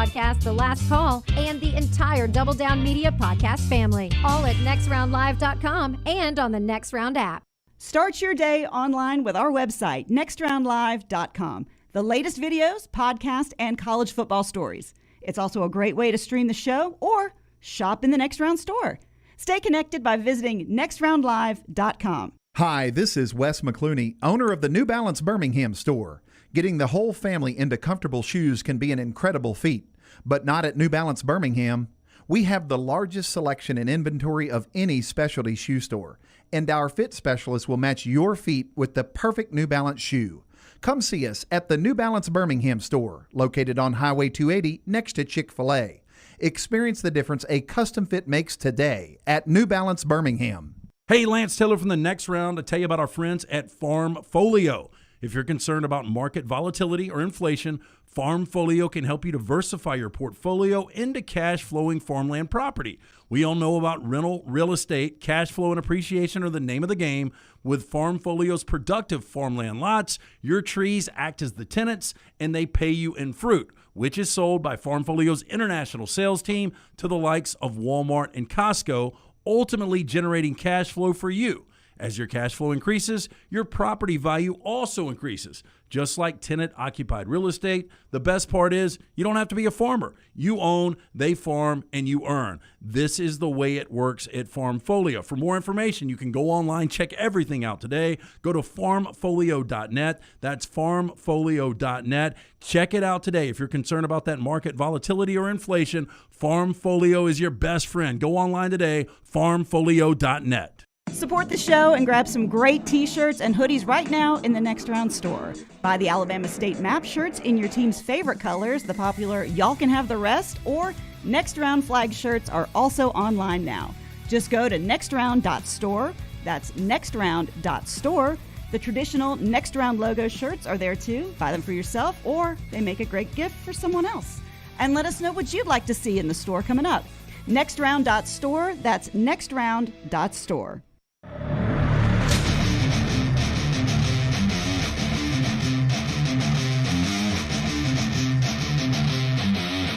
podcast, The Last Call, and the entire Double Down Media podcast family. All at nextroundlive.com and on the Next Round app. Start your day online with our website, nextroundlive.com. The latest videos, podcasts, and college football stories. It's also a great way to stream the show or shop in the Next Round store. Stay connected by visiting nextroundlive.com. Hi, this is Wes McClooney, owner of the New Balance Birmingham store. Getting the whole family into comfortable shoes can be an incredible feat, but not at New Balance Birmingham. We have the largest selection and inventory of any specialty shoe store, and our fit specialists will match your feet with the perfect New Balance shoe. Come see us at the New Balance Birmingham store, located on Highway 280 next to Chick-fil-A. Experience the difference a custom fit makes today at New Balance Birmingham. Hey, Lance Taylor from the Next Round to tell you about our friends at Farmfolio. If you're concerned about market volatility or inflation, Farmfolio can help you diversify your portfolio into cash-flowing farmland property. We all know about rental real estate. Cash flow and appreciation are the name of the game. With Farmfolio's productive farmland lots, your trees act as the tenants, and they pay you in fruit, which is sold by Farmfolio's international sales team to the likes of Walmart and Costco, ultimately generating cash flow for you. As your cash flow increases, your property value also increases. Just like tenant-occupied real estate, the best part is you don't have to be a farmer. You own, they farm, and you earn. This is the way it works at Farmfolio. For more information, you can go online, check everything out today. Go to farmfolio.net. That's farmfolio.net. Check it out today. If you're concerned about that market volatility or inflation, Farmfolio is your best friend. Go online today, farmfolio.net. Support the show and grab some great t-shirts and hoodies right now in the Next Round store. Buy the Alabama State Map shirts in your team's favorite colors, the popular Y'all Can Have the Rest, or Next Round flag shirts are also online now. Just go to nextround.store. That's nextround.store. The traditional Next Round logo shirts are there too. Buy them for yourself, or they make a great gift for someone else. And let us know what you'd like to see in the store coming up. Nextround.store. That's nextround.store.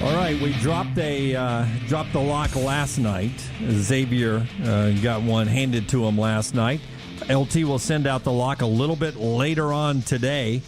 All right, we dropped the lock last night. Xavier got one handed to him last night. LT will send out the lock a little bit later on today.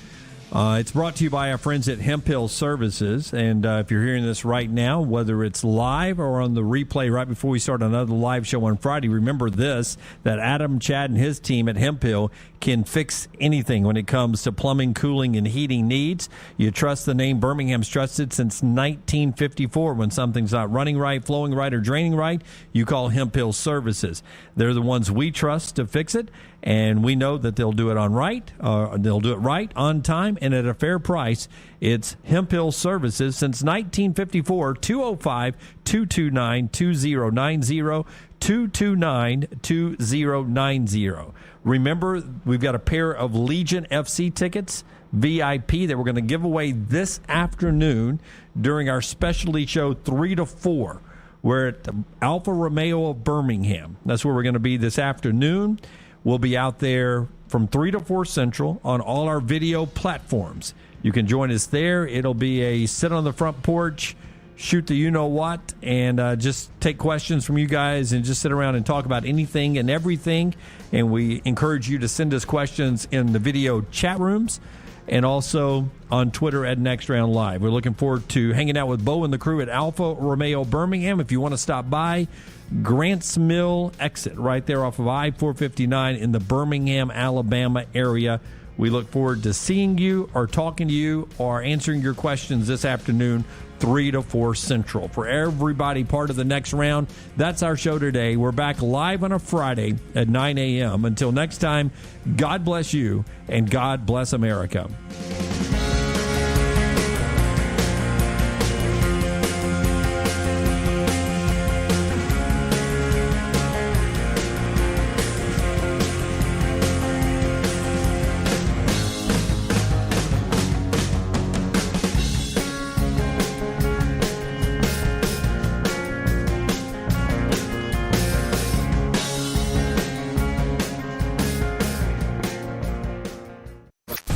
It's brought to you by our friends at Hemphill Services, and if you're hearing this right now, whether it's live or on the replay right before we start another live show on Friday, remember this, that Adam, Chad, and his team at Hemphill can fix anything when it comes to plumbing, cooling, and heating needs. You trust the name Birmingham's trusted since 1954. When something's not running right, flowing right, or draining right, you call Hemphill Services. They're the ones we trust to fix it, and we know that they'll do it they'll do it right, on time, and at a fair price. It's Hemphill Services since 1954, 205-229-2090, 229-2090. Remember, we've got a pair of Legion FC tickets, VIP, that we're going to give away this afternoon during our specialty show 3 to 4. We're at the Alfa Romeo of Birmingham. That's where we're going to be this afternoon. We'll be out there from 3 to 4 Central on all our video platforms. You can join us there. It'll be a sit on the front porch, shoot the you-know-what, and just take questions from you guys and just sit around and talk about anything and everything. And we encourage you to send us questions in the video chat rooms and also on Twitter at Next Round Live. We're looking forward to hanging out with Bo and the crew at Alfa Romeo Birmingham. If you want to stop by, Grants Mill exit right there off of I-459 in the Birmingham, Alabama area. We look forward to seeing you or talking to you or answering your questions this afternoon, 3 to 4 Central. For everybody part of the Next Round, that's our show today. We're back live on a Friday at 9 a.m. Until next time, God bless you and God bless America.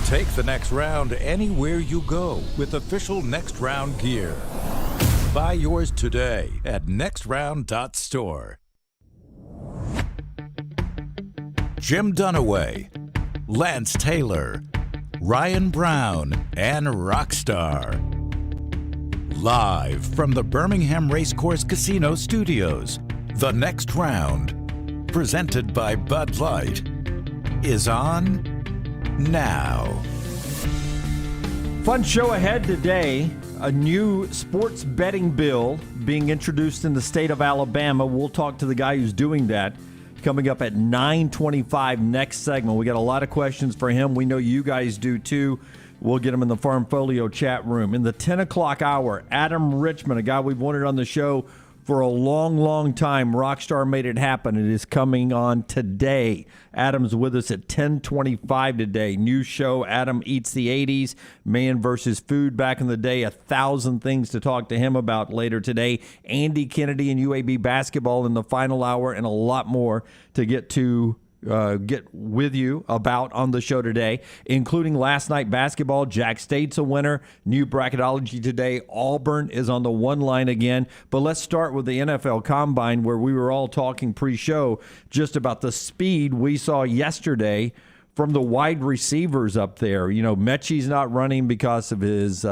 Take the Next Round anywhere you go with official Next Round gear. Buy yours today at nextround.store. Jim Dunaway, Lance Taylor, Ryan Brown, and Rockstar. Live from the Birmingham Racecourse Casino Studios, The Next Round, presented by Bud Light, is on now. Fun show ahead today. A new sports betting bill being introduced in the state of Alabama. We'll talk to the guy who's doing that coming up at 9:25 next segment. We got a lot of questions for him. We know you guys do too. We'll get him in the Farmfolio chat room. In the 10 o'clock hour, Adam Richman, a guy we've wanted on the show for a long, long time. Rockstar made it happen. It is coming on today. Adam's with us at 10:25 today. New show, Adam Eats the 80s, Man versus Food back in the day. 1,000 things to talk to him about later today. Andy Kennedy and UAB basketball in the final hour, and a lot more to get with you about on the show today, including last night basketball. Jack State's a winner. New bracketology today. Auburn is on the one line again. But let's start with the NFL Combine, where we were all talking pre-show just about the speed we saw yesterday from the wide receivers up there. You know, Mechie's not running because of his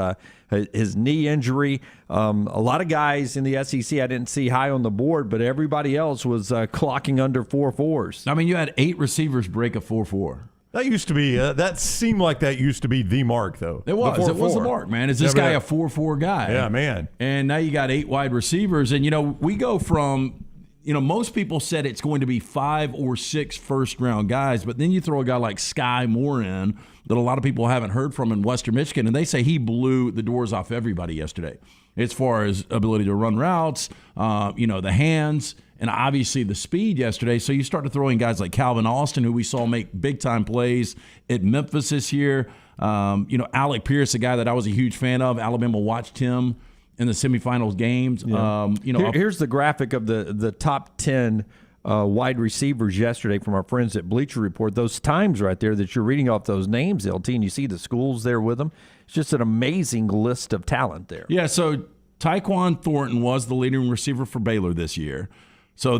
knee injury. A lot of guys in the SEC I didn't see high on the board, but everybody else was clocking under 4.4s. I mean, you had 8 receivers break a 4.4. That used to be, that seemed like that used to be the mark, though. It was the mark, man. Is this guy a 4.4 guy? Yeah, man. And now you got 8 wide receivers. And, you know, we go from, you know, most people said it's going to be 5 or 6 first-round guys, but then you throw a guy like Sky Moore in that a lot of people haven't heard from in Western Michigan, and they say he blew the doors off everybody yesterday as far as ability to run routes, the hands, and obviously the speed yesterday. So you start to throw in guys like Calvin Austin, who we saw make big-time plays at Memphis this year. Alec Pierce, a guy that I was a huge fan of. Alabama watched him in the semifinals games. Yeah. Here's the graphic of the top 10 wide receivers yesterday from our friends at Bleacher Report. Those times right there that you're reading off those names, LT, and you see the schools there with them. It's just an amazing list of talent there. Yeah, so Tyquan Thornton was the leading receiver for Baylor this year. So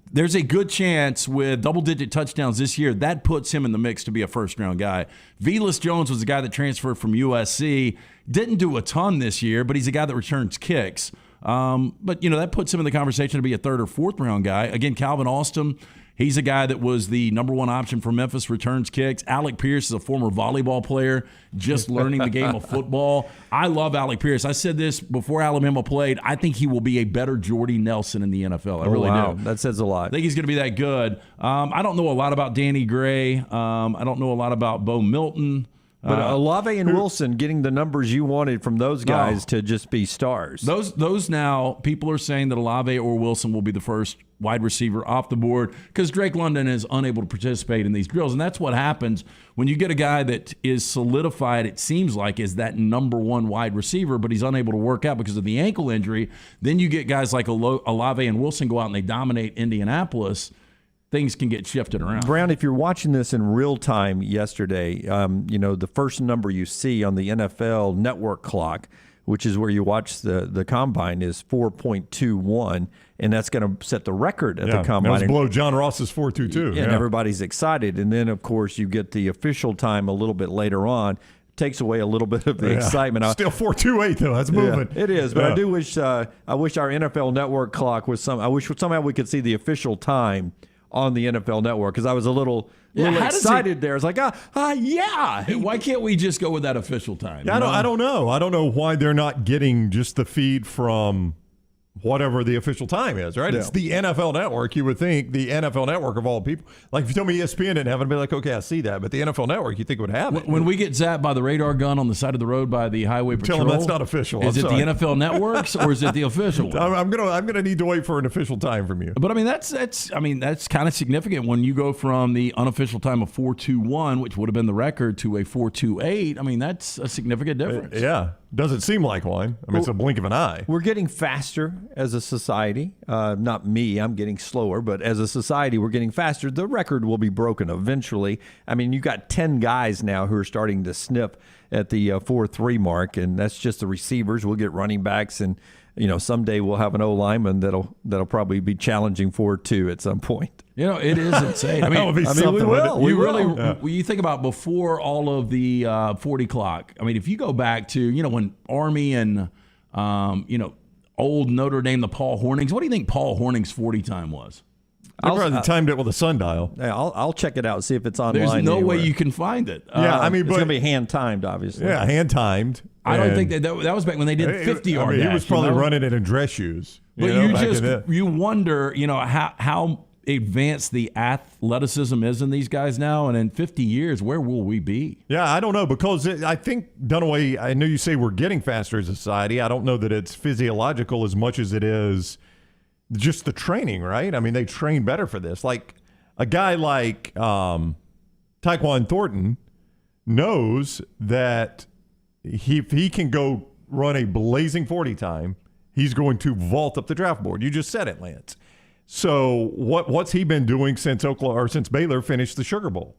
there's a good chance with double-digit touchdowns this year, that puts him in the mix to be a first-round guy. Velus Jones was the guy that transferred from USC. Didn't do a ton this year, but he's a guy that returns kicks. But that puts him in the conversation to be a 3rd or 4th-round guy. Again, Calvin Austin, he's a guy that was the number 1 option for Memphis, returns kicks. Alec Pierce is a former volleyball player, just learning the game of football. I love Alec Pierce. I said this before Alabama played. I think he will be a better Jordy Nelson in the NFL. I really do. That says a lot. I think he's going to be that good. I don't know a lot about Danny Gray. I don't know a lot about Bo Milton. But Olave and Wilson getting the numbers you wanted from those guys to just be stars. Those now, people are saying that Olave or Wilson will be the first wide receiver off the board because Drake London is unable to participate in these drills. And that's what happens when you get a guy that is solidified, it seems like, is that number 1 wide receiver, but he's unable to work out because of the ankle injury. Then you get guys like Olave and Wilson go out and they dominate Indianapolis. Things can get shifted around. Brown, if you're watching this in real time yesterday, the first number you see on the NFL network clock, which is where you watch the combine, is 4.21, and that's going to set the record at the combine. That was below John Ross's 4.22. And everybody's excited. And then, of course, you get the official time a little bit later on. Takes away a little bit of the excitement. Still 4.28 though. That's moving. It is, but I do wish I wish our NFL network clock was I wish somehow we could see the official time on the NFL Network, because I was a little excited there. It's like, Why can't we just go with that official time? Yeah, I don't know. I don't know why they're not getting just the feed from whatever the official time is, right? Yeah. It's the NFL Network. You would think the NFL Network of all people. Like if you told me ESPN didn't have it, I'd be like, okay, I see that. But the NFL Network, you think would have it. When we get zapped by the radar gun on the side of the road by the highway patrol, tell them that's not official. Is it the NFL Networks or is it the official one? I'm gonna need to wait for an official time from you. But I mean that's kind of significant when you go from the unofficial time of 4.21, which would have been the record, to a 4.28. I mean that's a significant difference. Yeah. Doesn't seem like one. I mean, it's a blink of an eye. We're getting faster as a society. Not me, I'm getting slower, but as a society, we're getting faster. The record will be broken eventually. I mean, you got 10 guys now who are starting to sniff at the 4.3 mark, and that's just the receivers. We'll get running backs and someday we'll have an O lineman that'll probably be challenging for 2 at some point. It is insane. I mean, we will. You think about before all of the 40 clock. I mean, if you go back to, when Army and, old Notre Dame, the Paul Hornings, what do you think Paul Horning's 40 time was? I probably timed it with a sundial. Yeah, I'll check it out, see if it's online. There's no anywhere. way you can find it. Yeah, it's going to be hand timed, obviously. Yeah, hand timed. I don't think that was back when they did 50-yard dash. He was probably running it in dress shoes. But you wonder, how advanced the athleticism is in these guys now, and in 50 years, where will we be? Yeah, I don't know, because I think, Dunaway, I know you say we're getting faster as a society. I don't know that it's physiological as much as it is just the training, right? I mean, they train better for this. Like a guy like Tyquan Thornton knows that if he can go run a blazing 40 time, he's going to vault up the draft board. You just said it, Lance. So what's he been doing since since Baylor finished the Sugar Bowl?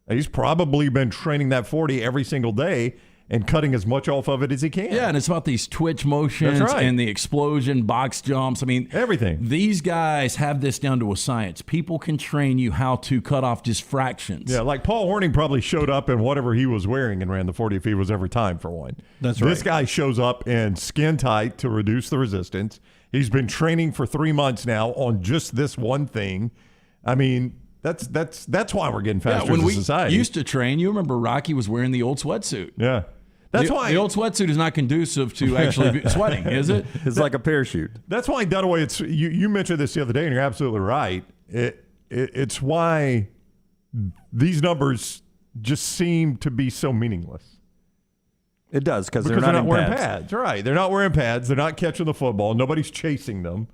He's probably been training that 40 every single day and cutting as much off of it as he can. Yeah, and it's about these twitch motions and the explosion, box jumps. I mean, everything. These guys have this down to a science. People can train you how to cut off just fractions. Yeah, like Paul Horning probably showed up in whatever he was wearing and ran the 40 if he was every time for one. That's right. This guy shows up in skin tight to reduce the resistance. He's been training for 3 months now on just this one thing. I mean, that's why we're getting faster as a society. When we used to train, you remember Rocky was wearing the old sweatsuit. Yeah. That's why the old sweatsuit is not conducive to actually sweating, is it? It's like a parachute. That's why, Dunaway, you mentioned this the other day, and you're absolutely right. It's why these numbers just seem to be so meaningless. It does, because they're not wearing pads. Right. They're not wearing pads. They're not catching the football. Nobody's chasing them.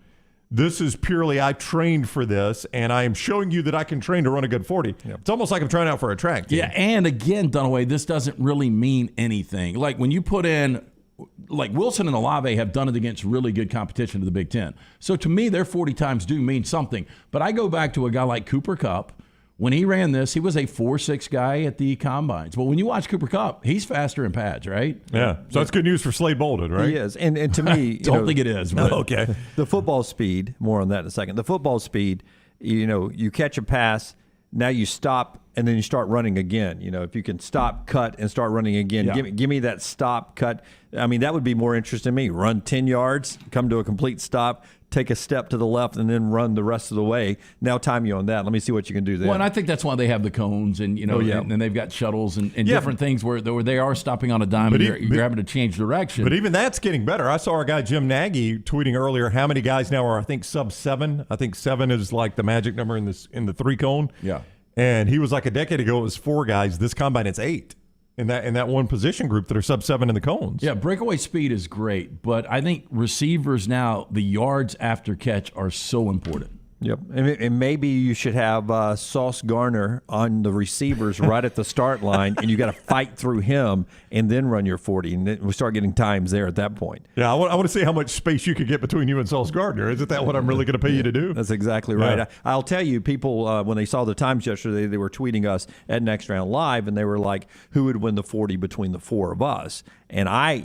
This is purely, I trained for this, and I am showing you that I can train to run a good 40. Yep. It's almost like I'm trying out for a track team. Yeah, and again, Dunaway, this doesn't really mean anything. Like when you put in, like Wilson and Olave have done it against really good competition to the Big Ten. So to me, their 40 times do mean something. But I go back to a guy like Cooper Kupp. When he ran this, he was a 4.6 guy at the combines. But when you watch Cooper Kupp, he's faster in pads, right? Yeah. So that's good news for Slade Bolden, right? He is. And to me, don't think it is. But. Okay. The football speed, more on that in a second. The football speed, you catch a pass, now you stop, and then you start running again. If you can stop, cut, and start running again, give me that stop, cut. I mean, that would be more interesting to me. Run 10 yards, come to a complete stop, take a step to the left, and then run the rest of the way. Now time you on that. Let me see what you can do there. Well, and I think that's why they have the cones and, and they've got shuttles and different things where they are stopping on a dime and you're having to change direction. But even that's getting better. I saw our guy Jim Nagy tweeting earlier how many guys now are, I think, sub 7. I think 7 is like the magic number in the 3-cone. Yeah. And he was like a decade ago, it was 4 guys. This combine, it's 8 in that one position group that are sub 7 in the cones. Yeah, breakaway speed is great, but I think receivers now, the yards after catch are so important. Yep, and maybe you should have Sauce Gardner on the receivers right at the start line, and you got to fight through him and then run your 40, and then we start getting times there at that point. Yeah, I want to see how much space you could get between you and Sauce Gardner. Isn't that what I'm really going to pay you to do? That's exactly right. Yeah. I'll tell you, people, when they saw the times yesterday, they were tweeting us at Next Round Live, and they were like, who would win the 40 between the 4 of us? And I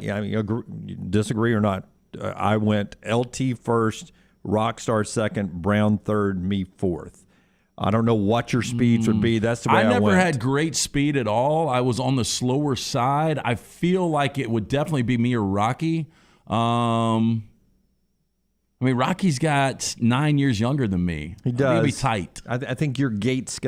disagree or not, I went LT first, Rockstar second, Brown third, me fourth. I don't know what your speeds would be. That's the way I went. I never had great speed at all. I was on the slower side. I feel like it would definitely be me or Rocky. Rocky's got 9 years younger than me. He does. He'll be tight. I think your gait's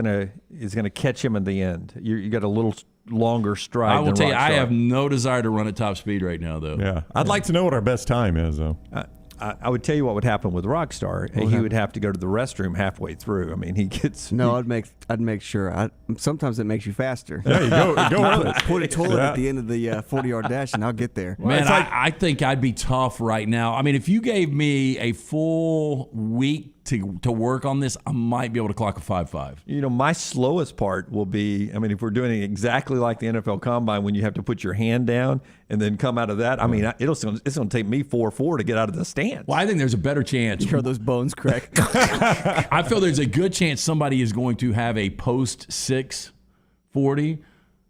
is gonna catch him in the end. You got a little longer stride. I will tell you, Rockstar. I have no desire to run at top speed right now, though. Yeah, I'd like to know what our best time is, though. I would tell you what would happen with Rockstar. He would have to go to the restroom halfway through. I mean, he gets. No, I'd make sure. Sometimes it makes you faster. There you go. Go on it. Put a toilet at the end of the 40-yard dash, and I'll get there. Man, I think I'd be tough right now. I mean, if you gave me a full week to work on this, I might be able to clock a 5.5. My slowest part will be, if we're doing it exactly like the NFL Combine, when you have to put your hand down and then come out of that, it's going to take me 4.4 to get out of the stance. Well, I think there's a better chance. You heard those bones crack. I feel there's a good chance somebody is going to have a post 6.40,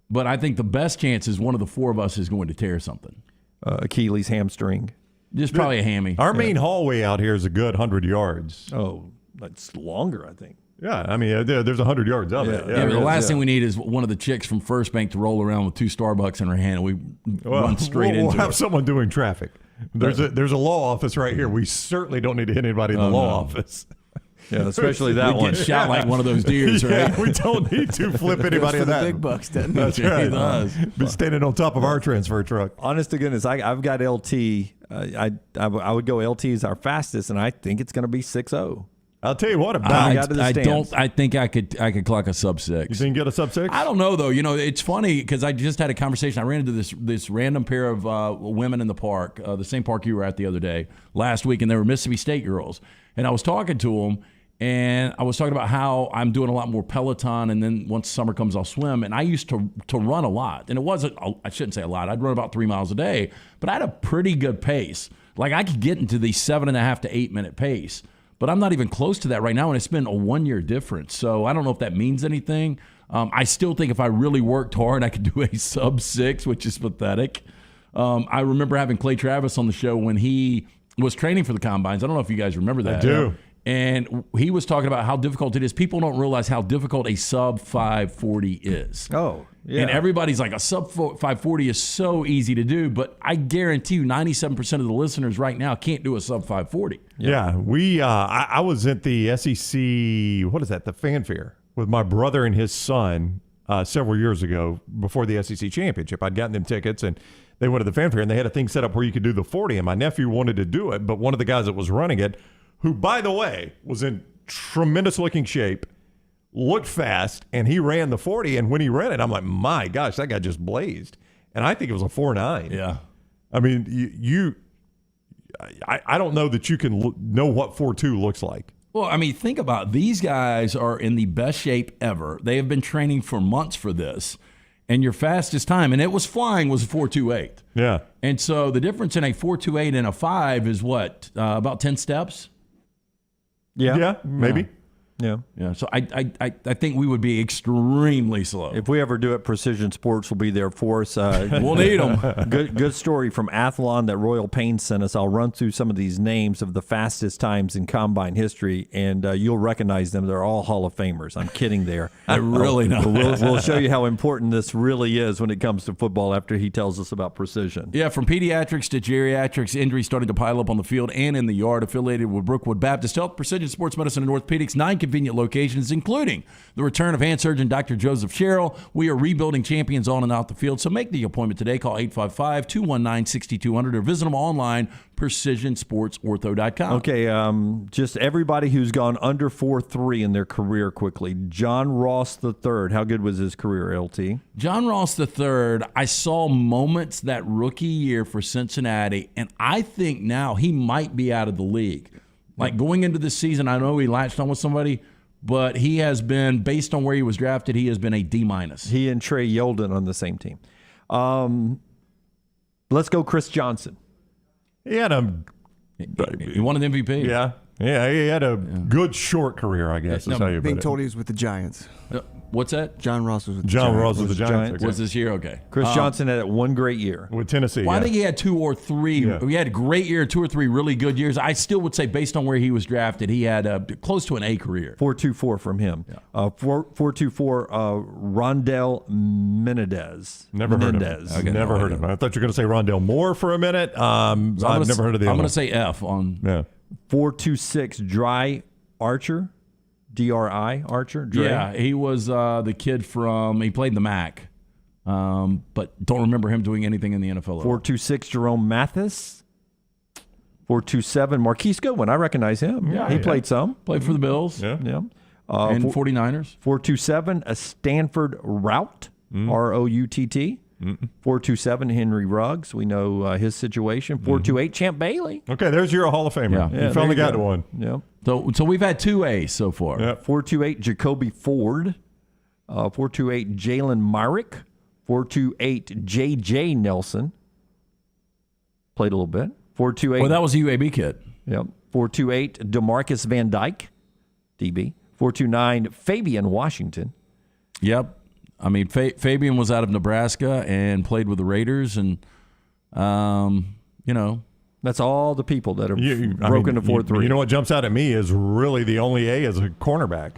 but I think the best chance is one of the 4 of us is going to tear something. Achilles hamstring. Just probably a hammy. Our main hallway out here is a good 100 yards. Oh, that's longer, I think. Yeah, I mean, there's 100 yards of it. Yeah, the last thing we need is one of the chicks from First Bank to roll around with 2 Starbucks in her hand, and we run straight into We'll have it. someone doing traffic. There's a law office right here. We certainly don't need to hit anybody in the law office. Yeah, especially that We one. get shot like one of those deers, right? Yeah, we don't need to flip anybody in that. Big bucks, doesn't it? That's right. He does. Been standing on top of our transfer truck. Honest to goodness, I've got LT. I would go LT as our fastest, and I think it's going to be 6.0. I'll tell you what, I think I could clock a sub 6. You think get a sub 6? I don't know though. You know, it's funny because I just had a conversation. I ran into this random pair of women in the park, the same park you were at the other day last week, and they were Mississippi State girls. And I was talking to them, and I was talking about how I'm doing a lot more Peloton, and then once summer comes, I'll swim. And I used to run a lot, and it wasn't. I shouldn't say a lot. I'd run about 3 miles a day, but I had a pretty good pace. Like I could get into the 7.5 to 8 minute pace. But I'm not even close to that right now, and it's been a 1-year difference. So I don't know if that means anything. I still think if I really worked hard, I could do a sub 6, which is pathetic. I remember having Clay Travis on the show when he was training for the combines. I don't know if you guys remember that. I do. And he was talking about how difficult it is. People don't realize how difficult a sub 540 is. Oh, yeah. And everybody's like, a sub 540 is so easy to do, but I guarantee you 97% of the listeners right now can't do a sub 540. Yeah, I was at the SEC, what is that, the Fanfare, with my brother and his son several years ago before the SEC championship. I'd gotten them tickets, and they went to the Fanfare, and they had a thing set up where you could do the 40, and my nephew wanted to do it, but one of the guys that was running it, who, by the way, was in tremendous-looking shape, looked fast, and he ran the 40, and when he ran it, I'm like, my gosh, that guy just blazed. And I think it was a 4.9. Yeah. I mean, I don't know that you can know what 4.2 looks like. Well, I mean, think about it. These guys are in the best shape ever. They have been training for months for this, and your fastest time, and it was flying, was a 4.28. Yeah. And so the difference in a 4.28 and a 5 is what, about 10 steps? Yeah, maybe. Yeah. Yeah. So I think we would be extremely slow. If we ever do it, Precision Sports will be there for us. We'll need them. Good story from Athlon that Royal Payne sent us. I'll run through some of these names of the fastest times in combine history, and you'll recognize them. They're all Hall of Famers. I'm kidding there. I really know. We'll show you how important this really is when it comes to football after he tells us about precision. Yeah, from pediatrics to geriatrics, injuries starting to pile up on the field and in the yard. Affiliated with Brookwood Baptist Health, Precision Sports Medicine and Orthopedics, 9 convenient locations, including the return of hand surgeon Dr. Joseph Sherrill. We are rebuilding champions on and out the field, so make the appointment today. Call 855-219-6200 or visit them online, precisionsportsortho.com. Okay, just everybody who's gone under 4.3 in their career quickly. John Ross III, how good was his career, LT? John Ross III, I saw moments that rookie year for Cincinnati, and I think now he might be out of the league. Like going into this season, I know he latched on with somebody, but he has been, based on where he was drafted, he has been a D-. He and Trey Yeldon on the same team. Let's go Chris Johnson. He had He won an MVP. Yeah, he had a good short career, I guess. That's how you Being put told it. he was with the Giants. What's that? John Ross was with John the Ross Giants. with the Giants. Was this year? Okay. Chris Johnson had one great year. With Tennessee. Well, yeah. I think he had 2 or 3. Yeah. He had a great year, 2 or 3 really good years. I still would say, based on where he was drafted, he had close to an A career. 4.24 from him. Yeah. 4.24, Rondell Menendez. Never heard of him. Okay, Never heard of him. I thought you were going to say Rondell Moore for a minute. I've never heard of the other. I'm going to say F on. Yeah. 4.26, Dry Archer. D-R-I, Archer? Dre? Yeah, he was the kid from, he played in the MAC, but don't remember him doing anything in the NFL. 4.26, Jerome Mathis. 4.27, Marquise Goodwin. I recognize him. Yeah, he played some. Played for the Bills. Yeah. Yeah. And 49ers. 4.27, a Stanford Route, R-O-U-T-T. 4.27, Henry Ruggs. We know his situation. 4.28, Champ Bailey. Okay, there's your Hall of Famer. Yeah. You finally got to one. Yeah. So we've had 2 A's so far. Yeah. 4.28, Jacoby Ford. 4.28, Jalen Myrick. 4.28, J.J. Nelson. Played a little bit. 4.28. Well, that was a UAB kid. Yep. 4.28, DeMarcus Van Dyke, DB. 4.29, Fabian Washington. Yep. I mean, Fabian was out of Nebraska and played with the Raiders, and, That's all the people that have broken the 4-3. You know what jumps out at me is really the only A is a cornerback.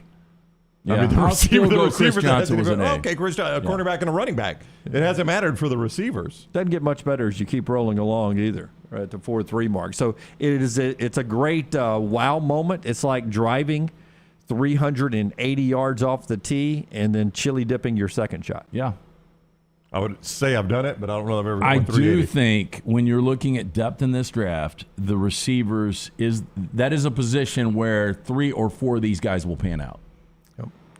Yeah. I mean, the receiver Chris Johnson was an A. Okay, Chris Johnson, a cornerback and a running back. It hasn't mattered for the receivers. Doesn't get much better as you keep rolling along either, right at the 4-3 mark. So it's a great wow moment. It's like driving 380 yards off the tee and then chili dipping your second shot. Yeah. I would say I've done it, but I don't know if I've ever I done 380. do think when you're looking at depth in this draft, the receivers is a position where 3 or 4 of these guys will pan out.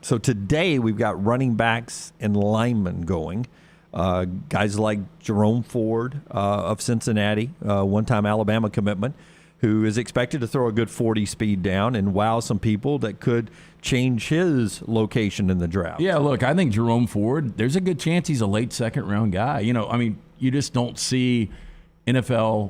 So today we've got running backs and linemen going. Guys like Jerome Ford of Cincinnati, one-time Alabama commitment, who is expected to throw a good 40 speed down and wow some people that could change his location in the draft. Yeah, look, I think Jerome Ford, there's a good chance he's a late second-round guy. You just don't see NFL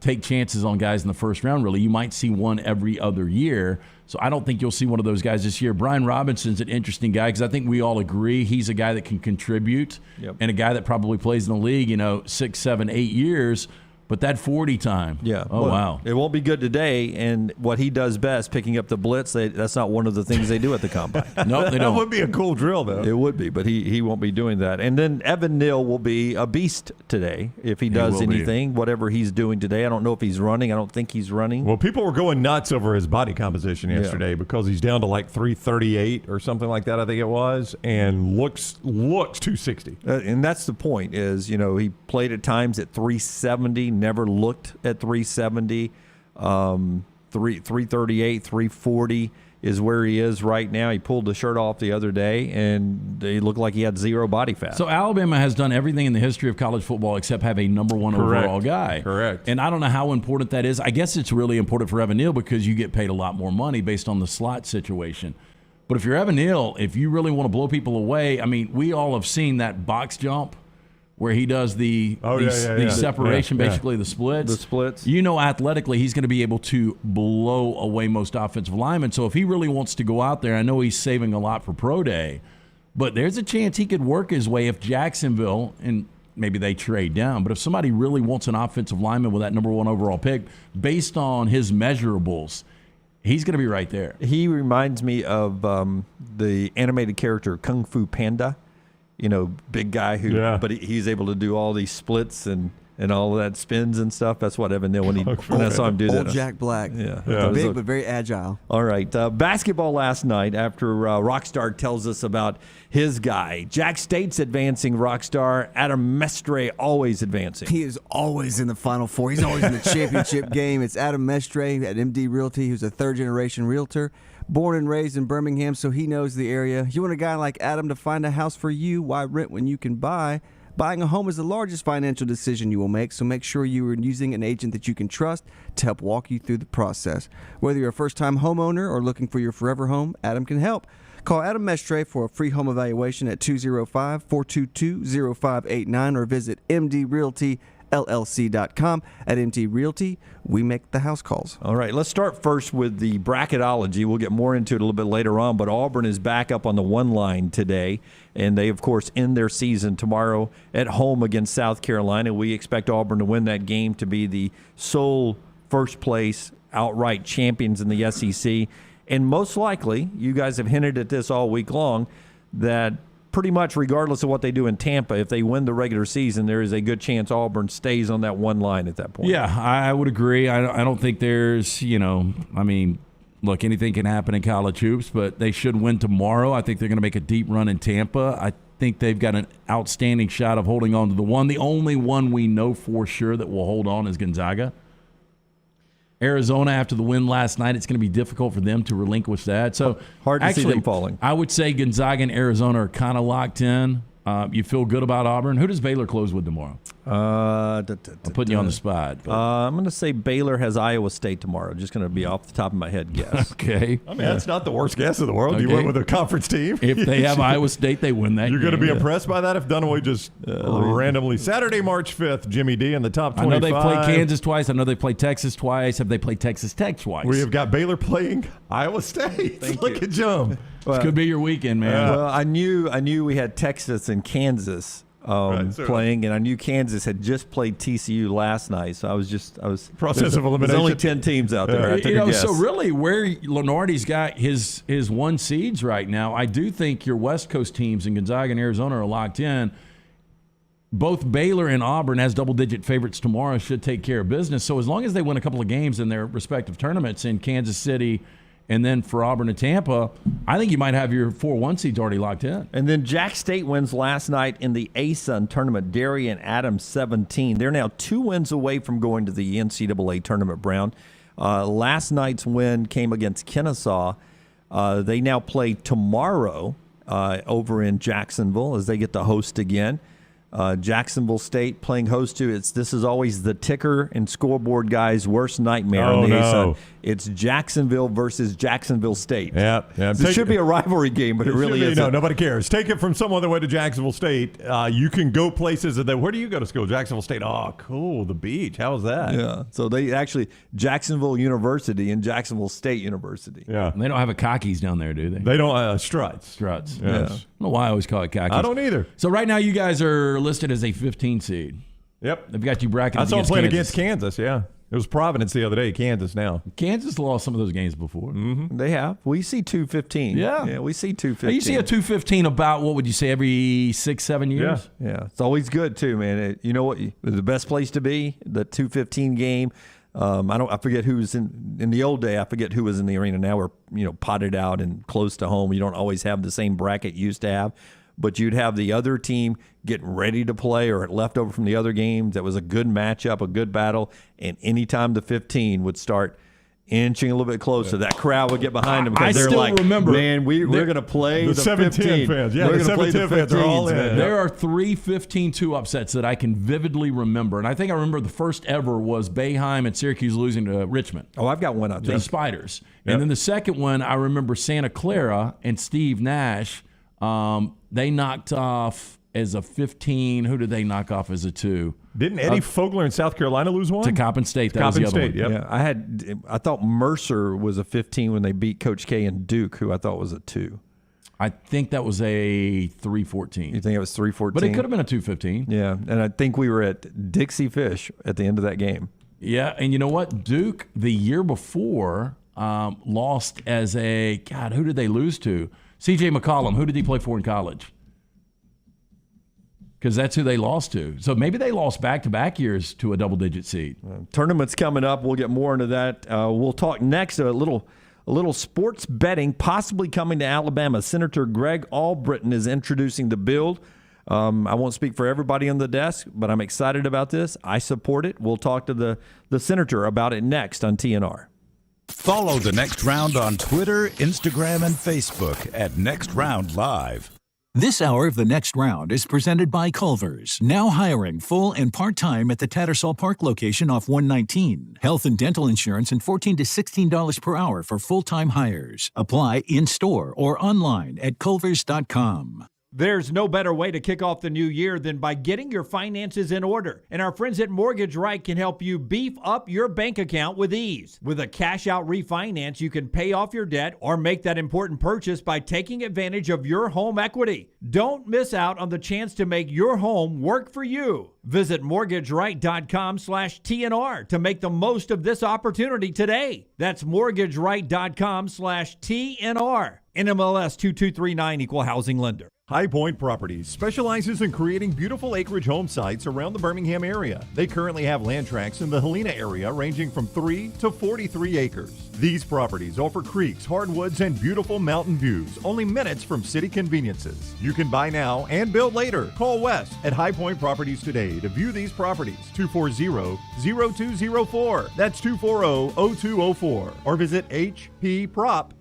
take chances on guys in the first round, really. You might see one every other year. So I don't think you'll see one of those guys this year. Brian Robinson's an interesting guy because I think we all agree he's a guy that can contribute and a guy that probably plays in the league, 6, 7, 8 years. But that 40 time. Yeah. Oh, wow. It won't be good today. And what he does best, picking up the blitz, that's not one of the things they do at the combine. No, they don't. That would be a cool drill, though. It would be, but he won't be doing that. And then Evan Neal will be a beast today if he does anything, whatever he's doing today. I don't know if he's running. I don't think he's running. Well, people were going nuts over his body composition yesterday because he's down to like 338 or something like that, I think it was, and looks 260. And that's the point is, he played at times at 370, never looked at 370, 338, 340 is where he is right now. He pulled the shirt off the other day, and he looked like he had zero body fat. So Alabama has done everything in the history of college football except have a number one overall guy. Correct. And I don't know how important that is. I guess it's really important for Evan Neal because you get paid a lot more money based on the slot situation. But if you're Evan Neal, if you really want to blow people away, we all have seen that box jump where he does the separation, basically the splits. The splits. Athletically, he's going to be able to blow away most offensive linemen. So if he really wants to go out there, I know he's saving a lot for Pro Day, but there's a chance he could work his way if Jacksonville, and maybe they trade down, but if somebody really wants an offensive lineman with that number one overall pick, based on his measurables, he's going to be right there. He reminds me of the animated character Kung Fu Panda. Big guy but he's able to do all these splits and all of that spins and stuff. That's what Evan Neal when I saw him do that. Old Jack Black. Yeah. Big but very agile. All right. Basketball last night after Rockstar tells us about his guy. Jack State's advancing Rockstar. Adam Mestre always advancing. He is always in the Final Four. He's always in the championship game. It's Adam Mestre at MD Realty, who's a third-generation realtor. Born and raised in Birmingham, so he knows the area. You want a guy like Adam to find a house for you? Why rent when you can buy? Buying a home is the largest financial decision you will make, so make sure you are using an agent that you can trust to help walk you through the process. Whether you're a first-time homeowner or looking for your forever home, Adam can help. Call Adam Mestre for a free home evaluation at 205-422-0589 or visit mdrealtyllc.com. At MD Realty, we make the house calls. All right, let's start first with the bracketology. We'll get more into it a little bit later on, but Auburn is back up on the one line today, and they, of course, end their season tomorrow at home against South Carolina. We expect Auburn to win that game to be the sole first-place outright champions in the SEC. And most likely, you guys have hinted at this all week long, that pretty much regardless of what they do in Tampa, if they win the regular season, there is a good chance Auburn stays on that one line at that point. Yeah, I would agree. I don't think there's, look, anything can happen in college hoops, but they should win tomorrow. I think they're going to make a deep run in Tampa. I think they've got an outstanding shot of holding on to the one. The only one we know for sure that will hold on is Gonzaga. Arizona, after the win last night, it's going to be difficult for them to relinquish that. So hard to see them falling. I would say Gonzaga and Arizona are kind of locked in. You feel good about Auburn. Who does Baylor close with tomorrow? I'm putting you on the spot. I'm going to say Baylor has Iowa State tomorrow. Just going to be off the top of my head guess. Okay. That's not the worst guess in the world. Okay. You went with a conference team. If they have Iowa State, they win that You're game. going to be impressed by that if Dunaway just randomly. Saturday, March 5th, Jimmy D in the top 25. I know they played Kansas twice. I know they played Texas twice. Have they played Texas Tech twice? We have got Baylor playing Iowa State. Look at Jim. This could be your weekend, man. Well, I knew we had Texas and Kansas playing, and I knew Kansas had just played TCU last night, so I was process of elimination. There's only 10 teams out there. I took a guess. So really, where Lenardi's got his 1 seeds right now, I do think your West Coast teams in Gonzaga and Arizona are locked in. Both Baylor and Auburn, as double-digit favorites tomorrow, should take care of business. So as long as they win a couple of games in their respective tournaments in Kansas City and then for Auburn and Tampa, I think you might have your 4-1 seeds already locked in. And then Jack State wins last night in the ASUN tournament. Derry and Adams 17. They're now 2 wins away from going to the NCAA tournament, Brown. Last night's win came against Kennesaw. They now play tomorrow over in Jacksonville as they get to host again. Jacksonville State playing host to this is always the ticker and scoreboard guys' worst nightmare in the ASUN. It's Jacksonville versus Jacksonville State. Yeah. It should be a rivalry game, but it really isn't. No, nobody cares. Take it from someone that went to Jacksonville State. You can go places where do you go to school? Jacksonville State. Oh, cool. The beach. How was that? Yeah. So they actually Jacksonville University and Jacksonville State University. Yeah. And they don't have a Cockies down there, do they? They don't. Struts. Struts. Yes. Yeah. I don't know why I always call it Cockies. I don't either. So right now you guys are listed as a 15 seed. Yep. They've got you bracketed. I saw them playing against Kansas. Yeah. It was Providence the other day. Kansas now. Kansas lost some of those games before. Mm-hmm. They have. We see 2-15. Yeah. We see 2-15. You see a 2-15 about, what would you say, every 6-7 years? Yeah. It's always good too, man. You know what? The best place to be, the 2-15 game. I forget who's in the old day. I forget who was in the arena. Now we're potted out and close to home. You don't always have the same bracket you used to have, but you'd have the other team getting ready to play or left over from the other games. That was a good matchup, a good battle, and anytime the 15 would start inching a little bit closer, that crowd would get behind them because they're like, remember, man, we're going to play the 7-10 fans. Yeah, the 7-10 fans are all in. There are 3 15-2 upsets that I can vividly remember, and I think I remember the first ever was Boeheim and Syracuse losing to Richmond. Oh, I've got one out there. The Spiders. Yep. And then the second one, I remember Santa Clara and Steve Nash. They knocked off as a 15. Who did they knock off as a 2? Didn't Eddie Fogler in South Carolina lose one? To Coppin State. That was the other one. Yep. Yeah, I thought Mercer was a 15 when they beat Coach K and Duke, who I thought was a 2. I think that was a 3-14. You think it was 3-14? But it could have been a 2-15. Yeah, and I think we were at Dixie Fish at the end of that game. Yeah, and you know what? Duke, the year before, lost as a, God, who did they lose to? C.J. McCollum. Who did he play for in college? Because that's who they lost to. So maybe they lost back-to-back years to a double-digit seed. Tournaments coming up. We'll get more into that. We'll talk next a little sports betting possibly coming to Alabama. Senator Greg Albritton is introducing the bill. I won't speak for everybody on the desk, but I'm excited about this. I support it. We'll talk to the senator about it next on TNR. Follow The Next Round on Twitter, Instagram, and Facebook at Next Round Live. This hour of The Next Round is presented by Culver's, now hiring full and part-time at the Tattersall Park location off 119. Health and dental insurance and $14 to $16 per hour for full-time hires. Apply in-store or online at culvers.com. There's no better way to kick off the new year than by getting your finances in order. And our friends at Mortgage Right can help you beef up your bank account with ease. With a cash-out refinance, you can pay off your debt or make that important purchase by taking advantage of your home equity. Don't miss out on the chance to make your home work for you. Visit mortgageright.com/TNR to make the most of this opportunity today. That's mortgageright.com/TNR. NMLS 2239, Equal Housing Lender. High Point Properties specializes in creating beautiful acreage home sites around the Birmingham area. They currently have land tracts in the Helena area ranging from 3 to 43 acres. These properties offer creeks, hardwoods, and beautiful mountain views, only minutes from city conveniences. You can buy now and build later. Call Wes at High Point Properties today to view these properties. 240-0204. That's 240-0204. Or visit hpprop.com.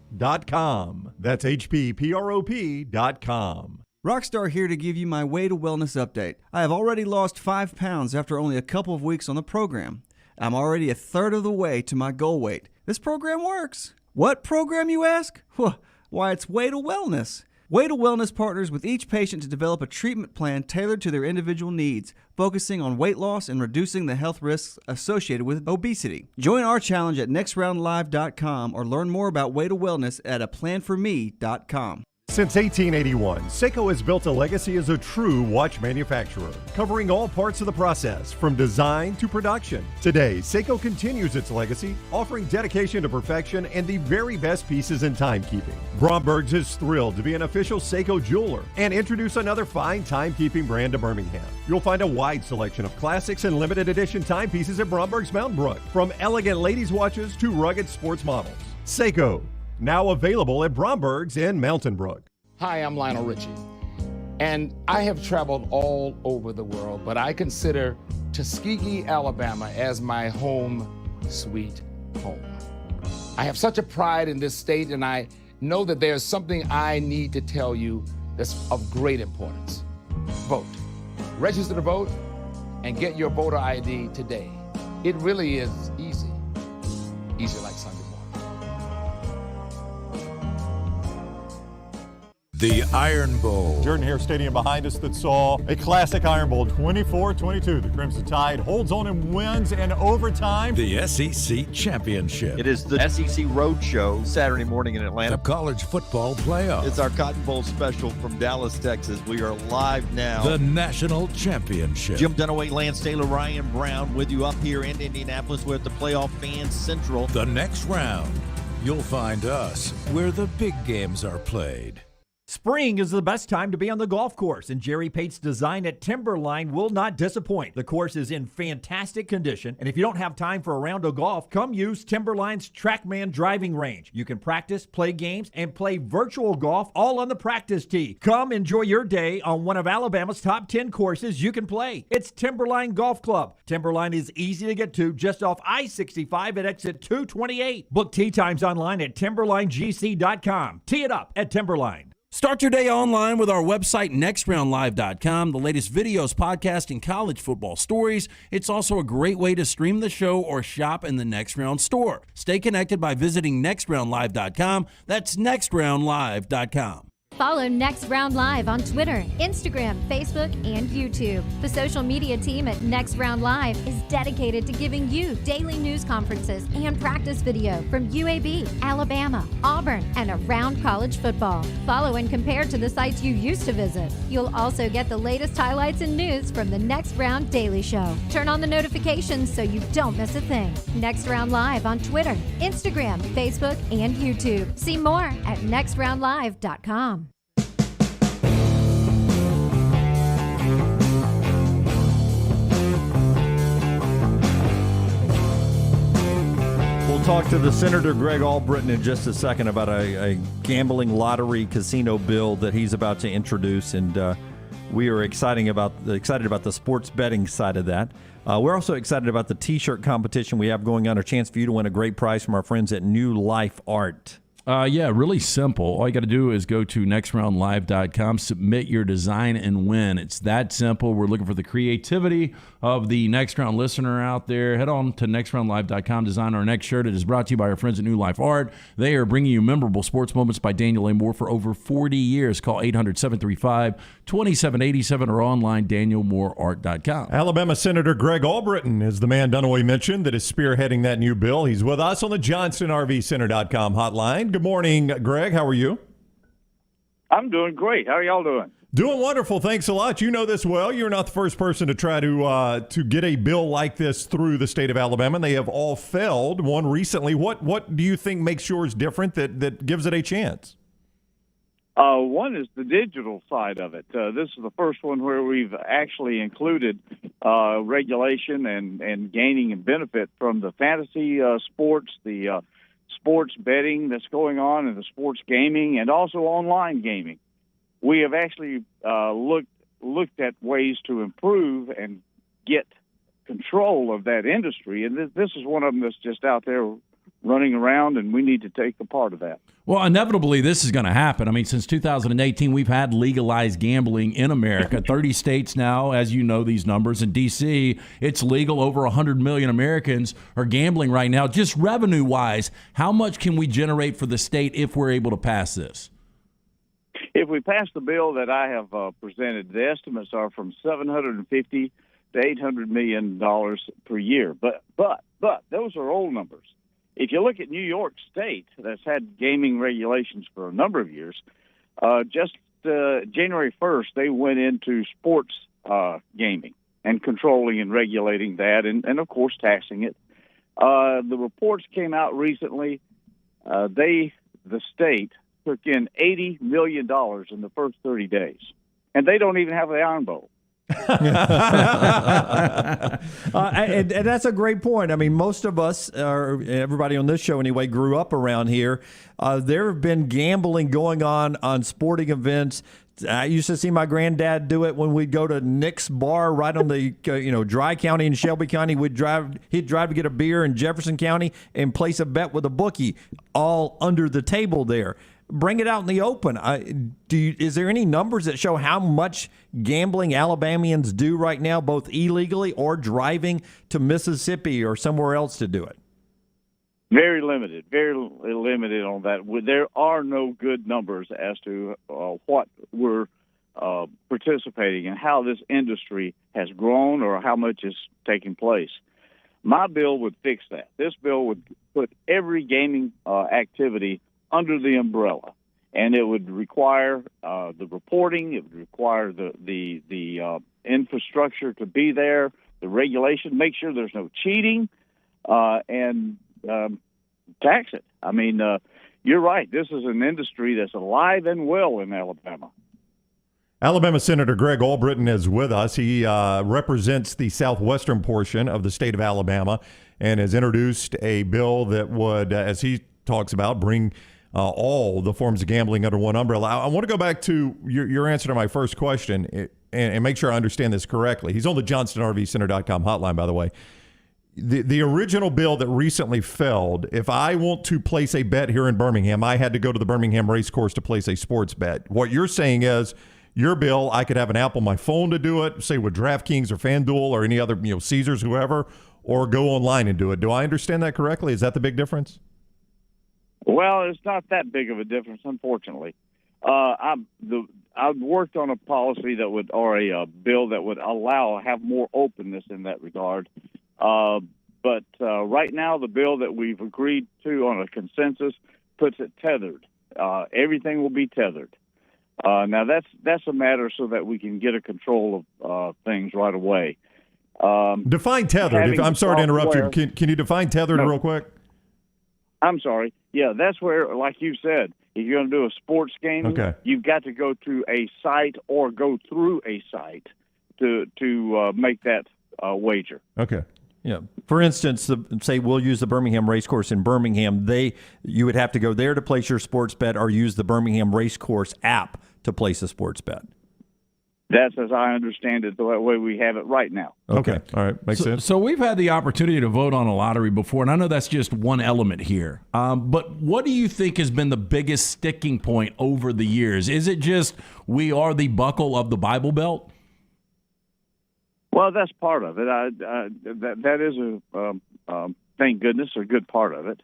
That's hpprop.com. Rockstar here to give you my Way to Wellness update. I have already lost 5 pounds after only a couple of weeks on the program. I'm already a third of the way to my goal weight. This program works. What program, you ask? Why, it's Way to Wellness. Way to Wellness partners with each patient to develop a treatment plan tailored to their individual needs, focusing on weight loss and reducing the health risks associated with obesity. Join our challenge at nextroundlive.com or learn more about Way to Wellness at aplanforme.com. Since 1881, Seiko has built a legacy as a true watch manufacturer, covering all parts of the process, from design to production. Today, Seiko continues its legacy, offering dedication to perfection and the very best pieces in timekeeping. Bromberg's is thrilled to be an official Seiko jeweler and introduce another fine timekeeping brand to Birmingham. You'll find a wide selection of classics and limited edition timepieces at Bromberg's Mountain Brook, from elegant ladies' watches to rugged sports models. Seiko, now available at Bromberg's in Mountain Brook. Hi, I'm Lionel Richie, and I have traveled all over the world, but I consider Tuskegee, Alabama as my home sweet home. I have such a pride in this state, and I know that there's something I need to tell you that's of great importance. Vote. Register to vote and get your voter ID today. It really is easy. Easy like Sunday morning. The Iron Bowl. Jordan-Hare Stadium behind us that saw a classic Iron Bowl, 24-22. The Crimson Tide holds on and wins in overtime. The SEC Championship. It is the SEC Road Show Saturday morning in Atlanta. The College Football Playoff. It's our Cotton Bowl special from Dallas, Texas. We are live now. The National Championship. Jim Dunaway, Lance Taylor, Ryan Brown with you up here in Indianapolis. We're at the Playoff Fan Central. The next round. You'll find us where the big games are played. Spring is the best time to be on the golf course, and Jerry Pate's design at Timberline will not disappoint. The course is in fantastic condition, and if you don't have time for a round of golf, come use Timberline's TrackMan driving range. You can practice, play games, and play virtual golf all on the practice tee. Come enjoy your day on one of Alabama's top 10 courses you can play. It's Timberline Golf Club. Timberline is easy to get to just off I-65 at exit 228. Book tee times online at timberlinegc.com. Tee it up at Timberline. Start your day online with our website, nextroundlive.com. The latest videos, podcasts, and college football stories. It's also a great way to stream the show or shop in the Next Round store. Stay connected by visiting nextroundlive.com. That's nextroundlive.com. Follow Next Round Live on Twitter, Instagram, Facebook, and YouTube. The social media team at Next Round Live is dedicated to giving you daily news conferences and practice video from UAB, Alabama, Auburn, and around college football. Follow and compare to the sites you used to visit. You'll also get the latest highlights and news from the Next Round Daily Show. Turn on the notifications so you don't miss a thing. Next Round Live on Twitter, Instagram, Facebook, and YouTube. See more at nextroundlive.com. We'll talk to the Senator Greg Albritton in just a second about a gambling lottery casino bill that he's about to introduce, and we are excited about the sports betting side of that. We're also excited about the T-shirt competition we have going on, a chance for you to win a great prize from our friends at New Life Art. Yeah, really simple. All you got to do is go to nextroundlive.com, submit your design, and win. It's that simple. We're looking for the creativity of the Next Round listener out there. Head on to nextroundlive.com, design our next shirt. It is brought to you by our friends at New Life Art. They are bringing you memorable sports moments by Daniel A. Moore for over 40 years. Call 800-735-2787 or online, danielmooreart.com. Alabama Senator Greg Albritton is the man Dunaway mentioned that is spearheading that new bill. He's with us on the JohnstonRVCenter.com hotline. Good morning, Greg. How are you? I'm doing great. How are y'all doing? Doing wonderful. Thanks a lot. You know this well. You're not the first person to try to get a bill like this through the state of Alabama, and they have all failed. One recently. What do you think makes yours different that gives it a chance? One is the digital side of it. This is the first one where we've actually included regulation and gaining and benefit from the fantasy sports, the sports betting that's going on, and the sports gaming, and also online gaming. We have actually looked at ways to improve and get control of that industry, and this is one of them that's just out there running around, and we need to take a part of that. Well, inevitably, this is going to happen. I mean, since 2018, we've had legalized gambling in America. 30 states now, as you know these numbers. In D.C., it's legal. Over 100 million Americans are gambling right now. Just revenue-wise, how much can we generate for the state if we're able to pass this? If we pass the bill that I have presented, the estimates are from $750 to $800 million per year. But those are old numbers. If you look at New York State, that's had gaming regulations for a number of years, just January 1st, they went into sports gaming and controlling and regulating that, and of course taxing it. The reports came out recently. The state took in $80 million in the first 30 days, and they don't even have the Iron Bowl. And that's a great point. I mean, most of us, or everybody on this show anyway, grew up around here. There have been gambling going on sporting events. I used to see my granddad do it when we'd go to Nick's Bar right on the Dry County and Shelby County. He'd drive to get a beer in Jefferson County and place a bet with a bookie, all under the table there. Bring it out in the open. Is there any numbers that show how much gambling Alabamians do right now, both illegally or driving to Mississippi or somewhere else to do it? Very limited on that. There are no good numbers as to what we're participating and how this industry has grown or how much is taking place. My bill would fix that. This bill would put every gaming activity under the umbrella, and it would require the reporting. It would require the infrastructure to be there, the regulation, make sure there's no cheating, and tax it. I mean, you're right. This is an industry that's alive and well in Alabama. Alabama Senator Greg Albritton is with us. He represents the southwestern portion of the state of Alabama and has introduced a bill that would, as he talks about, bring all the forms of gambling under one umbrella. I want to go back to your answer to my first question and make sure I understand this correctly. He's on the JohnstonRVCenter.com hotline, by the way. The original bill that recently failed, if I want to place a bet here in Birmingham, I had to go to the Birmingham race course to place a sports bet. What you're saying is your bill, I could have an app on my phone to do it, say with DraftKings or FanDuel or any other, Caesars, whoever, or go online and do it. Do I understand that correctly? Is that the big difference? Well, it's not that big of a difference, unfortunately. I've worked on a policy that would, or a bill that would have more openness in that regard. But right now, the bill that we've agreed to on a consensus puts it tethered. Everything will be tethered. Now, that's a matter so that we can get a control of things right away. Define tethered. I'm sorry to interrupt you. Can you define tethered real quick? I'm sorry. Yeah, that's where, like you said, if you're going to do a sports game, you've got to go to a site or go through a site to make that wager. Okay. Yeah. For instance, say we'll use the Birmingham Racecourse in Birmingham. You would have to go there to place your sports bet or use the Birmingham Racecourse app to place a sports bet. That's, as I understand it, the way we have it right now. Okay. All right. Makes sense. So we've had the opportunity to vote on a lottery before, and I know that's just one element here. But what do you think has been the biggest sticking point over the years? Is it just we are the buckle of the Bible Belt? Well, that's part of it. That is thank goodness, a good part of it.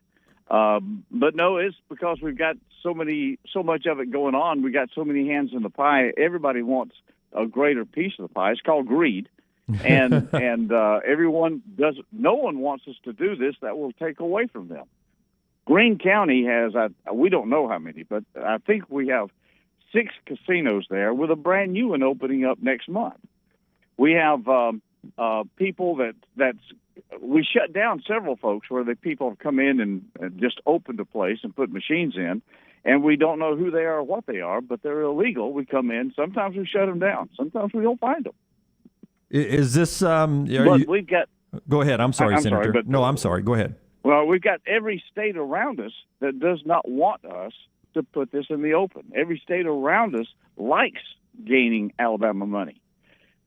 But no, it's because we've got so much of it going on. We got so many hands in the pie. Everybody wants a greater piece of the pie. It's called greed, and everyone does. No one wants us to do this. That will take away from them. Greene County has, we don't know how many, but I think we have 6 casinos there with a brand new one opening up next month. We have people that we shut down several folks where the people have come in and just opened a place and put machines in, and we don't know who they are or what they are, but they're illegal. We come in. Sometimes we shut them down. Sometimes we don't find them. Is this? We've got. Go ahead. I'm sorry, Senator. Sorry, no, I'm sorry. Go ahead. Well, we've got every state around us that does not want us to put this in the open. Every state around us likes gaining Alabama money.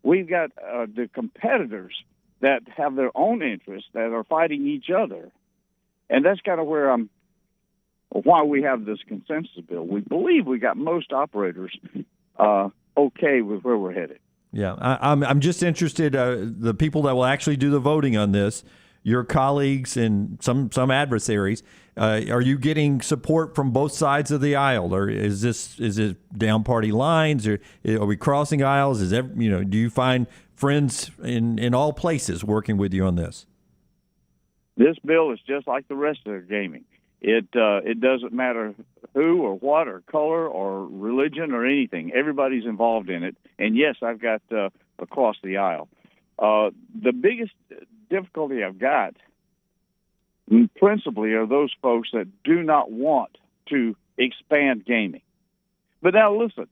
We've got the competitors that have their own interests that are fighting each other. And that's kind of why we have this consensus bill. We believe we got most operators okay with where we're headed. Yeah, I'm just interested, the people that will actually do the voting on this, your colleagues and some adversaries, are you getting support from both sides of the aisle, or is it down party lines, or are we crossing aisles? Do you find friends in all places working with you on this? This bill is just like the rest of the gaming. It doesn't matter who or what or color or religion or anything. Everybody's involved in it. And yes, I've got across the aisle. The biggest difficulty I've got principally are those folks that do not want to expand gaming. But now listen,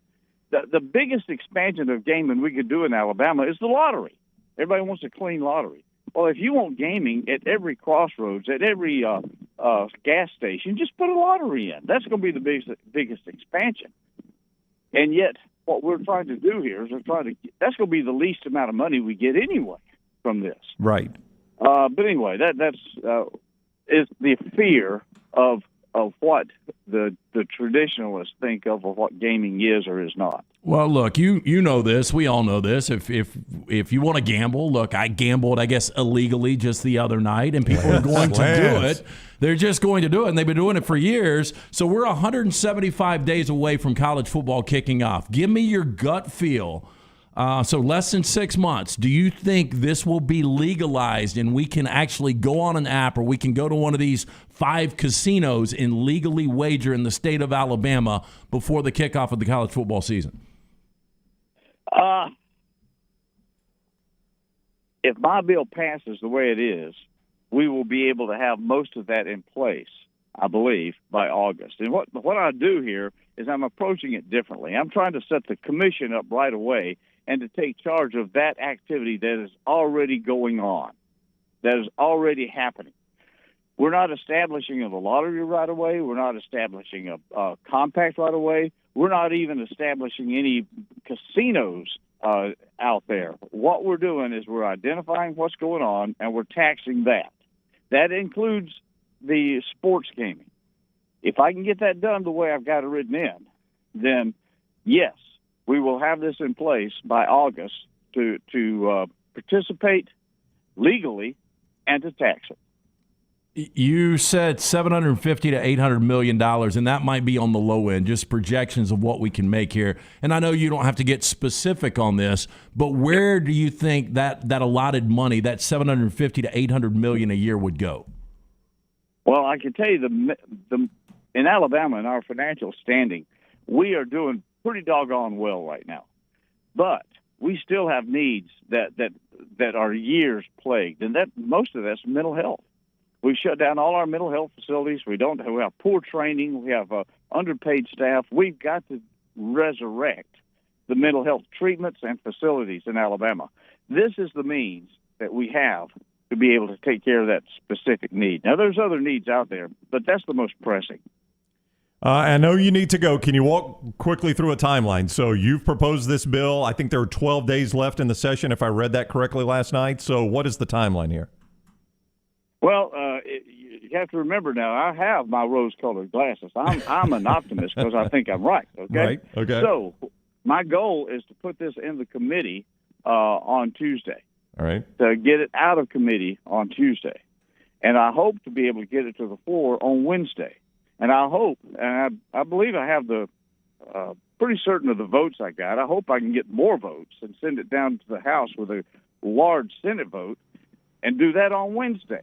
the biggest expansion of gaming we could do in Alabama is the lottery. Everybody wants a clean lottery. Well, if you want gaming at every crossroads, at every gas station, just put a lottery in. That's going to be the biggest expansion. And yet, what we're trying to do here is that's going to be the least amount of money we get anyway from this. Right. But anyway, that's is the fear of what the traditionalists think of what gaming is or is not. Well, look, you know this. We all know this. If you want to gamble, look, I gambled, I guess, illegally just the other night, and people are going to do it. They're just going to do it, and they've been doing it for years. So we're 175 days away from college football kicking off. Give me your gut feel. So less than 6 months. Do you think this will be legalized and we can actually go on an app or we can go to one of these 5 casinos and legally wager in the state of Alabama before the kickoff of the college football season? If my bill passes the way it is, we will be able to have most of that in place, I believe, by August. And what I do here is I'm approaching it differently. I'm trying to set the commission up right away and to take charge of that activity that is already going on, that is already happening. We're not establishing a lottery right away. We're not establishing a compact right away. We're not even establishing any casinos out there. What we're doing is we're identifying what's going on, and we're taxing that. That includes the sports gaming. If I can get that done the way I've got it written in, then yes, we will have this in place by August to participate legally and to tax it. You said $750 to $800 million, and that might be on the low end, just projections of what we can make here. And I know you don't have to get specific on this, but where do you think that allotted money, that $750 to $800 million a year, would go? Well, I can tell you in Alabama, in our financial standing, we are doing pretty doggone well right now. But we still have needs that are years plagued, and that most of that's mental health. We shut down all our mental health facilities. We have poor training. We have underpaid staff. We've got to resurrect the mental health treatments and facilities in Alabama. This is the means that we have to be able to take care of that specific need. Now, there's other needs out there, but that's the most pressing. I know you need to go. Can you walk quickly through a timeline? So you've proposed this bill. I think there are 12 days left in the session, if I read that correctly last night. So what is the timeline here? Well, you have to remember now, I have my rose-colored glasses. I'm an optimist because I think I'm right, okay? Right, okay. So my goal is to put this in the committee on Tuesday. All right. To get it out of committee on Tuesday. And I hope to be able to get it to the floor on Wednesday. And I hope, and I believe I have the pretty certain of the votes I got. I hope I can get more votes and send it down to the House with a large Senate vote and do that on Wednesday.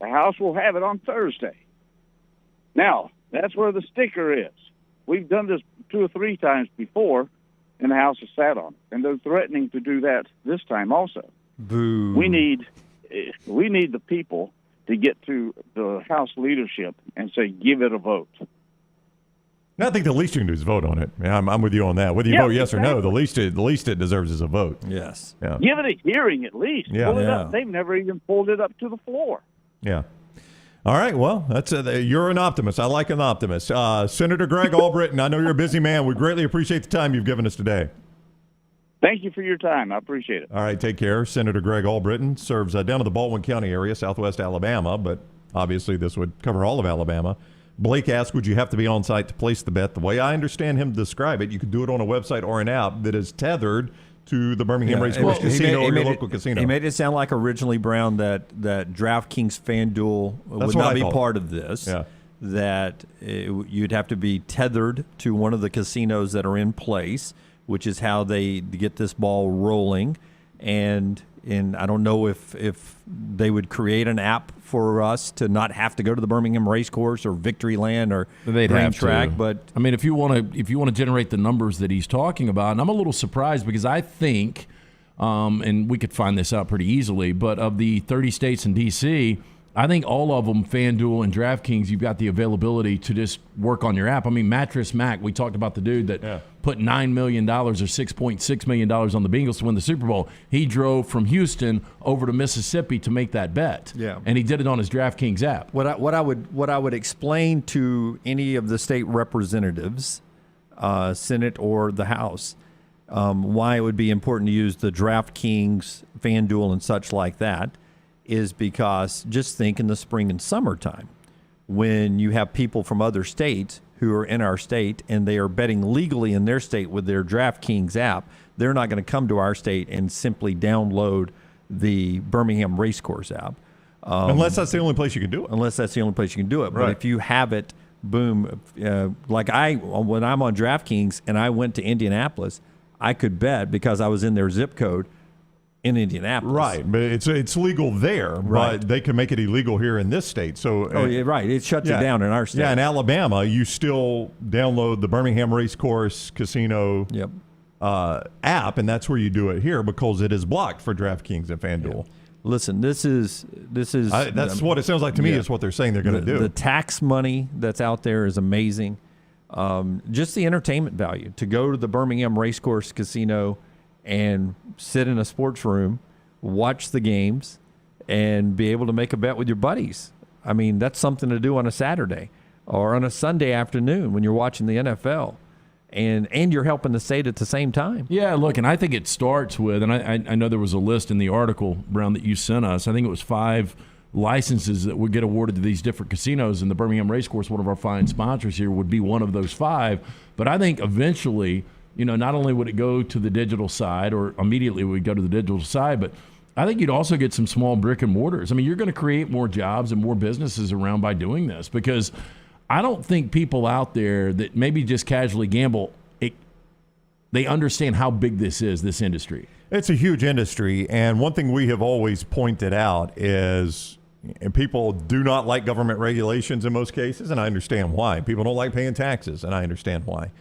The House will have it on Thursday. Now, that's where the sticker is. We've done this 2 or 3 times before, and the House has sat on it. And they're threatening to do that this time also. Boo. We need the people to get to the House leadership and say, give it a vote. No, I think the least you can do is vote on it. Yeah, I'm with you on that. Whether you vote yes or no, the least it deserves is a vote. Yes. Yeah. Give it a hearing at least. Yeah. Pull it up. They've never even pulled it up to the floor. Yeah. All right. Well, that's you're an optimist. I like an optimist. Senator Greg Albritton, I know you're a busy man. We greatly appreciate the time you've given us today. Thank you for your time. I appreciate it. All right. Take care. Senator Greg Albritton serves down in the Baldwin County area, southwest Alabama, but obviously this would cover all of Alabama. Blake asked, would you have to be on site to place the bet? The way I understand him describe it, you could do it on a website or an app that is tethered to the Birmingham Racecourse Casino or your local casino. He made it sound like originally, Brown, that DraftKings FanDuel would not be part of this. Yeah. That you'd have to be tethered to one of the casinos that are in place, which is how they get this ball rolling. And And I don't know if they would create an app for us to not have to go to the Birmingham Racecourse or Victoryland or They'd have Track. to. But I mean, if you want to generate the numbers that he's talking about, and I'm a little surprised because I think, and we could find this out pretty easily, but of the 30 states in D.C., I think all of them, FanDuel and DraftKings, you've got the availability to just work on your app. I mean, Mattress Mac, we talked about the dude that put $9 million or $6.6 million on the Bengals to win the Super Bowl. He drove from Houston over to Mississippi to make that bet. Yeah. And he did it on his DraftKings app. What I would explain to any of the state representatives, Senate or the House, why it would be important to use the DraftKings, FanDuel, and such like that, is because just think in the spring and summertime when you have people from other states who are in our state and they are betting legally in their state with their DraftKings app, they're not going to come to our state and simply download the Birmingham Racecourse app. Unless that's the only place you can do it. Unless that's the only place you can do it. Right. But if you have it, boom, like when I'm on DraftKings and I went to Indianapolis, I could bet because I was in their zip code in Indianapolis. Right, but it's legal there, Right. but they can make it illegal here in this state. So, right, it shuts it down in our state. Yeah, in Alabama, you still download the Birmingham Racecourse Casino app, and that's where you do it here because it is blocked for DraftKings and FanDuel. Yeah. Listen, this is that's what it sounds like to me. Is what they're saying they're going to do. The tax money that's out there is amazing. Just the entertainment value to go to the Birmingham Racecourse Casino and sit in a sports room, watch the games, and be able to make a bet with your buddies. I mean, that's something to do on a Saturday or on a Sunday afternoon when you're watching the NFL. And you're helping the state at the same time. Yeah, look, and I think it starts with, and I know there was a list in the article, Brown, that you sent us. I think it was 5 licenses that would get awarded to these different casinos, and the Birmingham Racecourse, one of our fine sponsors here, would be one of those 5. But I think eventually, not only would it go to the digital side, or immediately would go to the digital side, but I think you'd also get some small brick and mortars. I mean, you're going to create more jobs and more businesses around by doing this, because I don't think people out there that maybe just casually gamble, they understand how big this is, this industry. It's a huge industry, and one thing we have always pointed out is people do not like government regulations in most cases, and I understand why. People don't like paying taxes, and I understand why.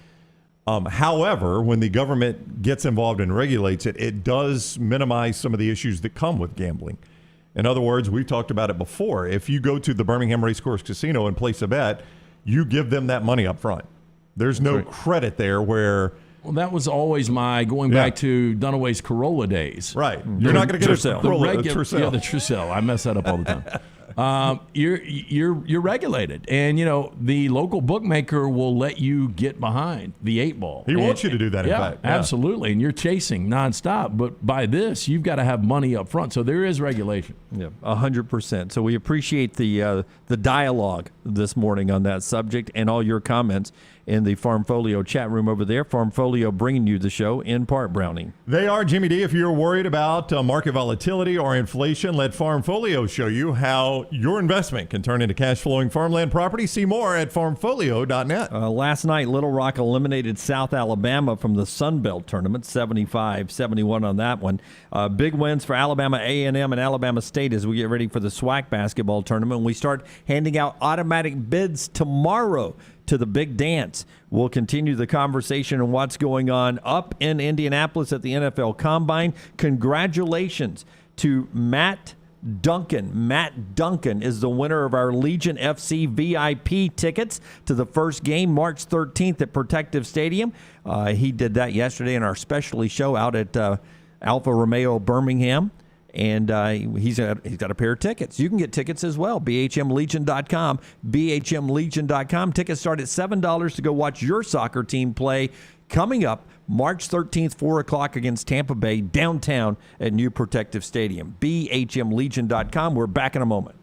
However, when the government gets involved and regulates it, it does minimize some of the issues that come with gambling. In other words, we've talked about it before. If you go to the Birmingham Racecourse Casino and place a bet, you give them that money up front. There's no credit there where... Well, that was always going back to Dunaway's Corolla days. Right. You're not going to get a Corolla, a Tercel. Yeah, the Tercel. I mess that up all the time. You're regulated, and the local bookmaker will let you get behind the 8 ball. He wants you to do that. In fact, absolutely, and you're chasing nonstop. But by this, you've got to have money up front, so there is regulation. Yeah, 100%. So we appreciate the dialogue this morning on that subject and all your comments in the Farmfolio chat room over there. Farmfolio bringing you the show in part, Browning. They are, Jimmy D. If you're worried about market volatility or inflation, let Farmfolio show you how your investment can turn into cash-flowing farmland property. See more at farmfolio.net. Last night, Little Rock eliminated South Alabama from the Sun Belt tournament, 75-71 on that one. Big wins for Alabama A&M and Alabama State as we get ready for the SWAC basketball tournament. We start handing out automatic bids tomorrow to the big dance. We'll continue the conversation on what's going on up in Indianapolis at the NFL Combine. Congratulations to Matt Duncan. Matt Duncan is the winner of our Legion FC VIP tickets to the first game March 13th at Protective Stadium. He did that yesterday in our specialty show out at Alfa Romeo Birmingham. And he's got a pair of tickets. You can get tickets as well. BHMLegion.com. BHMLegion.com. Tickets start at $7 to go watch your soccer team play coming up March 13th, 4 o'clock against Tampa Bay downtown at New Protective Stadium. BHMLegion.com. We're back in a moment.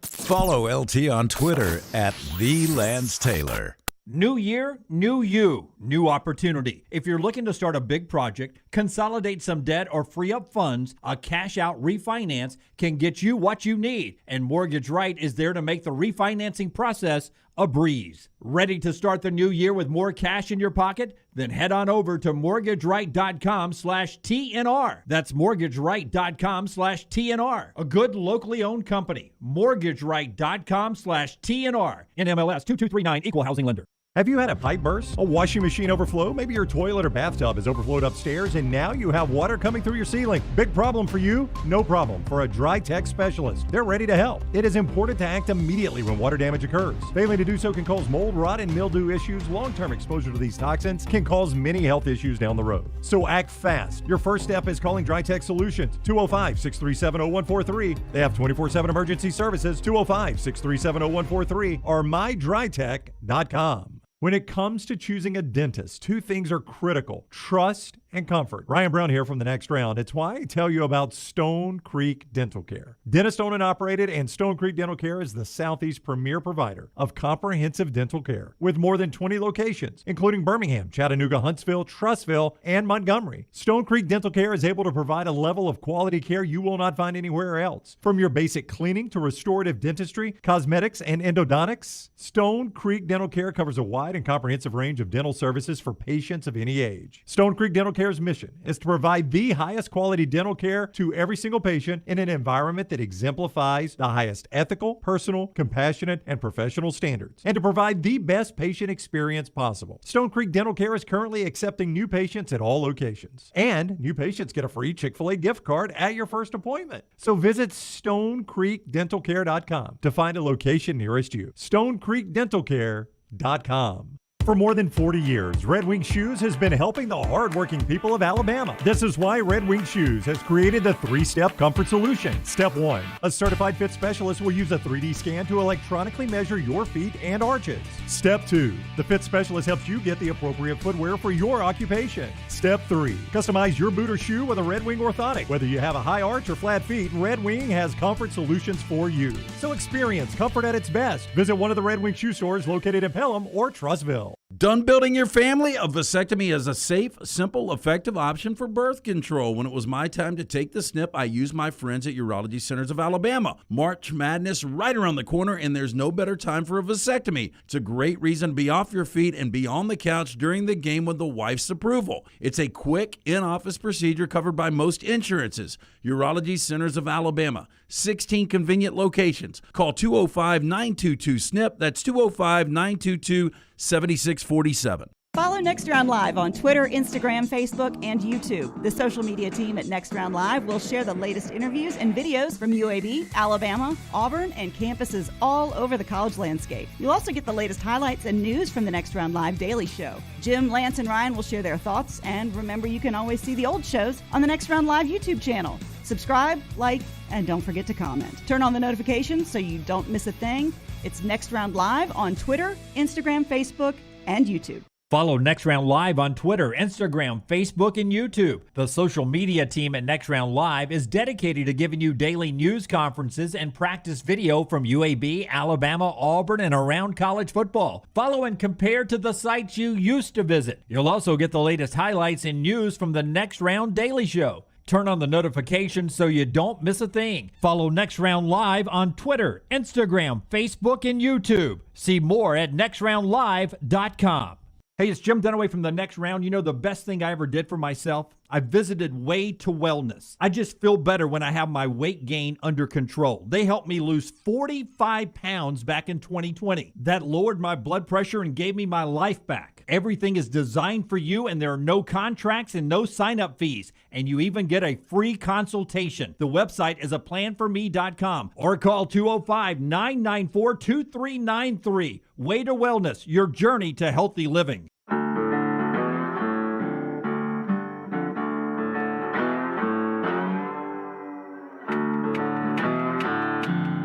Follow LT on Twitter at @TheLanceTaylor. New year, new you, new opportunity. If you're looking to start a big project, consolidate some debt, or free up funds, a cash-out refinance can get you what you need. And Mortgage Right is there to make the refinancing process a breeze. Ready to start the new year with more cash in your pocket? Then head on over to mortgageright.com/TNR. That's mortgageright.com/TNR. A good locally owned company. mortgageright.com/TNR. NMLS 2239, Equal Housing Lender. Have you had a pipe burst? A washing machine overflow? Maybe your toilet or bathtub has overflowed upstairs and now you have water coming through your ceiling. Big problem for you? No problem for a dry tech specialist. They're ready to help. It is important to act immediately when water damage occurs. Failing to do so can cause mold, rot, and mildew issues. Long-term exposure to these toxins can cause many health issues down the road. So act fast. Your first step is calling Dry Tech Solutions, 205-637-0143. They have 24/7 emergency services, 205-637-0143 or mydrytech.com. When it comes to choosing a dentist, two things are critical: trust and comfort. Ryan Brown here from The Next Round. It's why I tell you about Stone Creek Dental Care. Dentist owned and operated, and Stone Creek Dental Care is the Southeast's premier provider of comprehensive dental care with more than 20 locations, including Birmingham, Chattanooga, Huntsville, Trussville, and Montgomery. Stone Creek Dental Care is able to provide a level of quality care you will not find anywhere else. From your basic cleaning to restorative dentistry, cosmetics, and endodontics, Stone Creek Dental Care covers a wide and comprehensive range of dental services for patients of any age. Stone Creek Dental Care's mission is to provide the highest quality dental care to every single patient in an environment that exemplifies the highest ethical, personal, compassionate, and professional standards, and to provide the best patient experience possible. Stone Creek Dental Care is currently accepting new patients at all locations, and new patients get a free Chick-fil-A gift card at your first appointment. So visit StoneCreekDentalCare.com to find a location nearest you. StoneCreekDentalCare.com. For more than 40 years, Red Wing Shoes has been helping the hardworking people of Alabama. This is why Red Wing Shoes has created the 3-step comfort solution. Step 1, a certified fit specialist will use a 3D scan to electronically measure your feet and arches. Step 2, the fit specialist helps you get the appropriate footwear for your occupation. Step 3, customize your boot or shoe with a Red Wing orthotic. Whether you have a high arch or flat feet, Red Wing has comfort solutions for you. So experience comfort at its best. Visit one of the Red Wing shoe stores located in Pelham or Trussville. Done building your family? A vasectomy is a safe, simple, effective option for birth control. When it was my time to take the snip, I used my friends at Urology Centers of Alabama. March Madness right around the corner, and there's no better time for a vasectomy. It's a great reason to be off your feet and be on the couch during the game with the wife's approval. It's a quick, in-office procedure covered by most insurances. Urology Centers of Alabama, 16 convenient locations. Call 205-922-SNP. That's 205-922-7647. Follow Next Round Live on Twitter, Instagram, Facebook, and YouTube. The social media team at Next Round Live will share the latest interviews and videos from UAB, Alabama, Auburn, and campuses all over the college landscape. You'll also get the latest highlights and news from the Next Round Live Daily Show. Jim, Lance, and Ryan will share their thoughts, and remember, you can always see the old shows on the Next Round Live YouTube channel. Subscribe, like, and don't forget to comment. Turn on the notifications so you don't miss a thing. It's Next Round Live on Twitter, Instagram, Facebook, and YouTube. Follow Next Round Live on Twitter, Instagram, Facebook, and YouTube. The social media team at Next Round Live is dedicated to giving you daily news conferences and practice video from UAB, Alabama, Auburn, and around college football. Follow and compare to the sites you used to visit. You'll also get the latest highlights and news from the Next Round Daily Show. Turn on the notifications so you don't miss a thing. Follow Next Round Live on Twitter, Instagram, Facebook, and YouTube. See more at nextroundlive.com. Hey, it's Jim Dunaway from The Next Round. You know the best thing I ever did for myself? I visited Way to Wellness. I just feel better when I have my weight gain under control. They helped me lose 45 pounds back in 2020. That lowered my blood pressure and gave me my life back. Everything is designed for you, and there are no contracts and no sign-up fees. And you even get a free consultation. The website is aplanforme.com or call 205-994-2393. Way to Wellness, your journey to healthy living.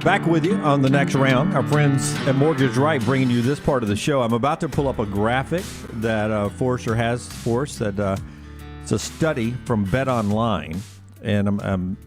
Back with you on the Next Round. Our friends at Mortgage Right bringing you this part of the show. I'm about to pull up a graphic that Forrester has for us. That it's a study from Bet Online, and I'm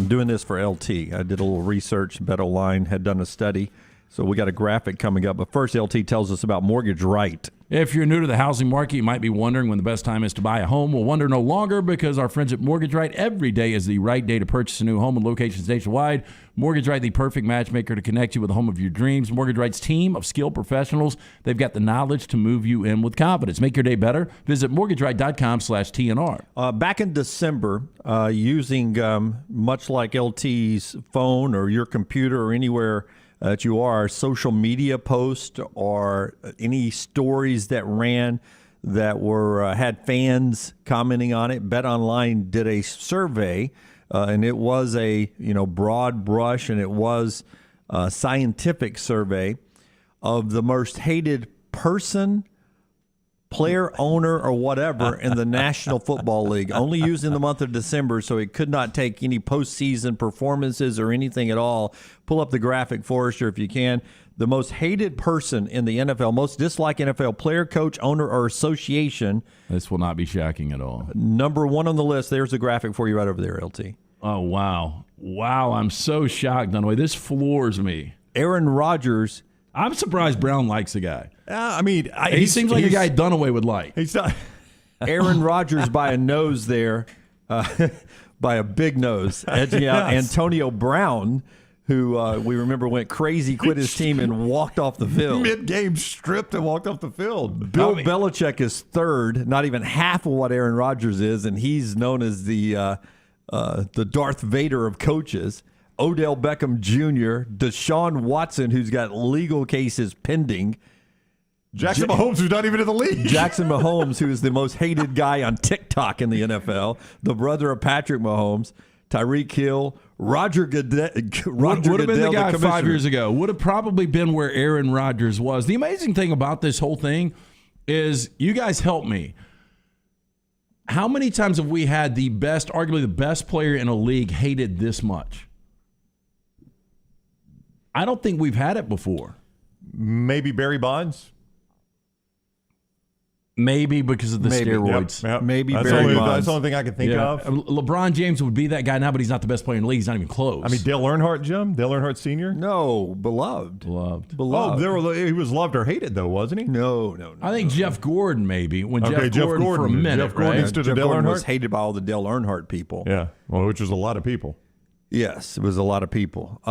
doing this for LT. I did a little research. Bet Online had done a study, so we got a graphic coming up. But first, LT tells us about Mortgage Right. If you're new to the housing market, you might be wondering when the best time is to buy a home. Well, wonder no longer, because our friends at Mortgage Right, every day is the right day to purchase a new home in locations nationwide. Mortgage Right, the perfect matchmaker to connect you with the home of your dreams. Mortgage Right's team of skilled professionals, they've got the knowledge to move you in with confidence. Make your day better. Visit mortgageright.com/TNR. Back in December, using much like LT's phone or your computer or anywhere that you are, social media posts or any stories that ran that were had fans commenting on it, BetOnline did a survey, and it was a broad brush, and it was a scientific survey of the most hated person, player, owner, or whatever in the National Football League, only used in the month of December, so it could not take any postseason performances or anything at all. Pull up the graphic, Forrester, if you can. The most hated person in the NFL, most disliked NFL player, coach, owner, or association. This will not be shocking at all. Number one on the list. There's the graphic for you right over there, LT. Oh, wow. Wow, I'm so shocked, Dunaway. This floors me. Aaron Rodgers. I'm surprised Brown likes the guy. He seems like a guy Dunaway would like. He's not. Aaron Rodgers by a nose there, by a big nose, edging out Antonio Brown, who we remember went crazy, quit his team, and walked off the field. Mid-game stripped and walked off the field. Bill Belichick is third, not even half of what Aaron Rodgers is, and he's known as the Darth Vader of coaches. Odell Beckham Jr., Deshaun Watson, who's got legal cases pending. Jackson Mahomes, who's not even in the league. Jackson Mahomes, who is the most hated guy on TikTok in the NFL, the brother of Patrick Mahomes, Tyreek Hill, Roger Goodell. Would have been the guy 5 years ago. Would have probably been where Aaron Rodgers was. The amazing thing about this whole thing is, you guys help me. How many times have we had the best, arguably the best player in a league hated this much? I don't think we've had it before. Maybe Barry Bonds. Maybe because of the steroids. Yep. Maybe that's Barry Bonds. That's the only thing I can think of. LeBron James would be that guy now, but he's not the best player in the league. He's not even close. I mean, Dale Earnhardt, Jim? Dale Earnhardt Sr.? No, beloved. Oh, he was loved or hated, though, wasn't he? No. I think Jeff Gordon, maybe. Jeff Gordon for a minute, Jeff Gordon right? instead Jeff of Dale Gordon Earnhardt was hated by all the Dale Earnhardt people. Yeah, well, which was a lot of people. Yes, it was a lot of people.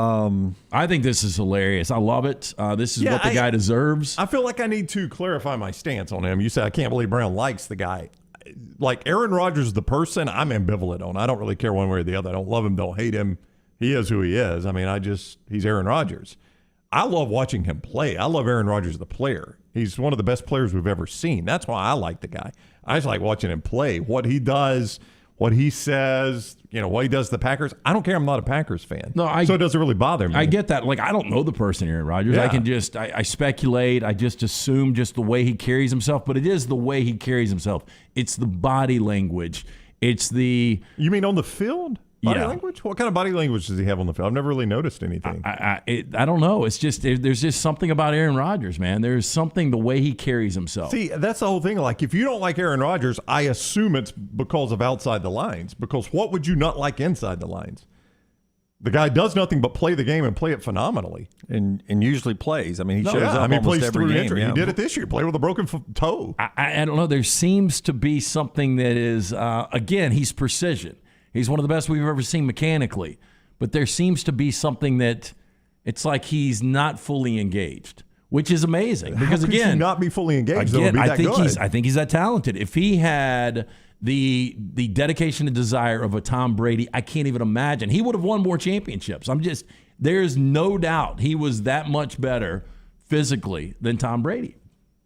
I think this is hilarious. I love it. This is what the guy deserves. I feel like I need to clarify my stance on him. You said I can't believe Brown likes the guy. Like Aaron Rodgers, the person, I'm ambivalent on. I don't really care one way or the other. I don't love him, don't hate him. He is who he is. I mean, he's Aaron Rodgers. I love watching him play. I love Aaron Rodgers, the player. He's one of the best players we've ever seen. That's why I like the guy. I just like watching him play. What he does, what he says, what he does to the Packers. I don't care. I'm not a Packers fan. So it doesn't really bother me. I get that. Like, I don't know the person, Aaron Rodgers. Yeah. I can just, I speculate. I just assume just the way he carries himself. But it is the way he carries himself. It's the body language. It's the... You mean on the field? Body language? What kind of body language does he have on the field? I've never really noticed anything. I don't know. It's just, there's just something about Aaron Rodgers, man. There's something, the way he carries himself. See, that's the whole thing. Like, if you don't like Aaron Rodgers, I assume it's because of outside the lines. Because what would you not like inside the lines? The guy does nothing but play the game and play it phenomenally. And usually plays. I mean, he shows up he almost plays every through game. injury. He did it this year. Played with a broken toe. I don't know. There seems to be something that is, again, he's precision. He's one of the best we've ever seen mechanically. But there seems to be something that it's like he's not fully engaged, which is amazing. Because, how could again, you not be fully engaged? Again, I think he's that talented. If he had the dedication and desire of a Tom Brady, I can't even imagine. He would have won more championships. There's no doubt he was that much better physically than Tom Brady.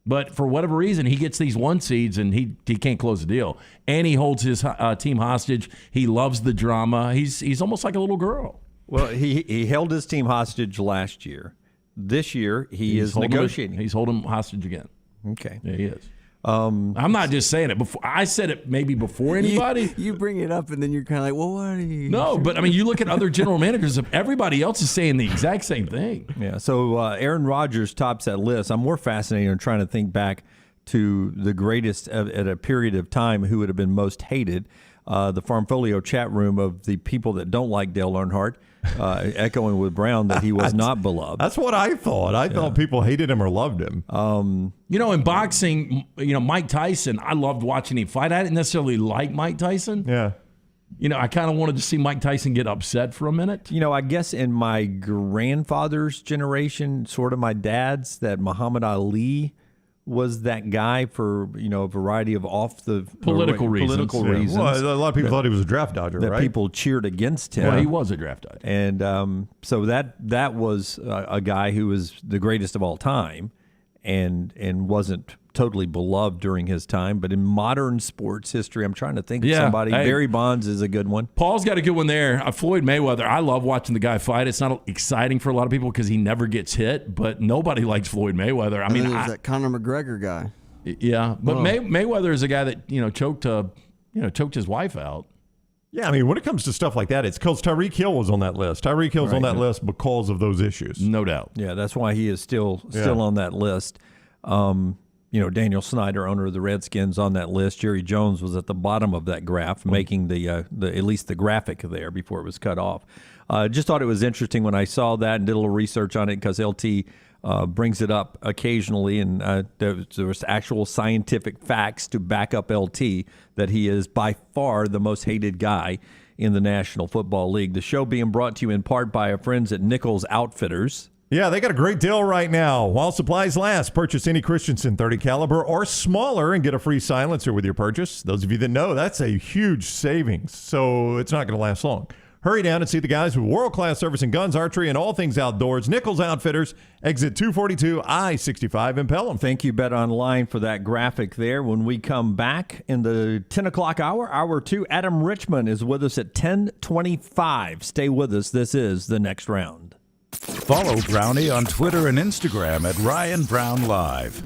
But for whatever reason, he gets these 1 seeds and he can't close the deal. And he holds his team hostage. He loves the drama. He's almost like a little girl. Well, he held his team hostage last year. This year, he's negotiating. He's holding him hostage again. Okay. Yeah, he is. I'm not just saying it. I said it maybe before anybody. You bring it up, and then you're kind of like, well, what are you? No, but I mean, you look at other general managers. Everybody else is saying the exact same thing. Yeah, so Aaron Rodgers tops that list. I'm more fascinated in trying to think back to the greatest at a period of time who would have been most hated. The Farmfolio chat room of the people that don't like Dale Earnhardt. echoing with Brown that he was not beloved. That's what I thought. I thought people hated him or loved him. In boxing, Mike Tyson, I loved watching him fight. I didn't necessarily like Mike Tyson. Yeah. I kind of wanted to see Mike Tyson get upset for a minute. I guess in my grandfather's generation, sort of my dad's, that Muhammad Ali was that guy for a variety of political reasons. Well, a lot of people thought he was a draft dodger, that right? people cheered against him. Well, he was a draft dodger, and so that was a guy who was the greatest of all time, and wasn't totally beloved during his time. But in modern sports history, I'm trying to think of somebody. Barry Bonds is a good one. Paul's got a good one there. Floyd Mayweather. I love watching the guy fight. It's not exciting for a lot of people because he never gets hit, but nobody likes Floyd Mayweather. I mean, there's that Conor McGregor guy. Yeah, but Mayweather is a guy that choked his wife out. Yeah, I mean, when it comes to stuff like that, it's because Tyreek Hill was on that list. Tyreek Hill's on that list because of those issues. No doubt. Yeah, that's why he is still on that list. Daniel Snyder, owner of the Redskins, on that list. Jerry Jones was at the bottom of that graph, making the at least the graphic there before it was cut off. Just thought it was interesting when I saw that and did a little research on it because LT brings it up occasionally, and there was actual scientific facts to back up LT that he is by far the most hated guy in the National Football League. The show being brought to you in part by our friends at Nichols Outfitters. Yeah, they got a great deal right now. While supplies last, purchase any Christensen 30 caliber or smaller and get a free silencer with your purchase. Those of you that know, that's a huge savings, so it's not going to last long. Hurry down and see the guys with world-class service in guns, archery, and all things outdoors. Nichols Outfitters, exit 242, I-65 in Pelham. Thank you, Bet Online, for that graphic there. When we come back in the 10 o'clock hour, hour 2, Adam Richman is with us at 10:25. Stay with us. This is The Next Round. Follow Brownie on Twitter and Instagram at Ryan Brown Live.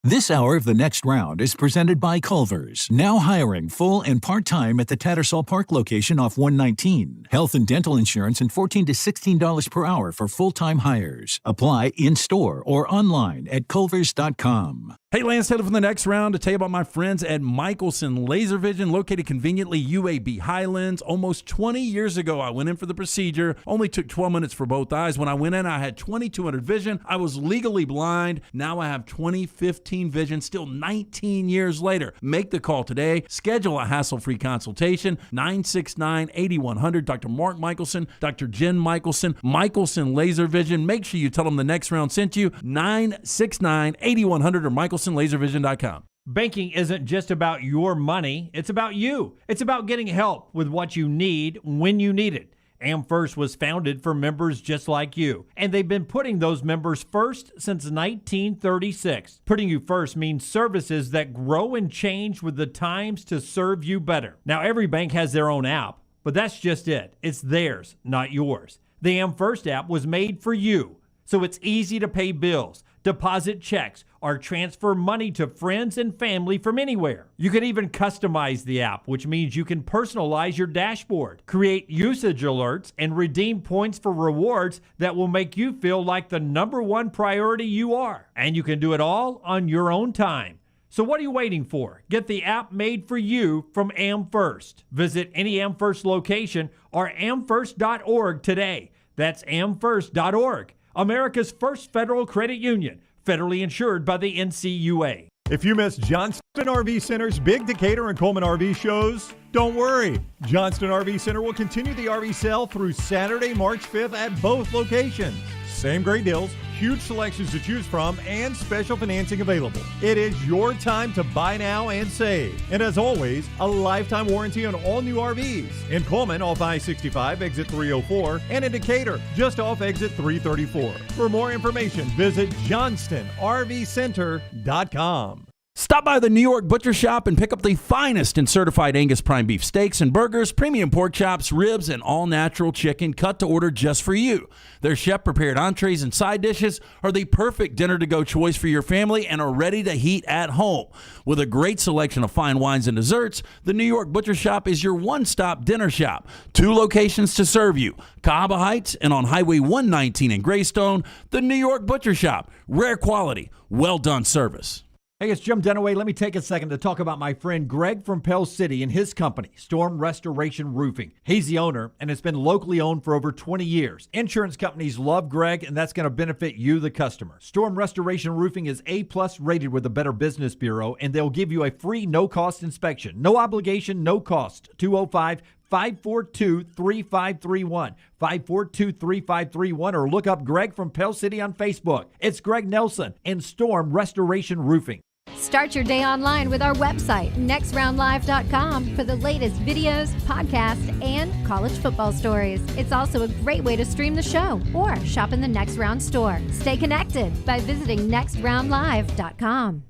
This hour of The Next Round is presented by Culver's, now hiring full and part-time at the Tattersall Park location off 119. Health and dental insurance and $14 to $16 per hour for full-time hires. Apply in-store or online at culvers.com. Hey, Lance Taylor from The Next Round to tell you about my friends at Michelson Laser Vision, located conveniently UAB Highlands. Almost 20 years ago, I went in for the procedure. Only took 12 minutes for both eyes. When I went in, I had 2200 vision. I was legally blind. Now I have 20/15 vision, still 19 years later. Make the call today. Schedule a hassle-free consultation. 969-8100. Dr. Mark Michelson, Dr. Jen Michelson, Michelson Laser Vision. Make sure you tell them The Next Round sent you. 969-8100 or MichelsonLaserVision.com. Banking isn't just about your money, it's about you. It's about getting help with what you need when you need it. AmFirst was founded for members just like you, and they've been putting those members first since 1936. Putting you first means services that grow and change with the times to serve you better. Now, every bank has their own app, but that's just it. It's theirs, not yours. The AmFirst app was made for you, so it's easy to pay bills, deposit checks, or transfer money to friends and family from anywhere. You can even customize the app, which means you can personalize your dashboard, create usage alerts, and redeem points for rewards that will make you feel like the #1 priority you are. And you can do it all on your own time. So what are you waiting for? Get the app made for you from AmFirst. Visit any AmFirst location or amfirst.org today. That's amfirst.org. America's first federal credit union, federally insured by the NCUA. If you missed Johnston RV Center's big Decatur and Coleman RV shows, don't worry. Johnston RV Center will continue the RV sale through Saturday, March 5th at both locations. Same great deals, huge selections to choose from, and special financing available. It is your time to buy now and save. And as always, a lifetime warranty on all new RVs. In Coleman, off I-65, exit 304, and in Decatur, just off exit 334. For more information, visit johnstonrvcenter.com. Stop by the New York Butcher Shop and pick up the finest in certified Angus prime beef steaks and burgers, premium pork chops, ribs, and all-natural chicken cut to order just for you. Their chef-prepared entrees and side dishes are the perfect dinner-to-go choice for your family and are ready to heat at home. With a great selection of fine wines and desserts, the New York Butcher Shop is your one-stop dinner shop. 2 locations to serve you, Cahaba Heights and on Highway 119 in Greystone. The New York Butcher Shop, rare quality, well-done service. Hey, it's Jim Dunaway. Let me take a second to talk about my friend Greg from Pell City and his company, Storm Restoration Roofing. He's the owner, and it's been locally owned for over 20 years. Insurance companies love Greg, and that's going to benefit you, the customer. Storm Restoration Roofing is A-plus rated with the Better Business Bureau, and they'll give you a free no-cost inspection. No obligation, no cost. 205-542-3531. 542-3531, or look up Greg from Pell City on Facebook. It's Greg Nelson and Storm Restoration Roofing. Start your day online with our website, nextroundlive.com, for the latest videos, podcasts, and college football stories. It's also a great way to stream the show or shop in the Next Round store. Stay connected by visiting nextroundlive.com.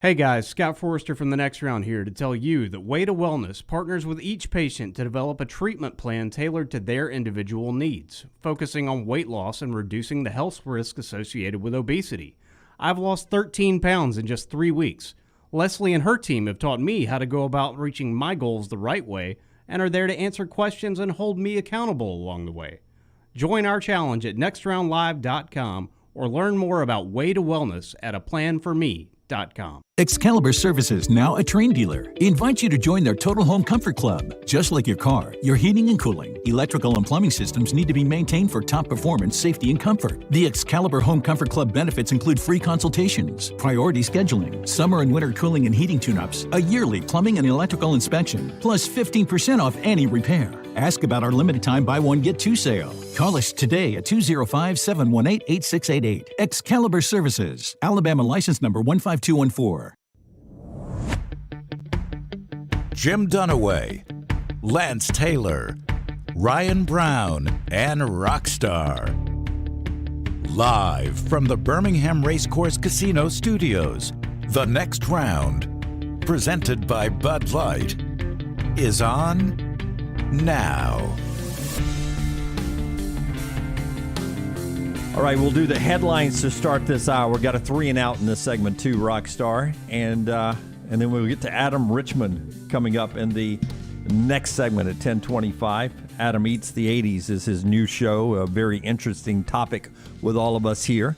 Hey guys, Scott Forrester from The Next Round here to tell you that Way to Wellness partners with each patient to develop a treatment plan tailored to their individual needs, focusing on weight loss and reducing the health risk associated with obesity. I've lost 13 pounds in just 3 weeks. Leslie and her team have taught me how to go about reaching my goals the right way and are there to answer questions and hold me accountable along the way. Join our challenge at nextroundlive.com or learn more about Way to Wellness at aplanforme.com. Excalibur Services, now a Train dealer, invites you to join their Total Home Comfort Club. Just like your car, your heating and cooling, electrical and plumbing systems need to be maintained for top performance, safety, and comfort. The Excalibur Home Comfort Club benefits include free consultations, priority scheduling, summer and winter cooling and heating tune-ups, a yearly plumbing and electrical inspection, plus 15% off any repair. Ask about our limited time buy one, get two sale. Call us today at 205-718-8688. Excalibur Services, Alabama license number 15214. Jim Dunaway, Lance Taylor, Ryan Brown, and Rockstar. Live from the Birmingham Racecourse Casino Studios, The Next Round, presented by Bud Light, is on now. All right, we'll do the headlines to start this hour. Got a 3 and out in this segment too, Rockstar, and then we'll get to Adam Richman coming up in the next segment at 10:25. Adam Eats the 80s is his new show, a very interesting topic with all of us here.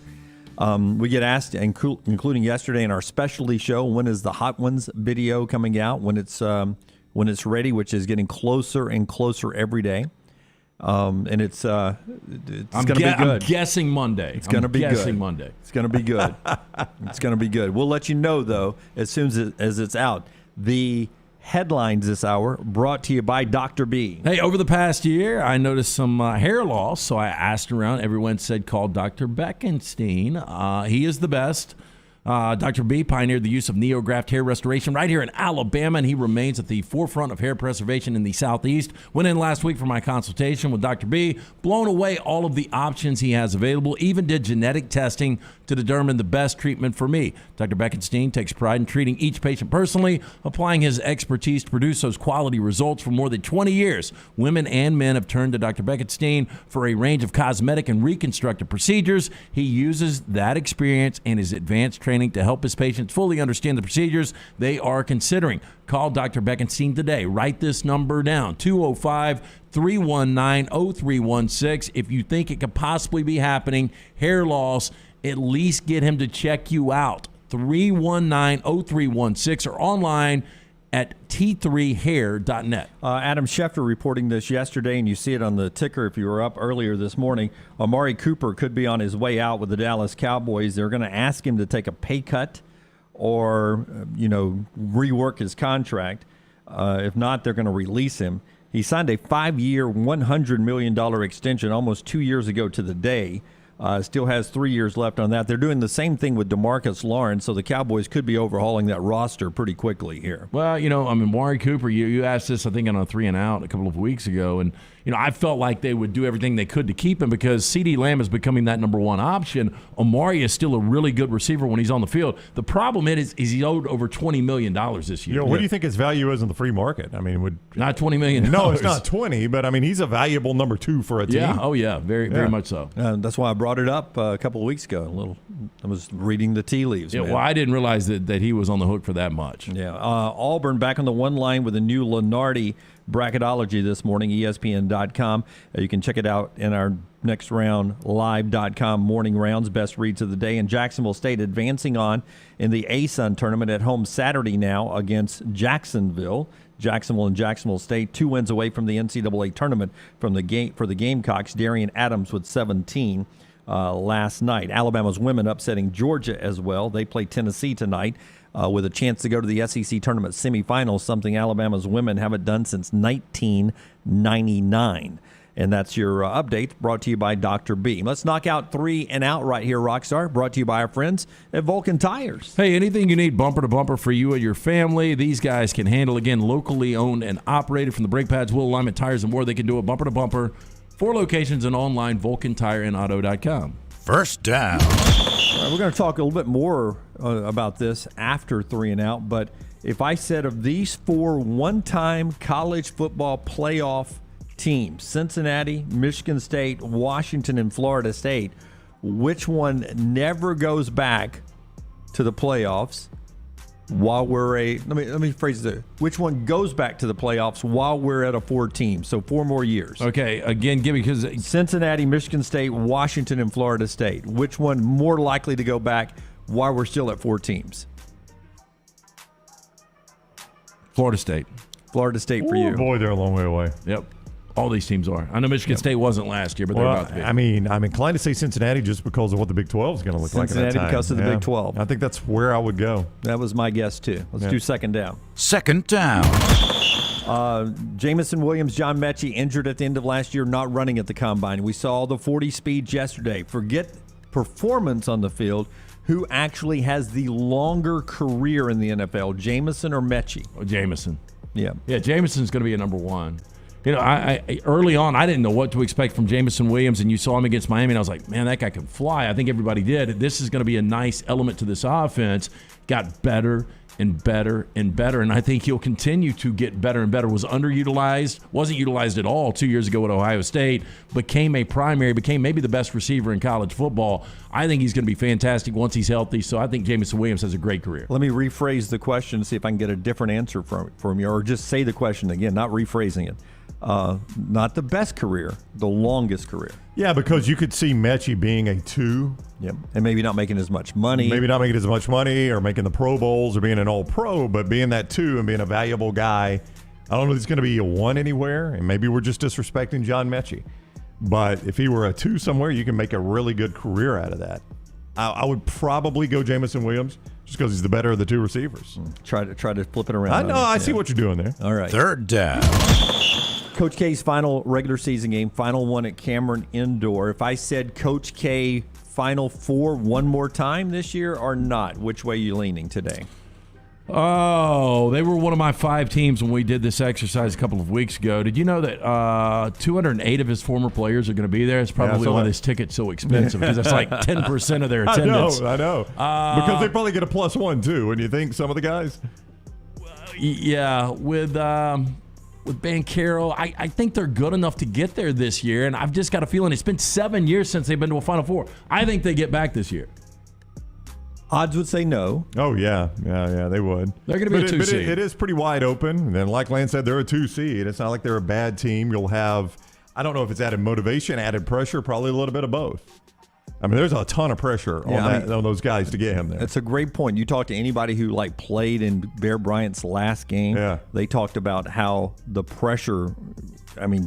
We get asked, including yesterday in our specialty show, when is the Hot Ones video coming out? When it's ready, which is getting closer and closer every day. And it's going to be good. I'm guessing Monday. It's going to be good. Guessing Monday. It's going to be good. It's going to be good. We'll let you know, though, as soon as it's out. The headlines this hour brought to you by Dr. B. Hey, over the past year, I noticed some hair loss, so I asked around. Everyone said call Dr. Beckenstein. He is the best. Dr. B pioneered the use of NeoGraft hair restoration right here in Alabama, and he remains at the forefront of hair preservation in the Southeast. Went in last week for my consultation with Dr. B, blown away all of the options he has available, even did genetic testing to determine the best treatment for me. Dr. Beckenstein takes pride in treating each patient personally, applying his expertise to produce those quality results for more than 20 years. Women and men have turned to Dr. Beckenstein for a range of cosmetic and reconstructive procedures. He uses that experience and his advanced training to help his patients fully understand the procedures they are considering. Call Dr. Beckenstein today. Write this number down, 205-319-0316. If you think it could possibly be happening, hair loss, at least get him to check you out. 319-0316 or online at t3hair.net. Adam Schefter reporting this yesterday, and you see it on the ticker if you were up earlier this morning. Amari Cooper could be on his way out with the Dallas Cowboys. They're going to ask him to take a pay cut or, rework his contract. If not, they're going to release him. He signed a 5-year, $100 million extension almost 2 years ago to the day. Still has 3 years left on that. They're doing the same thing with DeMarcus Lawrence, so the Cowboys could be overhauling that roster pretty quickly here. Well, Amari Cooper, you asked this, I think, on a 3 and Out a couple of weeks ago, and I felt like they would do everything they could to keep him because CeeDee Lamb is becoming that number one option. Amari is still a really good receiver when he's on the field. The problem is he's owed over $20 million this year. What do you think his value is in the free market? I mean, not $20 million. No, it's not 20, but he's a valuable number 2 for a team. Yeah, oh yeah, very much so. That's why I brought it up a couple of weeks ago. I was reading the tea leaves. Yeah, man. well, I didn't realize that he was on the hook for that much. Yeah, Auburn back on the one line with a new Lenardi bracketology this morning, ESPN.com. nextround.com. You can check it out in our nextroundlive.com morning rounds, best reads of the day. And Jacksonville State advancing on in the ASUN tournament at home Saturday now against Jacksonville. Jacksonville and Jacksonville State, 2 wins away from the NCAA tournament from the game for the Gamecocks. Darian Adams with 17 last night. Alabama's women upsetting Georgia as well. They play Tennessee tonight with a chance to go to the SEC tournament semifinals, something Alabama's women haven't done since 1999. And that's your update brought to you by Dr. B. Let's knock out 3 and out right here, Rockstar, brought to you by our friends at Vulcan Tires. Hey, anything you need bumper to bumper for you and your family, these guys can handle. Again, locally owned and operated, from the brake pads, wheel alignment, tires, and more. They can do it bumper to bumper. 4 locations and online, VulcanTireandAuto.com. First down. All right, we're going to talk a little bit more about this after 3 and out, but if I said of these 4 one-time college football playoff teams, Cincinnati, Michigan State, Washington, and Florida State, which one never goes back to the playoffs while we're let me phrase it. Which one goes back to the playoffs while we're at a 4 teams? So 4 more years. Okay, again, give me, because Cincinnati, Michigan State, Washington, and Florida State. Which one more likely to go back while we're still at 4 teams? Florida State. Florida State for you. Boy, they're a long way away. Yep. All these teams are. I know Michigan State wasn't last year, but they're about to be. I mean, I'm inclined to say Cincinnati just because of what the Big 12 is going to look like at that time. Cincinnati because of the Big 12. I think that's where I would go. That was my guess, too. Let's do second down. Second down. Jamison Williams, John Mechie injured at the end of last year, not running at the combine. We saw the 40 speeds yesterday. Forget performance on the field. Who actually has the longer career in the NFL, Jamison or Mechie? Oh, Jamison. Yeah. Yeah, Jamison's going to be a number 1. You know, I early on, I didn't know what to expect from Jamison Williams, and you saw him against Miami, and I was like, man, that guy can fly. I think everybody did. This is going to be a nice element to this offense. Got better and better and better, and I think he'll continue to get better and better. Was underutilized, wasn't utilized at all 2 years ago at Ohio State, became a primary, became maybe the best receiver in college football. I think he's going to be fantastic once he's healthy, so I think Jamison Williams has a great career. Let me rephrase the question to see if I can get a different answer from you, or just say the question again, not rephrasing it. Not the best career, the longest career. Yeah, because you could see Mechie being a 2. Yep. And maybe not making as much money. Maybe not making as much money or making the Pro Bowls or being an All-Pro, but being that 2 and being a valuable guy. I don't know if he's going to be a 1 anywhere, and maybe we're just disrespecting John Mechie. But if he were a 2 somewhere, you can make a really good career out of that. I would probably go Jamison Williams just because he's the better of the 2 receivers. Try to flip it around. I know. I see what you're doing there. All right. Third down. Coach K's final regular season game, final one at Cameron Indoor. If I said Coach K Final 4 one more time this year or not, which way are you leaning today? Oh, they were one of my 5 teams when we did this exercise a couple of weeks ago. Did you know that 208 of his former players are going to be there? It's probably why this ticket's so expensive, because it's like 10% of their attendance. I know. Because they probably get a +1 too. When you think some of the guys. Yeah, with Bancaro, I think they're good enough to get there this year, and I've just got a feeling it's been 7 years since they've been to a Final Four. I think they get back this year. Odds would say no. Oh, yeah, they would. They're going to be a 2 seed. It is pretty wide open. And then, like Lance said, they're a 2 seed. It's not like they're a bad team. You'll have, I don't know if it's added motivation, added pressure, probably a little bit of both. I mean, there's a ton of pressure on those guys to get him there. That's a great point. You talk to anybody who played in Bear Bryant's last game. Yeah. They talked about how the pressure,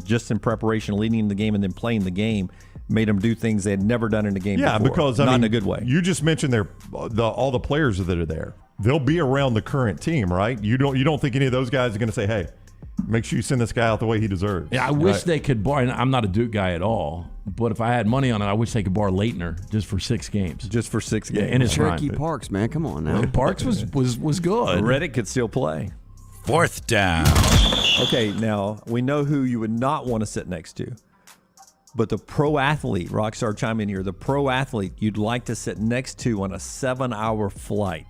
just in preparation, leading the game and then playing the game, made them do things they had never done in a game before. Yeah, because not in a good way. You just mentioned all the players that are there. They'll be around the current team, right? You don't think any of those guys are going to say, "Hey, make sure you send this guy out the way he deserves." Yeah, I wish they could borrow. And I'm not a Duke guy at all, but if I had money on it, I wish they could borrow Leitner just for 6 games. Just for 6 games. In his Cherokee prime. Parks, man, come on now. Parks was good. Reddick could still play. Fourth down. Okay, now we know who you would not want to sit next to. But the pro athlete, Rockstar, chime in here, the pro athlete you'd like to sit next to on a 7-hour flight.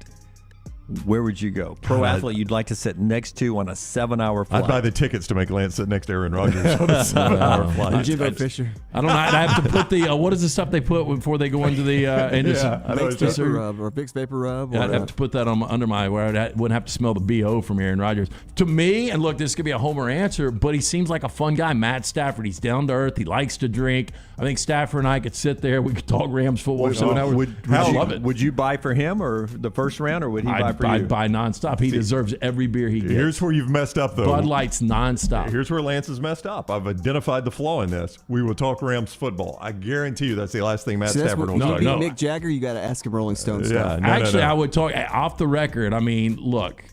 where would you go? Pro athlete you'd like to sit next to on a 7-hour flight. I'd buy the tickets to make Lance sit next to Aaron Rodgers on a 7-hour flight. Jimbo Fisher. I don't know. I'd have to put the what is the stuff they put before they go into the Vicks paper rub or Vicks paper rub. I'd have to put that on under my where I wouldn't have to smell the BO from Aaron Rodgers. To me, and look, this could be a homer answer, but he seems like a fun guy. Matt Stafford. He's down to earth. He likes to drink. I think Stafford and I could sit there. We could talk Rams football for 7 hours. I love it. Would you buy for him or the first round, or would he buy for you? I'd buy nonstop. He deserves every beer he gets. Here's where you've messed up, though. Bud Light's nonstop. Here's where Lance has messed up. I've identified the flaw in this. We will talk Rams football. I guarantee you that's the last thing Matt Stafford will talk about. Mick Jagger, you got to ask him Rolling Stone stuff. I would talk off the record. I mean, look,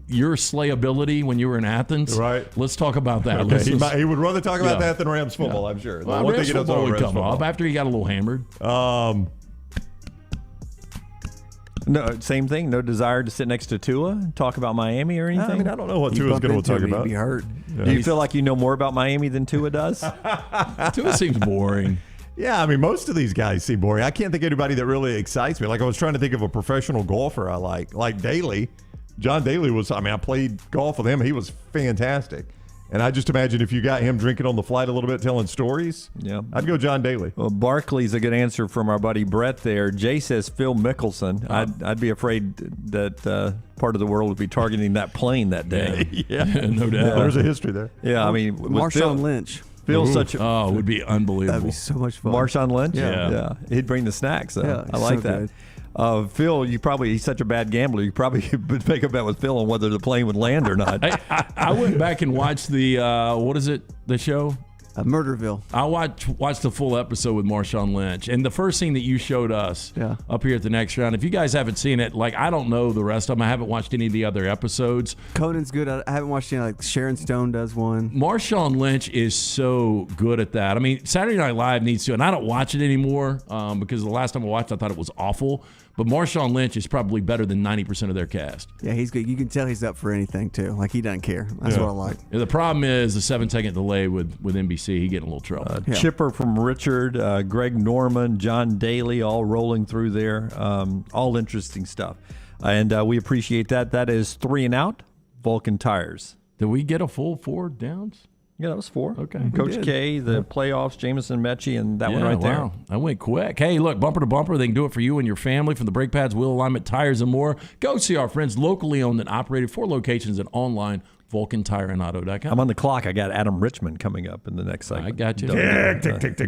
your slayability when you were in Athens. Right. Let's talk about that. Okay. He would rather talk about that than Rams football, I'm sure. Well, Rams football would come up after he got a little hammered. No, same thing. No desire to sit next to Tua and talk about Miami or anything? I mean, I don't know what Tua's going to talk about. He'd be hurt. Yeah. Do you feel like you know more about Miami than Tua does? Tua seems boring. Yeah, I mean, most of these guys seem boring. I can't think of anybody that really excites me. Like, I was trying to think of a professional golfer I like Daly. John Daly was, I played golf with him. He was fantastic. And I just imagine if you got him drinking on the flight a little bit, telling stories, I'd go John Daly. Well, Barkley's a good answer from our buddy Brett there. Jay says Phil Mickelson. I'd be afraid that part of the world would be targeting that plane that day. Yeah. No doubt. There's a history there. Yeah, I mean, Marshawn Lynch. Phil's such a... Oh, it would be unbelievable. That'd be so much fun. Marshawn Lynch? Yeah. He'd bring the snacks, though. Yeah, I like so that. good. Phil, he's such a bad gambler. You probably could make a bet with Phil on whether the plane would land or not. I went back and watched the the show? Murderville. I watched the full episode with Marshawn Lynch, and the first scene that you showed us up here at the next round. If you guys haven't seen it, I don't know the rest of them. I haven't watched any of the other episodes. Conan's good. I haven't watched any. Sharon Stone does one. Marshawn Lynch is so good at that. I mean, Saturday Night Live needs to, and I don't watch it anymore because the last time I watched, I thought it was awful. But Marshawn Lynch is probably better than 90% of their cast. Yeah, he's good. You can tell he's up for anything, too. He doesn't care. That's what I like. Yeah, the problem is the 7-second delay with NBC. He getting a little trouble. Chipper from Richard, Greg Norman, John Daly, all rolling through there. All interesting stuff. And we appreciate that. That is 3 and Out, Vulcan Tires. Did we get a full 4 downs? Yeah, that was 4. Okay. Coach K, the playoffs, Jameson Mechie, and that one right there. Wow. That went quick. Hey, look, bumper to bumper. They can do it for you and your family from the brake pads, wheel alignment, tires, and more. Go see our friends locally owned and operated 4 locations and online, VulcanTireandAuto.com. I'm on the clock. I got Adam Richman coming up in the next segment. I got you.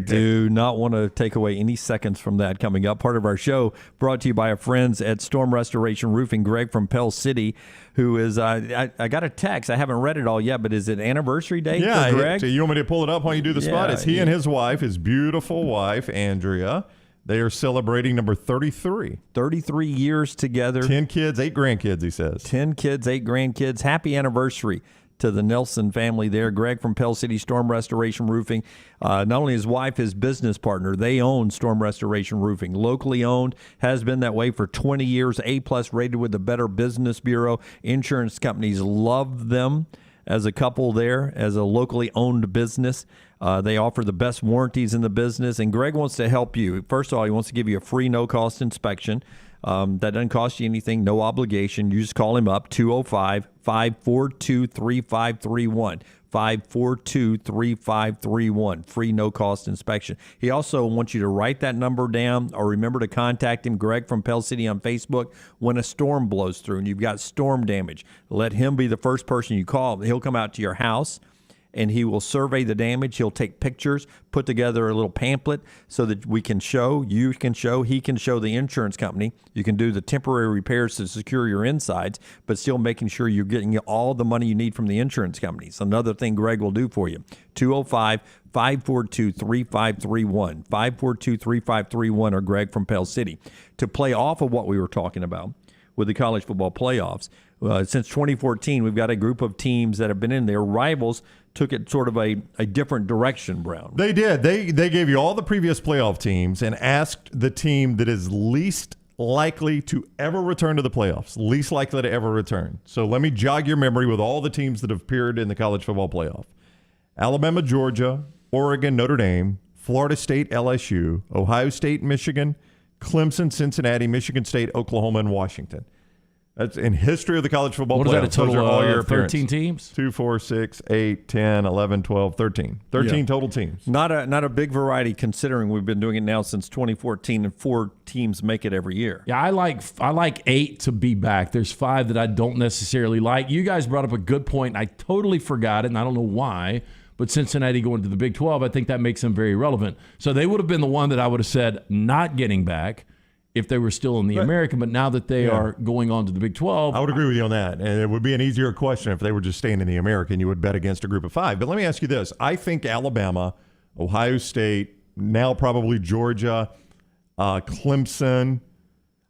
Do not want to take away any seconds from that coming up. Part of our show brought to you by our friends at Storm Restoration Roofing. Greg from Pell City, who is, I got a text. I haven't read it all yet, but is it anniversary date for Greg? So you want me to pull it up while you do the spot? It's he and his wife, his beautiful wife, Andrea. They are celebrating number 33. 33 years together. 10 kids, 8 grandkids, he says. 10 kids, 8 grandkids. Happy anniversary to the Nelson family there. Greg from Pell City Storm Restoration Roofing. Not only his wife, his business partner, they own Storm Restoration Roofing. Locally owned, has been that way for 20 years. A-plus rated with the Better Business Bureau. Insurance companies love them as a couple there, as a locally owned business. They offer the best warranties in the business, and Greg wants to help you. First of all, he wants to give you a free no-cost inspection. That doesn't cost you anything, no obligation. You just call him up, 205-542-3531. 542-3531. Free no-cost inspection. He also wants you to write that number down or remember to contact him, Greg from Pell City on Facebook, when a storm blows through and you've got storm damage. Let him be the first person you call. He'll come out to your house and he will survey the damage. He'll take pictures, put together a little pamphlet so that we can show, you can show, he can show the insurance company. You can do the temporary repairs to secure your insides, but still making sure you're getting all the money you need from the insurance companies. Another thing Greg will do for you. 205-542-3531. 542-3531 or Greg from Pell City. To play off of what we were talking about with the college football playoffs, since 2014, we've got a group of teams that have been in there. Rivals took it sort of a different direction, Brown. They did. They gave you all the previous playoff teams and asked the team that is least likely to ever return to the playoffs, least likely to ever return. So let me jog your memory with all the teams that have appeared in the college football playoff. Alabama, Georgia, Oregon, Notre Dame, Florida State, LSU, Ohio State, Michigan, Clemson, Cincinnati, Michigan State, Oklahoma, and Washington. That's in history of the college football What playoffs. is that, a total Those are all your of 13 teams? 2, 4, 6, 8, 10, 11, 12, 13. 13 total teams. Not a big variety considering we've been doing it now since 2014 and 4 teams make it every year. Yeah, I like 8 to be back. There's 5 that I don't necessarily like. You guys brought up a good point, and I totally forgot it, and I don't know why. But Cincinnati going to the Big 12, I think that makes them very relevant. So they would have been the one that I would have said not getting back if they were still in the American, but now that they are going on to the Big 12. I would agree with you on that. And it would be an easier question if they were just staying in the American. You would bet against a group of 5. But let me ask you this. I think Alabama, Ohio State, now probably Georgia, Clemson,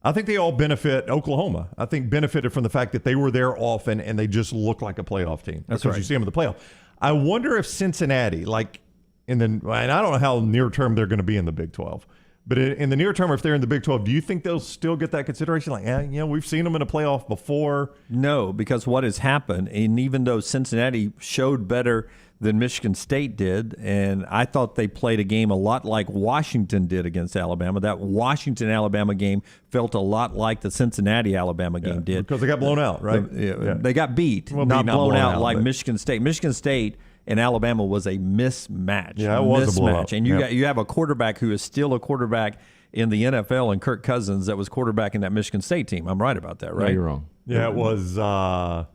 I think they all benefit. Oklahoma, I think, benefited from the fact that they were there often and they just look like a playoff team. That's because right. You see them in the playoff. I wonder if Cincinnati, and I don't know how near term they're going to be in the Big 12. But in the near term, if they're in the Big 12, do you think they'll still get that consideration? We've seen them in a playoff before. No, because what has happened, and even though Cincinnati showed better than Michigan State did, and I thought they played a game a lot like Washington did against Alabama. That Washington-Alabama game felt a lot like the Cincinnati-Alabama game did. Because they got blown out, right? They got beat, not blown out like Michigan State. Michigan State and Alabama was a mismatch. Yeah, it was a blowout. And you have a quarterback who is still a quarterback in the NFL, and Kirk Cousins that was quarterback in that Michigan State team. I'm right about that, right? No, you're wrong. Yeah, it was. Oh,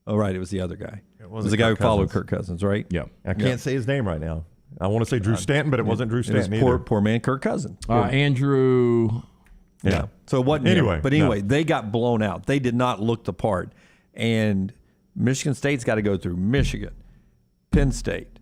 right, it was the other guy. It was the guy who followed Kirk Cousins, right? Yeah. I can't say his name right now. I want to say Drew Stanton, but it wasn't Drew Stanton either. Poor man Kirk Cousins. Andrew. Yeah. So it wasn't Anyway, him. But anyway, they got blown out. They did not look the part. And Michigan State's got to go through Michigan, Penn State,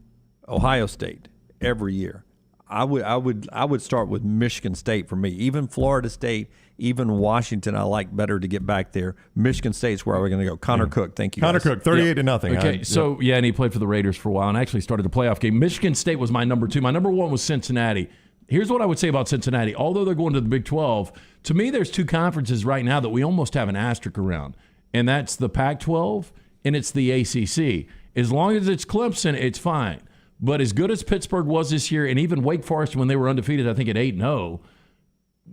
Ohio State every year. I would start with Michigan State for me. Even Florida State, even Washington, I like better to get back there. Michigan State's where we're going to go. Connor Cook, thank you. Connor guys. Cook, 38-0. Okay, and he played for the Raiders for a while and actually started a playoff game. Michigan State was my number 2. My number 1 was Cincinnati. Here's what I would say about Cincinnati. Although they're going to the Big 12, to me there's 2 conferences right now that we almost have an asterisk around, and that's the Pac-12 and it's the ACC. As long as it's Clemson, it's fine. But as good as Pittsburgh was this year, and even Wake Forest when they were undefeated, I think at 8-0,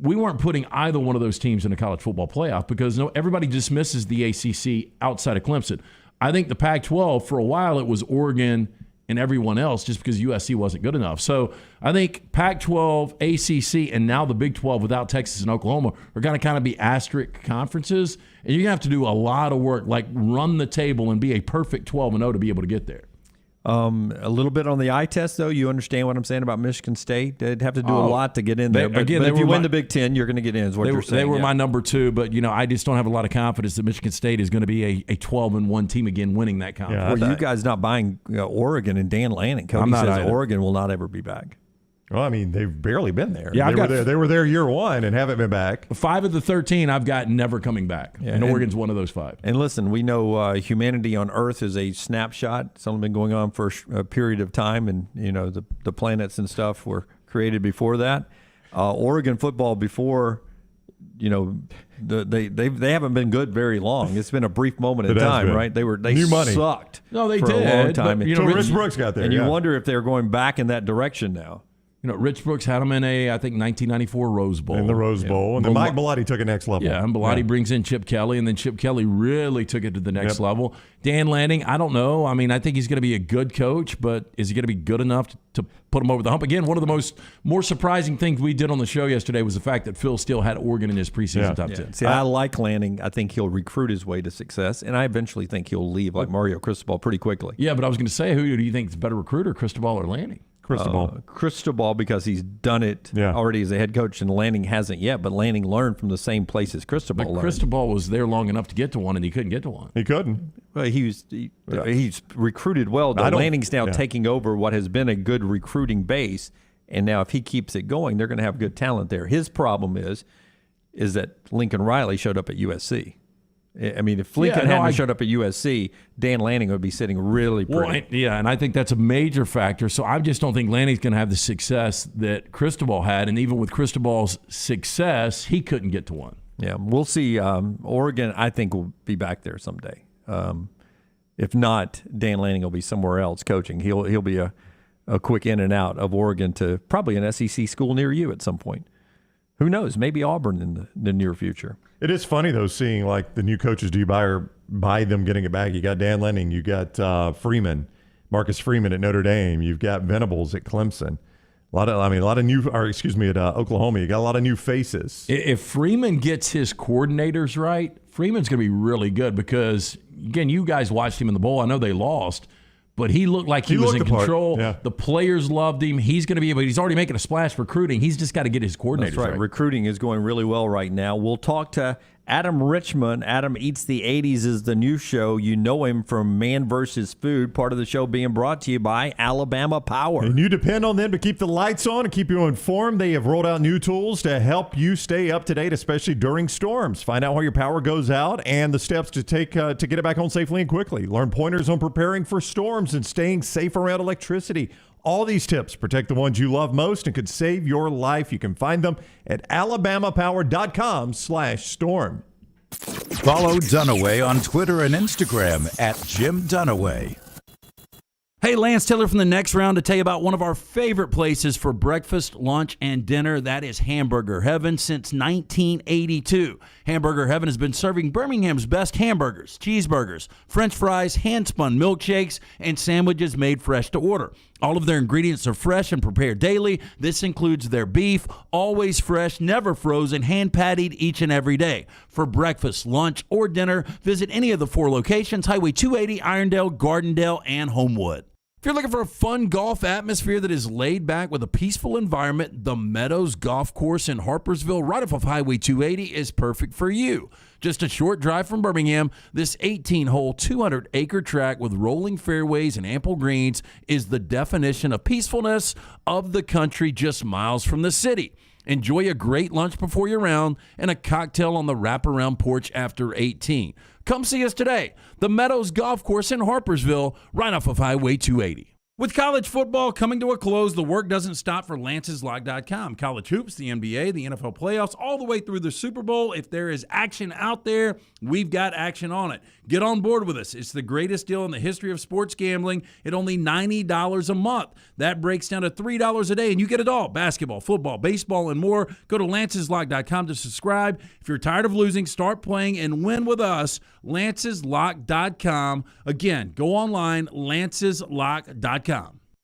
we weren't putting either one of those teams in a college football playoff because everybody dismisses the ACC outside of Clemson. I think the Pac-12, for a while, it was Oregon and everyone else just because USC wasn't good enough. So I think Pac-12, ACC, and now the Big 12 without Texas and Oklahoma are going to kind of be asterisk conferences. And you're going to have to do a lot of work, like run the table and be a perfect 12-0 to be able to get there. A little bit on the eye test, though. You understand what I'm saying about Michigan State? They'd have to do a lot to get in there. But if you win the Big Ten, you're going to get in, is what you're saying. They were my number 2, but I just don't have a lot of confidence that Michigan State is going to be a 12-1 team again winning that conference. Well, you guys not buying Oregon and Dan Lanning. Cody says Oregon will not ever be back. Well, I mean, they've barely been there. Yeah, they were there year 1 and haven't been back. 5 of the 13 I've got never coming back. Yeah, and Oregon's one of those 5. And listen, we know humanity on Earth is a snapshot. It's only been going on for a period of time, and the planets and stuff were created before that. Oregon football before, they haven't been good very long. It's been a brief moment in time, right? They New money. Sucked. No, they for did a long time. Until Rich Brooks got there, and you wonder if they're going back in that direction now. Rich Brooks had them in I think 1994 Rose Bowl. In the Rose Bowl. And then Mike Bellotti took it next level. Yeah, and Bellotti brings in Chip Kelly, and then Chip Kelly really took it to the next level. Dan Lanning, I don't know. I mean, I think he's going to be a good coach, but is he going to be good enough to put him over the hump? Again, one of the more surprising things we did on the show yesterday was the fact that Phil Steele had Oregon in his preseason top 10. See, I like Lanning. I think he'll recruit his way to success, and I eventually think he'll leave like Mario Cristobal pretty quickly. Yeah, but I was going to say, who do you think is a better recruiter, Cristobal or Lanning? Cristobal, because he's done it already as a head coach, and Lanning hasn't yet. But Lanning learned from the same place as Cristobal learned. Cristobal was there long enough to get to one, and he couldn't get to one. He couldn't. Well, he's recruited well. Lanning's now taking over what has been a good recruiting base, and now if he keeps it going, they're going to have good talent there. His problem is that Lincoln Riley showed up at USC. I mean, if Lincoln hadn't showed up at USC, Dan Lanning would be sitting really pretty. And I think that's a major factor. So I just don't think Lanning's going to have the success that Cristobal had. And even with Cristobal's success, he couldn't get to one. Yeah, we'll see. Oregon, I think, will be back there someday. If not, Dan Lanning will be somewhere else coaching. He'll be a quick in and out of Oregon to probably an SEC school near you at some point. Who knows? Maybe Auburn in the near future. It is funny, though, seeing like the new coaches do by them getting it back. You got Dan Lanning, you got Marcus Freeman at Notre Dame, you've got Venables at Clemson. A lot of new, at Oklahoma. You got a lot of new faces. If Freeman gets his coordinators right, Freeman's going to be really good because, again, you guys watched him in the bowl. I know they lost, but he looked like he was in control. Yeah. The players loved him. He's going to be able. He's already making a splash recruiting. He's just got to get his coordinators That's right. Recruiting is going really well right now. We'll talk to Adam Richman. Adam Eats the 80s is the new show. You know him from Man vs. Food, part of the show being brought to you by Alabama Power. And you depend on them to keep the lights on and keep you informed. They have rolled out new tools to help you stay up to date, especially during storms. Find out why your power goes out and the steps to take to get it back on safely and quickly. Learn pointers on preparing for storms and staying safe around electricity. All these tips protect the ones you love most and could save your life. You can find them at alabamapower.com/storm. Follow Dunaway on Twitter and Instagram at Jim Dunaway. Hey, Lance Taylor from the Next Round to tell you about one of our favorite places for breakfast, lunch, and dinner. That is Hamburger Heaven since 1982. Hamburger Heaven has been serving Birmingham's best hamburgers, cheeseburgers, French fries, hand-spun milkshakes, and sandwiches made fresh to order. All of their ingredients are fresh and prepared daily. This includes their beef, always fresh, never frozen, hand-pattied each and every day. For breakfast, lunch, or dinner, visit any of the 4 locations, Highway 280, Irondale, Gardendale, and Homewood. If you're looking for a fun golf atmosphere that is laid back with a peaceful environment, the Meadows Golf Course in Harpersville, right off of Highway 280, is perfect for you. Just a short drive from Birmingham, this 18-hole, 200-acre track with rolling fairways and ample greens is the definition of peacefulness of the country just miles from the city. Enjoy a great lunch before your round and a cocktail on the wraparound porch after 18. Come see us today. The Meadows Golf Course in Harpersville, right off of Highway 280. With college football coming to a close, the work doesn't stop for Lance'sLock.com. College hoops, the NBA, the NFL playoffs, all the way through the Super Bowl. If there is action out there, we've got action on it. Get on board with us. It's the greatest deal in the history of sports gambling at only $90 a month. That breaks down to $3 a day, and you get it all. Basketball, football, baseball, and more. Go to Lance'sLock.com to subscribe. If you're tired of losing, start playing and win with us. Lance'sLock.com. Again, go online, Lance'sLock.com.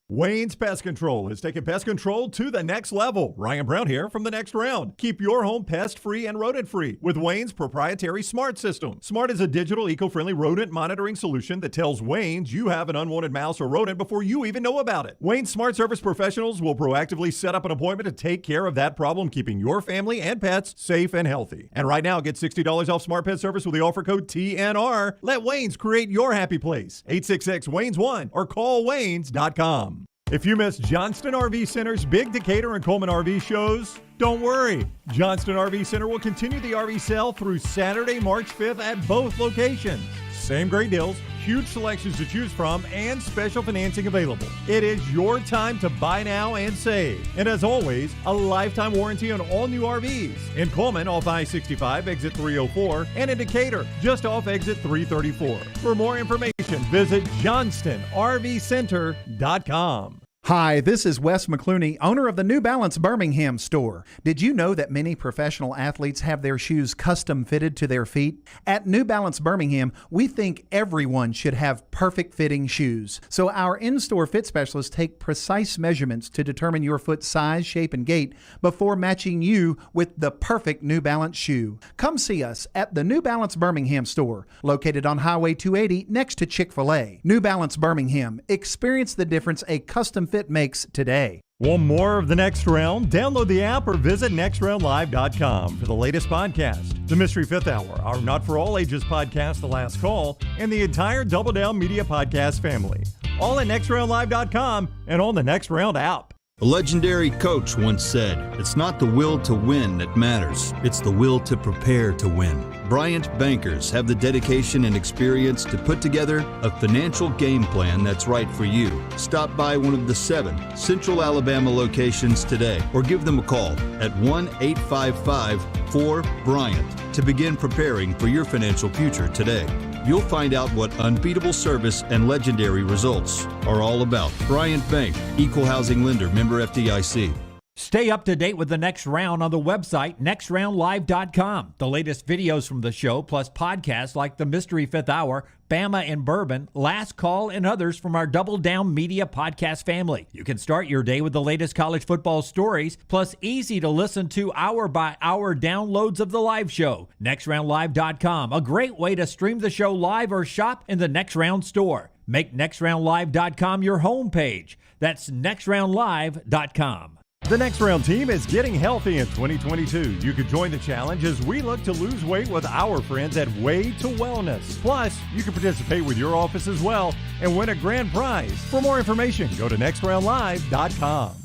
Wayne's Pest Control is taking pest control to the next level. Ryan Brown here from the Next Round. Keep your home pest-free and rodent-free with Wayne's proprietary Smart System. Smart is a digital, eco-friendly rodent monitoring solution that tells Wayne's you have an unwanted mouse or rodent before you even know about it. Wayne's Smart Service professionals will proactively set up an appointment to take care of that problem, keeping your family and pets safe and healthy. And right now, get $60 off Smart Pet Service with the offer code TNR. Let Wayne's create your happy place. 866-WAYNES1 or call Waynes.com. If you missed Johnston RV Center's big Decatur and Coleman RV shows, don't worry. Johnston RV Center will continue the RV sale through Saturday, March 5th at both locations. Same great deals, huge selections to choose from, and special financing available. It is your time to buy now and save. And as always, a lifetime warranty on all new RVs. In Coleman, off I-65, exit 304, and in Decatur, just off exit 334. For more information, visit JohnstonRVCenter.com. Hi, this is Wes McClooney, owner of the New Balance Birmingham store. Did you know that many professional athletes have their shoes custom fitted to their feet? At New Balance Birmingham, we think everyone should have perfect fitting shoes. So our in-store fit specialists take precise measurements to determine your foot size, shape, and gait before matching you with the perfect New Balance shoe. Come see us at the New Balance Birmingham store, located on Highway 280 next to Chick-fil-A. New Balance Birmingham. Experience the difference a custom fit makes today. Want more of the Next Round? Download the app or visit nextroundlive.com for the latest podcast. The Mystery Fifth Hour, our Not For All Ages podcast, The Last Call, and the entire Double Down Media podcast family. All at nextroundlive.com and on the Next Round app. A legendary coach once said, "It's not the will to win that matters, it's the will to prepare to win." Bryant bankers have the dedication and experience to put together a financial game plan that's right for you. Stop by one of the 7 Central Alabama locations today or give them a call at 1-855-4-BRYANT to begin preparing for your financial future today. You'll find out what unbeatable service and legendary results are all about. Bryant Bank, Equal Housing Lender, member FDIC. Stay up to date with the Next Round on the website, nextroundlive.com. The latest videos from the show, plus podcasts like The Mystery Fifth Hour, Bama and Bourbon, Last Call, and others from our Double Down Media podcast family. You can start your day with the latest college football stories, plus easy to listen to hour-by-hour downloads of the live show. Nextroundlive.com, a great way to stream the show live or shop in the Next Round store. Make nextroundlive.com your homepage. That's nextroundlive.com. The Next Round team is getting healthy in 2022. You could join the challenge as we look to lose weight with our friends at Way to Wellness. Plus, you can participate with your office as well and win a grand prize. For more information, go to nextroundlive.com.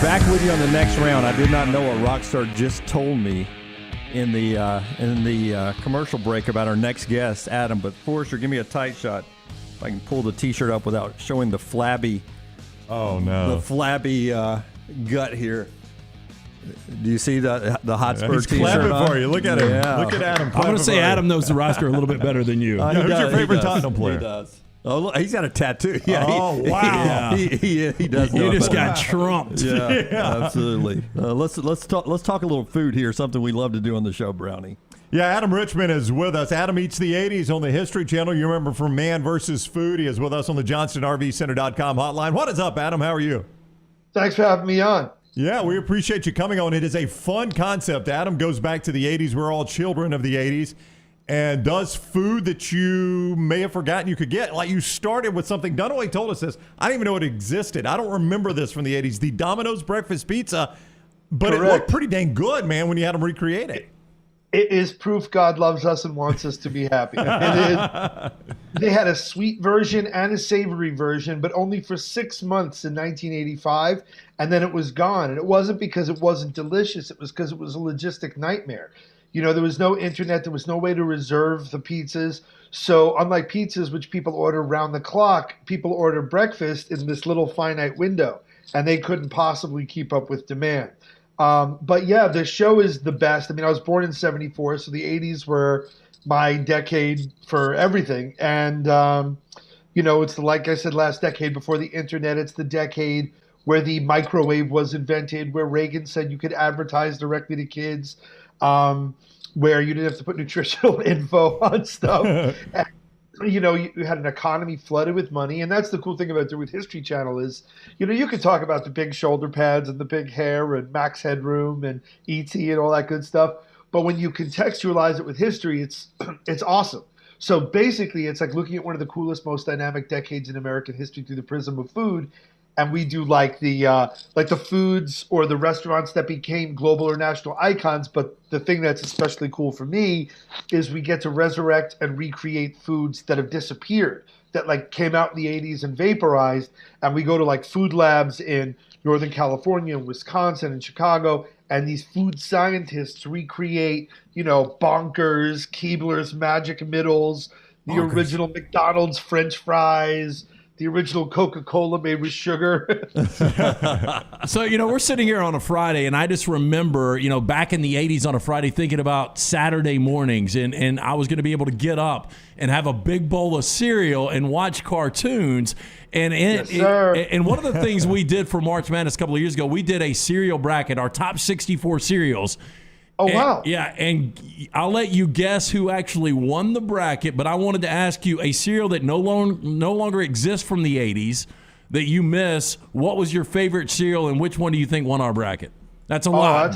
Back with you on the Next Round. I did not know what Rockstar just told me in the commercial break about our next guest, Adam. But Forrester, give me a tight shot if I can pull the T-shirt up without showing the flabby. Oh no! The flabby gut here. Do you see the Hotspur He's T-shirt clapping on? for you. Look at him. Yeah. Look at Adam. I'm going to say Adam knows the roster a little bit better than you. Who's your favorite Tottenham player? He does. Oh, look, he's got a tattoo. Yeah, oh, wow. He does. You just got trumped. Yeah, absolutely. Let's talk a little food here. Something we love to do on the show, Brownie. Yeah, Adam Richman is with us. Adam Eats the 80s on the History Channel. You remember from Man vs. Food. He is with us on the JohnstonRVCenter.com hotline. What is up, Adam? How are you? Thanks for having me on. Yeah, we appreciate you coming on. It is a fun concept. Adam goes back to the 80s. We're all children of the 80s. And does food that you may have forgotten you could get. Like you started with something. Dunaway told us this. I didn't even know it existed. I don't remember this from the 80s. The Domino's breakfast pizza. But Correct. It looked pretty dang good, man, when you had them recreate it. It is proof God loves us and wants us to be happy. It is. They had a sweet version and a savory version, but only for 6 months in 1985, and then it was gone. And it wasn't because it wasn't delicious. It was because it was a logistic nightmare. You know, there was no internet. There was no way to reserve the pizzas. So unlike pizzas, which people order round the clock, people order breakfast in this little finite window, and they couldn't possibly keep up with demand. But yeah, the show is the best. I mean, I was born in 74, so the 80s were my decade for everything. And, you know, it's like I said, last decade before the internet. It's the decade where the microwave was invented, where Reagan said you could advertise directly to kids. Where you didn't have to put nutritional info on stuff. And, you know, you had an economy flooded with money. And that's the cool thing about doing History Channel is, you know, you could talk about the big shoulder pads and the big hair and Max Headroom and E.T. and all that good stuff. But when you contextualize it with history, it's awesome. So basically, it's like looking at one of the coolest, most dynamic decades in American history through the prism of food. And we do like the foods or the restaurants that became global or national icons. But the thing that's especially cool for me is we get to resurrect and recreate foods that have disappeared, that like came out in the 80s and vaporized. And we go to like food labs in Northern California, Wisconsin, and Chicago. And these food scientists recreate, you know, Bonkers, Keebler's Magic Middles, the original McDonald's French fries, the original Coca-Cola made with sugar. So, you know, we're sitting here on a Friday, and I just remember, you know, back in the 80s on a Friday thinking about Saturday mornings, and I was going to be able to get up and have a big bowl of cereal and watch cartoons. And and one of the things we did for March Madness a couple of years ago, we did a cereal bracket, our top 64 cereals. Oh, wow. Yeah, and I'll let you guess who actually won the bracket, but I wanted to ask you a cereal that no longer exists from the 80s that you miss. What was your favorite cereal, and which one do you think won our bracket? That's a lot.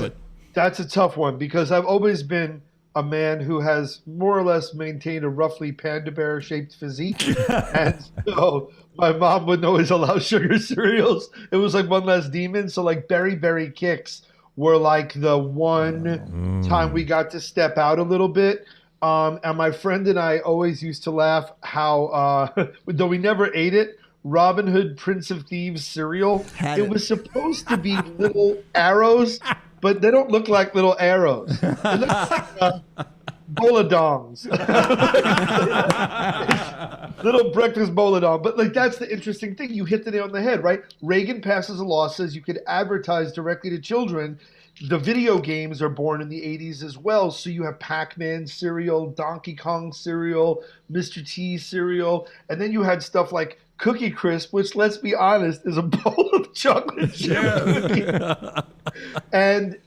That's a tough one because I've always been a man who has more or less maintained a roughly panda bear-shaped physique. And so my mom wouldn't always allow sugar cereals. It was like one less demon. So like Berry Berry Kicks were like the one time we got to step out a little bit. And my friend and I always used to laugh how, though we never ate it, Robin Hood Prince of Thieves cereal, it was supposed to be little arrows, but they don't look like little arrows. They look like boladongs. Little breakfast boladong. But like that's the interesting thing. You hit the nail on the head, right? Reagan passes a law, says you could advertise directly to children. the video games are born in the 80s as well. So you have Pac-Man cereal, Donkey Kong cereal, Mr. T cereal, and then you had stuff like Cookie Crisp, which, let's be honest, is a bowl of chocolate chip cookies. And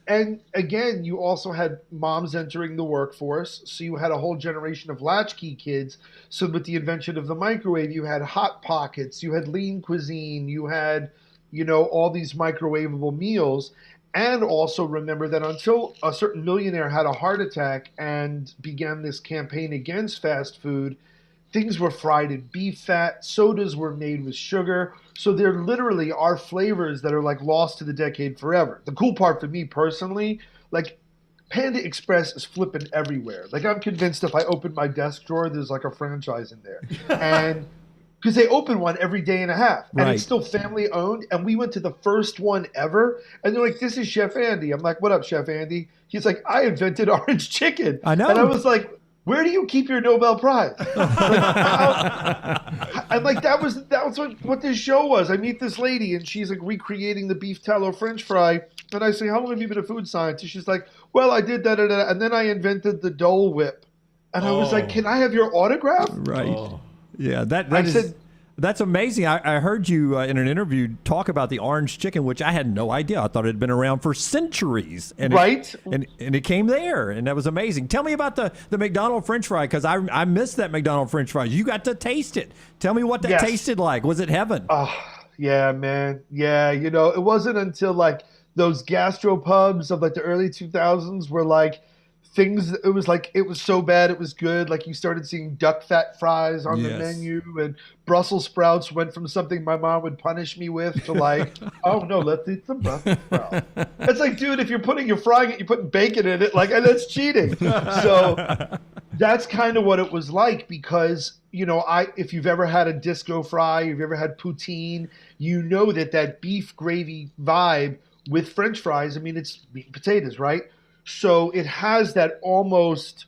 again, you also had moms entering the workforce, so you had a whole generation of latchkey kids. So with the invention of the microwave, you had Hot Pockets, you had lean cuisine, you had, all these microwavable meals. And also remember that until a certain millionaire had a heart attack and began this campaign against fast food, things were fried in beef fat, sodas were made with sugar. So there literally are flavors that are like lost to the decade forever. The cool part for me personally, like Panda Express is flipping everywhere. Like I'm convinced if I open my desk drawer, there's like a franchise in there. And because they open one every day and a half, and it's still family owned. And we went to the first one ever, and they're like, "This is Chef Andy." I'm like, "What up, Chef Andy?" He's like, "I invented orange chicken." I know. And I was like, "Where do you keep your Nobel Prize?" I'm like, that was what this show was. I meet this lady, and she's like recreating the beef tallow French fry, and I say, "How long have you been a food scientist?" She's like, "Well, I did that, and then I invented the Dole Whip," and I was like, "Can I have your autograph?" Right. Oh. Yeah, that's amazing. I heard you in an interview talk about the orange chicken, which I had no idea. I thought it had been around for centuries. And it came there, and that was amazing. Tell me about the McDonald's French fry, because I missed that McDonald's French fry. You got to taste it. Tell me what that tasted like. Was it heaven? Oh, yeah, man. Yeah, it wasn't until like those gastropubs of like the early 2000s were like, it was so bad it was good. Like you started seeing duck fat fries on the menu, and Brussels sprouts went from something my mom would punish me with to like, oh no, let's eat some Brussels sprouts. It's like, dude, if you're frying it, you're putting bacon in it, like, and that's cheating. So that's kind of what it was like, because if you've ever had a disco fry, if you've ever had poutine, that beef gravy vibe with French fries. I mean, it's meat and potatoes, right? So it has that almost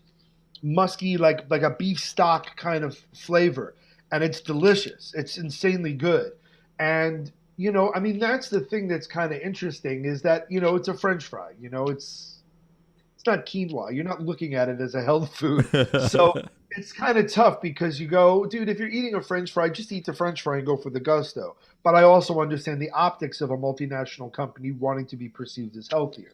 musky, like a beef stock kind of flavor, and it's delicious. It's insanely good. And, that's the thing that's kind of interesting is that, it's a French fry, it's not quinoa. You're not looking at it as a health food. So it's kind of tough because you go, dude, if you're eating a French fry, just eat the French fry and go for the gusto. But I also understand the optics of a multinational company wanting to be perceived as healthier.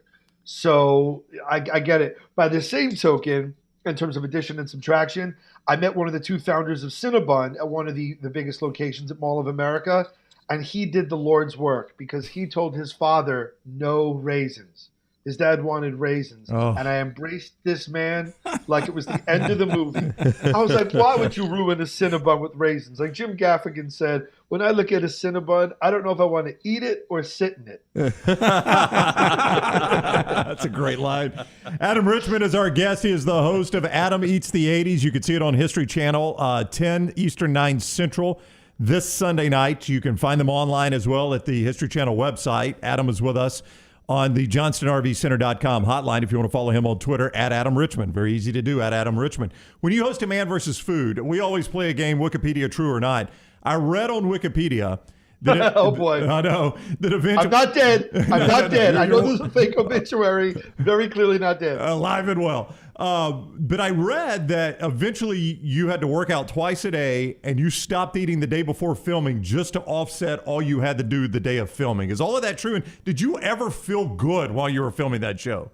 So I get it. By the same token, in terms of addition and subtraction, I met one of the two founders of Cinnabon at one of the biggest locations at Mall of America, and he did the Lord's work because he told his father no raisins. His dad wanted raisins, and I embraced this man like it was the end of the movie. I was like, why would you ruin a Cinnabon with raisins? Like Jim Gaffigan said, when I look at a Cinnabon, I don't know if I want to eat it or sit in it. That's a great line. Adam Richman is our guest. He is the host of Adam Eats the 80s. You can see it on History Channel, 10 Eastern, 9 Central. This Sunday night. You can find them online as well at the History Channel website. Adam is with us on the JohnstonRVCenter.com hotline if you want to follow him on Twitter, at Adam Richman. Very easy to do, at Adam Richman. When you host a Man versus Food, we always play a game, Wikipedia True or Not. I read on Wikipedia that oh, boy. I know. That eventually, I'm not dead. I'm not dead. I know there's a fake obituary. Very clearly not dead. Alive and well. But I read that eventually you had to work out twice a day and you stopped eating the day before filming just to offset all you had to do the day of filming. Is all of that true? And did you ever feel good while you were filming that show?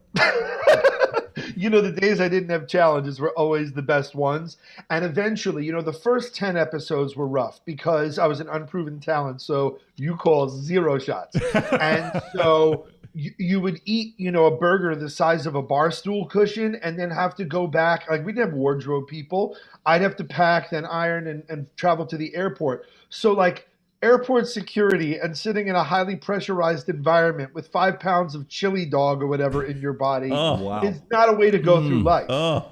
The days I didn't have challenges were always the best ones. And eventually, the first 10 episodes were rough because I was an unproven talent. So you call 0 shots. And so you would eat, a burger the size of a bar stool cushion and then have to go back. Like we didn't have wardrobe people. I'd have to pack, then iron and travel to the airport. So like airport security and sitting in a highly pressurized environment with 5 pounds of chili dog or whatever in your body is not a way to go through life.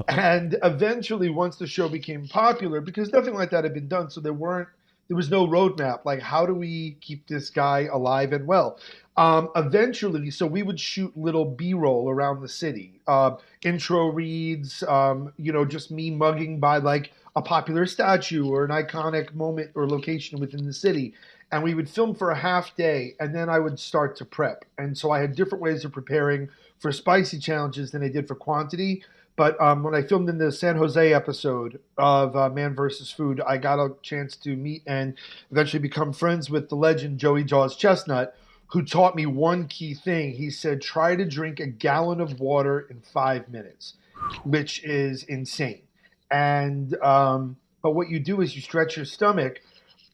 And eventually, once the show became popular, because nothing like that had been done, so there was no roadmap. Like, how do we keep this guy alive and well? Eventually, so we would shoot little B-roll around the city, intro reads, just me mugging by like a popular statue or an iconic moment or location within the city. And we would film for a half day, and then I would start to prep. And so I had different ways of preparing for spicy challenges than I did for quantity. But when I filmed in the San Jose episode of Man vs. Food, I got a chance to meet and eventually become friends with the legend Joey Jaws Chestnut, who taught me one key thing. He said, try to drink a gallon of water in 5 minutes, which is insane. And but what you do is you stretch your stomach,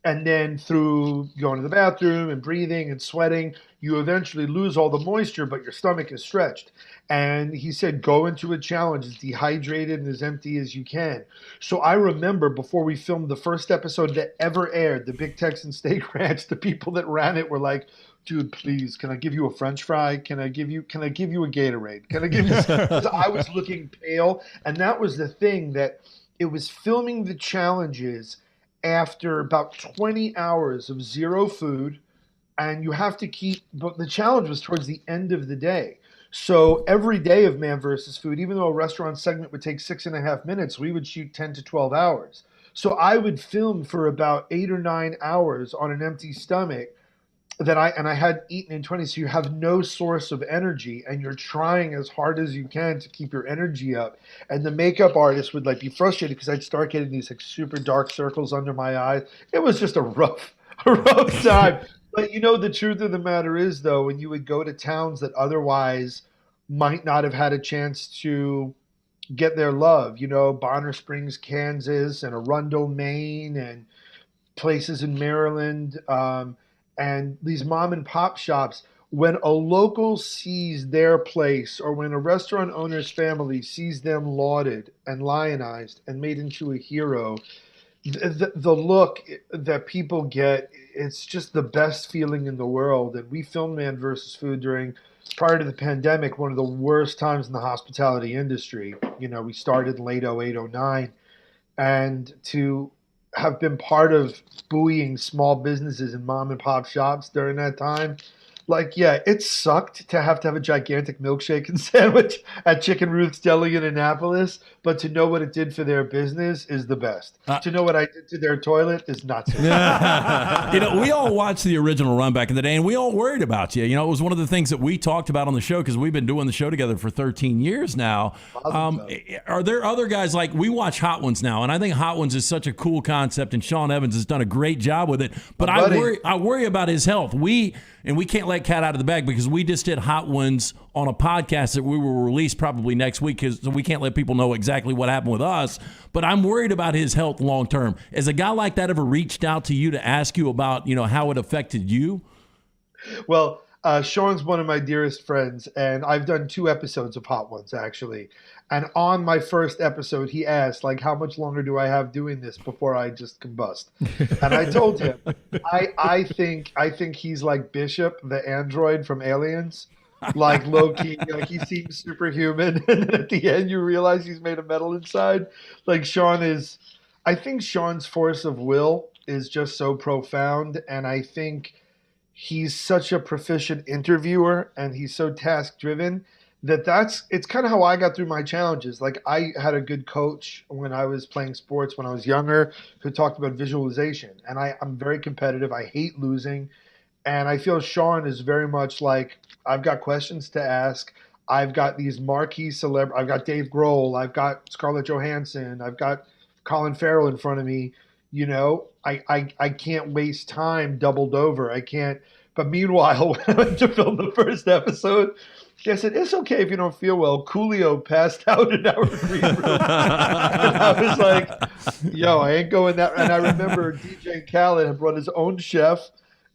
and then through going to the bathroom and breathing and sweating, you eventually lose all the moisture, but your stomach is stretched. And he said, go into a challenge as dehydrated and as empty as you can. So I remember before we filmed the first episode that ever aired, the Big Texan Steak Ranch, the people that ran it were like, dude, please, can I give you a French fry? Can I give you a Gatorade? Can I give you? Because I was looking pale. And that was the thing, that it was filming the challenges after about 20 hours of zero food, and you have to keep, but the challenge was towards the end of the day. So every day of Man vs. Food, even though a restaurant segment would take 6.5 minutes, we would shoot 10 to 12 hours. So I would film for about 8 or 9 hours on an empty stomach I had eaten in 20. So you have no source of energy, and you're trying as hard as you can to keep your energy up. And the makeup artist would like be frustrated because I'd start getting these like super dark circles under my eyes. It was just a rough time. But you know, the truth of the matter is, though, when you would go to towns that otherwise might not have had a chance to get their love, you know, Bonner Springs, Kansas, and Arundel, Maine, and places in Maryland, and these mom and pop shops, when a local sees their place, or when a restaurant owner's family sees them lauded and lionized and made into a hero, the look that people get, it's just the best feeling in the world. And we filmed Man vs. Food prior to the pandemic, one of the worst times in the hospitality industry. You know, we started late 08, 09, and to have been part of buoying small businesses and mom and pop shops during that time. Like, yeah, it sucked to have a gigantic milkshake and sandwich at Chicken Ruth's Deli in Annapolis, but to know what it did for their business is the best. To know what I did to their toilet is not so bad. You know, we all watched the original run back in the day, and we all worried about you. You know, it was one of the things that we talked about on the show because we've been doing the show together for 13 years now. Are there other guys, like we watch Hot Ones now, and I think Hot Ones is such a cool concept, and Sean Evans has done a great job with it, but I worry about his health. We can't let cat out of the bag because we just did Hot Ones on a podcast that we will release probably next week because we can't let people know exactly what happened with us. But I'm worried about his health long term. Has a guy like that ever reached out to you to ask you about, you know, how it affected you? Well, Sean's one of my dearest friends, and I've done 2 episodes of Hot Ones, actually. And on my first episode, he asked, like, how much longer do I have doing this before I just combust? And I told him, I think he's like Bishop, the android from Aliens. Like, low-key, like, he seems superhuman, and then at the end you realize he's made of metal inside. Like, I think Sean's force of will is just so profound, and I think he's such a proficient interviewer, and he's so task-driven it's kind of how I got through my challenges. Like, I had a good coach when I was playing sports when I was younger who talked about visualization, and I'm very competitive. I hate losing, and I feel Sean is very much like, I've got questions to ask. I've got these marquee celebrities. I've got Dave Grohl. I've got Scarlett Johansson. I've got Colin Farrell in front of me. You know, I can't waste time doubled over. I can't. But meanwhile, when I went to film the first episode, I said, it's okay if you don't feel well. Coolio passed out in our green room. And I was like, yo, I ain't going that. And I remember DJ Khaled had brought his own chef,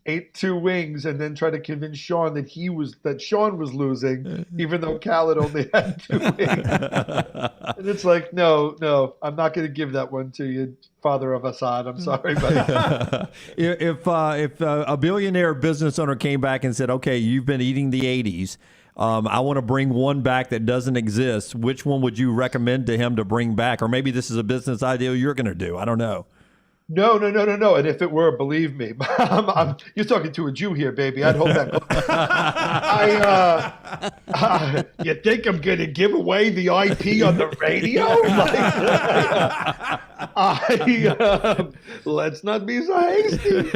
ate 2 wings, and then tried to convince Sean that Sean was losing, even though Khaled only had 2 wings. And it's like, no, I'm not going to give that one to you, father of Assad. I'm sorry, buddy. If a billionaire business owner came back and said, okay, you've been eating the 80s, I want to bring one back that doesn't exist, which one would you recommend to him to bring back? Or maybe this is a business idea you're going to do. I don't know. No. And if it were, believe me, you're talking to a Jew here, baby. I'd hold that. You think I'm going to give away the IP on the radio? Let's not be so hasty.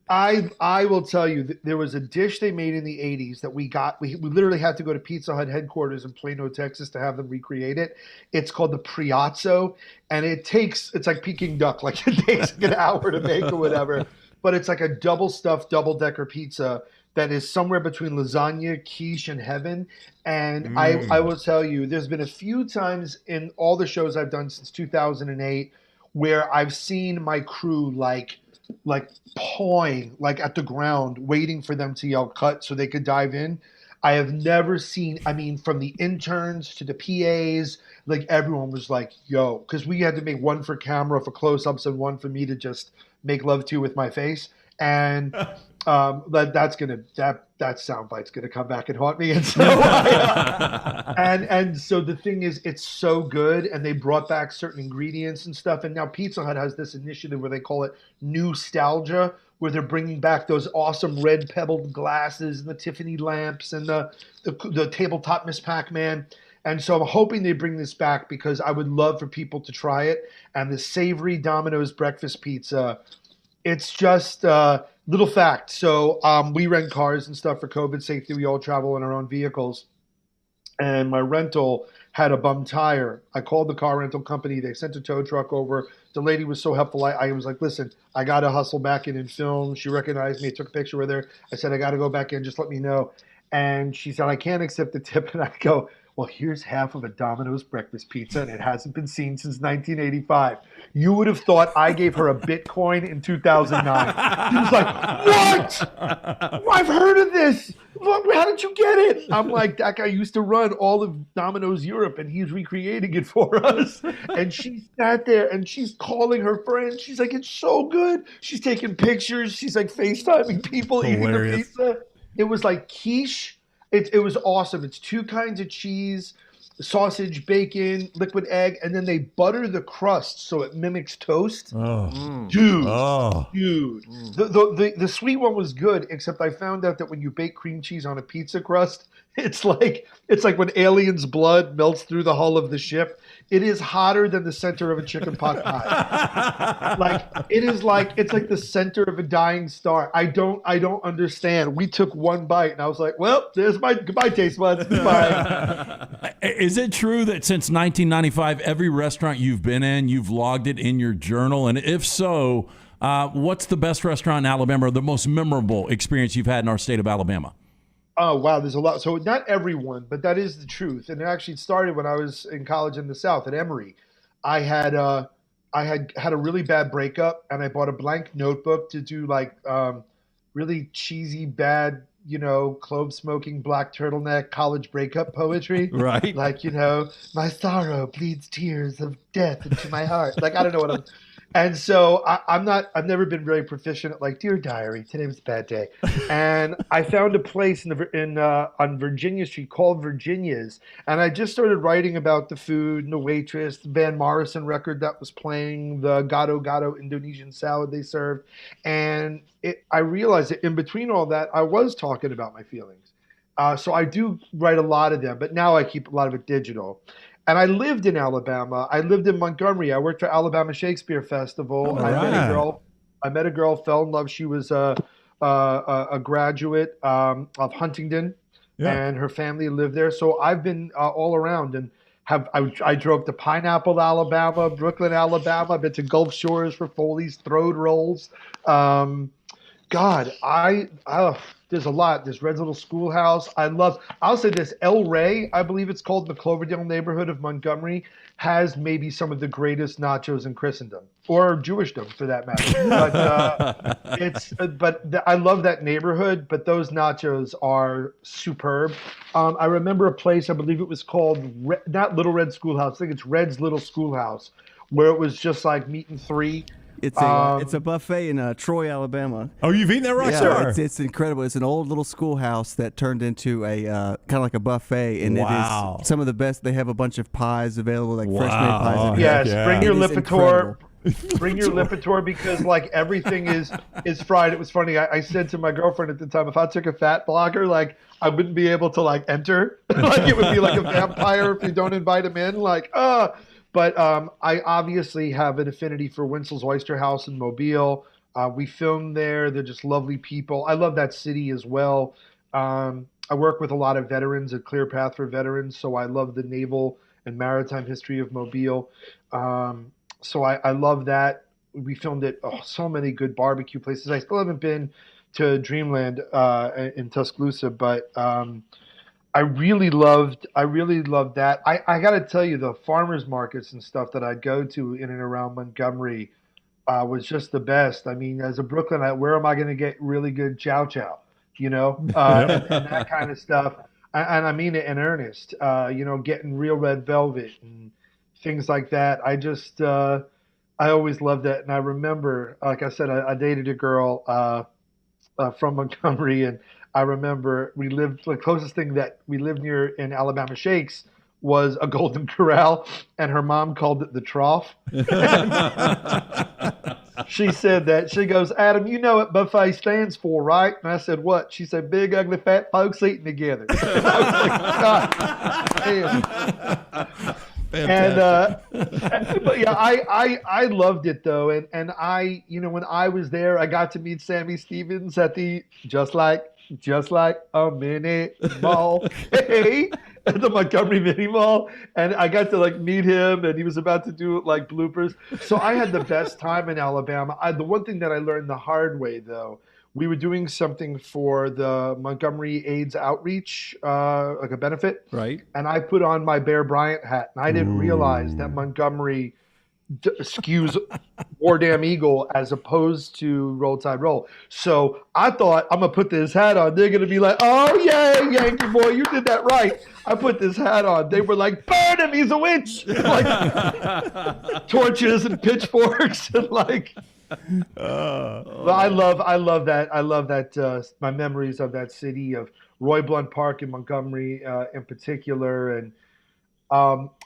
I will tell you that there was a dish they made in the 80s that we got. We literally had to go to Pizza Hut headquarters in Plano, Texas to have them recreate it. It's called the Priazzo, and it's like Peking duck. Like it takes like an hour to make or whatever. But it's like a double stuffed, double-decker pizza that is somewhere between lasagna, quiche, and heaven. And I will tell you, there's been a few times in all the shows I've done since 2008 where I've seen my crew like pawing like at the ground, waiting for them to yell cut so they could dive in. I have never seen, from the interns to the PAs, like everyone was like, yo, because we had to make one for camera for close-ups and one for me to just make love to with my face. And that soundbite's gonna come back and haunt me. And so and so the thing is, it's so good, and they brought back certain ingredients and stuff. And now Pizza Hut has this initiative where they call it Nostalgia, where they're bringing back those awesome red pebbled glasses and the Tiffany lamps and the tabletop Miss Pac-Man. And so I'm hoping they bring this back because I would love for people to try it. And the savory Domino's breakfast pizza, it's just little fact. So we rent cars and stuff for COVID safety. We all travel in our own vehicles. And my rental had a bum tire. I called the car rental company. They sent a tow truck over. The lady was so helpful. I was like, listen, I got to hustle back in and film. She recognized me. I took a picture with her. I said, I got to go back in. Just let me know. And she said, I can't accept the tip. And I go, well, here's half of a Domino's breakfast pizza, and it hasn't been seen since 1985. You would have thought I gave her a Bitcoin in 2009. She was like, what? I've heard of this. Look, how did you get it? I'm like, that guy used to run all of Domino's Europe, and he's recreating it for us. And she sat there, and she's calling her friends. She's like, it's so good. She's taking pictures. She's like FaceTiming people eating the pizza. It was like quiche. It was awesome. It's 2 kinds of cheese, sausage, bacon, liquid egg, and then they butter the crust so it mimics toast. Dude. The sweet one was good, except I found out that when you bake cream cheese on a pizza crust, it's like when aliens' blood melts through the hull of the ship. It is hotter than the center of a chicken pot pie. It's like the center of a dying star. I don't understand. We took one bite and I was like, well, there's my goodbye taste buds. Goodbye. Is it true that since 1995, every restaurant you've been in, you've logged it in your journal? And if so, what's the best restaurant in Alabama or the most memorable experience you've had in our state of Alabama? Oh, wow. There's a lot. So not everyone, but that is the truth. And it actually started when I was in college in the South at Emory. I had a really bad breakup, and I bought a blank notebook to do really cheesy, bad, clove smoking, black turtleneck college breakup poetry. Right. My sorrow bleeds tears of death into my heart. I don't know what I'm. And so I've never been very proficient at Dear Diary, today was a bad day. And I found a place on Virginia Street called Virginia's. And I just started writing about the food and the waitress, the Van Morrison record that was playing, the Gado Gado Indonesian salad they served. And I realized that in between all that, I was talking about my feelings. So I do write a lot of them, but now I keep a lot of it digital. And I lived in Alabama. I lived in Montgomery. I worked for Alabama Shakespeare Festival. I met a girl, fell in love. She was a graduate of Huntingdon, and her family lived there. So I've been all around, and I drove to Pineapple, Alabama, Brooklyn, Alabama. I've been to Gulf Shores for Foley's Throwed Rolls. There's a lot. There's Red's Little Schoolhouse. I'll say this, El Rey, I believe it's called, the Cloverdale neighborhood of Montgomery, has maybe some of the greatest nachos in Christendom, or Jewishdom for that matter. I love that neighborhood, but those nachos are superb. I remember a place, I believe it was called, not Little Red Schoolhouse, I think it's Red's Little Schoolhouse, where it was just like meat and three. It's a buffet in Troy, Alabama. Oh, you've eaten that, Rockstar? Yeah, it's incredible. It's an old little schoolhouse that turned into a kind of like a buffet, and it is some of the best. They have a bunch of pies available, like fresh made pies. Yes, bring your Lipitor. Bring your Lipitor because like everything is fried. It was funny. I said to my girlfriend at the time, if I took a fat blocker, like I wouldn't be able to like enter. Like it would be like a vampire if you don't invite him in. Like, But I obviously have an affinity for Winsel's Oyster House in Mobile. We filmed there. They're just lovely people. I love that city as well. I work with a lot of veterans at Clear Path for Veterans, so I love the naval and maritime history of Mobile. So I love that. We filmed at so many good barbecue places. I still haven't been to Dreamland in Tuscaloosa, but I really loved that. I got to tell you, the farmers markets and stuff that I'd go to in and around Montgomery was just the best. I mean, as a Brooklynite, where am I going to get really good chow chow? You know, and that kind of stuff. And I mean it in earnest. You know, getting real red velvet and things like that. I always loved that. And I remember, like I said, I dated a girl from Montgomery, and I remember the closest thing that we lived near in Alabama Shakes was a Golden Corral, and her mom called it the Trough. She said that. She goes, Adam, you know what buffet stands for, right? And I said, what? She said, big, ugly, fat folks eating together. I was like, God damn. But yeah, I loved it though. And I, you know, when I was there, I got to meet Sammy Stevens at the Just Like a Mini Mall. Hey, at the Montgomery Mini Mall, and I got to like meet him, and he was about to do like bloopers. So I had the best time in Alabama. The one thing that I learned the hard way, though, we were doing something for the Montgomery AIDS outreach, like a benefit, right? And I put on my Bear Bryant hat, and I didn't realize that Montgomery skews War Damn Eagle as opposed to Roll Tide Roll. So I thought, I'm gonna put this hat on. They're gonna be like, oh yeah, Yankee boy, you did that right. I put this hat on. They were like, burn him, he's a witch. Like torches and pitchforks and like. But I love that. I love that. My memories of that city, of Roy Blunt Park in Montgomery in particular, and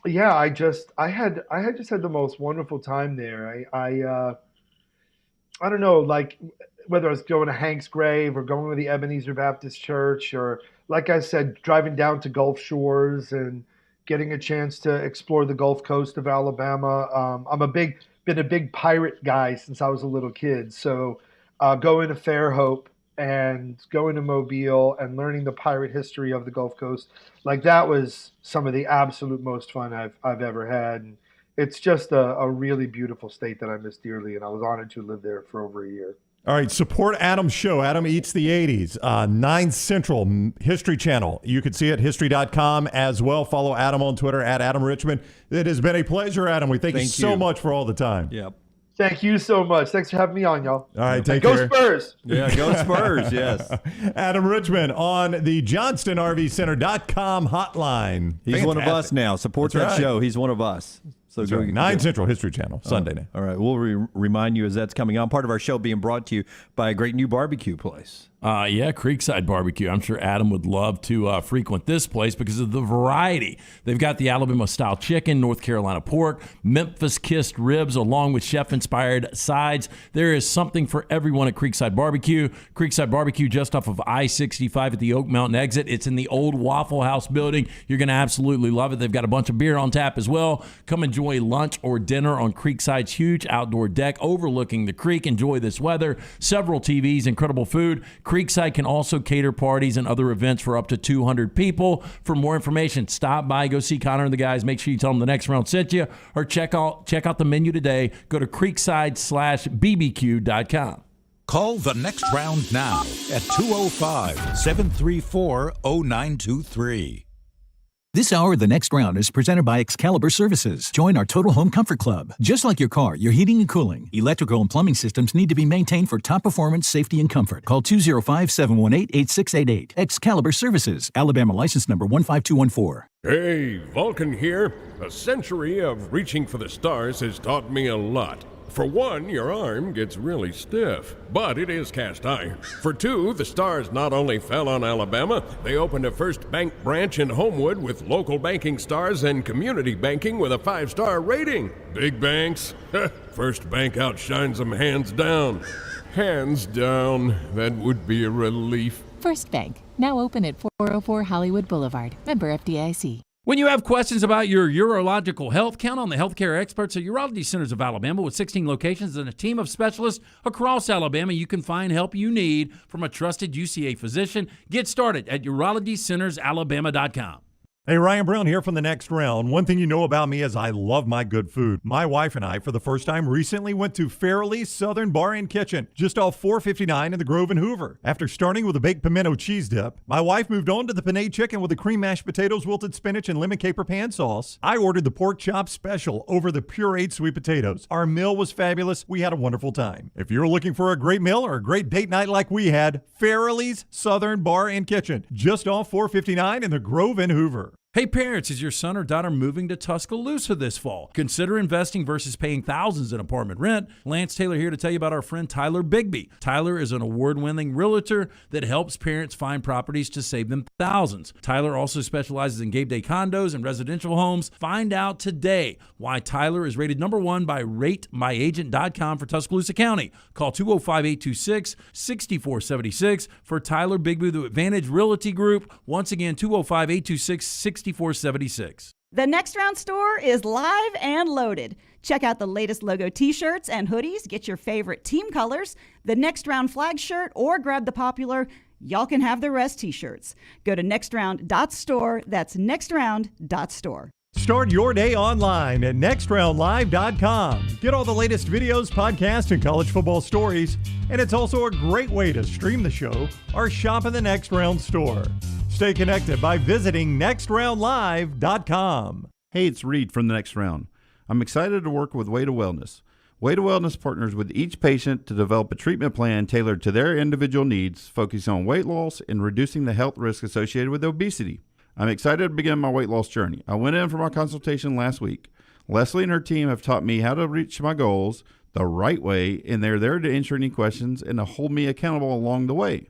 yeah, I had the most wonderful time there. I don't know, like whether I was going to Hank's grave or going to the Ebenezer Baptist Church, or like I said, driving down to Gulf Shores and getting a chance to explore the Gulf Coast of Alabama. I'm been a big pirate guy since I was a little kid. So going to Fairhope and going to Mobile and learning the pirate history of the Gulf Coast, like that was some of the absolute most fun I've ever had. And it's just a really beautiful state that I miss dearly, and I was honored to live there for over a year. All right, support Adam's show. Adam Eats the 80s, 9 Central, History Channel. You can see it, history.com as well. Follow Adam on Twitter, at Adam Richman. It has been a pleasure, Adam. We thank you so much for all the time. Yep. Thank you so much. Thanks for having me on, y'all. All right, take care. Go Spurs. Yeah, go Spurs, yes. Adam Richman on the JohnstonRVCenter.com hotline. He's one of us now. Support that show. He's one of us. So That's right. 9 Central History Channel, Sunday night. All right. We'll remind you as that's coming on. Part of our show being brought to you by a great new barbecue place. Yeah, Creekside Barbecue. I'm sure Adam would love to frequent this place because of the variety. They've got the Alabama-style chicken, North Carolina pork, Memphis-kissed ribs, along with chef-inspired sides. There is something for everyone at Creekside Barbecue. Creekside Barbecue just off of I-65 at the Oak Mountain exit. It's in the old Waffle House building. You're going to absolutely love it. They've got a bunch of beer on tap as well. Come enjoy lunch or dinner on Creekside's huge outdoor deck overlooking the creek. Enjoy this weather. Several TVs, incredible food. Creekside can also cater parties and other events for up to 200 people. For more information, stop by, go see Connor and the guys. Make sure you tell them the next round sent you, or check out the menu today. Go to creekside/bbq.com. Call the next round now at 205-734-0923. This hour of The Next Round is presented by Excalibur Services. Join our Total Home Comfort Club. Just like your car, your heating and cooling, electrical and plumbing systems need to be maintained for top performance, safety, and comfort. Call 205-718-8688. Excalibur Services. Alabama license number 15214. Hey, Vulcan here. A century of reaching for the stars has taught me a lot. For one, your arm gets really stiff, but it is cast iron. For two, the stars not only fell on Alabama, they opened a First Bank branch in Homewood with local banking stars and community banking with a 5-star rating. Big banks, First Bank outshines them hands down. Hands down, that would be a relief. First Bank, now open at 404 Hollywood Boulevard. Member FDIC. When you have questions about your urological health, count on the healthcare experts at Urology Centers of Alabama. With 16 locations and a team of specialists across Alabama, you can find help you need from a trusted UCA physician. Get started at urologycentersalabama.com. Hey, Ryan Brown here from The Next Round. One thing you know about me is I love my good food. My wife and I, for the first time recently, went to Fairley's Southern Bar and Kitchen, just off 459 in the Grove in Hoover. After starting with a baked pimento cheese dip, my wife moved on to the penne chicken with the cream mashed potatoes, wilted spinach, and lemon caper pan sauce. I ordered the pork chop special over the pureed sweet potatoes. Our meal was fabulous. We had a wonderful time. If you're looking for a great meal or a great date night like we had, Fairley's Southern Bar and Kitchen, just off 459 in the Grove in Hoover. Hey parents, is your son or daughter moving to Tuscaloosa this fall? Consider investing versus paying thousands in apartment rent. Lance Taylor here to tell you about our friend Tyler Bigby. Tyler is an award-winning realtor that helps parents find properties to save them thousands. Tyler also specializes in game day condos and residential homes. Find out today why Tyler is rated #1 by RateMyAgent.com for Tuscaloosa County. Call 205-826-6476 for Tyler Bigby, the Advantage Realty Group. Once again, 205-826-6476. The Next Round store is live and loaded. Check out the latest logo t-shirts and hoodies. Get your favorite team colors, the Next Round flag shirt, or grab the popular Y'all Can Have the Rest t-shirts. Go to nextround.store. That's nextround.store. Start your day online at nextroundlive.com. Get all the latest videos, podcasts, and college football stories. And it's also a great way to stream the show or shop in the Next Round store. Stay connected by visiting nextroundlive.com. Hey, it's Reed from The Next Round. I'm excited to work with Way to Wellness. Way to Wellness partners with each patient to develop a treatment plan tailored to their individual needs, focusing on weight loss and reducing the health risk associated with obesity. I'm excited to begin my weight loss journey. I went in for my consultation last week. Leslie and her team have taught me how to reach my goals the right way, and they're there to answer any questions and to hold me accountable along the way.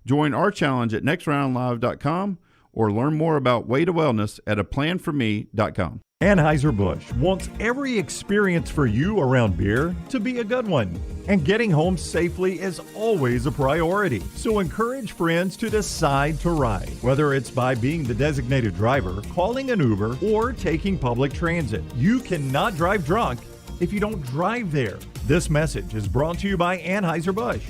Join our challenge at nextroundlive.com or learn more about Way to Wellness at aplanforme.com. Anheuser-Busch wants every experience for you around beer to be a good one. And getting home safely is always a priority. So encourage friends to decide to ride, whether it's by being the designated driver, calling an Uber, or taking public transit. You cannot drive drunk if you don't drive there. This message is brought to you by Anheuser-Busch,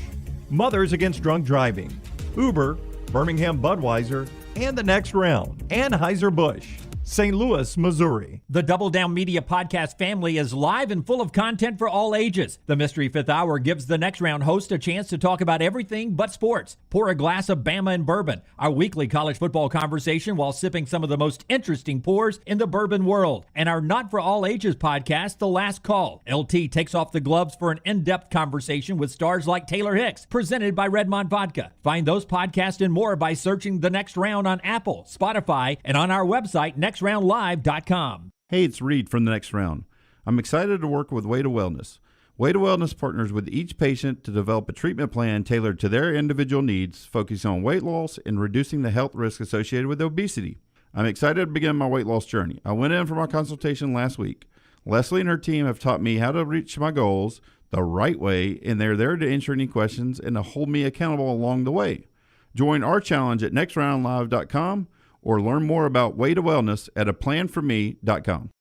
Mothers Against Drunk Driving, Uber, Birmingham Budweiser, and The Next Round. Anheuser-Busch, St. Louis, Missouri. The Double Down Media podcast family is live and full of content for all ages. The Mystery Fifth Hour gives the Next Round host a chance to talk about everything but sports. Pour a glass of Bama and bourbon, our weekly college football conversation while sipping some of the most interesting pours in the bourbon world. And our Not For All Ages podcast, The Last Call. LT takes off the gloves for an in-depth conversation with stars like Taylor Hicks, presented by Redmond Vodka. Find those podcasts and more by searching The Next Round on Apple, Spotify, and on our website, nextroundlive.com. Hey, it's Reed from The Next Round. I'm excited to work with Way to Wellness. Way to Wellness partners with each patient to develop a treatment plan tailored to their individual needs, focusing on weight loss and reducing the health risk associated with obesity. I'm excited to begin my weight loss journey. I went in for my consultation last week. Leslie and her team have taught me how to reach my goals the right way, and they're there to answer any questions and to hold me accountable along the way. Join our challenge at nextroundlive.com or learn more about Way to Wellness at aplanforme.com.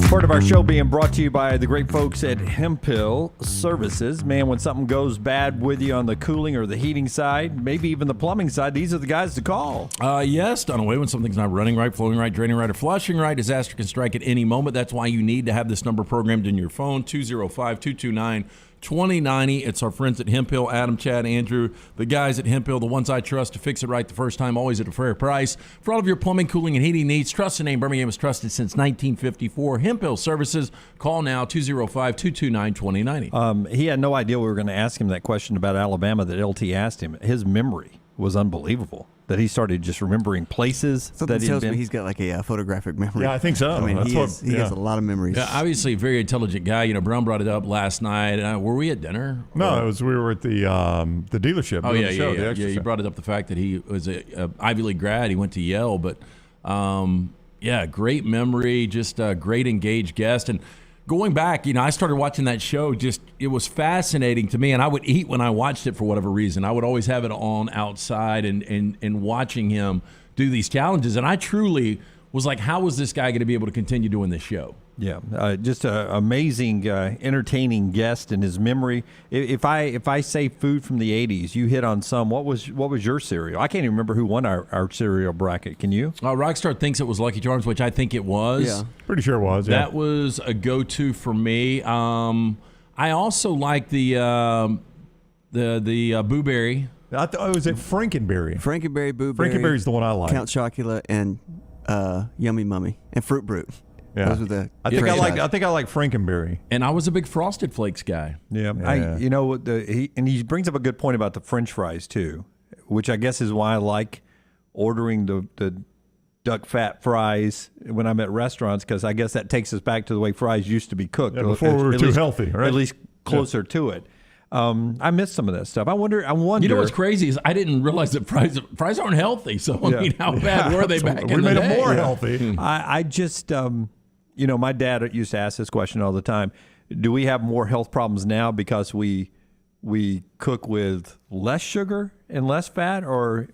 Part of our show being brought to you by the great folks at Hemphill Services. Man, when something goes bad with you on the cooling or the heating side, maybe even the plumbing side, these are the guys to call. Yes, Dunaway, when something's not running right, flowing right, draining right, or flushing right, disaster can strike at any moment. That's why you need to have this number programmed in your phone, 205-229-2090. It's our friends at Hemphill, Adam, Chad, Andrew, the guys at Hemphill, the ones I trust to fix it right the first time, always at a fair price. For all of your plumbing, cooling, and heating needs, trust the name. Birmingham has trusted since 1954. Hemphill Services. Call now, 205-229-2090. He had no idea we were going to ask him that question about Alabama that LT asked him. His memory was unbelievable. that he started just remembering places Something that he'd tells been. me he's got like a photographic memory. Yeah, I think so. I mean, That's he has a lot of memories. Yeah, obviously a very intelligent guy. Brown brought it up last night. Were we at dinner? No, we were at the dealership. Oh, doing yeah, the show, yeah. the extra You show. brought it up, the fact that he was a Ivy League grad. He went to Yale, but great memory, just a great engaged guest. And going back, I started watching that show. It was fascinating to me, and I would eat when I watched it for whatever reason. I would always have it on outside and watching him do these challenges. And I truly was like, how is this guy going to be able to continue doing this show? Yeah, just an amazing, entertaining guest and his memory. If I say food from the 80s, you hit on some. What was your cereal? I can't even remember who won our cereal bracket. Can you? Rockstar thinks it was Lucky Charms, which I think it was. Yeah. Pretty sure it was. Yeah. That was a go-to for me. I also like the Boo Berry. I thought it was at Frankenberry. Frankenberry, Boo Berry. Frankenberry's the one I like. Count Chocula and Yummy Mummy and Fruit Brute. Yeah. Those were the. I think I like Frankenberry. And I was a big Frosted Flakes guy. Yeah. He brings up a good point about the French fries too, which I guess is why I like ordering the duck fat fries when I'm at restaurants, because I guess that takes us back to the way fries used to be cooked. Yeah, before we were too healthy, right? At least closer to it. I missed some of that stuff. I wonder. You know what's crazy is I didn't realize that fries aren't healthy. So I mean, how bad were they back in the day? We made them more healthy. I just, my dad used to ask this question all the time. Do we have more health problems now because we cook with less sugar and less fat, or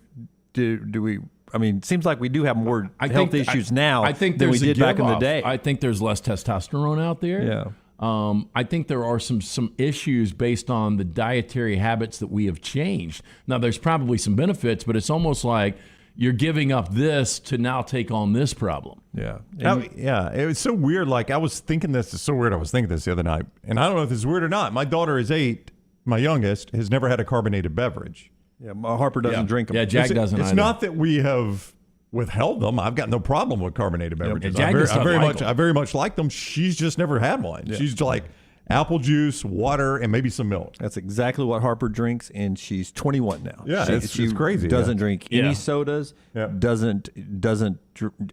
do we? I mean, it seems like we do have more health issues now than we did back in the day. I think there's less testosterone out there. Yeah. I think there are some issues based on the dietary habits that we have changed. Now, there's probably some benefits, but it's almost like you're giving up this to now take on this problem. Yeah. It was so weird. Like, I was thinking this. It's so weird. I was thinking this the other night, and I don't know if this is weird or not. My daughter is 8. My youngest has never had a carbonated beverage. Yeah, Harper doesn't drink them. Yeah, Jack doesn't It's either. not that we have withheld them. I've got no problem with carbonated beverages. Jack I very much like them. She's just never had one. Yeah. She's like apple juice, water, and maybe some milk. That's exactly what Harper drinks, and she's 21 now. Yeah, it's crazy. Doesn't drink any sodas. Yeah. Doesn't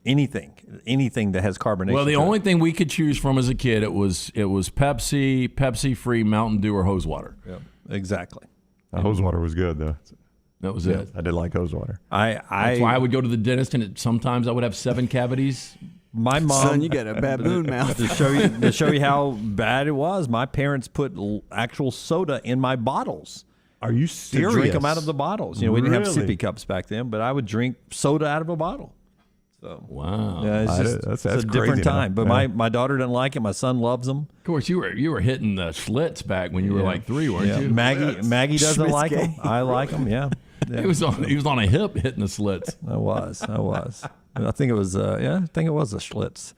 anything that has carbonation. Well, the to only it. thing we could choose from as a kid, it was Pepsi free, Mountain Dew, or hose water. Yeah, exactly. Hose water was good though. That was it. I did like hose water. That's why I would go to the dentist, and sometimes I would have 7 cavities. My mom, Son, you got a baboon mouth. to show you how bad it was. My parents put actual soda in my bottles. Are you To serious? drink them out of the bottles. We didn't have Really? sippy cups back then, but I would drink soda out of a bottle. So wow, yeah, it's a crazy, different time. But yeah. my daughter doesn't like it. My son loves them. Of course, you were hitting the Schlitz back when you were like 3, weren't you? Maggie doesn't Schmitzke. like them. I like them. Yeah. He was on a hip hitting the Schlitz. I was. I think it was. I think it was a Schlitz.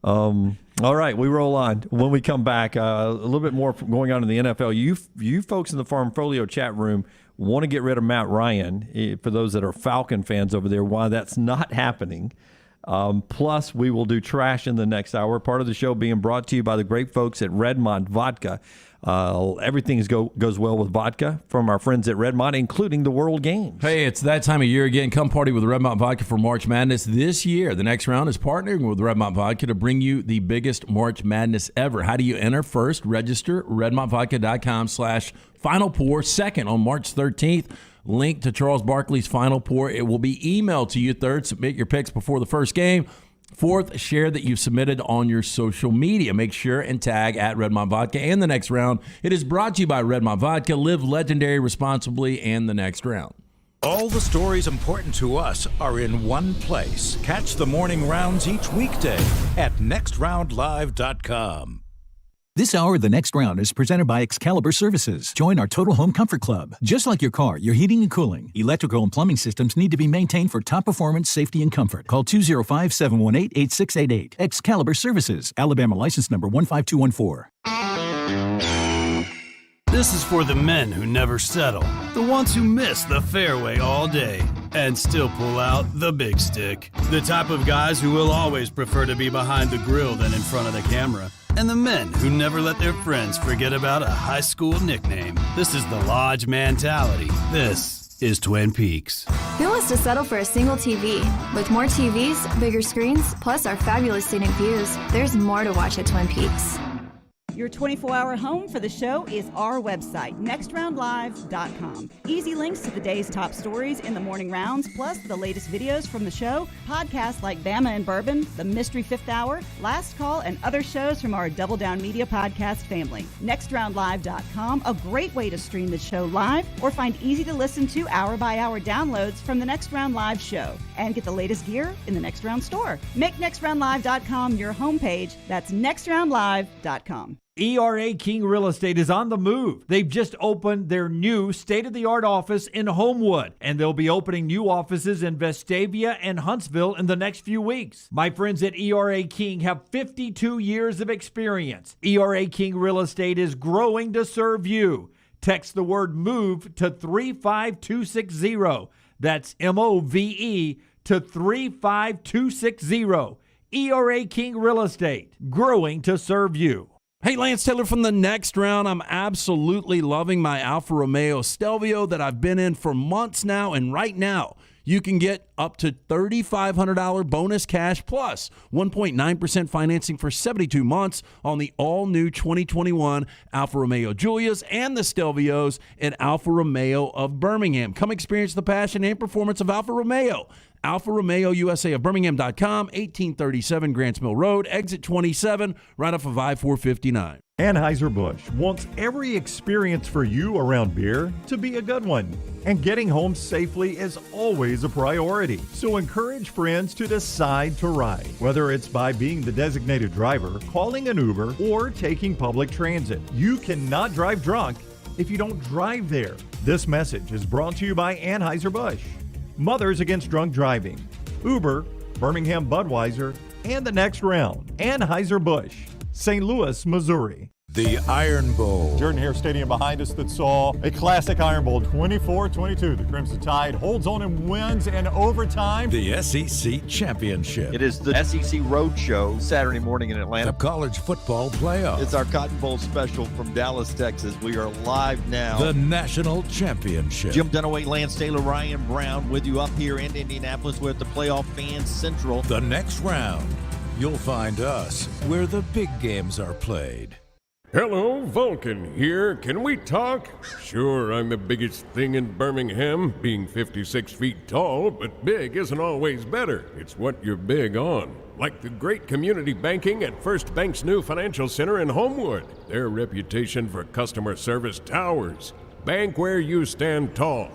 All right, we roll on. When we come back, a little bit more going on in the NFL. You folks in the Farmfolio chat room want to get rid of Matt Ryan. For those that are Falcon fans over there, why that's not happening. Plus, we will do trash in the next hour. Part of the show being brought to you by the great folks at Redmond Vodka. Everything goes well with vodka from our friends at Redmond, including the World Games. Hey, it's that time of year again. Come party with Redmond Vodka for March Madness. This year, the next round is partnering with Redmond Vodka to bring you the biggest March Madness ever. How do you enter? First, register redmondvodka.com/Final Pour. Second, on March 13th, link to Charles Barkley's Final Pour. It will be emailed to you. Third, submit your picks before the first game. Fourth, share that you've submitted on your social media. Make sure and tag at Redmond Vodka. And the next round, it is brought to you by Redmond Vodka. Live legendary responsibly. And the next round. All the stories important to us are in one place. Catch the morning rounds each weekday at nextroundlive.com. This hour, The Next Round, is presented by Excalibur Services. Join our Total Home Comfort Club. Just like your car, your heating and cooling, electrical and plumbing systems need to be maintained for top performance, safety, and comfort. Call 205-718-8688. Excalibur Services. Alabama license number 15214. This is for the men who never settle, the ones who miss the fairway all day and still pull out the big stick, the type of guys who will always prefer to be behind the grill than in front of the camera, and the men who never let their friends forget about a high school nickname. This is the Lodge mentality. This is Twin Peaks. Who wants to settle for a single TV? With more TVs, bigger screens, plus our fabulous scenic views, there's more to watch at Twin Peaks. Your 24-hour home for the show is our website, nextroundlive.com. Easy links to the day's top stories in the morning rounds, plus the latest videos from the show, podcasts like Bama and Bourbon, The Mystery Fifth Hour, Last Call, and other shows from our Double Down Media podcast family. Nextroundlive.com, a great way to stream the show live or find easy-to-listen to hour-by-hour downloads from the Next Round Live show and get the latest gear in the Next Round store. Make nextroundlive.com your homepage. That's nextroundlive.com. ERA King Real Estate is on the move. They've just opened their new state-of-the-art office in Homewood, and they'll be opening new offices in Vestavia and Huntsville in the next few weeks. My friends at ERA King have 52 years of experience. ERA King Real Estate is growing to serve you. Text the word MOVE to 35260. That's MOVE to 35260. ERA King Real Estate, growing to serve you. Hey, Lance Taylor from the Next Round. I'm absolutely loving my Alfa Romeo Stelvio that I've been in for months now, and right now you can get up to $3,500 bonus cash plus 1.9% financing for 72 months on the all-new 2021 Alfa Romeo Giulias and the Stelvios at Alfa Romeo of Birmingham. Come experience the passion and performance of Alfa Romeo. Alfa Romeo USA of Birmingham.com, 1837 Grants Mill Road, exit 27, right off of I-459. Anheuser-Busch wants every experience for you around beer to be a good one. And getting home safely is always a priority. So encourage friends to decide to ride, whether it's by being the designated driver, calling an Uber, or taking public transit. You cannot drive drunk if you don't drive there. This message is brought to you by Anheuser-Busch, Mothers Against Drunk Driving, Uber, Birmingham Budweiser, and the Next Round. Anheuser-Busch, St. Louis, Missouri. The Iron Bowl. Jordan Hare Stadium behind us that saw a classic Iron Bowl, 24-22. The Crimson Tide holds on and wins in overtime. The SEC Championship. It is the SEC Roadshow Saturday morning in Atlanta. The College Football Playoff. It's our Cotton Bowl special from Dallas, Texas. We are live now. The National Championship. Jim Dunaway, Lance Taylor, Ryan Brown with you up here in Indianapolis. We're at the Playoff Fans Central. The Next Round. You'll find us where the big games are played. Hello, Vulcan here. Can we talk? Sure, I'm the biggest thing in Birmingham, being 56 feet tall, but big isn't always better. It's what you're big on. Like the great community banking at First Bank's new financial center in Homewood. Their reputation for customer service towers. Bank where you stand tall,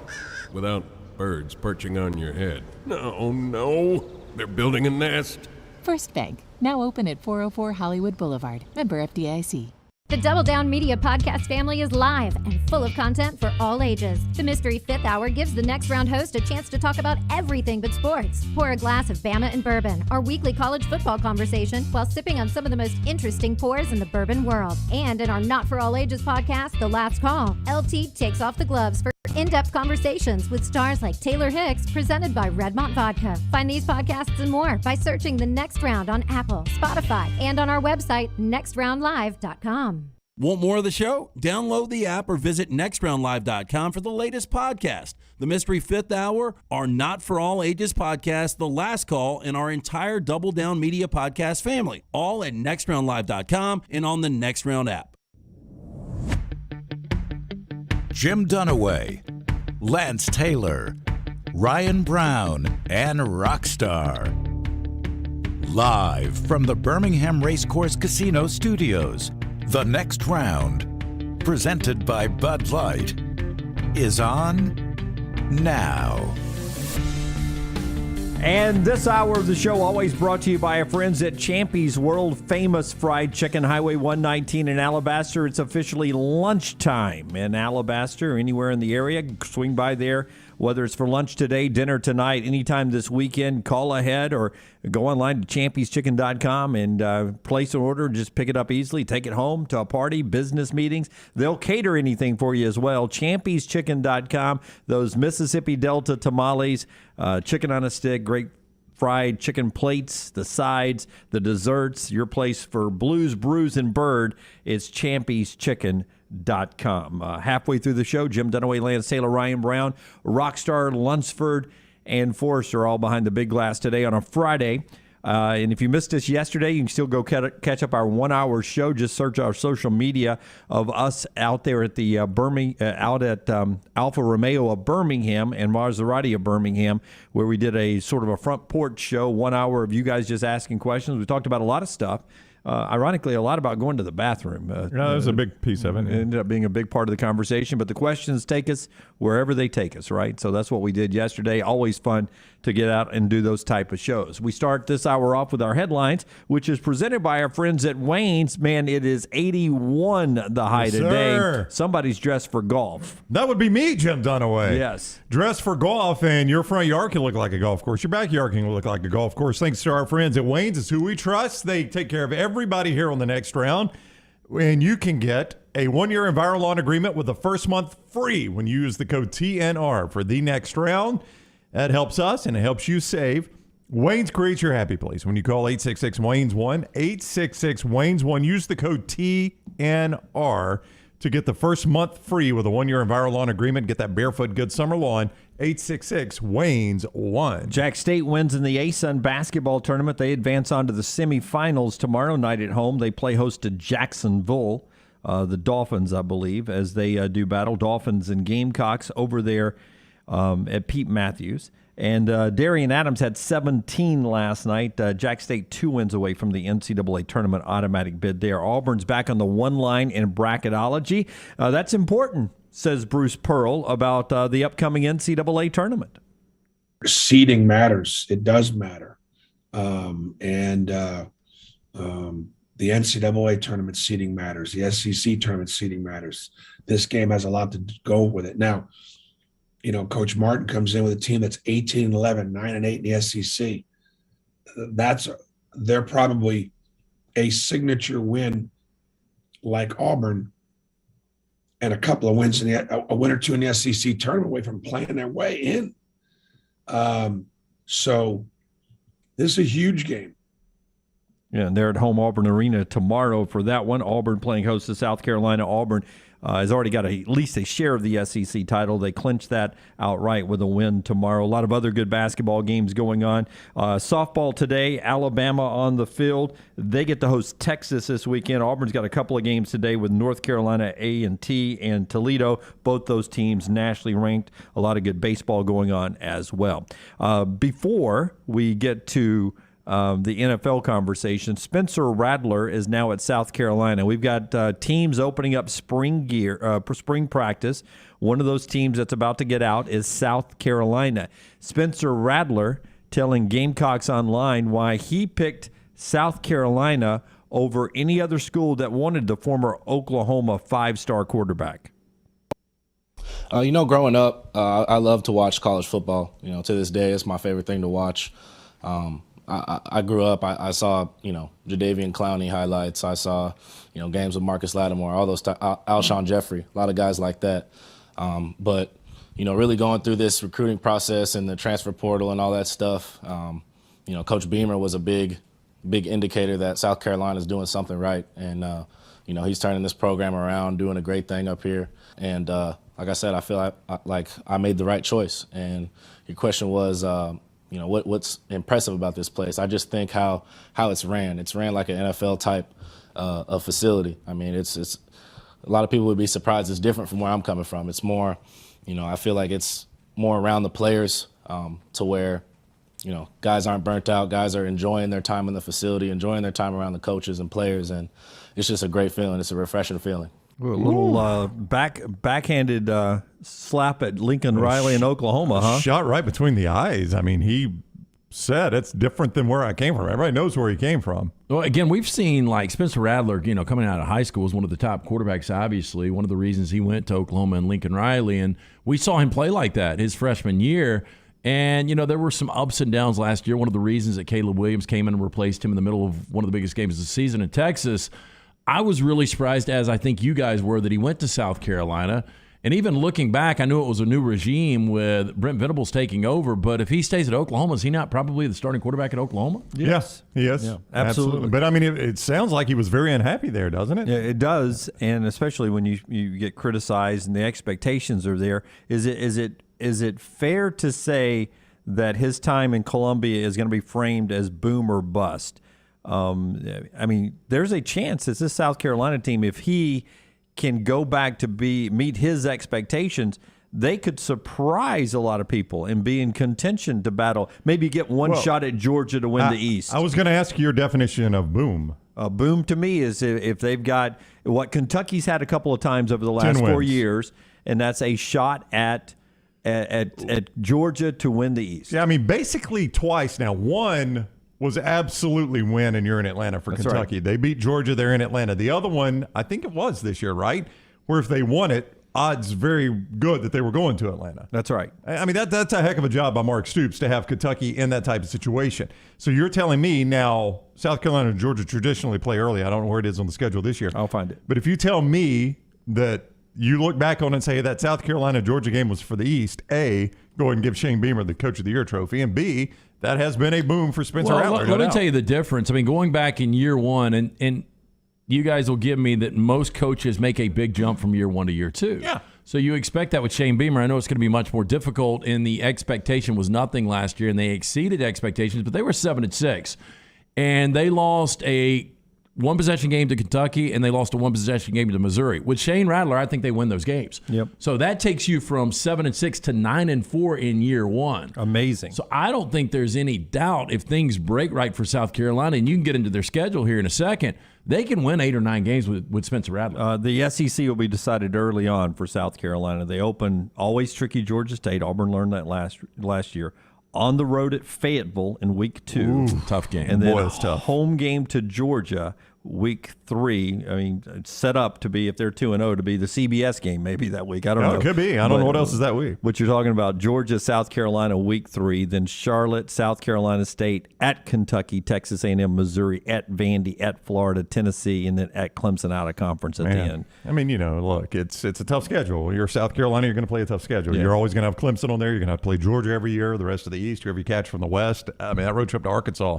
without birds perching on your head. No, they're building a nest. First Bank, now open at 404 Hollywood Boulevard. Member FDIC. The Double Down Media podcast family is live and full of content for all ages. The Mystery Fifth Hour gives the Next Round host a chance to talk about everything but sports. Pour a glass of Bama and Bourbon, our weekly college football conversation, while sipping on some of the most interesting pours in the bourbon world. And in our Not For All Ages podcast, The Last Call, LT takes off the gloves for in-depth conversations with stars like Taylor Hicks, presented by Redmont Vodka. Find these podcasts and more by searching The Next Round on Apple, Spotify, and on our website, nextroundlive.com. Want more of the show? Download the app or visit nextroundlive.com for the latest podcast. The Mystery Fifth Hour, our Not For All Ages podcast, The Last Call, and our entire Double Down Media podcast family, all at nextroundlive.com and on the Next Round app. Jim Dunaway, Lance Taylor, Ryan Brown, and Rockstar. Live from the Birmingham Racecourse Casino Studios, The Next Round, presented by Bud Light, is on now. And this hour of the show always brought to you by our friends at Champy's World Famous Fried Chicken, Highway 119 in Alabaster. It's officially lunchtime in Alabaster, anywhere in the area. Swing by there, whether it's for lunch today, dinner tonight, anytime this weekend. Call ahead or go online to champyschicken.com and place an order. Just pick it up easily. Take it home to a party, business meetings. They'll cater anything for you as well. champyschicken.com. Those Mississippi Delta tamales, chicken on a stick, great fried chicken plates, the sides, the desserts. Your place for blues, brews, and bird is champyschicken.com. Halfway through the show, Jim Dunaway, Lance Taylor, Ryan Brown, Rockstar Lunsford, and Forrest are all behind the big glass today on a Friday. And if you missed us yesterday, you can still go catch up our 1 hour show. Just search our social media of us out there at the Alfa Romeo of Birmingham and Maserati of Birmingham, where we did a sort of a front porch show, 1 hour of you guys just asking questions. We talked about a lot of stuff. Ironically, a lot about going to the bathroom. That was a big piece of it. It ended up being a big part of the conversation, but the questions take us wherever they take us, right? So that's what we did yesterday. Always fun to get out and do those type of shows. We start this hour off with our headlines, which is presented by our friends at Wayne's. Man, it is 81 the high today. Sir. Somebody's dressed for golf. That would be me, Jim Dunaway. Yes. Dressed for golf, and your front yard can look like a golf course. Your backyard can look like a golf course. Thanks to our friends at Wayne's. It's who we trust. They take care of everybody here on the next round. And you can get a 1-year EnviroLawn agreement with the first month free when you use the code TNR for the next round. That helps us, and it helps you save. Wayne's creates your happy place. When you call 866-WAYNES-1, 866-WAYNES-1, use the code TNR to get the first month free with a 1-year EnviroLawn agreement. Get that barefoot good summer lawn. 866-WAYNES-1. Jack State wins in the ASUN basketball tournament. They advance on to the semifinals tomorrow night at home. They play host to Jacksonville, the Dolphins, I believe, as they do battle. Dolphins and Gamecocks over there at Pete Matthews. And Darian Adams had 17 last night. Jack State 2 wins away from the NCAA tournament automatic bid there. Auburn's back on the one line in bracketology. That's important, says Bruce Pearl, about the upcoming NCAA tournament. Seeding matters. It does matter. The NCAA tournament seeding matters. The SEC tournament seeding matters. This game has a lot to go with it. Now, Coach Martin comes in with a team that's 18-11, 9-8 in the SEC. They're probably a signature win like Auburn and a couple of wins a win or two in the SEC tournament away from playing their way in. So this is a huge game. Yeah, and they're at home Auburn Arena tomorrow for that one. Auburn playing host to South Carolina. Auburn has already got at least a share of the SEC title. They clinched that outright with a win tomorrow. A lot of other good basketball games going on. Softball today, Alabama on the field. They get to host Texas this weekend. Auburn's got a couple of games today with North Carolina A&T and Toledo. Both those teams nationally ranked. A lot of good baseball going on as well. Before we get to the NFL conversation, Spencer Rattler is now at South Carolina. We've got teams opening up spring practice. One of those teams that's about to get out is South Carolina. Spencer Rattler telling Gamecocks Online why he picked South Carolina over any other school that wanted the former Oklahoma 5-star quarterback. Growing up, I love to watch college football. To this day, it's my favorite thing to watch. I grew up, I saw, Jadeveon Clowney highlights. I saw, games with Marcus Lattimore, all those, Alshon Jeffrey, a lot of guys like that. But really going through this recruiting process and the transfer portal and all that stuff, Coach Beamer was a big indicator that South Carolina is doing something right. And, he's turning this program around, doing a great thing up here. And like I said, I feel like I made the right choice. And your question was, what's impressive about this place? I just think how it's ran. It's ran like an NFL type of facility. I mean, it's a lot of people would be surprised. It's different from where I'm coming from. It's more, I feel like it's more around the players to where, guys aren't burnt out. Guys are enjoying their time in the facility, enjoying their time around the coaches and players, and it's just a great feeling. It's a refreshing feeling. A little backhanded slap at Lincoln Riley in Oklahoma, huh? Shot right between the eyes. I mean, he said it's different than where I came from. Everybody knows where he came from. Well, again, we've seen like Spencer Rattler, coming out of high school was one of the top quarterbacks, obviously. One of the reasons he went to Oklahoma and Lincoln Riley, and we saw him play like that his freshman year. And, there were some ups and downs last year. One of the reasons that Caleb Williams came in and replaced him in the middle of one of the biggest games of the season in Texas, I was really surprised, as I think you guys were, that he went to South Carolina. And even looking back, I knew it was a new regime with Brent Venables taking over. But if he stays at Oklahoma, is he not probably the starting quarterback at Oklahoma? Yes, he is. Yeah, absolutely. But, I mean, it sounds like he was very unhappy there, doesn't it? Yeah, it does. And especially when you get criticized and the expectations are there. Is it fair to say that his time in Columbia is going to be framed as boom or bust. I mean, there's a chance that this South Carolina team, if he can go back to meet his expectations, they could surprise a lot of people and be in contention to battle. Maybe get one shot at Georgia to win the East. I was going to ask your definition of boom. Boom to me is if they've got what Kentucky's had a couple of times over the last 4 years, and that's a shot at Georgia to win the East. Yeah, I mean, basically twice now. One was absolutely win, and you're in Atlanta for Kentucky. Right. They beat Georgia. They're in Atlanta. The other one, I think it was this year, right? Where if they won it, odds very good that they were going to Atlanta. That's right. I mean, that's a heck of a job by Mark Stoops to have Kentucky in that type of situation. So you're telling me now South Carolina and Georgia traditionally play early. I don't know where it is on the schedule this year. I'll find it. But if you tell me that you look back on it and say that South Carolina-Georgia game was for the East, A, go ahead and give Shane Beamer the Coach of the Year trophy, and B, that has been a boom for Spencer Rattler. Let me tell you the difference. I mean, going back in year one, and you guys will give me that most coaches make a big jump from year one to year two. Yeah. So you expect that with Shane Beamer. I know it's going to be much more difficult, and the expectation was nothing last year, and they exceeded expectations, but they were 7-6. And they lost a one-possession game to Kentucky, and they lost a one-possession game to Missouri. With Shane Rattler, I think they win those games. Yep. So that takes you from 7-6 to 9-4 in year one. Amazing. So I don't think there's any doubt if things break right for South Carolina, and you can get into their schedule here in a second, they can win 8 or 9 games with Spencer Rattler. The SEC will be decided early on for South Carolina. They open always tricky Georgia State. Auburn learned that last year. On the road at Fayetteville in week 2. Ooh, tough game. And then that's tough. Home game to Georgia week 3. I mean, it's set up to be, if they're 2-0, to be the CBS game maybe that week. I don't know. It could be. I don't know what else is that week. But you're talking about Georgia, South Carolina week 3, then Charlotte, South Carolina State, at Kentucky, Texas A&M, Missouri, at Vandy, at Florida, Tennessee, and then at Clemson out of conference at the end. I mean, look, it's a tough schedule. You're South Carolina, you're going to play a tough schedule. Yeah. You're always going to have Clemson on there. You're going to have to play Georgia every year, the rest of the East, whoever you catch from the West. I mean, that road trip to Arkansas,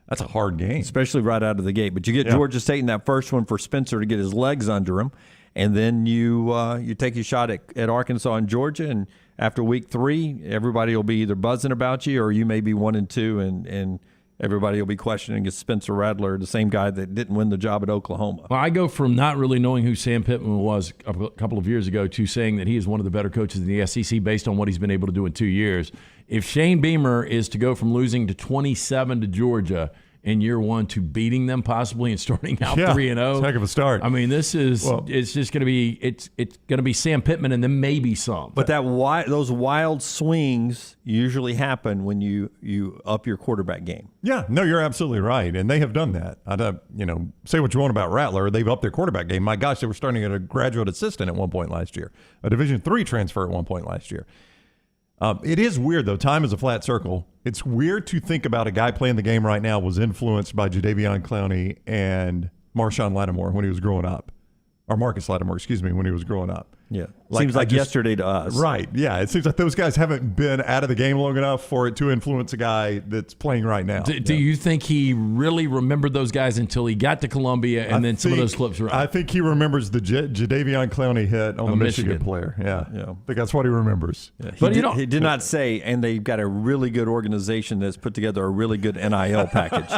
that's a hard game. Especially right out of the gate. But you get Georgia State in that first one for Spencer to get his legs under him. And then you take your shot at Arkansas and Georgia. And after week 3, everybody will be either buzzing about you or you may be 1-2 and everybody will be questioning is Spencer Rattler the same guy that didn't win the job at Oklahoma. Well, I go from not really knowing who Sam Pittman was a couple of years ago to saying that he is one of the better coaches in the SEC based on what he's been able to do in 2 years. If Shane Beamer is to go from losing to 27 to Georgia in year one to beating them possibly and starting out 3-0, it's a heck of a start. I mean, this is it's just going to be it's going to be Sam Pittman and then maybe some. But those wild swings usually happen when you up your quarterback game. Yeah, no, you're absolutely right, and they have done that. Say what you want about Rattler, they've upped their quarterback game. My gosh, they were starting at a graduate assistant at one point last year, a Division III transfer at one point last year. It is weird, though. Time is a flat circle. It's weird to think about a guy playing the game right now was influenced by Jadeveon Clowney and Marshawn Lattimore when he was growing up. Or Marcus Lattimore, when he was growing up. Yeah. Seems like yesterday to us. Right. Yeah. It seems like those guys haven't been out of the game long enough for it to influence a guy that's playing right now. Do you think he really remembered those guys until he got to Columbia and then some of those clips were I think he remembers the Jadeveon Clowney hit on the Michigan player. Yeah. I think that's what he remembers. Yeah. He did not say, and they've got a really good organization that's put together a really good NIL package,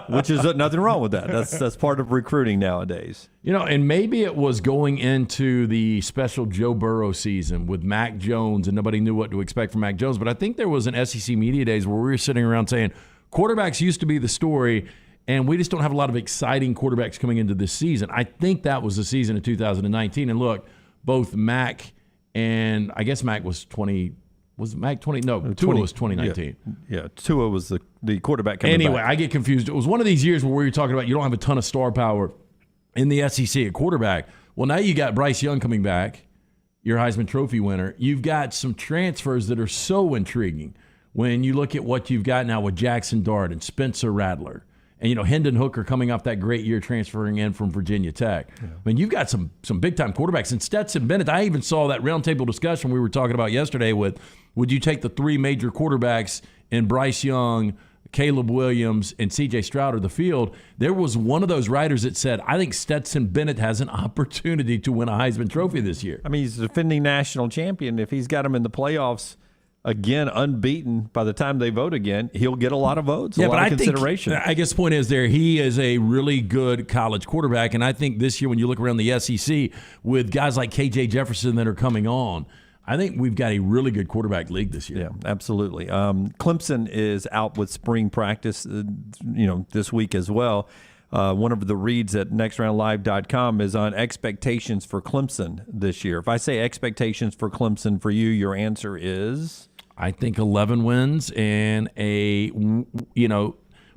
which is nothing wrong with that. That's part of recruiting nowadays. And maybe it was going into the special Joe Burrow season with Mac Jones, and nobody knew what to expect from Mac Jones. But I think there was an SEC Media Days where we were sitting around saying quarterbacks used to be the story, and we just don't have a lot of exciting quarterbacks coming into this season. I think that was the season of 2019. And look, both Mac and I guess Mac was 20. Was Mac 20? No, Tua was 2019. Yeah, Tua was the quarterback coming back. Anyway, I get confused. It was one of these years where we were talking about you don't have a ton of star power in the SEC at quarterback. Well, now you got Bryce Young coming back, your Heisman Trophy winner. You've got some transfers that are so intriguing when you look at what you've got now with Jackson Dart and Spencer Rattler. And, Hendon Hooker coming off that great year transferring in from Virginia Tech. Yeah. I mean, you've got some big-time quarterbacks. And Stetson Bennett, I even saw that roundtable discussion we were talking about yesterday with, would you take the 3 major quarterbacks in Bryce Young, Caleb Williams, and C.J. Stroud or the field? There was one of those writers that said, I think Stetson Bennett has an opportunity to win a Heisman Trophy this year. I mean, he's a defending national champion. If he's got him in the playoffs again, unbeaten by the time they vote again, he'll get a lot of votes, Yeah, a but lot I of consideration. I guess the point is he is a really good college quarterback, and I think this year when you look around the SEC with guys like KJ Jefferson that are coming on, I think we've got a really good quarterback league this year. Yeah, absolutely. Clemson is out with spring practice, this week as well. One of the reads at nextroundlive.com is on expectations for Clemson this year. If I say expectations for Clemson for you, your answer is? I think 11 wins and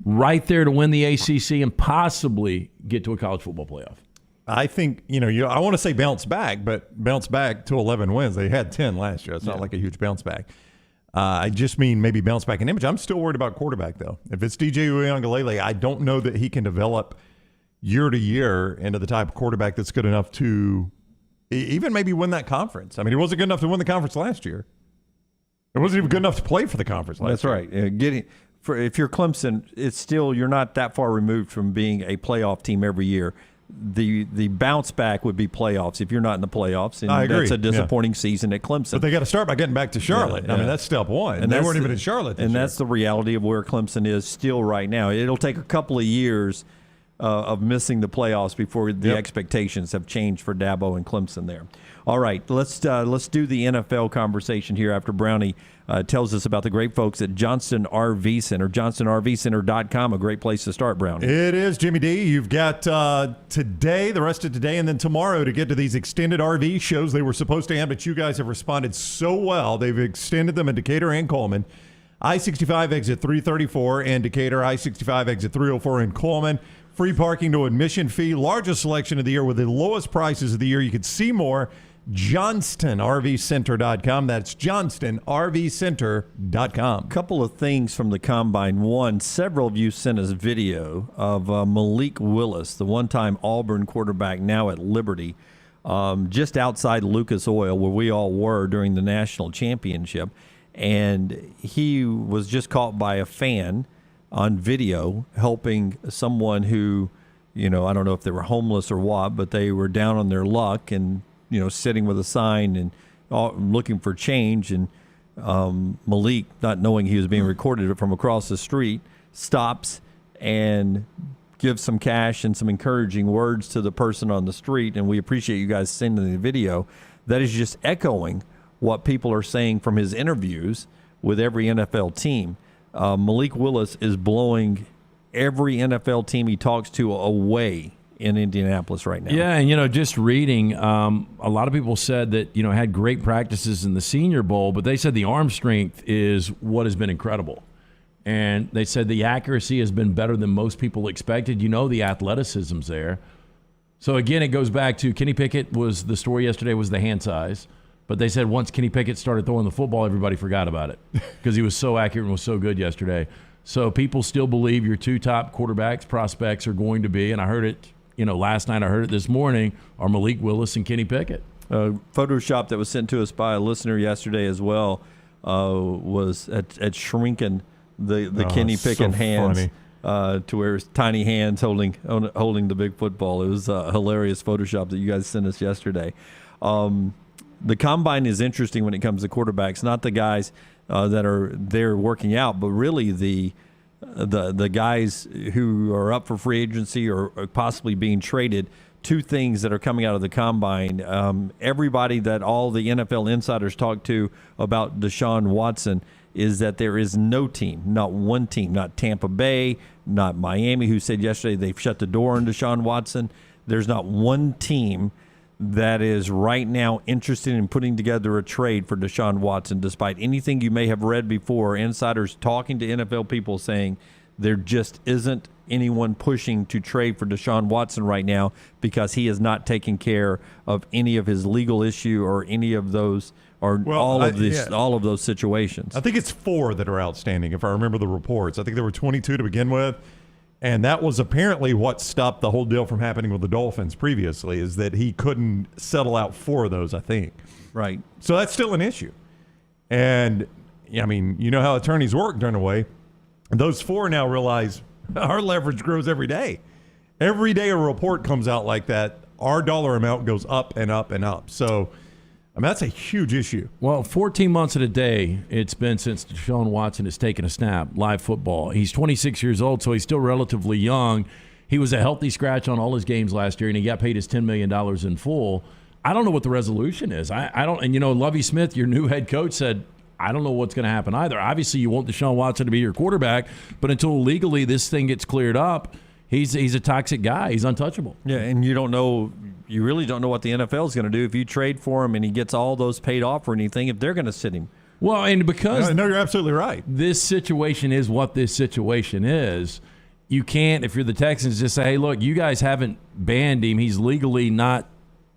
right there to win the ACC and possibly get to a college football playoff. I think, I want to say bounce back, but bounce back to 11 wins. They had 10 last year. It's not like a huge bounce back. I just mean maybe bounce back in image. I'm still worried about quarterback, though. If it's DJ Uiagalelei, I don't know that he can develop year to year into the type of quarterback that's good enough to even maybe win that conference. I mean, he wasn't good enough to win the conference last year. It wasn't even good enough to play for the conference last year. That's right. If you're Clemson, it's still, you're not that far removed from being a playoff team every year. The bounce back would be playoffs if you're not in the playoffs, and I agree. that's a disappointing season at Clemson. But they got to start by getting back to Charlotte. Yeah. I mean, that's step one. And they weren't even in Charlotte this year. that's the reality of where Clemson is still right now. It'll take a couple of years of missing the playoffs before the expectations have changed for Dabo and Clemson there. All right, let's do the NFL conversation here after Brownie tells us about the great folks at Johnston RV Center. JohnstonRVCenter.com, a great place to start, Brownie. It is, Jimmy D. You've got today, the rest of today, and then tomorrow to get to these extended RV shows they were supposed to have, but you guys have responded so well. They've extended them in Decatur and Coleman. I-65 exit 334 in Decatur, I-65 exit 304 in Coleman. Free parking, no admission fee, largest selection of the year with the lowest prices of the year. You can see more. JohnstonRVCenter.com. That's JohnstonRVCenter.com. Couple of things from the Combine. One, several of you sent us video of Malik Willis, the one-time Auburn quarterback, now at Liberty, just outside Lucas Oil, where we all were during the national championship. And he was just caught by a fan on video helping someone who, I don't know if they were homeless or what, but they were down on their luck and sitting with a sign and looking for change. And Malik, not knowing he was being recorded from across the street, stops and gives some cash and some encouraging words to the person on the street. And we appreciate you guys sending the video. That is just echoing what people are saying from his interviews with every NFL team. Malik Willis is blowing every NFL team he talks to away in Indianapolis right now. Yeah, and just reading, a lot of people said that had great practices in the Senior Bowl, but they said the arm strength is what has been incredible, and they said the accuracy has been better than most people expected. The athleticism's there. So again, it goes back to Kenny Pickett. Was the story yesterday was the hand size, but they said once Kenny Pickett started throwing the football, everybody forgot about it because he was so accurate and was so good yesterday. So people still believe your two top quarterbacks prospects are going to be, and I heard it. Last night I heard it this morning, are Malik Willis and Kenny Pickett. Photoshop that was sent to us by a listener yesterday as well was at shrinking the Kenny Pickett hands to where his tiny hands holding the big football. It was a hilarious Photoshop that you guys sent us yesterday. The Combine is interesting when it comes to quarterbacks, not the guys that are there working out, but really the guys who are up for free agency or possibly being traded. Two things that are coming out of the Combine. Everybody that all the NFL insiders talk to about Deshaun Watson is that there is no team, not one team, not Tampa Bay, not Miami, who said yesterday they've shut the door on Deshaun Watson. There's not one team that is right now interested in putting together a trade for Deshaun Watson, despite anything you may have read before, insiders talking to NFL people saying there just isn't anyone pushing to trade for Deshaun Watson right now because he is not taking care of any of his legal issue or any of those or all of those situations. I think it's 4 that are outstanding, if I remember the reports. I think there were 22 to begin with. And that was apparently what stopped the whole deal from happening with the Dolphins previously, is that he couldn't settle out 4 of those, I think. Right. So that's still an issue. And, I mean, you know how attorneys work during the way. Those 4 now realize our leverage grows every day. Every day a report comes out like that, our dollar amount goes up and up and up. So I mean, that's a huge issue. Well, 14 months and a day it's been since Deshaun Watson has taken a snap, live football. He's 26 years old, so he's still relatively young. He was a healthy scratch on all his games last year, and he got paid his $10 million in full. I don't know what the resolution is. I don't. And, Lovie Smith, your new head coach, said, I don't know what's going to happen either. Obviously, you want Deshaun Watson to be your quarterback, but until legally this thing gets cleared up, he's a toxic guy. He's untouchable. Yeah, and you really don't know what the NFL is going to do if you trade for him and he gets all those paid off or anything, if they're going to sit him. Well, and because no, you're absolutely right. This situation is what this situation is. You can't, if you're the Texans, just say, hey, look, you guys haven't banned him. He's legally not,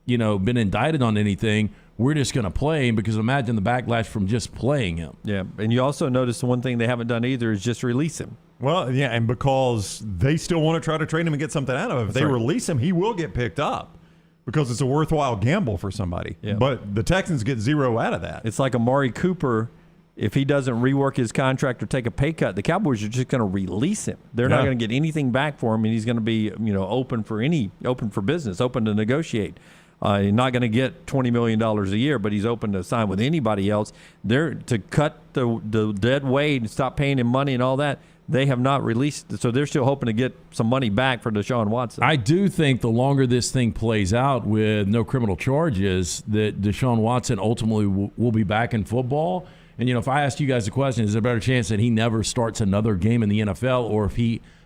been indicted on anything. We're just going to play him, because imagine the backlash from just playing him. Yeah, and you also notice the one thing they haven't done either is just release him. Well, yeah, and because they still want to try to trade him and get something out of him. If they release him, he will get picked up because it's a worthwhile gamble for somebody. Yeah. But the Texans get zero out of that. It's like Amari Cooper. If he doesn't rework his contract or take a pay cut, the Cowboys are just going to release him. They're not going to get anything back for him, and he's going to be open for business, open to negotiate. He's not going to get $20 million a year, but he's open to sign with anybody else. They're to cut the dead weight and stop paying him money and all that. They have not released, so they're still hoping to get some money back for Deshaun Watson. I do think the longer this thing plays out with no criminal charges, that Deshaun Watson ultimately will be back in football. And, if I asked you guys the question, is there a better chance that he never starts another game in the NFL, or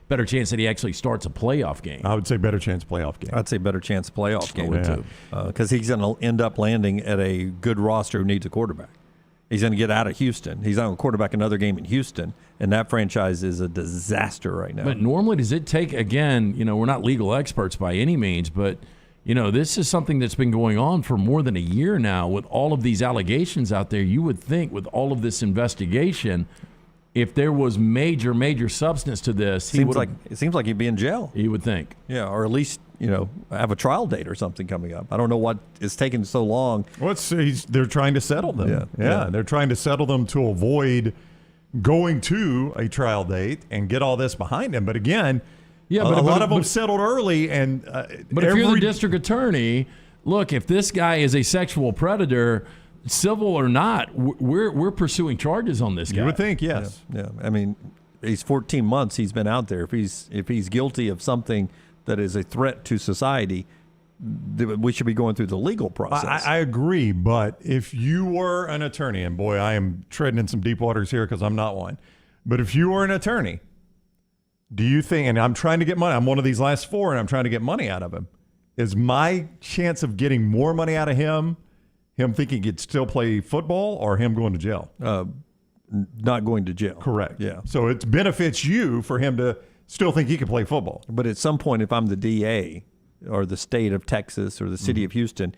better chance that he actually starts a playoff game? I would say better chance playoff game. I'd say better chance playoff game, too. Because he's going to end up landing at a good roster who needs a quarterback. He's going to get out of Houston. He's not going to quarterback another game in Houston, and that franchise is a disaster right now. But normally, does it take, again, we're not legal experts by any means, but, this is something that's been going on for more than a year now with all of these allegations out there. You would think with all of this investigation, if there was major substance to this, it seems like he'd be in jail. You would think. Yeah, or at least, have a trial date or something coming up. I don't know what is taking so long. Well, they're trying to settle them. Yeah, they're trying to settle them to avoid going to a trial date and get all this behind them. But again, a lot of them settled early. But if you're the district attorney, look, if this guy is a sexual predator, civil or not, we're pursuing charges on this guy. You would think, yes. Yeah. I mean, he's 14 months he's been out there. If he's guilty of something that is a threat to society, we should be going through the legal process. I agree, but if you were an attorney, and boy, I am treading in some deep waters here because I'm not one, but if you were an attorney, do you think, and I'm trying to get money, I'm one of these last four, and I'm trying to get money out of him, is my chance of getting more money out of him thinking he'd still play football, or him going to jail? Not going to jail. Correct. Yeah. So it benefits you for him to still think he can play football. But at some point, if I'm the DA or the state of Texas or the city of Houston,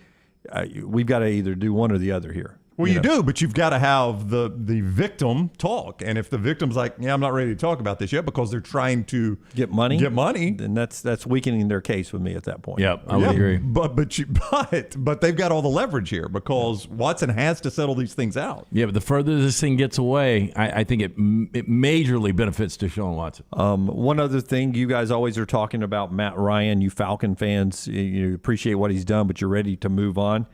we've got to either do one or the other here. Well, you do, but you've got to have the victim talk. And if the victim's like, yeah, I'm not ready to talk about this yet because they're trying to get money, then that's weakening their case with me at that point. Yeah, I would agree. But they've got all the leverage here because Watson has to settle these things out. Yeah, but the further this thing gets away, I think it majorly benefits Deshaun Watson. One other thing, you guys always are talking about Matt Ryan. You Falcon fans, you appreciate what he's done, but you're ready to move on.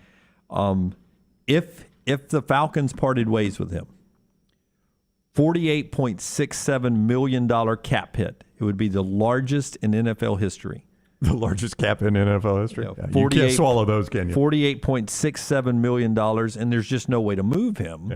If the Falcons parted ways with him, $48.67 million cap hit. It would be the largest in NFL history. The largest cap in NFL history? Yeah, you can't swallow those, can you? $48.67 million, and there's just no way to move him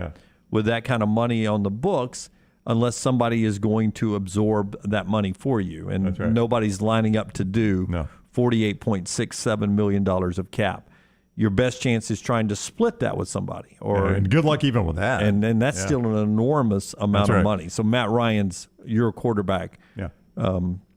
with that kind of money on the books unless somebody is going to absorb that money for you. And nobody's lining up to do $48.67 million of cap. Your best chance is trying to split that with somebody. And good luck even with that. And that's still an enormous amount of money. So Matt Ryan's your quarterback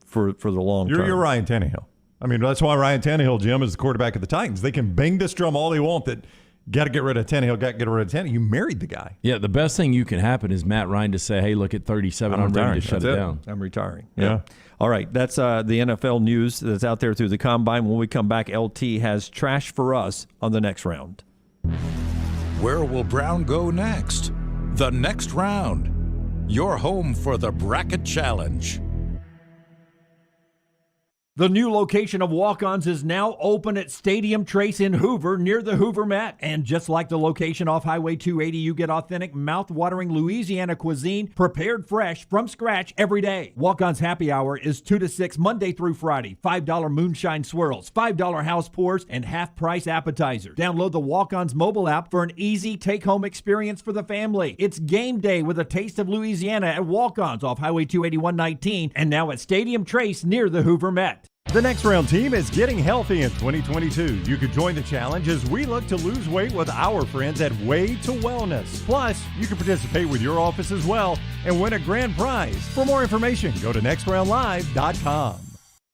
for the long term. You're Ryan Tannehill. I mean, that's why Ryan Tannehill, Jim, is the quarterback of the Titans. They can bang this drum all they want that got to get rid of Tannehill, got to get rid of Tannehill. You married the guy. Yeah, the best thing you can happen is Matt Ryan to say, hey, look, at 37, I'm ready to shut it down. I'm retiring. Yeah. All right, that's the NFL news that's out there through the Combine. When we come back, LT has trash for us on the next round. Where will Brown go next? The next round. Your home for the Bracket Challenge. The new location of Walk-Ons is now open at Stadium Trace in Hoover, near the Hoover Met. And just like the location off Highway 280, you get authentic, mouth-watering Louisiana cuisine prepared fresh from scratch every day. Walk-Ons Happy Hour is 2 to 6 Monday through Friday. $5 moonshine swirls, $5 house pours, and half-price appetizers. Download the Walk-Ons mobile app for an easy take-home experience for the family. It's game day with a taste of Louisiana at Walk-Ons off Highway 281-19 and now at Stadium Trace near the Hoover Met. The Next Round team is getting healthy in 2022. You could join the challenge as we look to lose weight with our friends at Way to Wellness. Plus, you can participate with your office as well and win a grand prize. For more information, go to nextroundlive.com.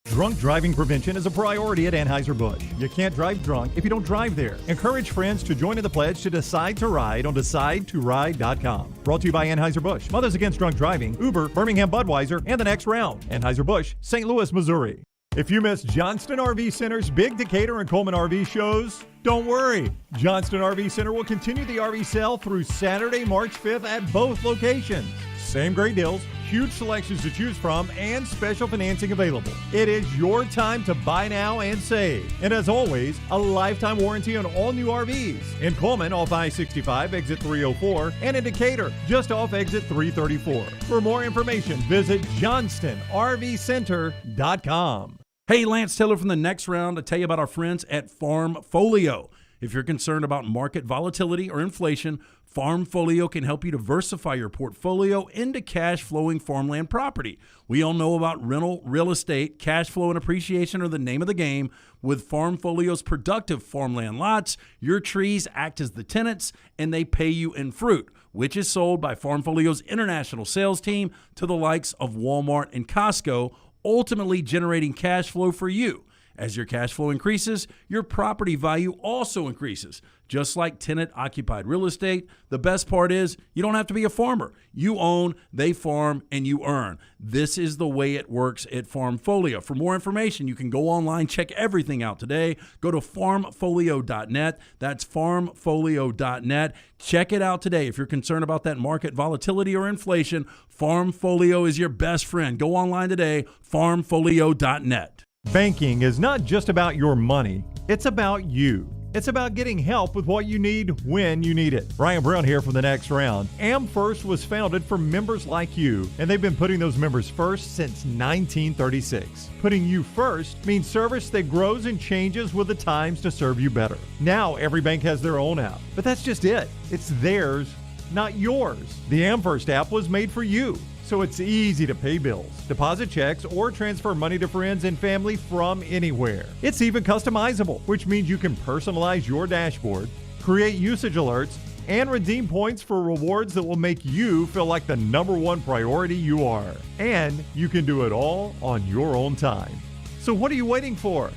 Drunk driving prevention is a priority at Anheuser-Busch. You can't drive drunk if you don't drive there. Encourage friends to join in the pledge to Decide to Ride on DecideToRide.com. Brought to you by Anheuser-Busch, Mothers Against Drunk Driving, Uber, Birmingham Budweiser, and The Next Round. Anheuser-Busch, St. Louis, Missouri. If you missed Johnston RV Center's big Decatur and Coleman RV shows, don't worry. Johnston RV Center will continue the RV sale through Saturday, March 5th at both locations. Same great deals, huge selections to choose from, and special financing available. It is your time to buy now and save. And as always, a lifetime warranty on all new RVs. In Coleman, off I-65, exit 304, and in Decatur, just off exit 334. For more information, visit johnstonrvcenter.com. Hey, Lance Taylor from The Next Round to tell you about our friends at Farmfolio. If you're concerned about market volatility or inflation, Farmfolio can help you diversify your portfolio into cash-flowing farmland property. We all know about rental real estate. Cash flow and appreciation are the name of the game. With Farmfolio's productive farmland lots, your trees act as the tenants, and they pay you in fruit, which is sold by Farmfolio's international sales team to the likes of Walmart and Costco, ultimately generating cash flow for you. As your cash flow increases, your property value also increases. Just like tenant-occupied real estate, the best part is you don't have to be a farmer. You own, they farm, and you earn. This is the way it works at Farmfolio. For more information, you can go online, check everything out today. Go to farmfolio.net. That's farmfolio.net. Check it out today. If you're concerned about that market volatility or inflation, Farmfolio is your best friend. Go online today, farmfolio.net. Banking is not just about your money, it's about you. It's about getting help with what you need when you need it. Brian Brown here from The Next Round. AmFirst was founded for members like you, and they've been putting those members first since 1936. Putting you first means service that grows and changes with the times to serve you better. Now every bank has their own app, but that's just it. It's theirs, not yours. The AmFirst app was made for you, so it's easy to pay bills, deposit checks, or transfer money to friends and family from anywhere. It's even customizable, which means you can personalize your dashboard, create usage alerts, and redeem points for rewards that will make you feel like the number one priority you are. And you can do it all on your own time. So what are you waiting for?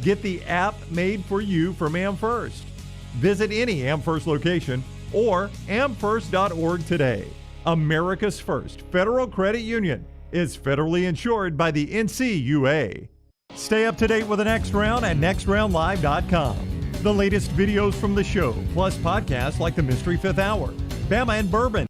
Get the app made for you from AmFirst. Visit any AmFirst location or amfirst.org today. America's first federal credit union is federally insured by the NCUA. Stay up to date with The Next Round at nextroundlive.com. The latest videos from the show, plus podcasts like The Mystery Fifth Hour, Bama and Bourbon,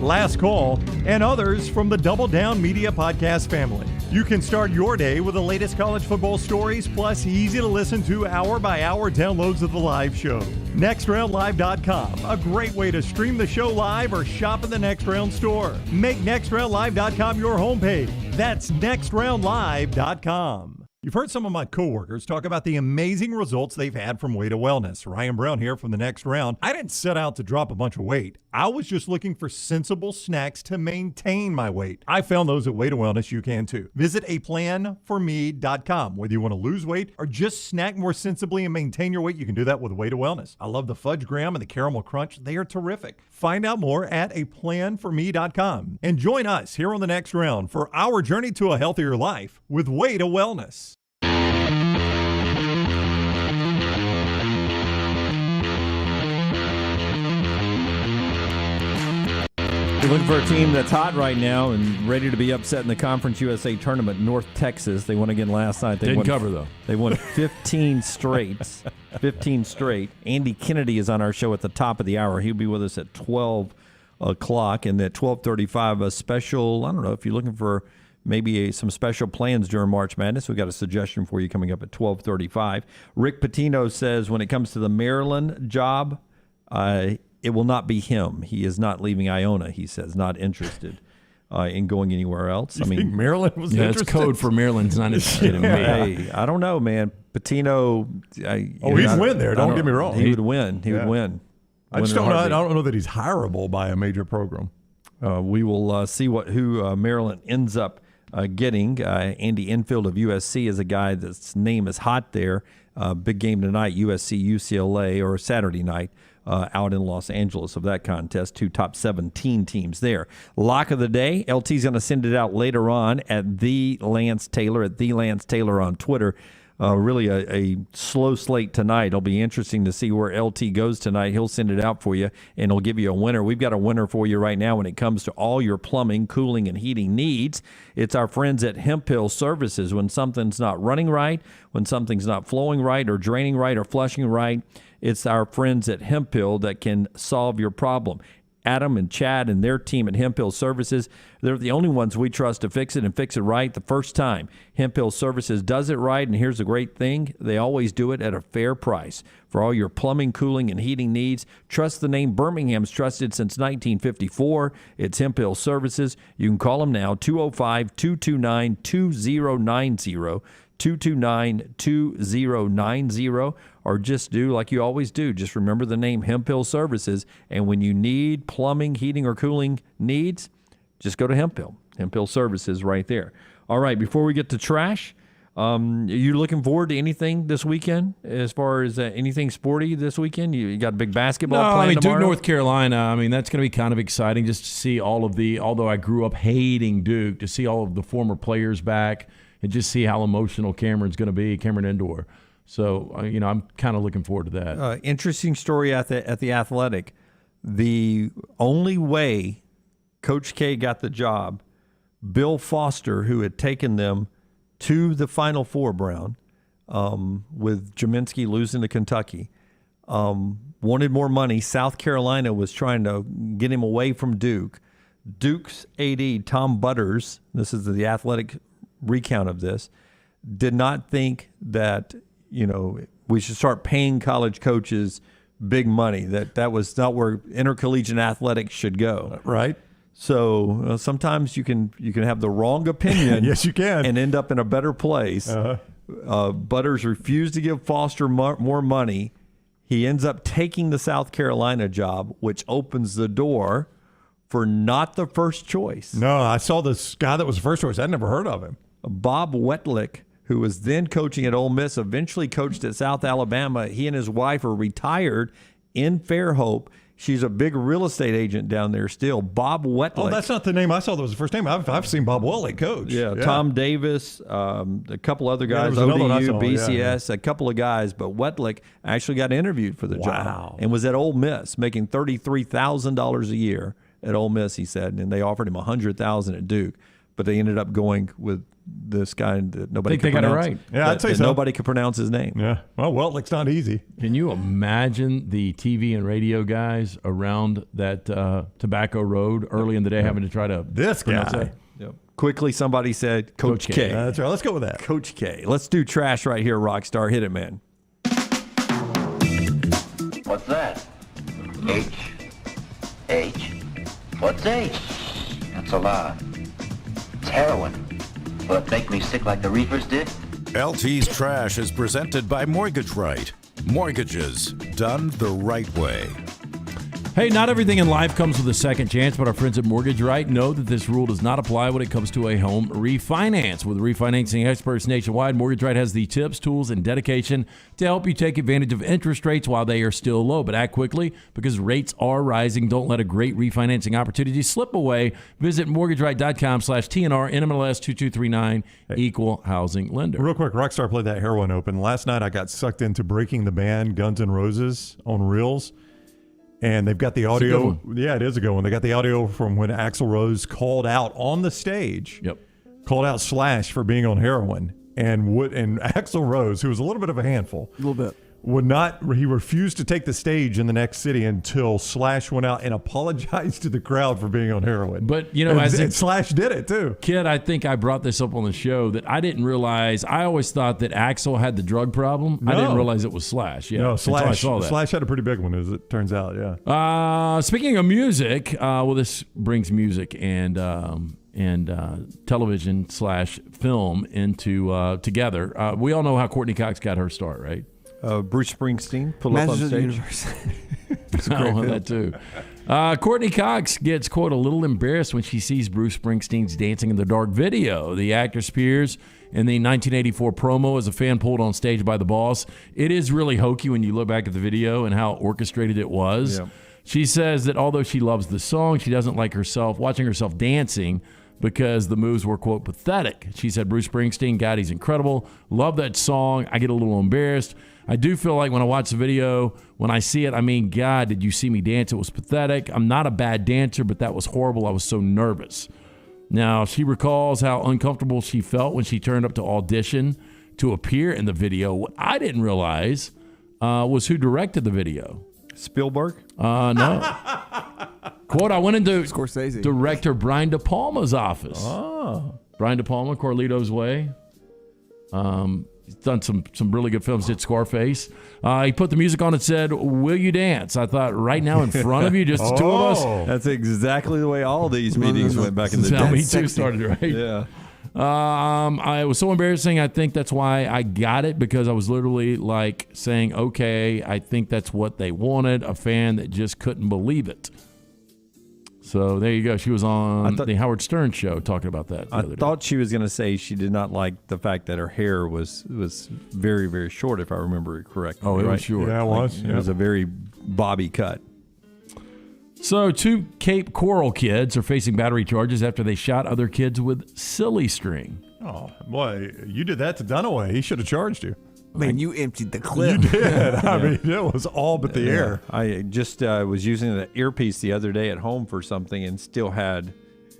Last Call, and others from the Double Down Media podcast family. You can start your day with the latest college football stories, plus easy to listen to hour-by-hour downloads of the live show. NextRoundLive.com, a great way to stream the show live or shop in the Next Round store. Make NextRoundLive.com your homepage. That's NextRoundLive.com. You've heard some of my coworkers talk about the amazing results they've had from Way to Wellness. Ryan Brown here from The Next Round. I didn't set out to drop a bunch of weight. I was just looking for sensible snacks to maintain my weight. I found those at Way to Wellness. You can too. Visit aplanforme.com. Whether you want to lose weight or just snack more sensibly and maintain your weight, you can do that with Way to Wellness. I love the fudge graham and the caramel crunch. They are terrific. Find out more at aplanforme.com. And join us here on The Next Round for our journey to a healthier life with Way to Wellness. You're looking for a team that's hot right now and ready to be upset in the Conference USA tournament. North Texas, they won again last night. They Didn't won, cover, though. They won 15 straight. 15 straight. Andy Kennedy is on our show at the top of the hour. He'll be with us at 12 o'clock. And at 12:35, a special, I don't know, if you're looking for maybe some special plans during March Madness. We've got a suggestion for you coming up at 12:35. Rick Pitino says when it comes to the Maryland job, it will not be him. He is not leaving Iona, he says, not interested in going anywhere else. I mean, Maryland was interested? It's code for Maryland's not interested in me. Hey, I don't know, man. Pitino. He'd win there. Don't get me wrong. He would win. He would win. I just don't know. I don't know that he's hireable by a major program. We will see who Maryland ends up getting. Andy Enfield of USC is a guy that's name is hot there. Big game tonight, USC UCLA, or Saturday night out in Los Angeles of that contest. 2 top 17 teams there. Lock of the day. LT's going to send it out later on at the Lance Taylor on Twitter. Really a slow slate tonight. It'll be interesting to see where LT goes tonight. He'll send it out for you, and he'll give you a winner. We've got a winner for you right now when it comes to all your plumbing, cooling, and heating needs. It's our friends at Hemphill Services. When something's not running right, when something's not flowing right or draining right or flushing right, it's our friends at Hemphill that can solve your problem. Adam and Chad and their team at Hemphill Services, they're the only ones we trust to fix it and fix it right the first time. Hemphill Services does it right, and here's the great thing. They always do it at a fair price. For all your plumbing, cooling, and heating needs, trust the name Birmingham's trusted since 1954. It's Hemphill Services. You can call them now, 205-229-2090. 229-2090, or just do like you always do. Just remember the name Hemphill Services, and when you need plumbing, heating, or cooling needs, just go to Hemphill. Hemphill Services right there. All right, before we get to trash, are you looking forward to anything this weekend as far as anything sporty this weekend? You got a big basketball plan tomorrow? Duke, North Carolina, that's going to be kind of exciting just to see although I grew up hating Duke, to see all of the former players back and just see how emotional Cameron Indoor. So, I'm kind of looking forward to that. Interesting story at the Athletic. The only way Coach K got the job, Bill Foster, who had taken them to the Final Four, Brown, with Jaminski losing to Kentucky, wanted more money. South Carolina was trying to get him away from Duke. Duke's AD, Tom Butters, this is the Athletic recount of this, did not think that we should start paying college coaches big money. That was not where intercollegiate athletics should go. Right. So sometimes you can have the wrong opinion. Yes, you can, and end up in a better place. Butters refused to give Foster more money. He ends up taking the South Carolina job, which opens the door for not the first choice. No, I saw this guy that was the first choice. I'd never heard of him. Bob Wetlick, who was then coaching at Ole Miss, eventually coached at South Alabama. He and his wife are retired in Fairhope. She's a big real estate agent down there still. Bob Wetlick. Oh, that's not the name I saw. That was the first name. I've seen Bob Wetlick coach. Yeah, Tom Davis, a couple other guys, ODU, BCS, a couple of guys. But Wetlick actually got interviewed for the job and was at Ole Miss, making $33,000 a year at Ole Miss, he said, and they offered him $100,000 at Duke. But they ended up going with this guy that nobody could pronounce. Got it right. Yeah, I'd say so. Nobody could pronounce his name. Yeah. Well, Wetlick's not easy. Can you imagine the TV and radio guys around that Tobacco Road early in the day having to try to pronounce that? Yep. Quickly, somebody said Coach K. That's right. Let's go with that. Coach K. Let's do trash right here, Rockstar. Hit it, man. What's that? H. What's H? That's a lot. It's heroin. Will it make me sick like the reefers did? LT's Trash is presented by Mortgage Right. Mortgages done the right way. Hey, not everything in life comes with a second chance, but our friends at Mortgage Right know that this rule does not apply when it comes to a home refinance. With refinancing experts nationwide, Mortgage Right has the tips, tools, and dedication to help you take advantage of interest rates while they are still low. But act quickly because rates are rising. Don't let a great refinancing opportunity slip away. Visit mortgageright.com/TNR, NMLS 2239, equal housing lender. Real quick, Rockstar played that heroin open. Last night I got sucked into Breaking the Band, Guns N' Roses on Reels. And they've got the audio. Yeah, it is a good one. They got the audio from when Axl Rose called out on the stage. Yep. Called out Slash for being on heroin. And Axl Rose, who was a little bit of a handful. A little bit. He refused to take the stage in the next city until Slash went out and apologized to the crowd for being on heroin. But, you know, and Slash did it too. Kid, I think I brought this up on the show that I didn't realize. I always thought that Axl had the drug problem. No. I didn't realize it was Slash. Yeah, No, Slash. I saw that. Slash had a pretty big one, as it turns out. Yeah. Speaking of music, well, this brings music and television / film into together. We all know how Courtney Cox got her start, right? Bruce Springsteen pull up on Masters of the stage. Universe. I want that too. Courtney Cox gets, quote, a little embarrassed when she sees Bruce Springsteen's Dancing in the Dark video. The actor appears in the 1984 promo as a fan pulled on stage by the boss. It is really hokey when you look back at the video and how orchestrated it was. Yeah. She says that although she loves the song, she doesn't like watching herself dancing because the moves were, quote, pathetic. She said, Bruce Springsteen, God, he's incredible. Love that song. I get a little embarrassed. I do feel like when I watch the video, when I see it, I mean, God, did you see me dance? It was pathetic. I'm not a bad dancer, but that was horrible. I was so nervous. Now, she recalls how uncomfortable she felt when she turned up to audition to appear in the video. What I didn't realize was who directed the video. Spielberg? No. Quote, I went into Scorsese. director Brian De Palma's office. Oh. Brian De Palma, Carlito's Way. He's done some really good films, did Scarface. He put the music on and said, will you dance? I thought, right now in front of you, just the two of us. That's exactly the way all these meetings went back in the That's how day. Me Too started, right? Yeah. It was so embarrassing. I think that's why I got it, because I was literally like saying, okay, I think that's what they wanted, a fan that just couldn't believe it. So there you go. She was on the Howard Stern show talking about that. I thought she was going to say she did not like the fact that her hair was very, very short, if I remember it correctly. Oh, it was short. Yeah, it was. It was a very bobby cut. So 2 Cape Coral kids are facing battery charges after they shot other kids with silly string. Oh, boy, you did that to Dunaway. He should have charged you. Man, you emptied the clip. You did. I mean, it was all but the air. I just was using the earpiece the other day at home for something and still had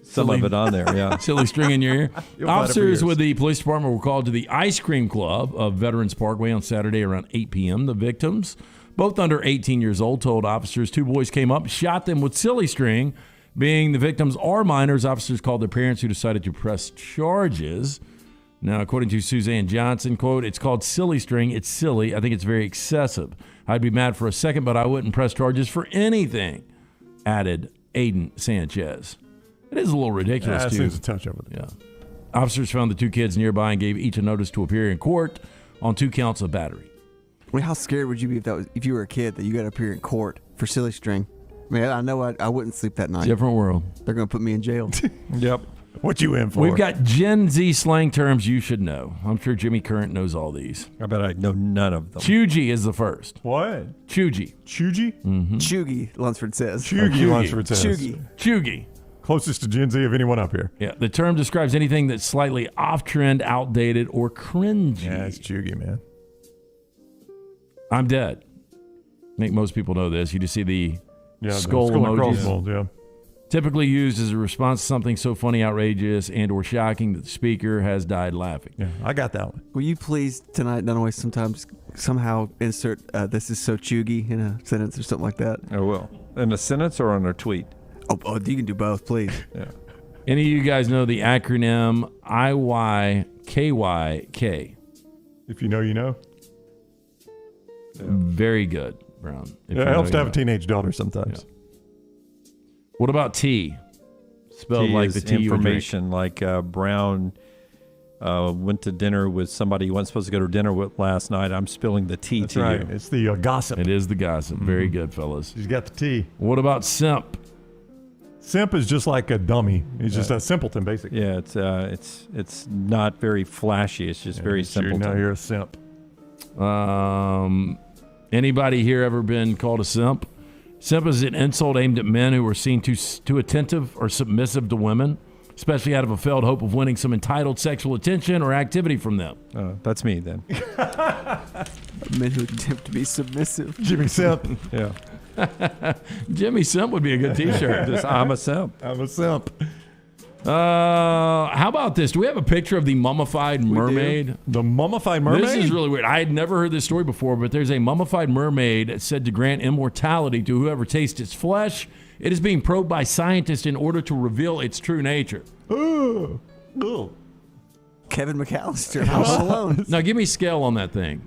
some of it on there. Yeah, silly string in your ear. You'll Officers with the police department were called to the Ice Cream Club of Veterans Parkway on Saturday around 8 p.m. The victims, both under 18 years old, told officers 2 boys came up, shot them with silly string. Being the victims are minors, officers called their parents, who decided to press charges. Now, according to Suzanne Johnson, quote, it's called silly string. It's silly. I think it's very excessive. I'd be mad for a second, but I wouldn't press charges for anything, added Aiden Sanchez. It is a little ridiculous, too. too. Seems a touch over there. Yeah. Officers found the 2 kids nearby and gave each a notice to appear in court on 2 counts of battery. I mean, how scared would you be if you were a kid that you got to appear in court for silly string? Man, I know I wouldn't sleep that night. Different world. They're going to put me in jail. Yep. What you in for? We've got Gen Z slang terms you should know. I'm sure Jimmy Current knows all these. I bet I know none of them. Chuggy is the first. What? Chuggy. Chuggy? Mm-hmm. Chuggy, Lunsford says. Chuggy, Lunsford says. Chuggy. Closest to Gen Z of anyone up here. Yeah, the term describes anything that's slightly off-trend, outdated, or cringy. Yeah, it's chuggy, man. I'm dead. I think most people know this. You just see the skull and emojis. crossbones, yeah. Typically used as a response to something so funny, outrageous, and or shocking that the speaker has died laughing. Yeah, I got that one. Will you please tonight, Dunaway, somehow insert this is so chuggy in a sentence or something like that? I will. In a sentence or on a tweet? Oh, you can do both, please. Yeah. Any of you guys know the acronym IYKYK? If you know, you know. Yeah. Very good, Brown. It helps to have a teenage daughter sometimes. Yeah. What about T? Spelled T like is the tea information, like Brown went to dinner with somebody he wasn't supposed to go to dinner with last night. I'm spilling the tea to you. It's the gossip. It is the gossip. Very good, fellas. He's got the tea. What about simp? Simp is just like a dummy. He's just a simpleton, basically. Yeah, it's not very flashy. It's just very simpleton. Now you're a simp. Anybody here ever been called a simp? Simp is an insult aimed at men who are seen too attentive or submissive to women, especially out of a failed hope of winning some entitled sexual attention or activity from them. That's me then. Men who attempt to be submissive. Jimmy Simp. Yeah. Jimmy Simp would be a good T-shirt. Just, I'm a simp. I'm a simp. How about this? Do we have a picture of the mummified mermaid? The mummified mermaid? This is really weird. I had never heard this story before, but there's a mummified mermaid said to grant immortality to whoever tastes its flesh. It is being probed by scientists in order to reveal its true nature. Ooh. Kevin McAllister, House Alone. Now, give me scale on that thing.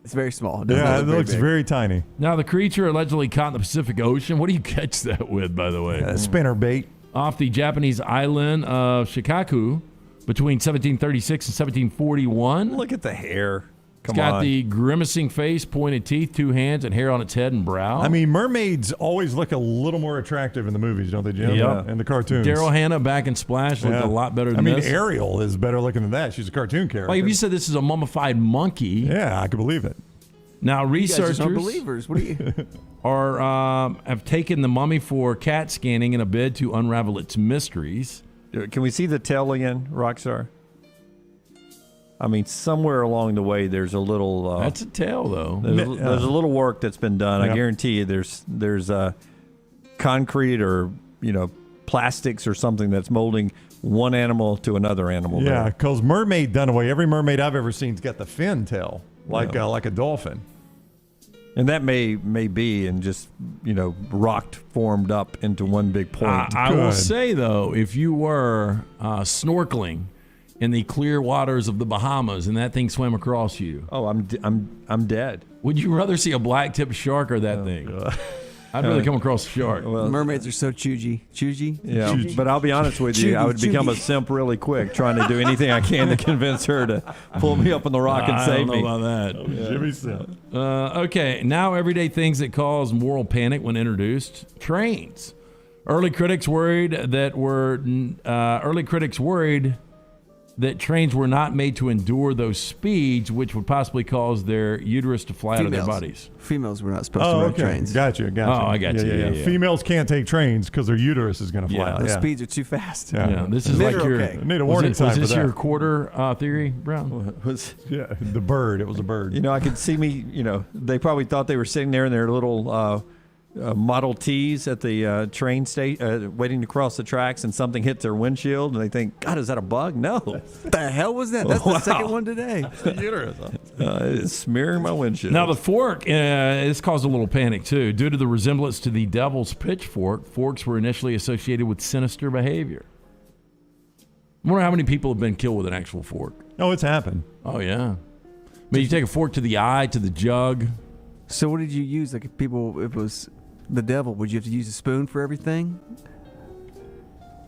It's very small. It looks very tiny. Now, the creature allegedly caught in the Pacific Ocean. What do you catch that with, by the way? Spinner bait. Off the Japanese island of Shikaku between 1736 and 1741. Look at the hair. It's got the grimacing face, pointed teeth, 2 hands, and hair on its head and brow. I mean, mermaids always look a little more attractive in the movies, don't they, Jim? Yeah. In the cartoons. Daryl Hannah back in Splash looked a lot better than this. Ariel is better looking than that. She's a cartoon character. Like if you said this is a mummified monkey. Yeah, I can believe it. Now, researchers You guys are unbelievers. What are you? have taken the mummy for CAT scanning in a bid to unravel its mysteries. Can we see the tail again, Rockstar? I mean, somewhere along the way, there's a little. That's a tail, though. There's a little work that's been done. Yep. I guarantee you, there's concrete or plastics or something that's molding one animal to another animal. Yeah, because mermaid done away. Every mermaid I've ever seen's got the fin tail, like a dolphin. And that may be and just, rocked, formed up into one big point. I will say, though, if you were snorkeling in the clear waters of the Bahamas and that thing swam across you. Oh, I'm dead. Would you rather see a black-tipped shark or that thing? I'd rather come across a shark. Well, mermaids are so choosy. Yeah, but I'll be honest with you, I would become a simp really quick, trying to do anything I can to convince her to pull me up on the rock and save me. I don't know about that. Jimmy Simp. Okay, now everyday things that cause moral panic when introduced. Trains. Early critics worried that trains were not made to endure those speeds, which would possibly cause their uterus to fly out of their bodies. Females were not supposed to ride trains. Gotcha. Oh, I got you. Yeah. Females can't take trains because their uterus is going to fly out. The speeds are too fast. Yeah, this is like your. Need a warning sign was for this that. your quarter theory, Brown? The bird. It was a bird. I could see me. They probably thought they were sitting there in their little Model Ts at the train station, waiting to cross the tracks, and something hit their windshield, and they think, God, is that a bug? No. What the hell was that? That's the second one today. It's smearing my windshield. Now, the fork, this caused a little panic, too. Due to the resemblance to the devil's pitchfork, forks were initially associated with sinister behavior. I wonder how many people have been killed with an actual fork. Oh, it's happened. Oh, yeah. I mean, you take a fork to the eye, to the jug. So what did you use? Like, if it was the devil, would you have to use a spoon for everything?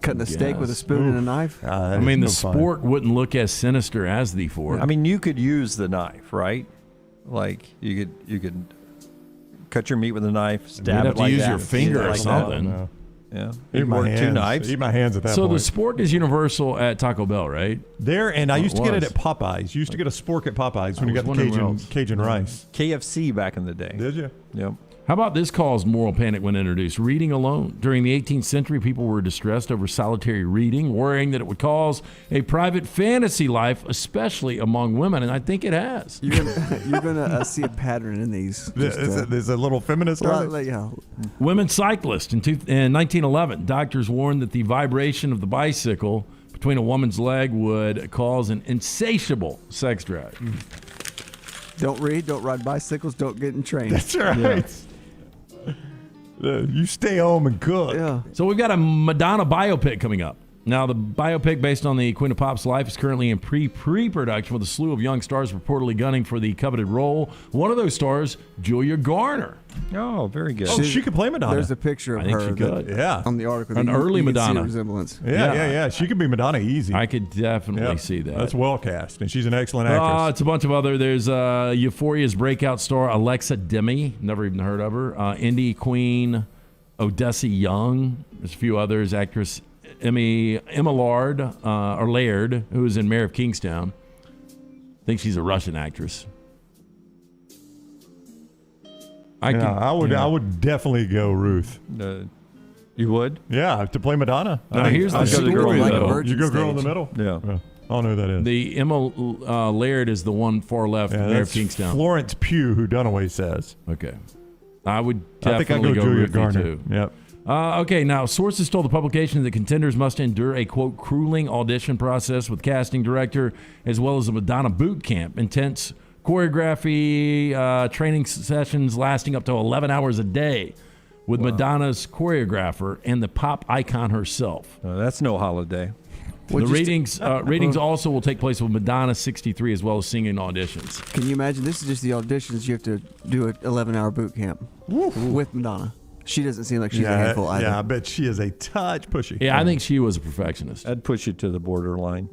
Cutting a steak with a spoon and a knife? I mean, the spork wouldn't look as sinister as the fork. I mean, you could use the knife, right? Like, you could cut your meat with a knife, stab it like that. You'd have to use your finger or something. No. Yeah. Eat my hands. 2 knives. Eat my hands at that point. So the spork is universal at Taco Bell, right? I used to get it at Popeyes. You used to get a spork at Popeyes when you got the Cajun rice. KFC back in the day. Did you? Yep. How about this caused moral panic when introduced? Reading alone. During the 18th century, people were distressed over solitary reading, worrying that it would cause a private fantasy life, especially among women, and I think it has. You're gonna see a pattern in these. There's a little feminist on it. Women cyclists. In 1911, doctors warned that the vibration of the bicycle between a woman's leg would cause an insatiable sex drive. Don't read, don't ride bicycles, don't get in trains. That's right. Yeah. You stay home and cook. Yeah. So we've got a Madonna biopic coming up. Now, the biopic based on the Queen of Pop's life is currently in pre-production with a slew of young stars reportedly gunning for the coveted role. One of those stars, Julia Garner. Oh, very good. Oh, she could play Madonna. There's a picture of I think her she could. on the article. An early Madonna. Resemblance. Yeah. She could be Madonna easy. I could definitely see that. That's well cast, and she's an excellent actress. It's a bunch of other. There's Euphoria's breakout star, Alexa Demi. Never even heard of her. Indie queen, Odessa Young. There's a few others. Actress Emma Laird, who was in Mayor of Kingstown. I think she's a Russian actress. I would definitely go Ruth. You would? Yeah, to play Madonna. Now, here's the story, though. You go girl in the middle? Yeah. I don't know who that is. The Emma Laird is the one far left, Mayor of Kingstown. Florence Pugh, who Dunaway says. Okay. I would I think I'd definitely go Julia Ruthie Garner. too. Yep. Okay, now sources told the publication that contenders must endure a, quote, grueling audition process with casting director as well as a Madonna boot camp. Intense choreography, training sessions lasting up to 11 hours a day with Madonna's choreographer and the pop icon herself. That's no holiday. The ratings also will take place with Madonna 63 as well as singing auditions. Can you imagine? This is just the auditions. You have to do an 11-hour boot camp with Madonna. She doesn't seem like she's a handful either. Yeah, I bet she is a touch pushy. Yeah, I think she was a perfectionist. I'd push you to the borderline.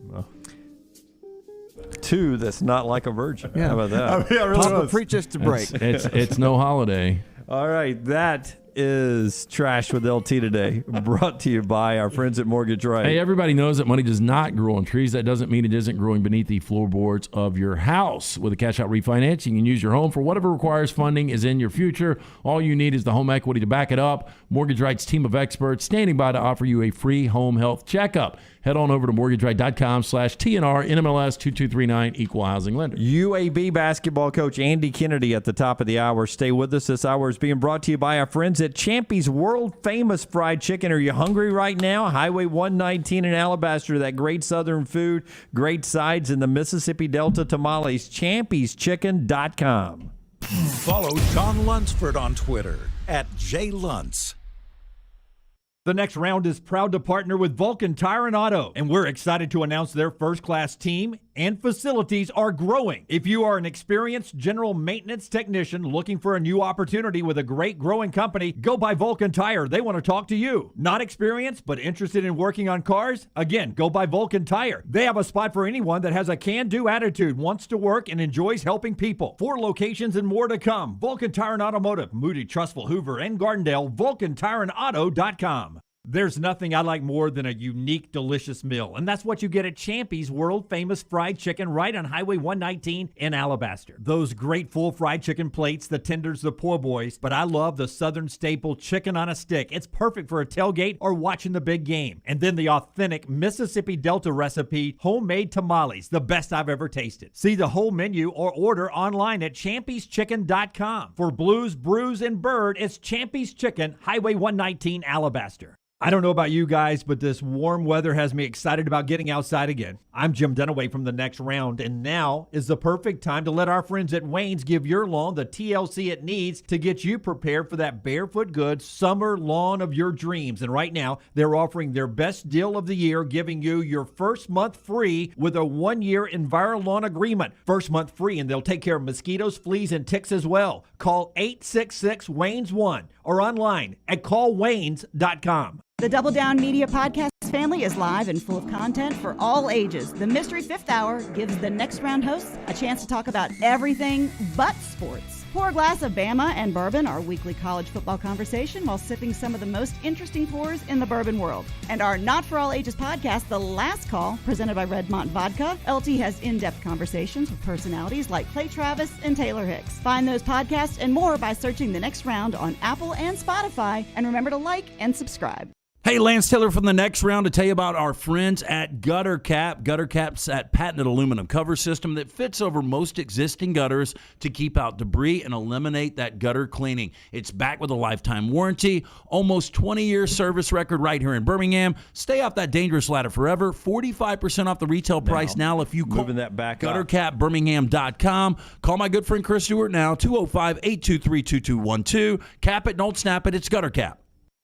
2, that's not like a virgin. Yeah. How about that? I mean, really Papa, preach us to break. It's no holiday. All right, that is Trash with LT today, brought to you by our friends at Mortgage Right. Hey, everybody knows that money does not grow on trees. That doesn't mean it isn't growing beneath the floorboards of your house. With a cash-out refinance, you can use your home for whatever requires funding is in your future. All you need is the home equity to back it up. Mortgage Right's team of experts standing by to offer you a free home health checkup. Head on over to mortgageright.com/TNR NMLS 2239 Equal Housing Lender. UAB basketball coach Andy Kennedy at the top of the hour. Stay with us. This hour is being brought to you by our friends at Champy's World Famous Fried Chicken. Are you hungry right now? Highway 119 in Alabaster. That great southern food, great sides in the Mississippi Delta tamales. Champy'sChicken.com. Follow John Lunsford on Twitter @JLuntz. The next round is proud to partner with Vulcan Tire and Auto, and we're excited to announce their first-class team and facilities are growing. If you are an experienced general maintenance technician looking for a new opportunity with a great growing company, go by Vulcan Tire. They want to talk to you. Not experienced, but interested in working on cars? Again, go by Vulcan Tire. They have a spot for anyone that has a can-do attitude, wants to work, and enjoys helping people. 4 locations and more to come. Vulcan Tire and Automotive, Moody, Trustful, Hoover, and Gardendale. VulcanTireandAuto.com. There's nothing I like more than a unique, delicious meal, and that's what you get at Champy's world-famous fried chicken right on Highway 119 in Alabaster. Those great full fried chicken plates, the tenders, the po' boys, but I love the southern staple chicken on a stick. It's perfect for a tailgate or watching the big game. And then the authentic Mississippi Delta recipe, homemade tamales, the best I've ever tasted. See the whole menu or order online at champyschicken.com. For Blues, Brews, and Bird, it's Champy's Chicken, Highway 119, Alabaster. I don't know about you guys, but this warm weather has me excited about getting outside again. I'm Jim Dunaway from The Next Round, and now is the perfect time to let our friends at Wayne's give your lawn the TLC it needs to get you prepared for that barefoot good summer lawn of your dreams. And right now, they're offering their best deal of the year, giving you your first month free with a 1-year EnviroLawn agreement. First month free, and they'll take care of mosquitoes, fleas, and ticks as well. Call 866-WAYNES1 or online at callwaynes.com. The Double Down Media Podcast family is live and full of content for all ages. The Mystery Fifth Hour gives the Next Round hosts a chance to talk about everything but sports. Pour a glass of Bama and bourbon, our weekly college football conversation, while sipping some of the most interesting pours in the bourbon world. And our Not For All Ages podcast, The Last Call, presented by Redmont Vodka. LT has in-depth conversations with personalities like Clay Travis and Taylor Hicks. Find those podcasts and more by searching The Next Round on Apple and Spotify. And remember to like and subscribe. Hey, Lance Taylor from The Next Round to tell you about our friends at Gutter Cap. Gutter Cap's that patented aluminum cover system that fits over most existing gutters to keep out debris and eliminate that gutter cleaning. It's backed with a lifetime warranty, almost 20-year service record right here in Birmingham. Stay off that dangerous ladder forever. 45% off the retail price now if you call GutterCapBirmingham.com. Call my good friend Chris Stewart now, 205-823-2212. Cap it, don't snap it. It's Gutter Cap.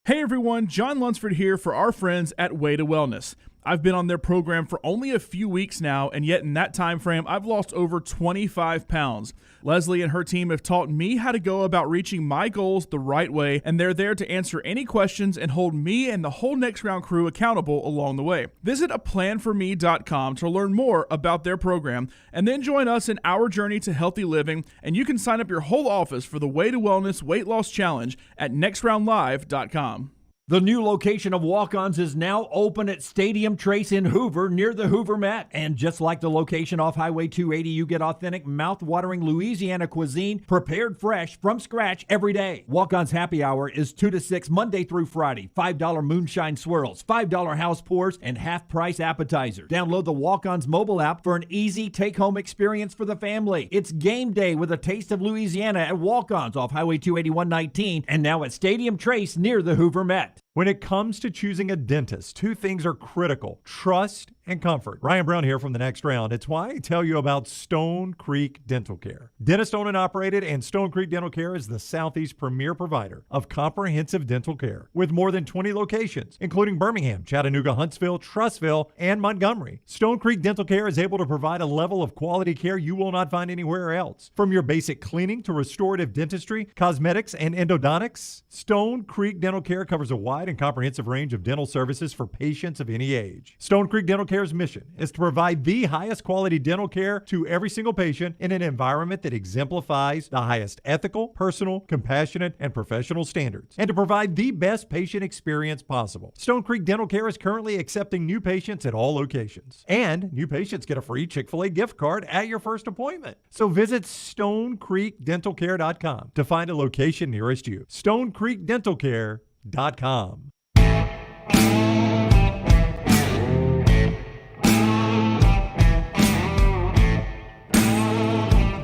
Hey everyone, John Lunsford here for our friends at Way to Wellness. I've been on their program for only a few weeks now, and yet in that time frame, I've lost over 25 pounds. Leslie and her team have taught me how to go about reaching my goals the right way, and they're there to answer any questions and hold me and the whole Next Round crew accountable along the way. Visit aplanforme.com to learn more about their program, and then join us in our journey to healthy living, and you can sign up your whole office for the Way to Wellness Weight Loss Challenge at nextroundlive.com. The new location of Walk-Ons is now open at Stadium Trace in Hoover near the Hoover Met. And just like the location off Highway 280, you get authentic, mouth-watering Louisiana cuisine prepared fresh from scratch every day. Walk-Ons Happy Hour is 2 to 6 Monday through Friday. $5 moonshine swirls, $5 house pours, and half-price appetizers. Download the Walk-Ons mobile app for an easy take-home experience for the family. It's game day with a taste of Louisiana at Walk-Ons off Highway 280 119 and now at Stadium Trace near the Hoover Met. When it comes to choosing a dentist, two things are critical: trust and comfort. Ryan Brown here from The Next Round. It's why I tell you about Stone Creek Dental Care. Dentist owned and operated, and Stone Creek Dental Care is the Southeast premier provider of comprehensive dental care with more than 20 locations, including Birmingham, Chattanooga, Huntsville, Trussville, and Montgomery. Stone Creek Dental Care is able to provide a level of quality care you will not find anywhere else. From your basic cleaning to restorative dentistry, cosmetics, and endodontics, Stone Creek Dental Care covers a wide and comprehensive range of dental services for patients of any age. Stone Creek Dental Care's mission is to provide the highest quality dental care to every single patient in an environment that exemplifies the highest ethical, personal, compassionate, and professional standards, and to provide the best patient experience possible. Stone Creek Dental Care is currently accepting new patients at all locations, and new patients get a free Chick-fil-A gift card at your first appointment. So visit StoneCreekDentalCare.com to find a location nearest you. StoneCreekDentalCare.com.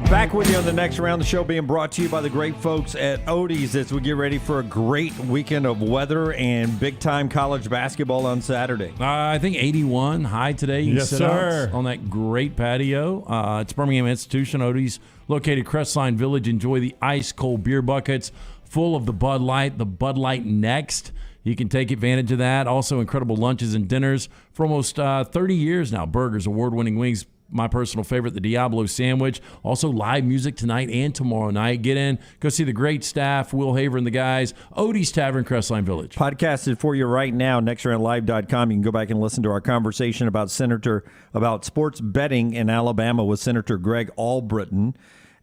Back with you on the next round. The show being brought to you by the great folks at Odie's as we get ready for a great weekend of weather and big-time college basketball on Saturday. I think 81 high today. You Yes, can sit sir. out on that great patio. It's Birmingham Institution. Odie's located Crestline Village. Enjoy the ice-cold beer buckets full of the Bud Light Next. You can take advantage of that. Also, incredible lunches and dinners for almost 30 years now. Burgers, award-winning wings, my personal favorite, the Diablo sandwich. Also, live music tonight and tomorrow night. Get in, go see the great staff, Will Haver and the guys. Odie's Tavern, Crestline Village. Podcasted for you right now, nextroundlive.com. You can go back and listen to our conversation about sports betting in Alabama with Senator Greg Albritton.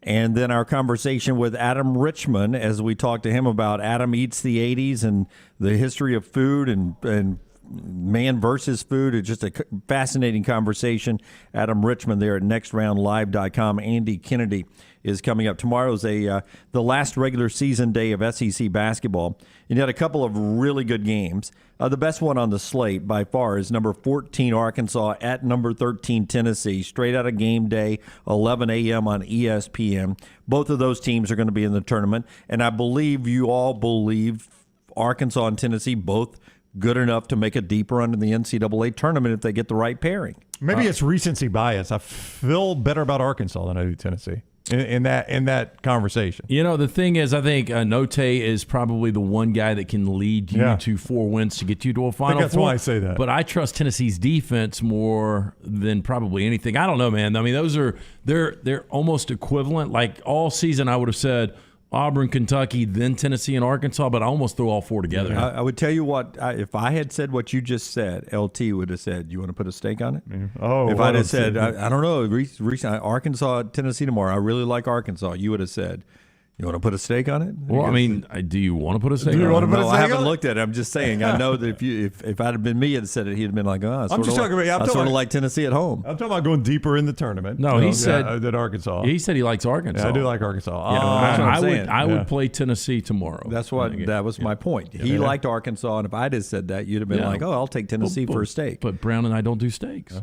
And then our conversation with Adam Richman as we talk to him about Adam Eats the 80s and the history of food and man versus food. It's just a fascinating conversation. Adam Richman there at nextroundlive.com. Andy Kennedy is coming up. Tomorrow's the last regular season day of SEC basketball. And you had a couple of really good games. The best one on the slate by far is number 14 Arkansas at number 13 Tennessee, straight out of game day, 11 a.m. on ESPN. Both of those teams are going to be in the tournament. And I believe you all believe Arkansas and Tennessee both good enough to make a deep run in the NCAA tournament if they get the right pairing. Maybe it's recency bias. I feel better about Arkansas than I do Tennessee in that conversation. You know, the thing is, I think Note is probably the one guy that can lead you to 4 wins to get you to a Final I think that's Four. why I say that. But I trust Tennessee's defense more than probably anything. I don't know, man. I mean, they're almost equivalent. Like all season, I would have said Auburn, Kentucky, then Tennessee and Arkansas, but I almost threw all four together. I would tell you what, if I had said what you just said, LT would have said, you want to put a stake on it? Oh, if I'd have said, I don't know, Arkansas, Tennessee tomorrow, I really like Arkansas, you would have said, you want to put a stake on it? Well, I mean, do you want to put a stake on it? No, I haven't looked at it. I'm just saying. I know that if I'd have been me and said it, he'd have been like, I sort of like Tennessee at home. I'm talking about going deeper in the tournament. No, he said that Arkansas. He said he likes Arkansas. Yeah, I do like Arkansas. I would play Tennessee tomorrow. That was my point. He liked Arkansas, and if I'd have said that, you'd have been like, I'll take Tennessee for a stake. But Brown and I don't do stakes.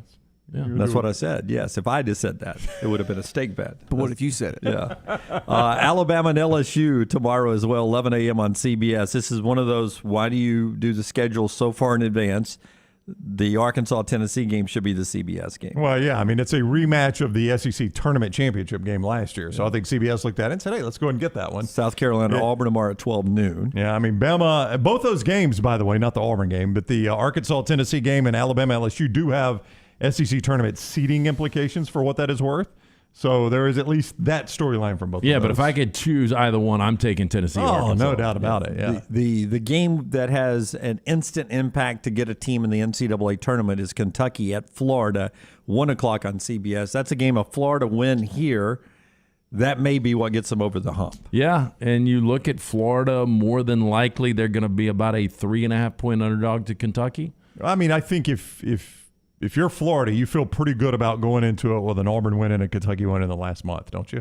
Yeah. That's what I said. Yes, if I just said that, it would have been a stake bet. But what if you said it? Yeah. Alabama and LSU tomorrow as well, 11 a.m. on CBS. This is one of those, why do you do the schedule so far in advance? The Arkansas-Tennessee game should be the CBS game. Well, yeah. I mean, it's a rematch of the SEC Tournament Championship game last year. So I think CBS looked at it and said, hey, let's go ahead and get that one. South Carolina, Auburn tomorrow at 12 noon. Yeah, I mean, Bama, both those games, by the way, not the Auburn game, but the Arkansas-Tennessee game and Alabama-LSU do have SEC tournament seeding implications for what that is worth. So there is at least that storyline from both of those. But if I could choose either one, I'm taking Tennessee. Oh, no doubt about it. Yeah. The game that has an instant impact to get a team in the NCAA tournament is Kentucky at Florida, 1 o'clock on CBS. That's a game of Florida win here. That may be what gets them over the hump. Yeah, and you look at Florida, more than likely they're going to be about a 3.5-point underdog to Kentucky. I mean, I think if you're Florida, you feel pretty good about going into it with an Auburn win and a Kentucky win in the last month, don't you?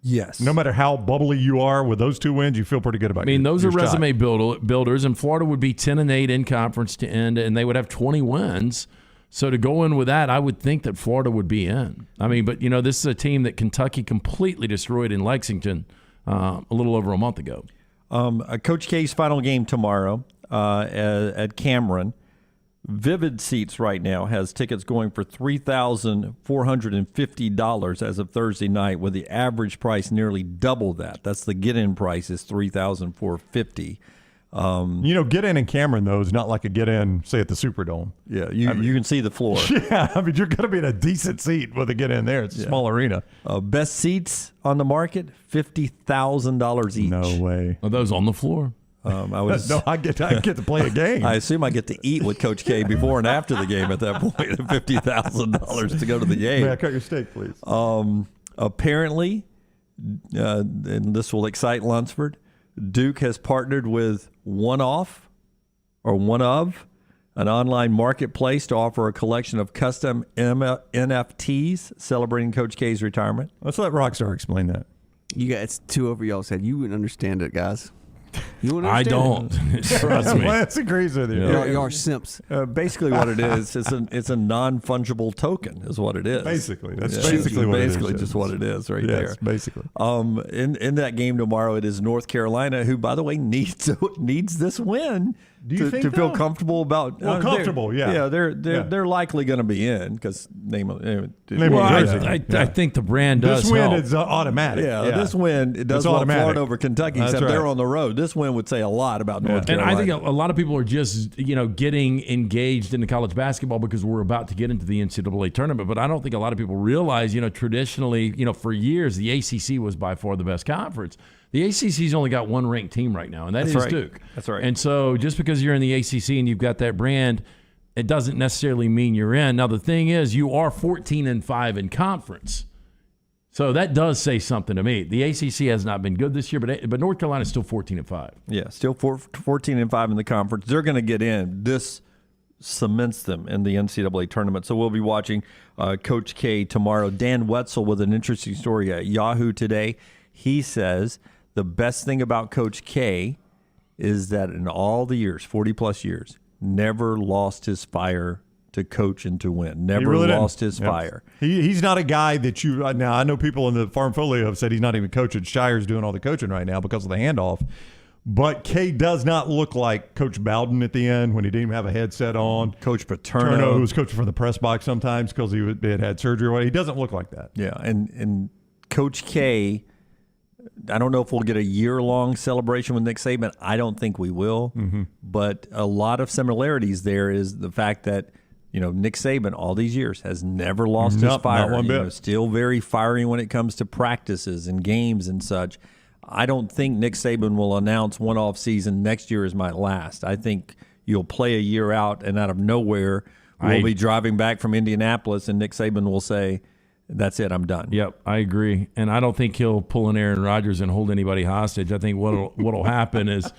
Yes. No matter how bubbly you are with those two wins, you feel pretty good about it. I mean, those are resume builders, and Florida would be 10-8 in conference to end, and they would have 20 wins. So to go in with that, I would think that Florida would be in. I mean, but, this is a team that Kentucky completely destroyed in Lexington a little over a month ago. Coach K's final game tomorrow. at Cameron. Vivid Seats right now has tickets going for $3,450 as of Thursday night, with the average price nearly double that. That's the get-in price is $3,450. Get-in Cameron, though, is not like a get-in, say, at the Superdome. Yeah, you can see the floor. Yeah, I mean, you're going to be in a decent seat with a get-in there. It's a small arena. Best seats on the market, $50,000 each. No way. Are those on the floor? I get to play a game. I assume I get to eat with Coach K before and after the game at that point. $50,000 to go to the game. May I cut your steak, please? Apparently, and this will excite Lunsford, Duke has partnered with One Of, an online marketplace to offer a collection of custom NFTs celebrating Coach K's retirement. Let's let Rockstar explain that. It's too over y'all's head. You wouldn't understand it, guys. You wouldn't I understand don't. Trust me. Lance agrees with you. Y'all are simps. Basically, what it is, it's a non-fungible token, is what it is. Basically, that's basically what it is. Basically, just what it is, right there. Yes, basically. In that game tomorrow, it is North Carolina, who, by the way, needs this win. Do you think to feel comfortable about? Comfortable, yeah. They're likely going to be in because I think the brand does this win help. is automatic. This win it does want Florida over Kentucky, except they're on the road. This win would say a lot about North Carolina. And I think a lot of people are just getting engaged into college basketball because we're about to get into the NCAA tournament. But I don't think a lot of people realize, traditionally, for years the ACC was by far the best conference. The ACC's only got one ranked team right now, and that's right. Duke. That's right. And so just because you're in the ACC and you've got that brand, it doesn't necessarily mean you're in. Now, the thing is, you are 14-5 in conference. So that does say something to me. The ACC has not been good this year, but North Carolina's still 14-5. Yeah, still 14-5 in the conference. They're going to get in. This cements them in the NCAA tournament. So we'll be watching Coach K tomorrow. Dan Wetzel with an interesting story at Yahoo today. He says the best thing about Coach K is that in all the years, 40-plus years, never lost his fire to coach and to win. Never lost his fire. He's not a guy that you – now, I know people in the Farmfolio have said he's not even coaching. Shire's doing all the coaching right now because of the handoff. But K does not look like Coach Bowden at the end when he didn't even have a headset on. Coach Paterno. Who was coaching from the press box sometimes because he had surgery. He doesn't look like that. Yeah, and Coach K – I don't know if we'll get a year-long celebration with Nick Saban. I don't think we will. Mm-hmm. But a lot of similarities there is the fact that, Nick Saban all these years has never lost his fire. Not one bit. Still very fiery when it comes to practices and games and such. I don't think Nick Saban will announce one off season next year is my last. I think you'll play a year out, and out of nowhere we'll be driving back from Indianapolis, and Nick Saban will say, that's it, I'm done. Yep, I agree. And I don't think he'll pull an Aaron Rodgers and hold anybody hostage. I think what'll happen is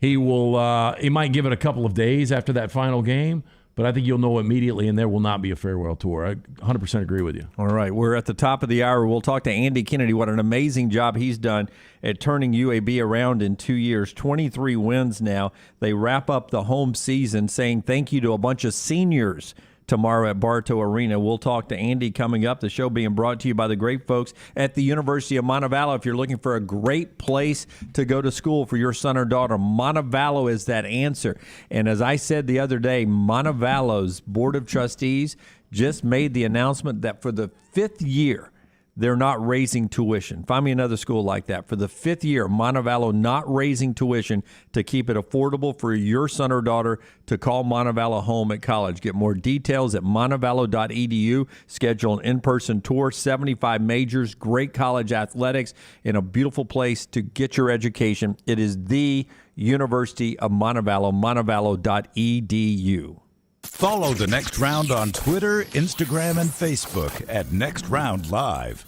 he might give it a couple of days after that final game, but I think you'll know immediately, and there will not be a farewell tour. I 100% agree with you. All right, we're at the top of the hour. We'll talk to Andy Kennedy. What an amazing job he's done at turning UAB around in 2 years. 23 wins now. They wrap up the home season saying thank you to a bunch of seniors tomorrow at Bartow Arena. We'll talk to Andy coming up. The show being brought to you by the great folks at the University of Montevallo. If you're looking for a great place to go to school for your son or daughter, Montevallo is that answer. And as I said the other day, Montevallo's Board of Trustees just made the announcement that for the 5th year, they're not raising tuition. Find me another school like that. For the 5th year, Montevallo not raising tuition to keep it affordable for your son or daughter to call Montevallo home at college. Get more details at montevallo.edu. Schedule an in-person tour, 75 majors, great college athletics, and a beautiful place to get your education. It is the University of Montevallo, montevallo.edu. Follow The Next Round on Twitter, Instagram, and Facebook at Next Round Live.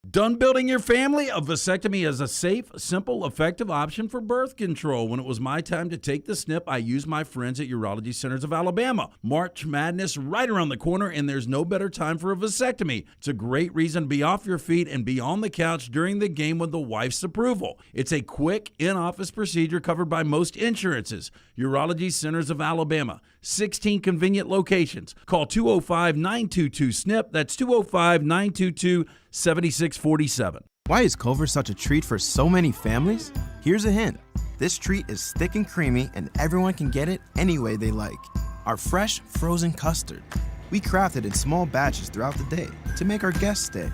Done building your family? A vasectomy is a safe, simple, effective option for birth control. When it was my time to take the snip, I used my friends at Urology Centers of Alabama. March Madness right around the corner, and there's no better time for a vasectomy. It's a great reason to be off your feet and be on the couch during the game with the wife's approval. It's a quick, in-office procedure covered by most insurances. Urology Centers of Alabama, 16 convenient locations. Call 205-922-SNP. That's 205-922-7647. Why is Culver such a treat for so many families? Here's a hint. This treat is thick and creamy, and everyone can get it any way they like. Our fresh, frozen custard. We craft it in small batches throughout the day to make our guests stay.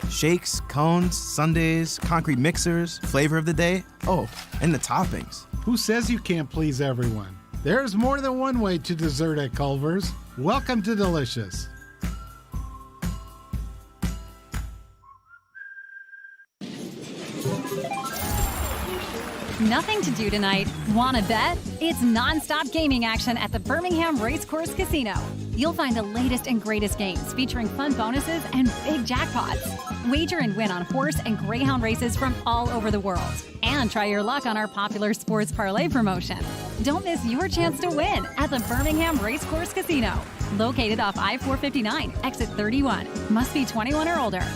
Shakes, cones, sundaes, concrete mixers, flavor of the day, and the toppings. Who says you can't please everyone? There's more than one way to dessert at Culver's. Welcome to Delicious. Nothing to do tonight? Wanna bet? It's non-stop gaming action at the Birmingham Racecourse Casino. You'll find the latest and greatest games featuring fun bonuses and big jackpots. Wager and win on horse and greyhound races from all over the world. And try your luck on our popular sports parlay promotion. Don't miss your chance to win at the Birmingham Racecourse Casino. Located off I-459, exit 31. Must be 21 or older.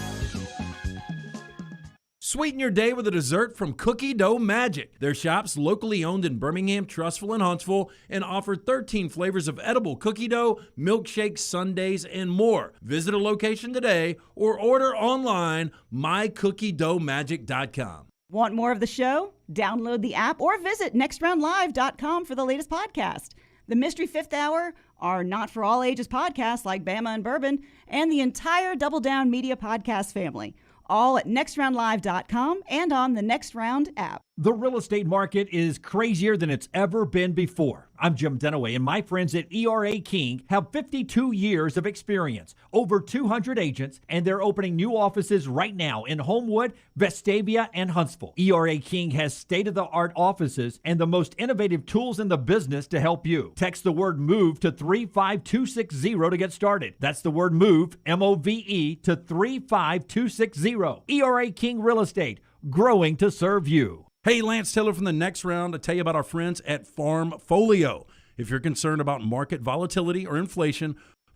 Sweeten your day with a dessert from Cookie Dough Magic. Their shop's locally owned in Birmingham, Trussville, and Huntsville, and offer 13 flavors of edible cookie dough, milkshakes, sundaes, and more. Visit a location today or order online mycookiedoughmagic.com. Want more of the show? Download the app or visit nextroundlive.com for the latest podcast. The Mystery Fifth Hour, our Not For All Ages podcast like Bama and Bourbon, and the entire Double Down Media podcast family. All at nextroundlive.com and on the Next Round app. The real estate market is crazier than it's ever been before. I'm Jim Dunaway, and my friends at ERA King have 52 years of experience, over 200 agents, and they're opening new offices right now in Homewood, Vestavia, and Huntsville. ERA King has state-of-the-art offices and the most innovative tools in the business to help you. Text the word MOVE to 35260 to get started. That's the word MOVE, M-O-V-E, to 35260. ERA King Real Estate, growing to serve you. Hey, Lance Taylor from the Next Round to tell you about our friends at Farmfolio. If you're concerned about market volatility or inflation,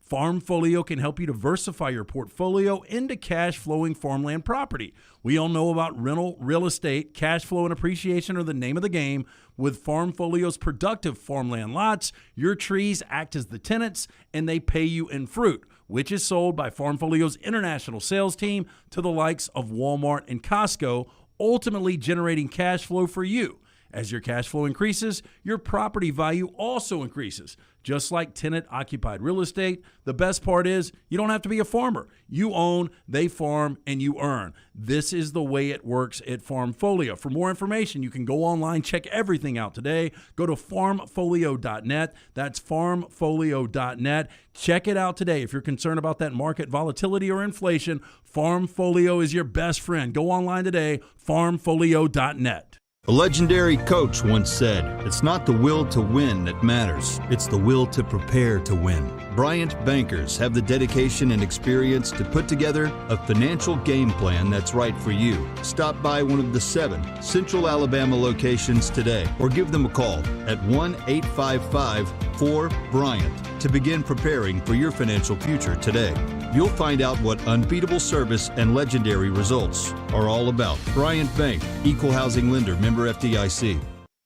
Farmfolio can help you diversify your portfolio into cash-flowing farmland property. We all know about rental real estate. Cash flow and appreciation are the name of the game. With Farmfolio's productive farmland lots, your trees act as the tenants, and they pay you in fruit, which is sold by Farmfolio's international sales team to the likes of Walmart and Costco, ultimately generating cash flow for you. As your cash flow increases, your property value also increases. Just like tenant-occupied real estate, the best part is you don't have to be a farmer. You own, they farm, and you earn. This is the way it works at Farmfolio. For more information, you can go online, check everything out today. Go to farmfolio.net. That's farmfolio.net. Check it out today. If you're concerned about that market volatility or inflation, Farmfolio is your best friend. Go online today, farmfolio.net. A legendary coach once said, "It's not the will to win that matters, it's the will to prepare to win." Bryant bankers have the dedication and experience to put together a financial game plan that's right for you. Stop by one of the 7 Central Alabama locations today or give them a call at 1-855-4-BRYANT to begin preparing for your financial future today. You'll find out what unbeatable service and legendary results are all about. Bryant Bank, Equal Housing Lender, member FDIC.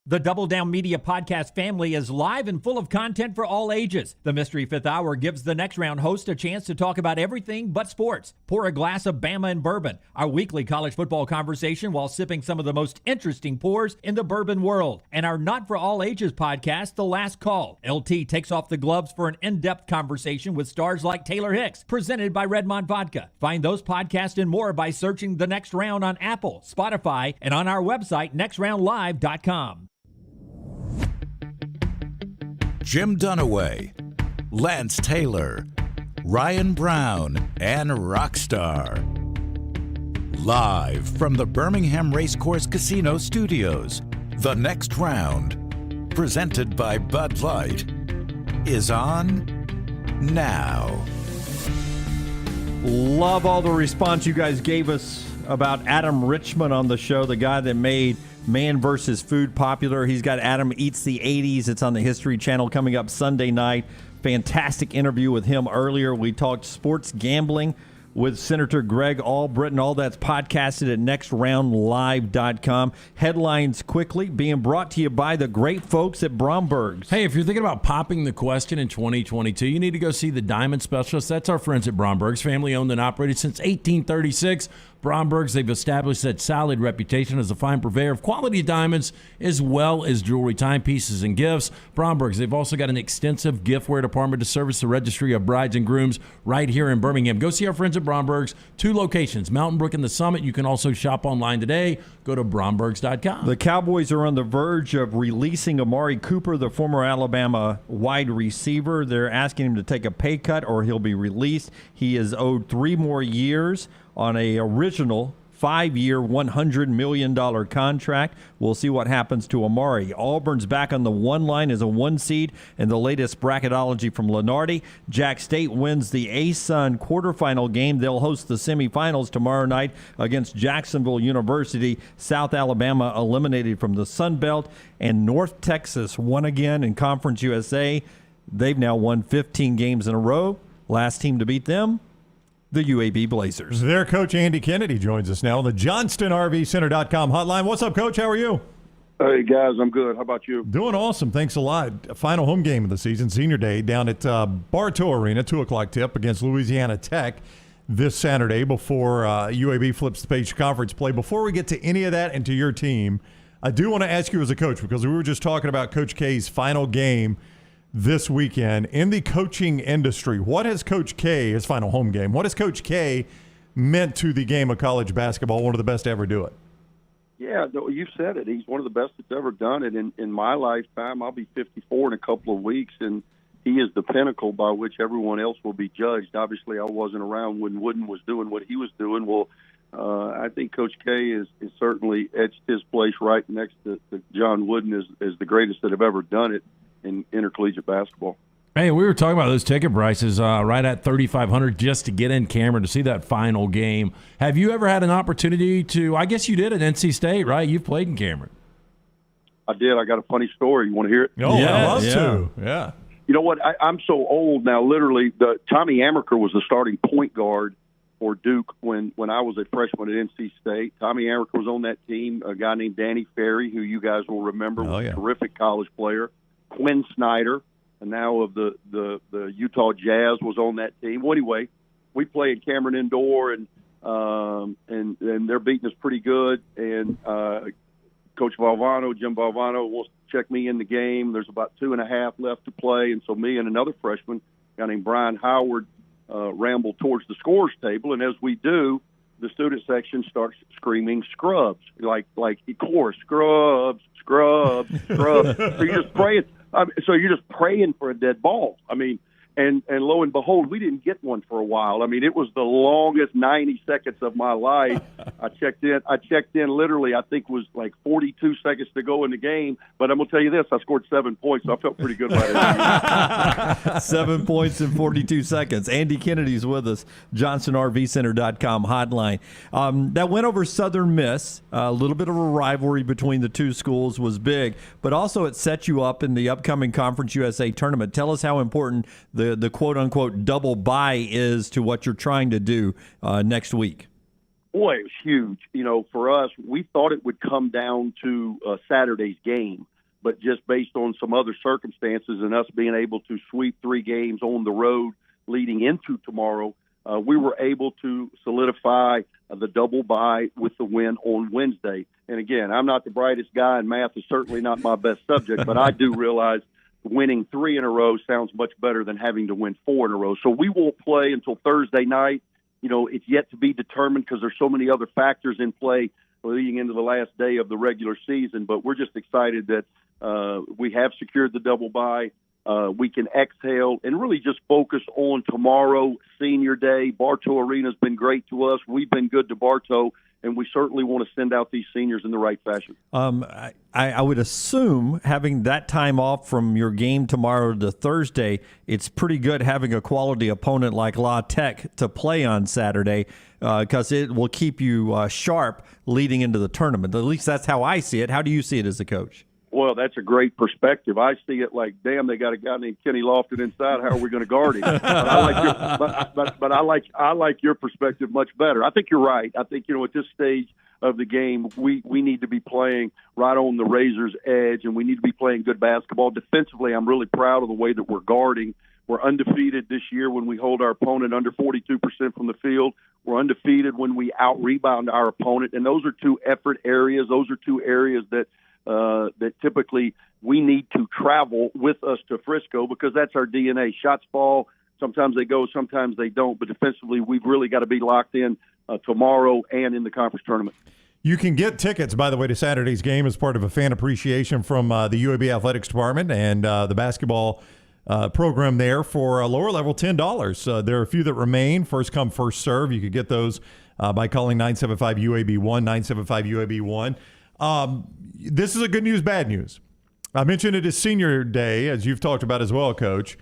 The Double Down Media podcast family is live and full of content for all ages. The Mystery Fifth Hour gives the Next Round host a chance to talk about everything but sports. Pour a glass of Bama and Bourbon, our weekly college football conversation while sipping some of the most interesting pours in the bourbon world. And our Not For All Ages podcast, The Last Call. LT takes off the gloves for an in-depth conversation with stars like Taylor Hicks, presented by Redmond Vodka. Find those podcasts and more by searching The Next Round on Apple, Spotify, and on our website, nextroundlive.com. Jim Dunaway, Lance Taylor, Ryan Brown, and Rockstar. Live from the Birmingham Racecourse Casino Studios, The Next Round, presented by Bud Light, is on now. Love all the response you guys gave us about Adam Richman on the show, the guy that made Man vs. Food popular. He's got Adam Eats the 80s. It's on the History Channel coming up Sunday night. Fantastic interview with him earlier. We talked sports gambling with Senator Greg Albritton. All that's podcasted at nextroundlive.com. Headlines quickly being brought to you by the great folks at Bromberg's. Hey, if you're thinking about popping the question in 2022, you need to go see the Diamond Specialist. That's our friends at Bromberg's, family owned and operated since 1836. Bromberg's, they've established that solid reputation as a fine purveyor of quality diamonds as well as jewelry, timepieces, and gifts. Bromberg's, they've also got an extensive giftware department to service the registry of brides and grooms right here in Birmingham. Go see our friends at Bromberg's. 2 locations, Mountain Brook and the Summit. You can also shop online today. Go to brombergs.com. The Cowboys are on the verge of releasing Amari Cooper, the former Alabama wide receiver. They're asking him to take a pay cut or he'll be released. He is owed 3 more years on a original 5-year, $100 million contract. We'll see what happens to Amari. Auburn's back on the 1 line as a 1 seed in the latest bracketology from Lenardi. Jack State wins the ASUN quarterfinal game. They'll host the semifinals tomorrow night against Jacksonville University. South Alabama eliminated from the Sun Belt. And North Texas won again in Conference USA. They've now won 15 games in a row. Last team to beat them, the UAB Blazers. Their coach Andy Kennedy joins us now on the JohnstonRVCenter.com hotline. What's up, Coach? How are you? Hey, guys, I'm good. How about you? Doing awesome. Thanks a lot. Final home game of the season, Senior Day, down at Bartow Arena, 2 o'clock tip against Louisiana Tech this Saturday before UAB flips the page to conference play. Before we get to any of that and to your team, I do want to ask you as a coach, because we were just talking about Coach K's final game this weekend in the coaching industry. What has Coach K, his final home game, what has Coach K meant to the game of college basketball? One of the best to ever do it. Yeah, you said it. He's one of the best that's ever done it. In my lifetime, I'll be 54 in a couple of weeks, and he is the pinnacle by which everyone else will be judged. Obviously, I wasn't around when Wooden was doing what he was doing. Well, I think Coach K is certainly etched his place right next to John Wooden as the greatest that have ever done it in intercollegiate basketball. Hey, we were talking about those ticket prices right at $3,500 just to get in Cameron to see that final game. Have you ever had an opportunity to, I guess you did at NC State, right? You've played in Cameron. I did. I got a funny story. You want to hear it? Oh, yeah, I'd love to. Yeah. You know what? I'm so old now. Literally, Tommy Amaker was the starting point guard for Duke when I was a freshman at NC State. Tommy Amaker was on that team. A guy named Danny Ferry, who you guys will remember, was a terrific college player. Quinn Snyder, and now of the Utah Jazz, was on that team. Well, anyway, we played Cameron Indoor, and they're beating us pretty good. And Coach Valvano, Jim Valvano, wants to check me in the game. There's about 2.5 left to play, and so me and another freshman, a guy named Brian Howard, ramble towards the scores table. And as we do, the student section starts screaming scrubs, like chorus, scrubs, scrubs, scrubs. So you're just praying. So you're just praying for a dead ball. I mean, and lo and behold, we didn't get one for a while. I mean, it was the longest 90 seconds of my life. I checked in literally, I think it was like 42 seconds to go in the game. But I'm going to tell you this, I scored 7 points, so I felt pretty good about it. 7 points in 42 seconds. Andy Kennedy's with us, JohnstonRVCenter.com hotline. That win over Southern Miss, a little bit of a rivalry between the two schools was big, but also it set you up in the upcoming Conference USA tournament. Tell us how important the quote-unquote double bye is to what you're trying to do next week. Boy, it was huge. You know, for us, we thought it would come down to Saturday's game, but just based on some other circumstances and us being able to sweep 3 games on the road leading into tomorrow, we were able to solidify the double bye with the win on Wednesday. And again, I'm not the brightest guy, and math is certainly not my best subject, but I do realize winning 3 in a row sounds much better than having to win 4 in a row. So we won't play until Thursday night. You know, it's yet to be determined because there's so many other factors in play leading into the last day of the regular season. But we're just excited that we have secured the double bye. We can exhale and really just focus on tomorrow, Senior Day. Bartow Arena's been great to us. We've been good to Bartow, and we certainly want to send out these seniors in the right fashion. I would assume having that time off from your game tomorrow to Thursday, it's pretty good having a quality opponent like La Tech to play on Saturday because it will keep you sharp leading into the tournament. At least that's how I see it. How do you see it as a coach? Well, that's a great perspective. I see it like, damn, they got a guy named Kenny Lofton inside. How are we going to guard him? But I like your perspective much better. I think you're right. I think, you know, at this stage of the game, we need to be playing right on the razor's edge, and we need to be playing good basketball. Defensively, I'm really proud of the way that we're guarding. We're undefeated this year when we hold our opponent under 42% from the field. We're undefeated when we out-rebound our opponent. And those are two effort areas. Those are two areas that typically we need to travel with us to Frisco because that's our DNA. Shots fall. Sometimes they go, sometimes they don't. But defensively, we've really got to be locked in tomorrow and in the conference tournament. You can get tickets, by the way, to Saturday's game as part of a fan appreciation from the UAB Athletics Department and the basketball program there for a lower level, $10. There are a few that remain. First come, first serve. You could get those by calling 975-UAB-1, 975-UAB-1. This is a good news, bad news. I mentioned it is senior day, as you've talked about as well, Coach.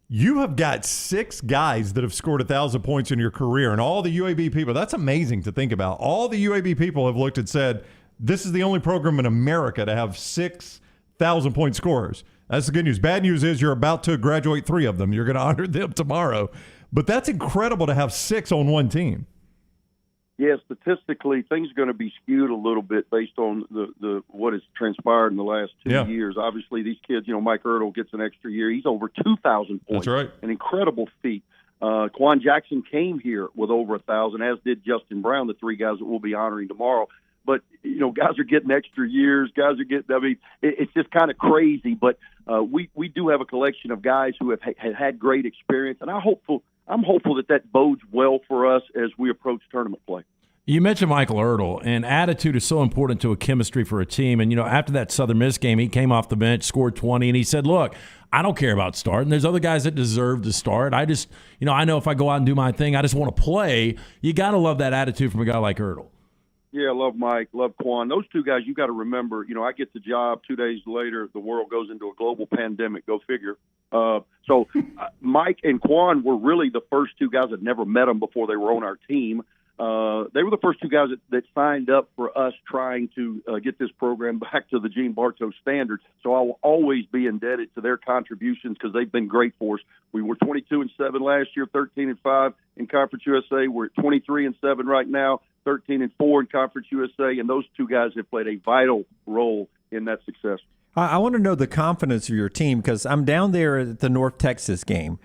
You have got 6 guys that have scored 1,000 points in your career, and all the UAB people, that's amazing to think about. All the UAB people have looked and said, this is the only program in America to have 6,000-point scorers. That's the good news. Bad news is you're about to graduate 3 of them. You're going to honor them tomorrow. But that's incredible to have 6 on one team. Yeah, statistically, things are going to be skewed a little bit based on the what has transpired in the last 2 years. Obviously, these kids, Mike Ertl gets an extra year. He's over 2,000 points. That's right. An incredible feat. Quan Jackson came here with over 1,000, as did Justin Brown, the 3 guys that we'll be honoring tomorrow. But, guys are getting extra years. Guys are getting, it's just kind of crazy. But we do have a collection of guys who have had great experience. And I'm hopeful that bodes well for us as we approach tournament play. You mentioned Michael Ertl, and attitude is so important to a chemistry for a team. And, after that Southern Miss game, he came off the bench, scored 20, and he said, look, I don't care about starting. There's other guys that deserve to start. I just, I know if I go out and do my thing, I just want to play. You got to love that attitude from a guy like Ertl. Yeah, I love Mike, love Quan. Those 2 guys, you got to remember, I get the job 2 days later, the world goes into a global pandemic. Go figure. So Mike and Quan were really the first 2 guys that never met them before they were on our team. They were the first 2 guys that signed up for us trying to get this program back to the Gene Bartow standard. So I will always be indebted to their contributions because they've been great for us. We were 22-7 last year, 13-5 in Conference USA. We're at 23-7 right now, 13-4 in Conference USA, and those 2 guys have played a vital role in that success. I want to know the confidence of your team because I'm down there at the North Texas game.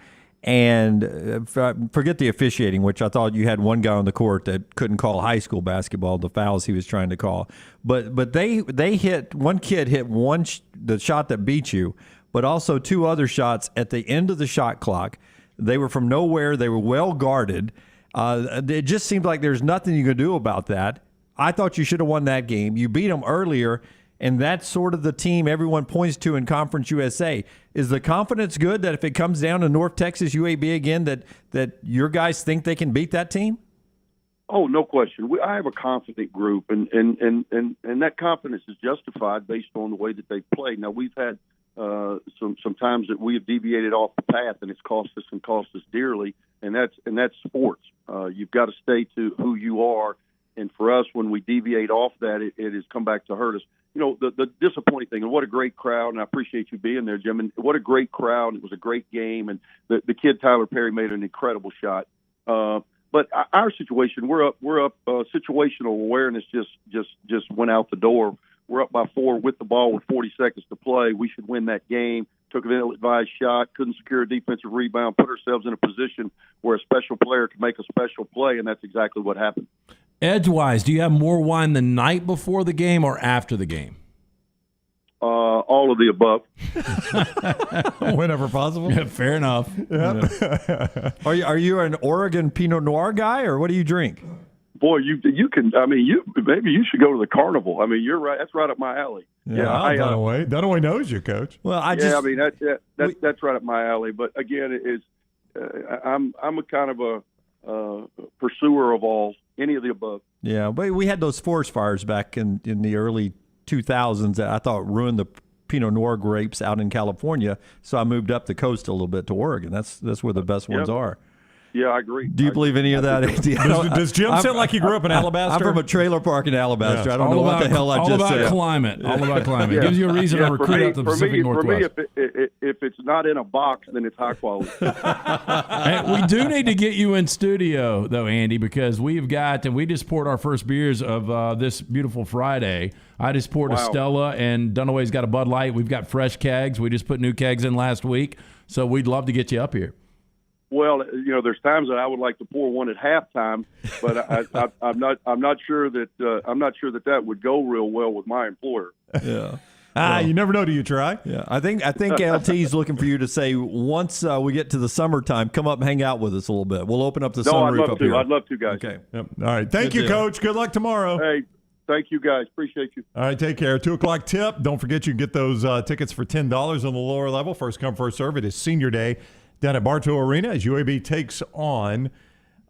And forget the officiating, which I thought you had one guy on the court that couldn't call high school basketball, the fouls he was trying to call. But they hit, one kid hit the shot that beat you, but also 2 other shots at the end of the shot clock. They were from nowhere. They were well guarded. It just seemed like there's nothing you could do about that. I thought you should have won that game. You beat them earlier. And that's sort of the team everyone points to in Conference USA. Is the confidence good that if it comes down to North Texas UAB again, that your guys think they can beat that team? Oh, no question. I have a confident group, and that confidence is justified based on the way that they've played. Now, we've had some times that we have deviated off the path, and it's cost us dearly, and that's sports. You've got to stay to who you are, and for us, when we deviate off that, it has come back to hurt us. The disappointing thing, and what a great crowd, and I appreciate you being there, Jim, and what a great crowd. It was a great game, and the kid Tyler Perry made an incredible shot. But our situation, we're up. Situational awareness just went out the door. We're up by 4 with the ball with 40 seconds to play. We should win that game. Took an ill-advised shot, couldn't secure a defensive rebound, put ourselves in a position where a special player could make a special play, and that's exactly what happened. Edgewise, do you have more wine the night before the game or after the game? All of the above. Whenever possible. Yeah, fair enough. Yeah. Are you an Oregon Pinot Noir guy, or what do you drink? Boy, you can. Maybe you should go to the carnival. You're right. That's right up my alley. Dunaway knows you, Coach. Well, that's right up my alley. But again, I'm a kind of a pursuer of any of the above. Yeah, but we had those forest fires back in the early 2000s that I thought ruined the Pinot Noir grapes out in California. So I moved up the coast a little bit to Oregon. That's where the best ones are. Yeah, I agree. Do you believe any of that? Does Jim sound like he grew up in Alabaster? I'm from a trailer park in Alabaster. Yeah. I don't know what the hell I just said. All about climate. All about climate. It gives you a reason to recruit out the Pacific Northwest. For me, if it's not in a box, then it's high quality. Hey, we do need to get you in studio, though, Andy, because we just poured our first beers of this beautiful Friday. I just poured a Stella, and Dunaway's got a Bud Light. We've got fresh kegs. We just put new kegs in last week, so we'd love to get you up here. Well, there's times that I would like to pour one at halftime, but I'm not sure that would go real well with my employer. Yeah. You never know till you try. Yeah, I think LT's looking for you to say once we get to the summertime, come up and hang out with us a little bit. We'll open up the sunroof up here. I'd love to, guys. Okay. Yep. All right. Thank you, Coach. Good luck tomorrow. Hey, thank you, guys. Appreciate you. All right. Take care. 2:00 tip. Don't forget you can get those tickets for $10 on the lower level. First come, first serve. It is Senior Day down at Bartow Arena as UAB takes on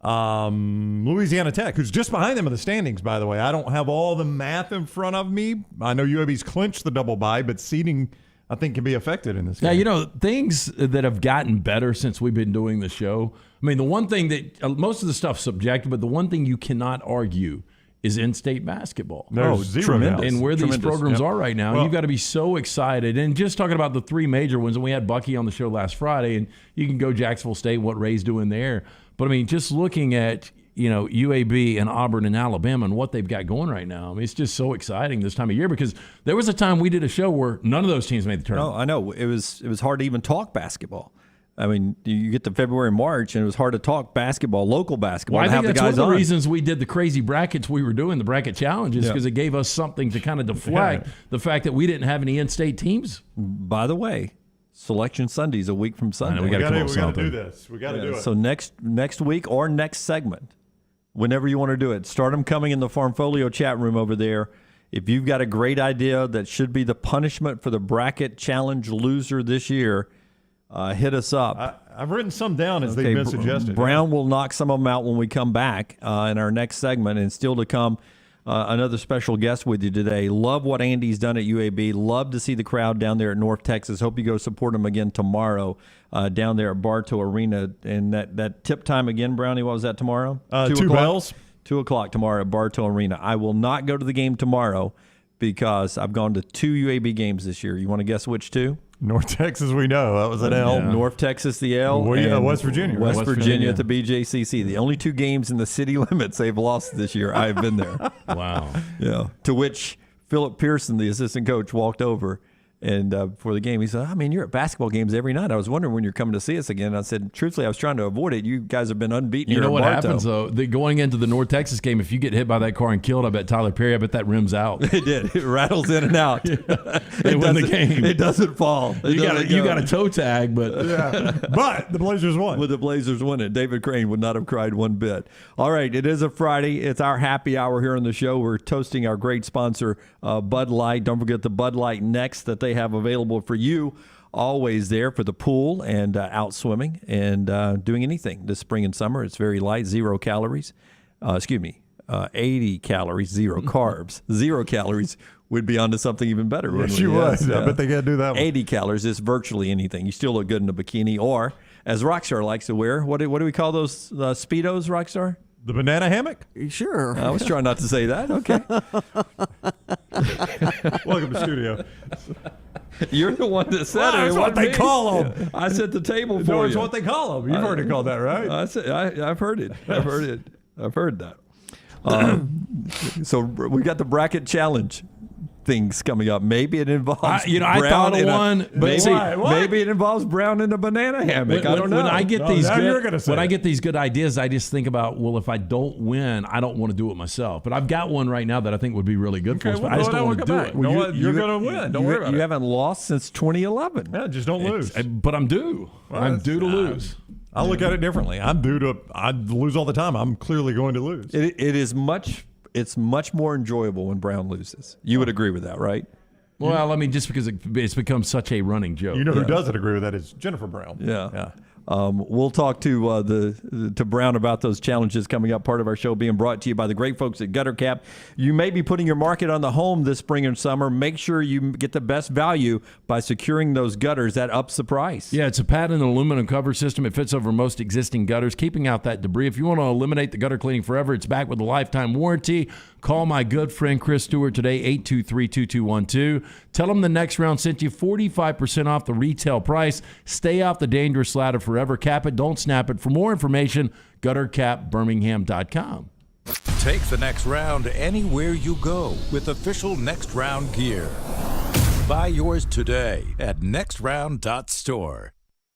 Louisiana Tech, who's just behind them in the standings, by the way. I don't have all the math in front of me. I know UAB's clinched the double bye, but seeding, I think, can be affected in this game. Now, things that have gotten better since we've been doing the show. I mean, the one thing that most of the stuff's subjective, but the one thing you cannot argue is in-state basketball. Tremendous. And where these programs are right now, you've got to be so excited. And just talking about the three major ones, and we had Bucky on the show last Friday, and you can go Jacksonville State, what Ray's doing there. But, I mean, just looking at, UAB and Auburn and Alabama and what they've got going right now, I mean, it's just so exciting this time of year because there was a time we did a show where none of those teams made the tournament. No, I know. It was hard to even talk basketball. I mean, you get to February and March, and it was hard to talk basketball, local basketball. Well, I think that's one of the on. reasons we did the crazy brackets we were doing, the bracket challenges, because it gave us something to kind of deflect the fact that we didn't have any in-state teams. By the way, Selection Sunday's a week from Sunday. We got to do this. We got to do it. So next week or next segment, whenever you want to do it, start them coming in the Farmfolio chat room over there. If you've got a great idea that should be the punishment for the bracket challenge loser this year, hit us up. I've written some down as they've been suggested. Brown will knock some of them out when we come back in our next segment. And still to come, another special guest with you today. Love what Andy's done at UAB. Love to see the crowd down there at North Texas. Hope you go support him again tomorrow down there at Bartow Arena. And that tip time again, Brownie, what was that tomorrow? 2 bells. 2 o'clock tomorrow at Bartow Arena. I will not go to the game tomorrow because I've gone to 2 UAB games this year. You want to guess which 2? North Texas, we know. That was an L. Yeah. North Texas, the L. West Virginia. West Virginia at the BJCC. The only 2 games in the city limits they've lost this year. I've been there. Wow. Yeah. To which Philip Pearson, the assistant coach, walked over and before the game, he said, you're at basketball games every night. I was wondering when you're coming to see us again. I said, truthfully, I was trying to avoid it. You guys have been unbeaten here You know what Bartow. happens, though? Going into the North Texas game, if you get hit by that car and killed, I bet Tyler Perry, that rims out. It did. It rattles in and out. They win the game. It doesn't fall. You got a toe tag, but but the Blazers won. With the Blazers winning, David Crane would not have cried one bit. All right, it is a Friday. It's our happy hour here on the show. We're toasting our great sponsor, Bud Light. Don't forget the Bud Light Next that they have available for you. Always there for the pool and out swimming and doing anything this spring and summer. It's very light, 0 calories. 80 calories, 0 carbs. 0 calories would be onto something even better. Yes, you would. I bet they got to do that one. 80 calories is virtually anything. You still look good in a bikini, or as Rockstar likes to wear, what do we call those Speedos, Rockstar? The banana hammock? Sure. I was trying not to say that. Okay. Welcome to studio. You're the one that said it. That's what they call them. Yeah. I set the table for no, you. it's what they call them. You've already called that, right? I've heard it. I've heard that. So we got the bracket challenge things coming up. Maybe it involves I thought of one, but maybe it involves Brown in a banana hammock. I don't know. When I get these good ideas, I just think about, well, if I don't win, I don't want to do it myself. But I've got one right now that I think would be really good for us. But I just don't want to do it. Well, you're going to win. Don't worry about it. You haven't lost since 2011. Yeah, just don't lose. But I'm due. I'm due to lose. I look at it differently. I lose all the time. I'm clearly going to lose. It's much more enjoyable when Brown loses. You would agree with that, right? Well, just because it's become such a running joke. You know who doesn't agree with that is Jennifer Brown. Yeah. We'll talk to Brown about those challenges coming up. Part of our show being brought to you by the great folks at Gutter Cap. You may be putting your market on the home this spring and summer. Make sure you get the best value by securing those gutters. That ups the price. Yeah, it's a patented aluminum cover system. It fits over most existing gutters, keeping out that debris. If you want to eliminate the gutter cleaning forever, it's back with a lifetime warranty. Call my good friend Chris Stewart today, 823-2212. Tell him the next round sent you 45% off the retail price. Stay off the dangerous ladder forever. Cap it, don't snap it. For more information, guttercapbirmingham.com. Take the next round anywhere you go with official Next Round gear. Buy yours today at nextround.store.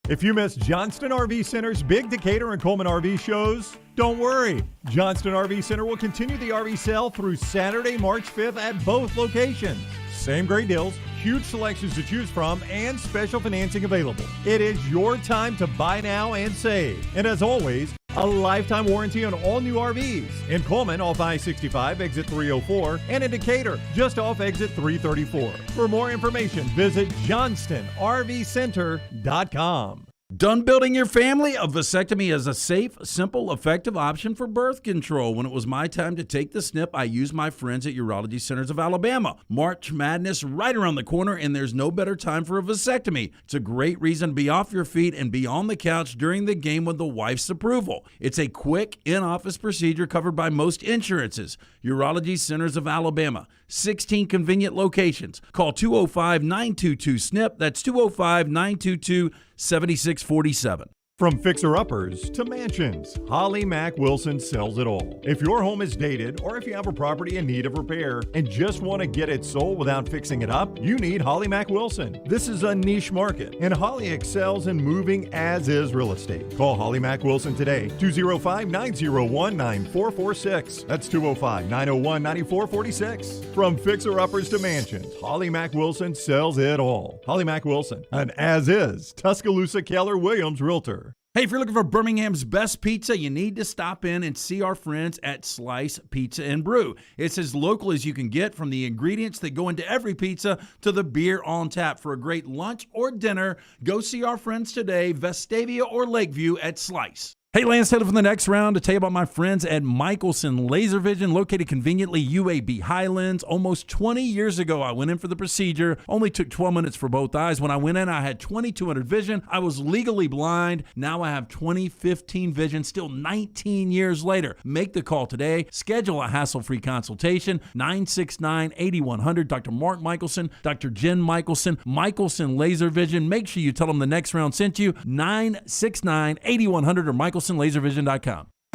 If you missed Johnston RV Center's big Decatur and Coleman RV shows, don't worry. Johnston RV Center will continue the RV sale through Saturday, March 5th at both locations. Same great deals, huge selections to choose from, and special financing available. It is your time to buy now and save. And as always, a lifetime warranty on all new RVs. In Coleman, off I-65, exit 304, and in Decatur, just off exit 334. For more information, visit johnstonrvcenter.com. Done building your family? A vasectomy is a safe, simple, effective option for birth control. When it was my time to take the snip, I used my friends at Urology Centers of Alabama. March Madness right around the corner, and there's no better time for a vasectomy. It's a great reason to be off your feet and be on the couch during the game with the wife's approval. It's a quick, in-office procedure covered by most insurances. Urology Centers of Alabama, 16 convenient locations. Call 205-922-SNP. That's 205-922-7647. From fixer-uppers to mansions, Holly Mack Wilson sells it all. If your home is dated or if you have a property in need of repair and just want to get it sold without fixing it up, you need Holly Mack Wilson. This is a niche market, and Holly excels in moving as-is real estate. Call Holly Mack Wilson today, 205-901-9446. That's 205-901-9446. From fixer-uppers to mansions, Holly Mack Wilson sells it all. Holly Mack Wilson, an as-is Tuscaloosa Keller Williams realtor. Hey, if you're looking for Birmingham's best pizza, you need to stop in and see our friends at Slice Pizza and Brew. It's as local as you can get, from the ingredients that go into every pizza to the beer on tap. For a great lunch or dinner, go see our friends today, Vestavia or Lakeview at Slice. Hey, Lance Taylor from the next round to tell you about my friends at Michelson Laser Vision, located conveniently UAB Highlands. Almost 20 years ago, I went in for the procedure. Only took 12 minutes for both eyes. When I went in, I had 2200 vision. I was legally blind. Now I have 20/15 vision, still 19 years later. Make the call today. Schedule a hassle-free consultation, 969-8100. Dr. Mark Michelson, Dr. Jen Michelson, Michelson Laser Vision. Make sure you tell them the next round sent you, 969-8100 or MichelsonLaserVision.com.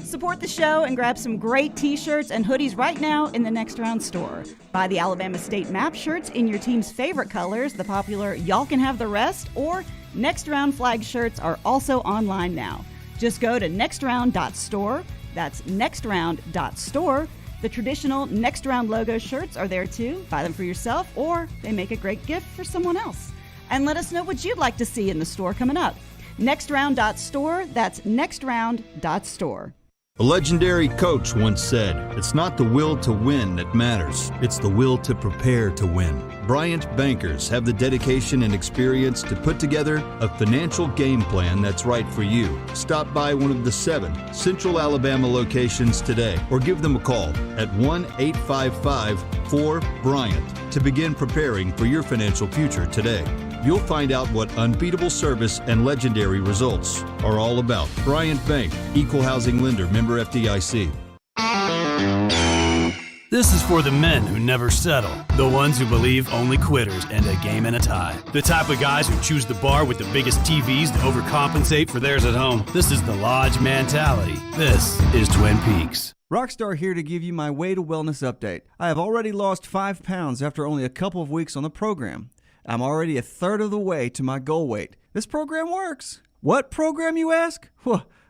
Support the show and grab some great t-shirts and hoodies right now in the Next Round store. Buy the Alabama State map shirts in your team's favorite colors, the popular Y'all Can Have the Rest, or Next Round flag shirts are also online now. Just go to nextround.store. That's nextround.store. The traditional Next Round logo shirts are there too. Buy them for yourself, or they make a great gift for someone else. And let us know what you'd like to see in the store coming up. Nextround.store, that's nextround.store. A legendary coach once said, "It's not the will to win that matters, it's the will to prepare to win." Bryant bankers have the dedication and experience to put together a financial game plan that's right for you. Stop by one of the 7 Central Alabama locations today or give them a call at 1-855-4-BRYANT to begin preparing for your financial future today. You'll find out what unbeatable service and legendary results are all about. Bryant Bank, Equal Housing Lender, member FDIC. This is for the men who never settle, the ones who believe only quitters end a game in a tie, the type of guys who choose the bar with the biggest TVs to overcompensate for theirs at home. This is the Lodge mentality. This is Twin Peaks. Rockstar here to give you my Way to Wellness update. I have already lost 5 pounds after only a couple of weeks on the program. I'm already a third of the way to my goal weight. This program works. What program, you ask?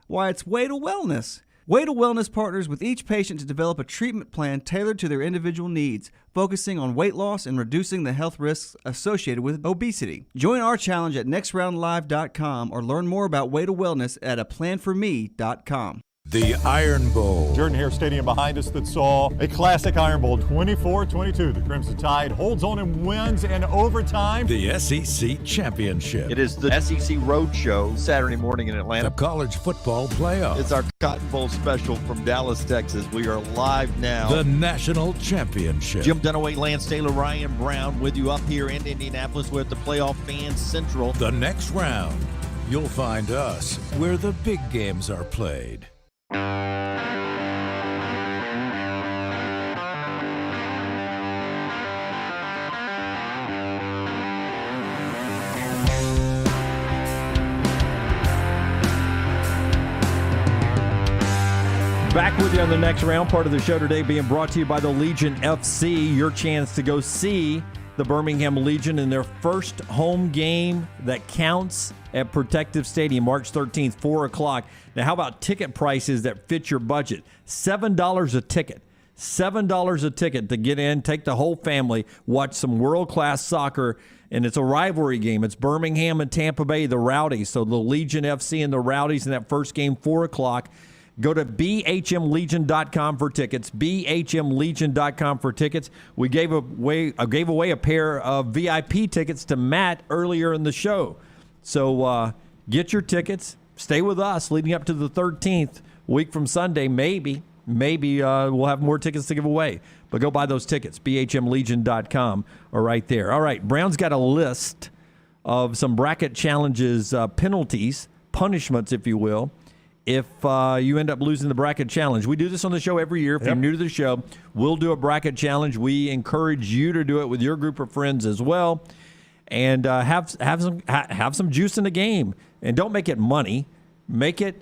Why, it's Way to Wellness. Way to Wellness partners with each patient to develop a treatment plan tailored to their individual needs, focusing on weight loss and reducing the health risks associated with obesity. Join our challenge at nextroundlive.com or learn more about Way to Wellness at aplanforme.com. The Iron Bowl. Jordan-Hare Stadium behind us that saw a classic Iron Bowl, 24-22. The Crimson Tide holds on and wins in overtime. The SEC Championship. It is the SEC Roadshow Saturday morning in Atlanta. The College Football Playoff. It's our Cotton Bowl special from Dallas, Texas. We are live now. The National Championship. Jim Dunaway, Lance Taylor, Ryan Brown with you up here in Indianapolis with the Playoff Fans Central. The next round, you'll find us where the big games are played. Back with you on the next round. Part of the show today being brought to you by the Legion FC. Your chance to go see the Birmingham Legion in their first home game that counts at Protective Stadium, March 13th, 4 o'clock. Now, how about ticket prices that fit your budget? $7 a ticket. $7 a ticket to get in, take the whole family, watch some world-class soccer, and it's a rivalry game. It's Birmingham and Tampa Bay, the Rowdies. So the Legion FC and the Rowdies in that first game, 4 o'clock. Go to bhmlegion.com for tickets, bhmlegion.com for tickets. We gave away a pair of VIP tickets to Matt earlier in the show. So get your tickets. Stay with us leading up to the 13th, week from Sunday. Maybe we'll have more tickets to give away. But go buy those tickets, bhmlegion.com are right there. All right, Brown's got a list of some bracket challenges, penalties, punishments, if you will, if you end up losing the bracket challenge. We do this on the show every year. If you're new to the show, we'll do a bracket challenge. We encourage you to do it with your group of friends as well, and have some juice in the game. And don't make it money. Make it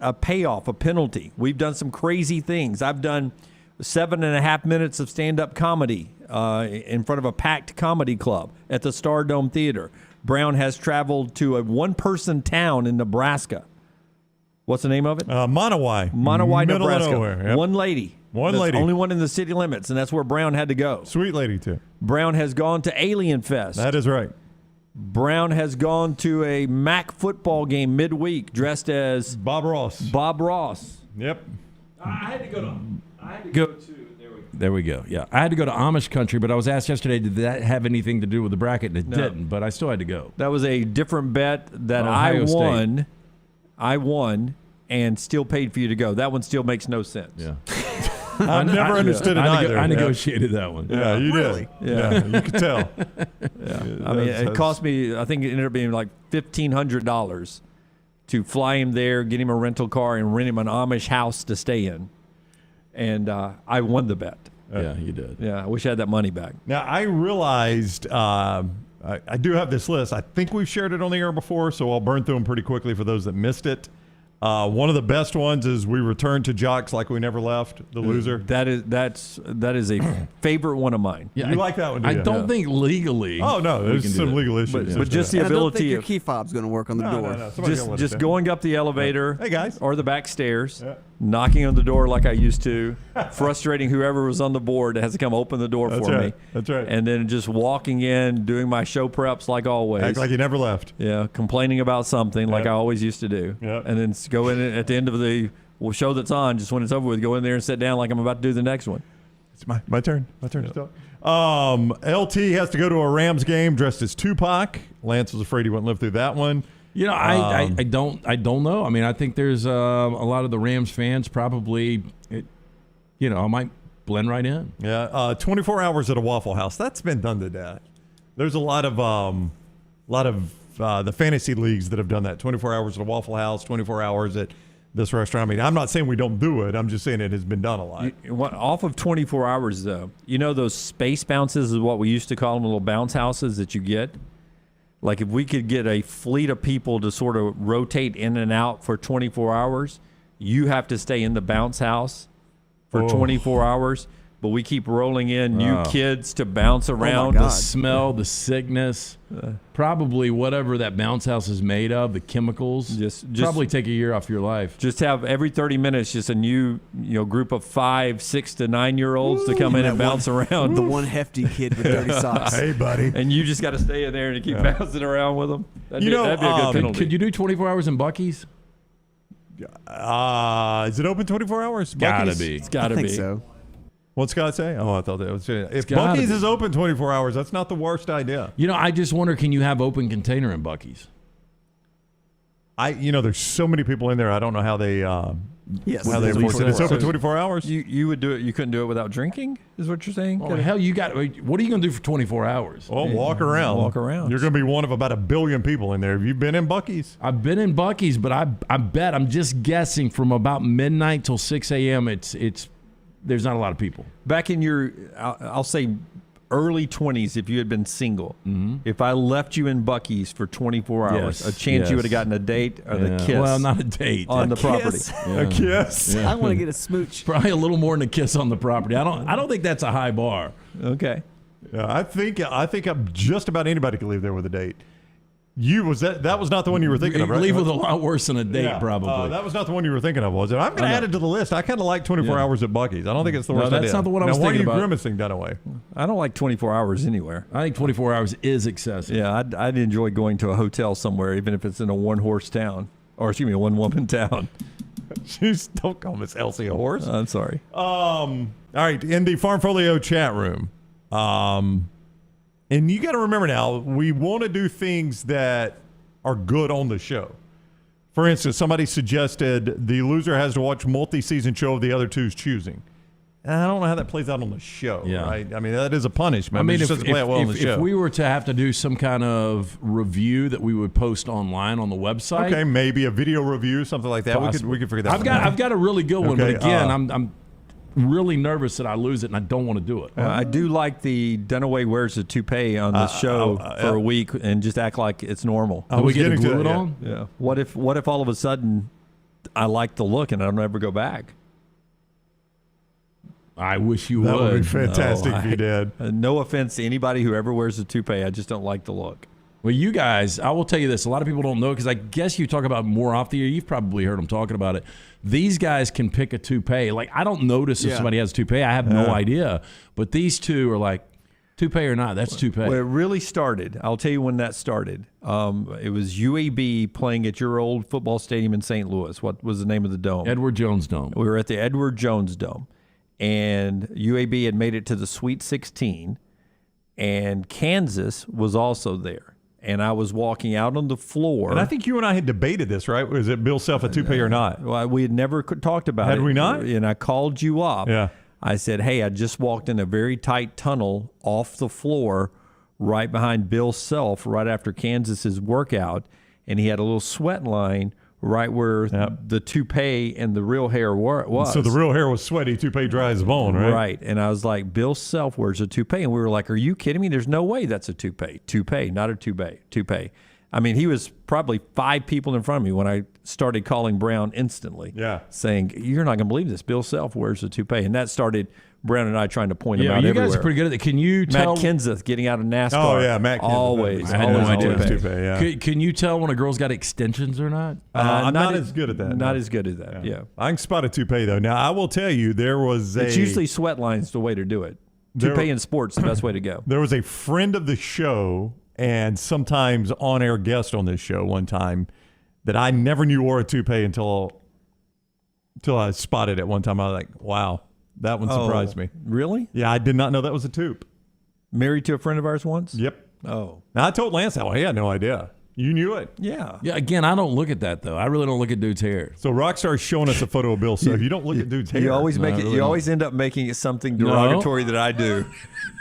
a payoff, a penalty. We've done some crazy things. I've done 7.5 minutes of stand-up comedy in front of a packed comedy club at the Stardome Theater. Brown has traveled to a one-person town in Nebraska. What's the name of it? Monowai. Monowai, Middle Nebraska. of nowhere. Yep. One lady. Only one in the city limits, and that's where Brown had to go. Sweet lady, too. Brown has gone to Alien Fest. That is right. Brown has gone to a MAC football game midweek dressed as Bob Ross. Yep. I had to go to. There we go. Yeah, I had to go to Amish country, but I was asked yesterday, did that have anything to do with the bracket? And it didn't, but I still had to go. That was a different bet that Ohio State. I won and still paid for you to go. That one still makes no sense. Yeah. I've never understood it either. I negotiated that one. Yeah, you did. Yeah, you could tell. Yeah. I mean, it cost me, I think it ended up being like $1,500 to fly him there, get him a rental car, and rent him an Amish house to stay in. And I won the bet. Yeah, you did. Yeah, I wish I had that money back. Now, I realized I do have this list. I think we've shared it on the air before, so I'll burn through them pretty quickly for those that missed it. One of the best ones is we return to Jocks Like We Never Left, the loser. That is a favorite one of mine. Yeah, you like that one, do I you? don't think legally. Oh, no, there's some legal issues. But just the I don't ability think your of key fob's going to work on the door. No. just going up the elevator, Hey, guys. or the back stairs, knocking on the door like I used to, frustrating whoever was on the board that has to come open the door for me. That's right. And then just walking in, doing my show preps like always. Act like you never left. Yeah, complaining about something like I always used to do. Yep. And then go in at the end of the show that's on, just when it's over with, go in there and sit down like I'm about to do the next one. It's my turn. My turn to talk. LT has to go to a Rams game dressed as Tupac. Lance was afraid he wouldn't live through that one. You know, I don't know. I mean, I think there's a lot of the Rams fans probably, I might blend right in. Yeah, 24 hours at a Waffle House. That's been done to death. There's a lot of the fantasy leagues that have done that. 24 hours at a Waffle House, 24 hours at this restaurant. I mean, I'm not saying we don't do it. I'm just saying it has been done a lot. Off of 24 hours, though, those space bounces is what we used to call them, little bounce houses that you get. Like if we could get a fleet of people to sort of rotate in and out for 24 hours, you have to stay in the bounce house for 24 hours. But we keep rolling in new kids to bounce around. The smell, the sickness, probably whatever that bounce house is made of, the chemicals, just probably take a year off your life. Just have every 30 minutes just a new group of 5, 6 to 9-year-olds to come in and bounce around. The one hefty kid with dirty socks. Hey, buddy. And you just got to stay in there and keep bouncing around with them. That'd be a good penalty. Could you do 24 hours in Buc-ee's? Is it open 24 hours? Gotta Buc-ee's? be. It's got to I think be. so. What's Scott say? Oh, I thought that was it. If gotta Buc-ee's be. is open 24 hours, that's not the worst idea. I just wonder, can you have open container in Buc-ee's? There's so many people in there. I don't know how they. Yes. How they enforce it. It's open 24 hours. You would do it. You couldn't do it without drinking, is what you're saying? Oh, hell, you got. What are you going to do for 24 hours? Oh, walk around. Walk around. You're going to be one of about 1 billion people in there. Have you been in Buc-ee's? I've been in Buc-ee's, but I bet I'm just guessing from about midnight till 6 a.m. It's there's not a lot of people. Back in your, I'll say, early 20s, if you had been single, if I left you in Buc-ee's for 24 hours, a chance you would have gotten a date or the kiss. Well, not a date. On the property. A kiss. I want to get a smooch. Probably a little more than a kiss on the property. I don't think that's a high bar. Okay. Yeah, I think just about anybody could leave there with a date. That was not the one you were thinking of, right? Leave with a lot worse than a date, probably. That was not the one you were thinking of, was it? I'm going to add it to the list. I kind of like 24 hours at Buc-ee's. I don't think it's the worst idea. That's not the one I was now, thinking about. Why are you grimacing, Dunaway? I don't like 24 hours anywhere. I think 24 hours is excessive. Yeah, I'd enjoy going to a hotel somewhere, even if it's in a one-horse town. Or, excuse me, a one-woman town. Jeez, don't call Miss Elsie a horse. I'm sorry. All right, in the Farmfolio chat room. And you got to remember now, we want to do things that are good on the show. For instance, somebody suggested the loser has to watch multi-season show of the other two's choosing. And I don't know how that plays out on the show, right? I mean, that is a punishment. I mean, if we were to have to do some kind of review that we would post online on the website. Okay, maybe a video review, something like that. We could figure that out. I've got a really good one, but again, I'm really nervous that I lose it, and I don't want to do it. I do like the Dunaway wears a toupee on the show for a week and just act like it's normal. Do we get to glue it on? Yeah. What if all of a sudden I like the look and I don't ever go back? I wish you would. That would be fantastic if you did. No offense to anybody who ever wears a toupee. I just don't like the look. Well, you guys, I will tell you this. A lot of people don't know because I guess you talk about more off the air. You've probably heard them talking about it. These guys can pick a toupee. Like, I don't notice if somebody has a toupee. I have no idea. But these two are like, toupee or not, that's toupee. Well, it really started. I'll tell you when that started. It was UAB playing at your old football stadium in St. Louis. What was the name of the dome? Edward Jones Dome. We were at the Edward Jones Dome. And UAB had made it to the Sweet 16. And Kansas was also there. And I was walking out on the floor. And I think you and I had debated this, right? Was it Bill Self a toupee or not? Well, we had never talked about it. Had we not? And I called you up. Yeah. I said, hey, I just walked in a very tight tunnel off the floor right behind Bill Self right after Kansas's workout. And he had a little sweat line right where the toupee and the real hair was. So the real hair was sweaty, toupee dry as a bone, right? Right. And I was like, Bill Self wears a toupee. And we were like, are you kidding me? There's no way that's a toupee. Toupee, not a toupee. I mean, he was probably 5 people in front of me when I started calling Brown instantly. Yeah. Saying, you're not going to believe this. Bill Self wears a toupee. And that started Brown and I trying to point him out you everywhere. guys are pretty good at it. Can you tell? Matt Kenseth getting out of NASCAR. Oh, yeah, Matt Kenseth. Always. I had no idea. Toupee, yeah. Can you tell when a girl's got extensions or not? I'm not as good at that. Not as good at that, yeah. I can spot a toupee, though. Now, I will tell you, there was It's usually sweat lines the way to do it. Toupee in sports the best way to go. There was a friend of the show and sometimes on-air guest on this show one time that I never knew wore a toupee until I spotted it one time. I was like, wow, that one surprised me. Really? Yeah, I did not know that was a toupe. Married to a friend of ours once? Yep. Oh. Now, I told Lance that one. He had no idea. You knew it. Yeah. Yeah, again, I don't look at that, though. I really don't look at dude's hair. So Rockstar's showing us a photo of Bill Self. You don't look at dude's hair. You always always end up making it something derogatory that I do.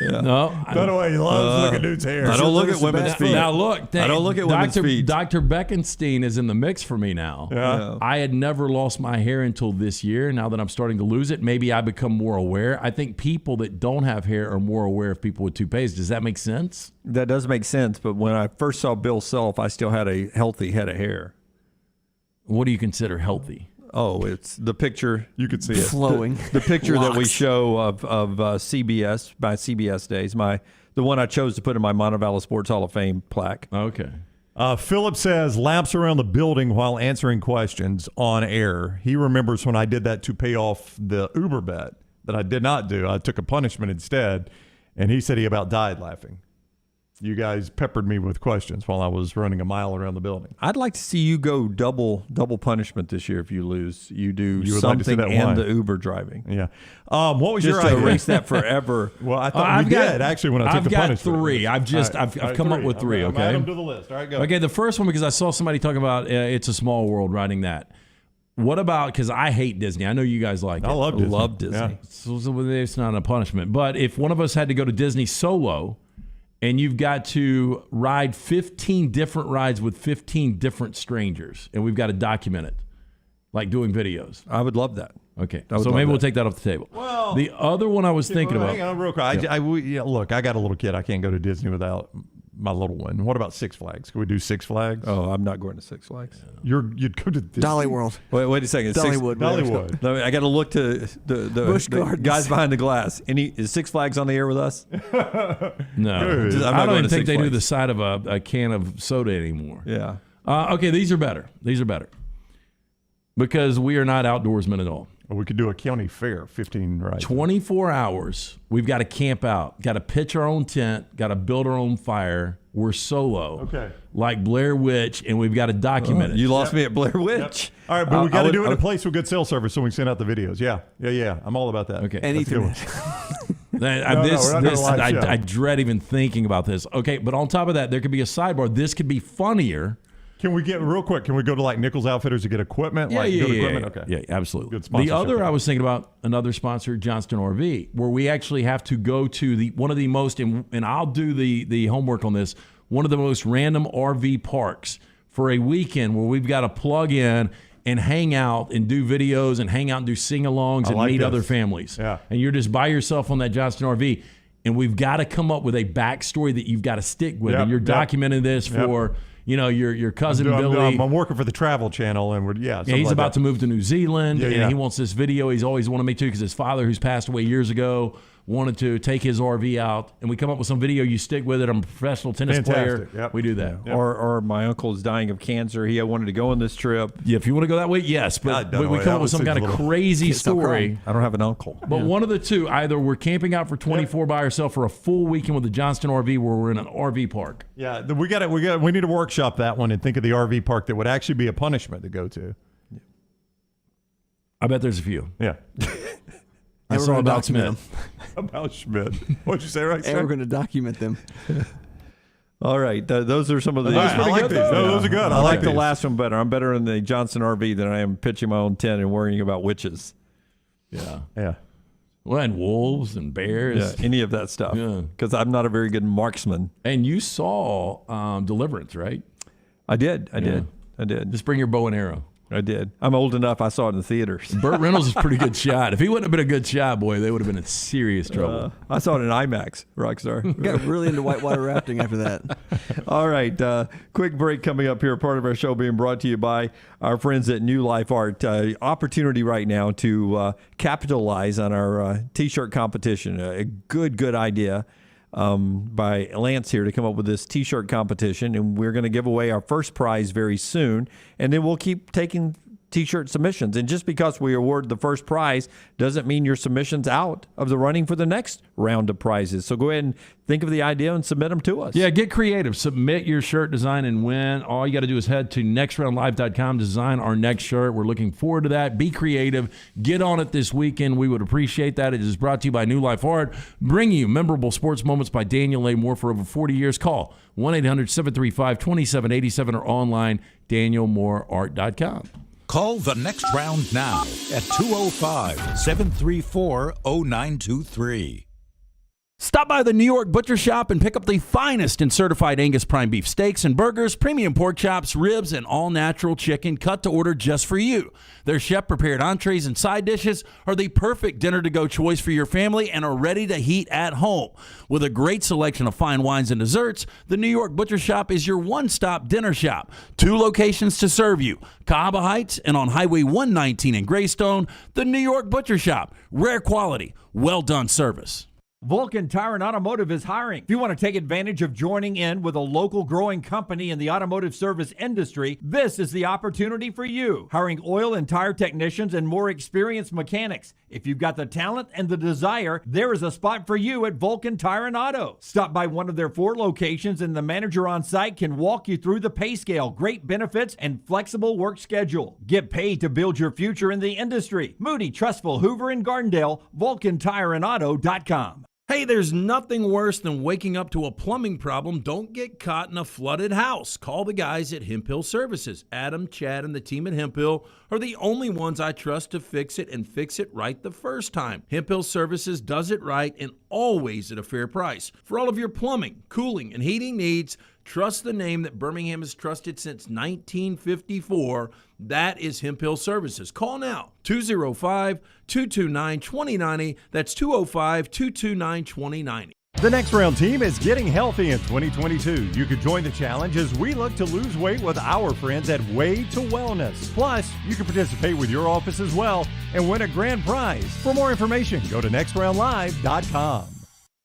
Yeah. No. By the way, he loves looking at dude's hair. I don't look at women's feet. Now, look. I don't look at women's feet. Dr. Beckenstein is in the mix for me now. Yeah. I had never lost my hair until this year. Now that I'm starting to lose it, maybe I become more aware. I think people that don't have hair are more aware of people with toupees. Does that make sense? That does make sense, but when I first saw Bill Self, I still had a healthy head of hair. What do you consider healthy? Oh, it's the picture. You could see it. Flowing. The picture that we show of CBS, my CBS days, the one I chose to put in my Montevallo Sports Hall of Fame plaque. Okay. Philip says, laps around the building while answering questions on air. He remembers when I did that to pay off the Uber bet that I did not do. I took a punishment instead, and he said he about died laughing. you guys peppered me with questions while I was running a mile around the building. I'd like to see you go double punishment this year if you lose. You do You would like to see something that and wine. the Uber driving. Yeah. What was Just your to idea? erase that forever. Well, I thought we did actually when I took the punishment. I've got three. I've come up with three. I'm Okay. add them to the list. All right, go. Okay, the first one because I saw somebody talking about It's a Small World writing that. What about, because I hate Disney. I know you guys like it. I love Disney. Love Disney. Yeah. So it's not a punishment. But if one of us had to go to Disney solo and you've got to ride 15 different rides with 15 different strangers and we've got to document it, like doing videos. I would love that. Okay, so maybe we'll take that off the table. Well, the other one I was thinking about. Hang on real quick. Yeah. Look, I got a little kid. I can't go to Disney without my little one. What about Six Flags? Can we do Six Flags? Oh, I'm not going to Six Flags. You'd go to Disney? Dolly World. Wait a second. Dollywood. I got to look to the guys behind the glass. Is Six Flags on the air with us? No, I don't even think they do the side of a can of soda anymore. Yeah. Okay, these are better. Because we are not outdoorsmen at all. Or we could do a county fair, 15 rides. 24 hours. We've got to camp out. Got to pitch our own tent. Got to build our own fire. We're solo. Okay. Like Blair Witch, and we've got to document it. You lost me at Blair Witch. Yep. All right, but we got to do it in a place with good cell service so we can send out the videos. Yeah. I'm all about that. Okay. And Ethernet. I dread even thinking about this. Okay, but on top of that, there could be a sidebar. This could be funnier. Can we get real quick? Can we go to like Nichols Outfitters to get equipment? Yeah, equipment? Okay. Yeah, absolutely. Good sponsorship. The other I was thinking about another sponsor, Johnston RV, where we actually have to go to one of the most, and I'll do the homework on this, one of the most random RV parks for a weekend where we've got to plug in and hang out and do videos and hang out and do sing-alongs and meet other families. Yeah. And you're just by yourself on that Johnston RV. And we've got to come up with a backstory that you've got to stick with. And you're documenting this for... your cousin Billy. I'm working for the Travel Channel, and he's about to move to New Zealand, and yeah. he wants this video. He's always wanted me to because his father, who's passed away years ago, wanted to take his RV out, and we come up with some video. You stick with it. I'm a professional tennis player. Yep. We do that. Yep. Or my uncle's dying of cancer. He wanted to go on this trip. Yeah, if you want to go that way, yes. But we come up with some kind of crazy story. I don't have an uncle. But one of the two, either we're camping out for 24 by ourselves for a full weekend with the Johnston RV where we're in an RV park. Yeah, we need to workshop that one and think of the RV park that would actually be a punishment to go to. I bet there's a few. Yeah. I saw about Smith. About Schmidt. What'd you say, right? And we're going to document them. All right. Those are some of the... I like these. Those are good. I like the these. last one better. I'm better in the Johnson RV than I am pitching my own tent and worrying about witches. Yeah. Well, and wolves and bears. Yeah, any of that stuff. Because I'm not a very good marksman. And you saw Deliverance, right? I did. Just bring your bow and arrow. I did. I'm old enough. I saw it in the theaters. Burt Reynolds is a pretty good shot. If he wouldn't have been a good shot, boy, they would have been in serious trouble. I saw it in IMAX, Rockstar. Got really into whitewater rafting after that. All right. Quick break coming up here. Part of our show being brought to you by our friends at New Life Art. Opportunity right now to capitalize on our T-shirt competition. A good idea. By Lance here to come up with this T-shirt competition, and we're going to give away our first prize very soon, and then we'll keep taking T-shirt submissions. And just because we award the first prize doesn't mean your submission's out of the running for the next round of prizes. So go ahead and think of the idea and submit them to us. Yeah, get creative. Submit your shirt design and win. All you got to do is head to nextroundlive.com, design our next shirt. We're looking forward to that. Be creative. Get on it this weekend. We would appreciate that. It is brought to you by New Life Art, bringing you memorable sports moments by Daniel A. Moore for over 40 years. Call 1-800-735-2787 or online, danielmooreart.com. Call the next round now at 205-734-0923. Stop by the New York Butcher Shop and pick up the finest in certified Angus prime beef steaks and burgers, premium pork chops, ribs, and all-natural chicken cut to order just for you. Their chef-prepared entrees and side dishes are the perfect dinner-to-go choice for your family and are ready to heat at home. With a great selection of fine wines and desserts, the New York Butcher Shop is your one-stop dinner shop. 2 locations to serve you, Cahaba Heights and on Highway 119 in Greystone. The New York Butcher Shop, rare quality, well-done service. Vulcan Tire and Automotive is hiring. If you want to take advantage of joining in with a local growing company in the automotive service industry, this is the opportunity for you. Hiring oil and tire technicians and more experienced mechanics. If you've got the talent and the desire, there is a spot for you at Vulcan Tire and Auto. Stop by one of their 4 locations and the manager on site can walk you through the pay scale, great benefits, and flexible work schedule. Get paid to build your future in the industry. Moody, Trustful, Hoover, and Gardendale, VulcanTireandAuto.com. Hey, there's nothing worse than waking up to a plumbing problem. Don't get caught in a flooded house. Call the guys at Hemphill Services. Adam, Chad, and the team at Hemphill are the only ones I trust to fix it and fix it right the first time. Hemphill Services does it right and always at a fair price. For all of your plumbing, cooling, and heating needs, trust the name that Birmingham has trusted since 1954. That is Hemphill Services. Call now, 205-229-2090. That's 205-229-2090. The Next Round team is getting healthy in 2022. You can join the challenge as we look to lose weight with our friends at Way to Wellness. Plus, you can participate with your office as well and win a grand prize. For more information, go to nextroundlive.com.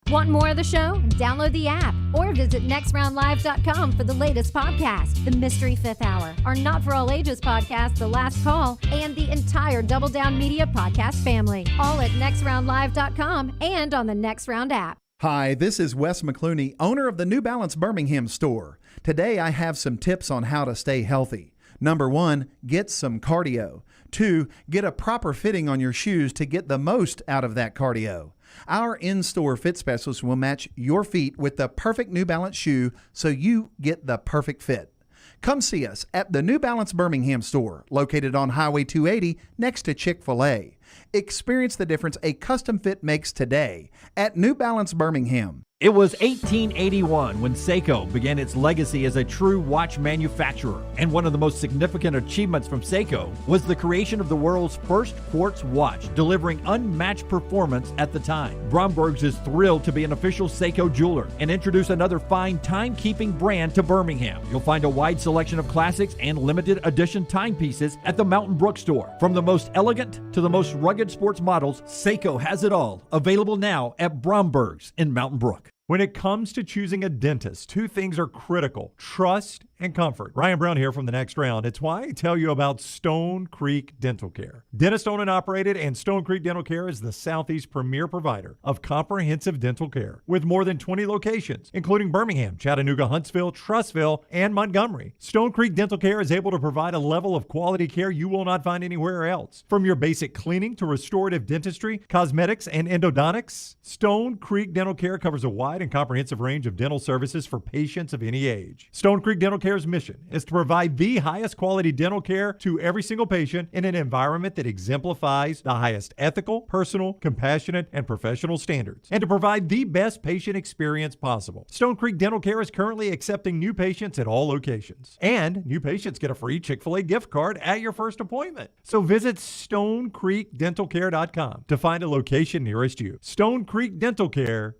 Want more of the show? Download the app or visit nextroundlive.com for the latest podcast, The Mystery Fifth Hour, our Not For All Ages podcast, The Last Call, and the entire Double Down Media podcast family. All at nextroundlive.com and on the Next Round app. Hi, this is Wes McClooney, owner of the New Balance Birmingham store. Today I have some tips on how to stay healthy. Number 1, get some cardio. 2, get a proper fitting on your shoes to get the most out of that cardio. Our in-store fit specialist will match your feet with the perfect New Balance shoe so you get the perfect fit. Come see us at the New Balance Birmingham store, located on Highway 280 next to Chick-fil-A. Experience the difference a custom fit makes today at New Balance Birmingham. It was 1881 when Seiko began its legacy as a true watch manufacturer. And one of the most significant achievements from Seiko was the creation of the world's first quartz watch, delivering unmatched performance at the time. Bromberg's is thrilled to be an official Seiko jeweler and introduce another fine timekeeping brand to Birmingham. You'll find a wide selection of classics and limited edition timepieces at the Mountain Brook store. From the most elegant to the most rugged sports models, Seiko has it all. Available now at Bromberg's in Mountain Brook. When it comes to choosing a dentist, 2 things are critical: trust and comfort. Ryan Brown here from The Next Round. It's why I tell you about Stone Creek Dental Care. Dentist owned and operated, and Stone Creek Dental Care is the Southeast premier provider of comprehensive dental care with more than 20 locations, including Birmingham, Chattanooga, Huntsville, Trussville, and Montgomery. Stone Creek Dental Care is able to provide a level of quality care you will not find anywhere else. From your basic cleaning to restorative dentistry, cosmetics, and endodontics, Stone Creek Dental Care covers a wide and comprehensive range of dental services for patients of any age. Stone Creek Dental Care's mission is to provide the highest quality dental care to every single patient in an environment that exemplifies the highest ethical, personal, compassionate, and professional standards, and to provide the best patient experience possible. Stone Creek Dental Care is currently accepting new patients at all locations, and new patients get a free Chick-fil-A gift card at your first appointment. So visit StoneCreekDentalCare.com to find a location nearest you. StoneCreekDentalCare.com.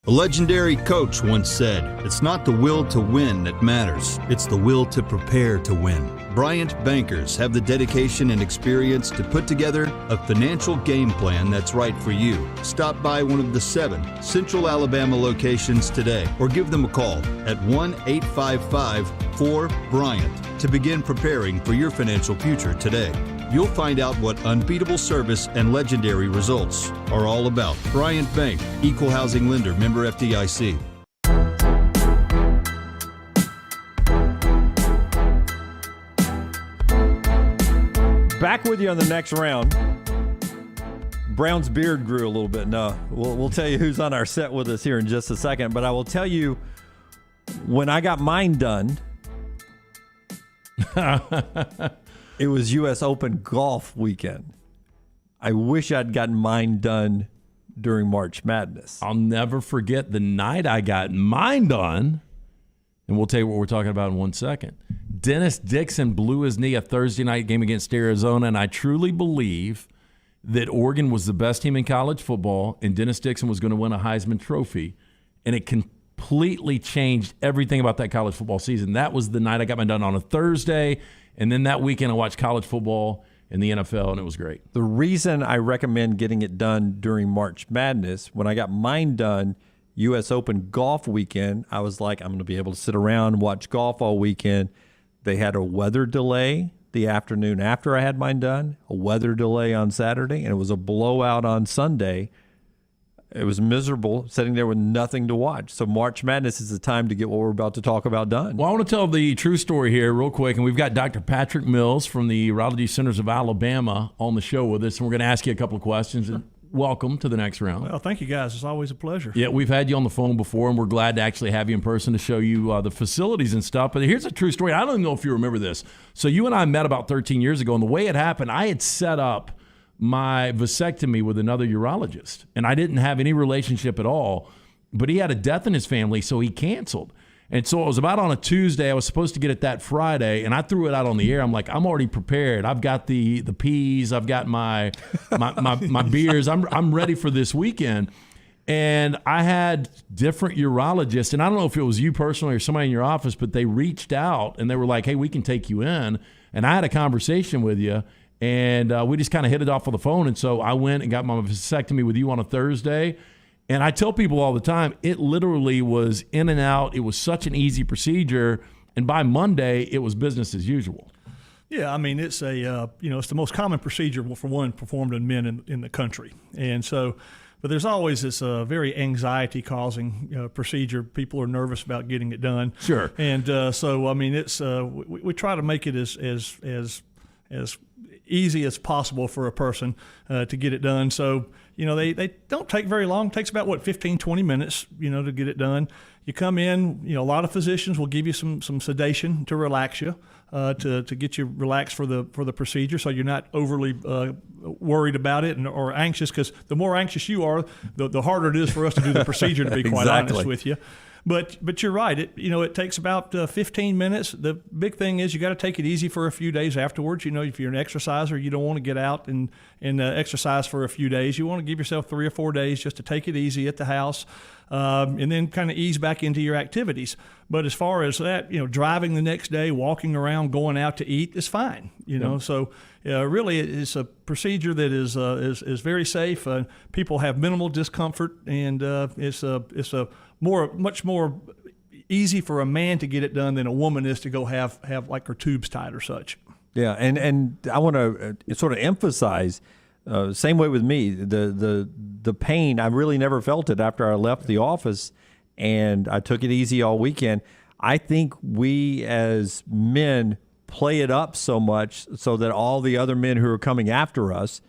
A legendary coach once said, "It's not the will to win that matters, it's the will to prepare to win." Bryant bankers have the dedication and experience to put together a financial game plan that's right for you. Stop by one of the 7 Central Alabama locations today or give them a call at 1-855-4-BRYANT to begin preparing for your financial future today. You'll find out what unbeatable service and legendary results are all about. Bryant Bank, Equal Housing Lender, member FDIC. Back with you on the Next Round. Brown's beard grew a little bit. No, we'll tell you who's on our set with us here in just a second. But I will tell you, when I got mine done, it was U.S. Open golf weekend. I wish I'd gotten mine done during March Madness. I'll never forget the night I got mine done, and we'll tell you what we're talking about in 1 second. Dennis Dixon blew his knee a Thursday night game against Arizona, and I truly believe that Oregon was the best team in college football, and Dennis Dixon was going to win a Heisman Trophy, and it completely changed everything about that college football season. That was the night I got mine done on a Thursday. And then that weekend I watched college football, in the NFL, and it was great. The reason I recommend getting it done during March Madness, when I got mine done, U.S. Open golf weekend, I was like, I'm going to be able to sit around and watch golf all weekend. They had a weather delay the afternoon after I had mine done, a weather delay on Saturday, and it was a blowout on Sunday. It was miserable sitting there with nothing to watch. So March Madness is the time to get what we're about to talk about done. Well, I want to tell the true story here real quick, and we've got Dr. Patrick Mills from the Urology Centers of Alabama on the show with us, and we're going to ask you a couple of questions. And welcome to the next round. Well, thank you, guys. It's always a pleasure. Yeah, we've had you on the phone before, and we're glad to actually have you in person to show you the facilities and stuff. But here's a true story. I don't even know if you remember this. So you and I met about 13 years ago, and the way it happened, I had set up my vasectomy with another urologist, and I didn't have any relationship at all, but he had a death in his family, so he canceled. And so it was about on a Tuesday. I was supposed to get it that Friday, and I threw it out on the air. I'm like, I'm already prepared. I've got the peas. I've got my beers. I'm ready for this weekend. And I had different urologists, and I don't know if it was you personally or somebody in your office, but they reached out, and they were like, hey, we can take you in. And I had a conversation with you, and we just kind of hit it off on the phone. And so I went and got my vasectomy with you on a Thursday. And I tell people all the time, it literally was in and out. It was such an easy procedure. And by Monday, it was business as usual. Yeah, I mean, it's it's the most common procedure for one performed in men in the country. And so, but there's always this very anxiety-causing procedure. People are nervous about getting it done. Sure. And so, I mean, it's we try to make it as easy as possible for a person to get it done. So, they don't take very long. It takes about, 15, 20 minutes, to get it done. You come in, a lot of physicians will give you some sedation to relax you, to get you relaxed for the procedure, so you're not overly worried about it or anxious, because the more anxious you are, the harder it is for us to do the procedure, to be quite honest with you. But you're right. It takes about 15 minutes. The big thing is you got to take it easy for a few days afterwards. If you're an exerciser, you don't want to get out and exercise for a few days. You want to give yourself 3 or 4 days just to take it easy at the house, and then kind of ease back into your activities. But as far as that, driving the next day, walking around, going out to eat is fine. So really it's a procedure that is very safe. People have minimal discomfort, and it's much more easy for a man to get it done than a woman is to go have like her tubes tied or such. Yeah, and I want to sort of emphasize, same way with me, the pain, I really never felt it after I left the office, and I took it easy all weekend. I think we as men play it up so much so that all the other men who are coming after us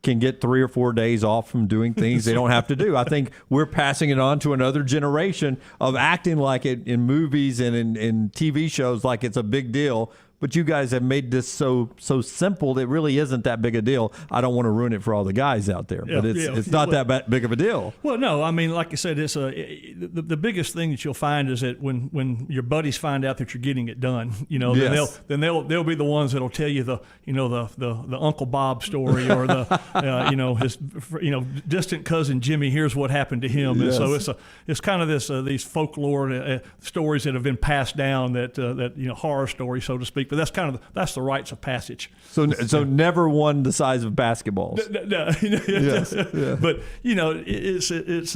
can get 3 or 4 days off from doing things they don't have to do. I think we're passing it on to another generation of acting like it in movies and in TV shows like it's a big deal. But you guys have made this so simple that it really isn't that big a deal. I don't want to ruin it for all the guys out there, but it's not that big of a deal. Well, no, I mean, like I said, it's the biggest thing that you'll find is that when your buddies find out that you're getting it done, then they'll be the ones that'll tell you the Uncle Bob story, or his distant cousin Jimmy. Here's what happened to him, yes. And so it's kind of these folklore stories that have been passed down, that horror stories, so to speak. But that's the rites of passage. So never one the size of basketballs. No. Yes. Yeah. But it's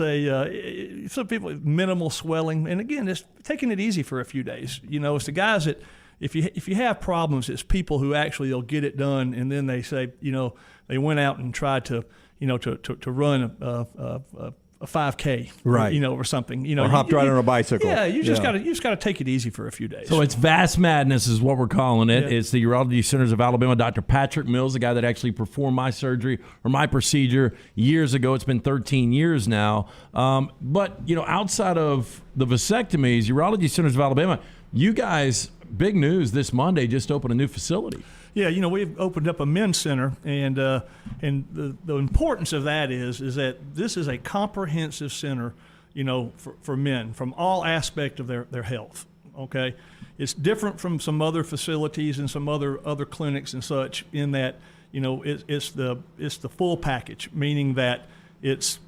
some people minimal swelling, and again, it's taking it easy for a few days. It's the guys that if you have problems, it's people who actually they'll get it done, and then they say they went out and tried to run a 5K, right? Or something, or hopped right on a bicycle. Yeah, you just got to take it easy for a few days. So it's Vast Madness is what we're calling it. Yeah. It's the Urology Centers of Alabama. Dr. Patrick Mills, the guy that actually performed my surgery or my procedure years ago. It's been 13 years now. But outside of the vasectomies, Urology Centers of Alabama, you guys, big news this Monday, just opened a new facility. Yeah, we've opened up a men's center, and the importance of that is that this is a comprehensive center, for men from all aspects of their health. Okay, it's different from some other facilities and some other clinics and such in that it's the full package, meaning that it's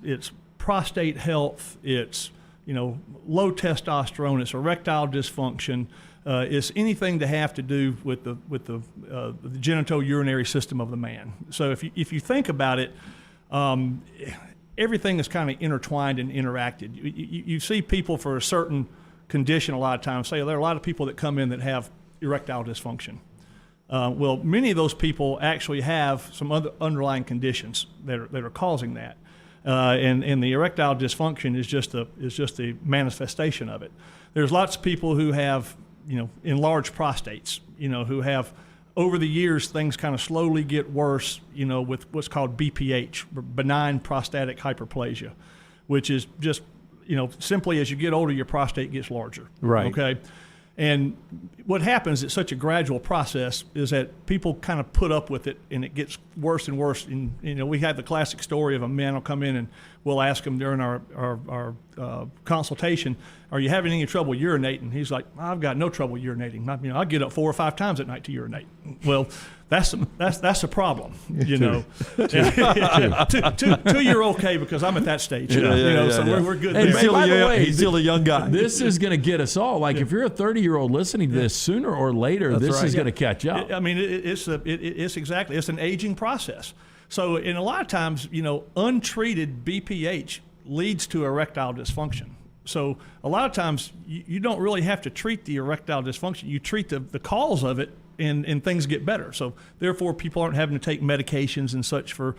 prostate health, it's low testosterone, it's erectile dysfunction. is anything to have to do with the genitourinary system of the man. So if you think about it, everything is kind of intertwined and interacted. You see people for a certain condition a lot of times. Say there are a lot of people that come in that have erectile dysfunction. Well, many of those people actually have some other underlying conditions that are causing that, and the erectile dysfunction is just a manifestation of it. There's lots of people who have enlarged prostates, who have over the years things kind of slowly get worse, with what's called BPH, benign prostatic hyperplasia, which is just simply as you get older your prostate gets larger. Right. Okay. And what happens, it's such a gradual process, is that people kind of put up with it, and it gets worse and worse. And we have the classic story of a man will come in, and we'll ask him during our consultation, "Are you having any trouble urinating?" He's like, "I've got no trouble urinating. I get up 4 or 5 times at night to urinate." Well, that's a problem. Two, you're okay because I'm at that stage. So we're good. And there. by the way, he's still a young guy. This is going to get us all. Like if you're a 30-year-old listening to this, sooner or later, this is going to catch up. It's an aging process. So, and a lot of times, untreated BPH leads to erectile dysfunction. So a lot of times you don't really have to treat the erectile dysfunction. You treat the cause of it, and things get better. So therefore, people aren't having to take medications and such for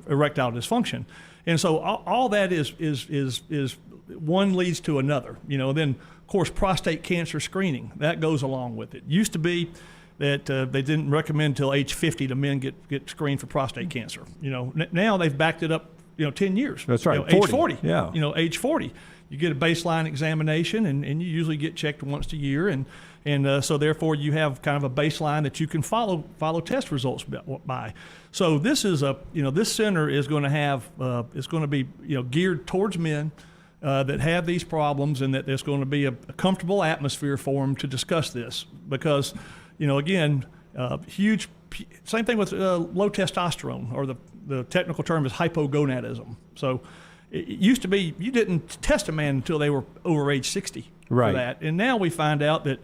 erectile dysfunction. And so all that is one leads to another. Then of course prostate cancer screening that goes along with it. Used to be that they didn't recommend until age 50 to men get screened for prostate cancer. Now they've backed it up. 10 years. That's right. Age 40. Yeah. Age 40. You get a baseline examination, and you usually get checked once a year, and so therefore you have kind of a baseline that you can follow test results by. So this is this center is going to have it's going to be geared towards men that have these problems, and that there's going to be a comfortable atmosphere for them to discuss this because again huge. Same thing with low testosterone, or the technical term is hypogonadism. So it used to be you didn't test a man until they were over age 60 right. for that. And now we find out that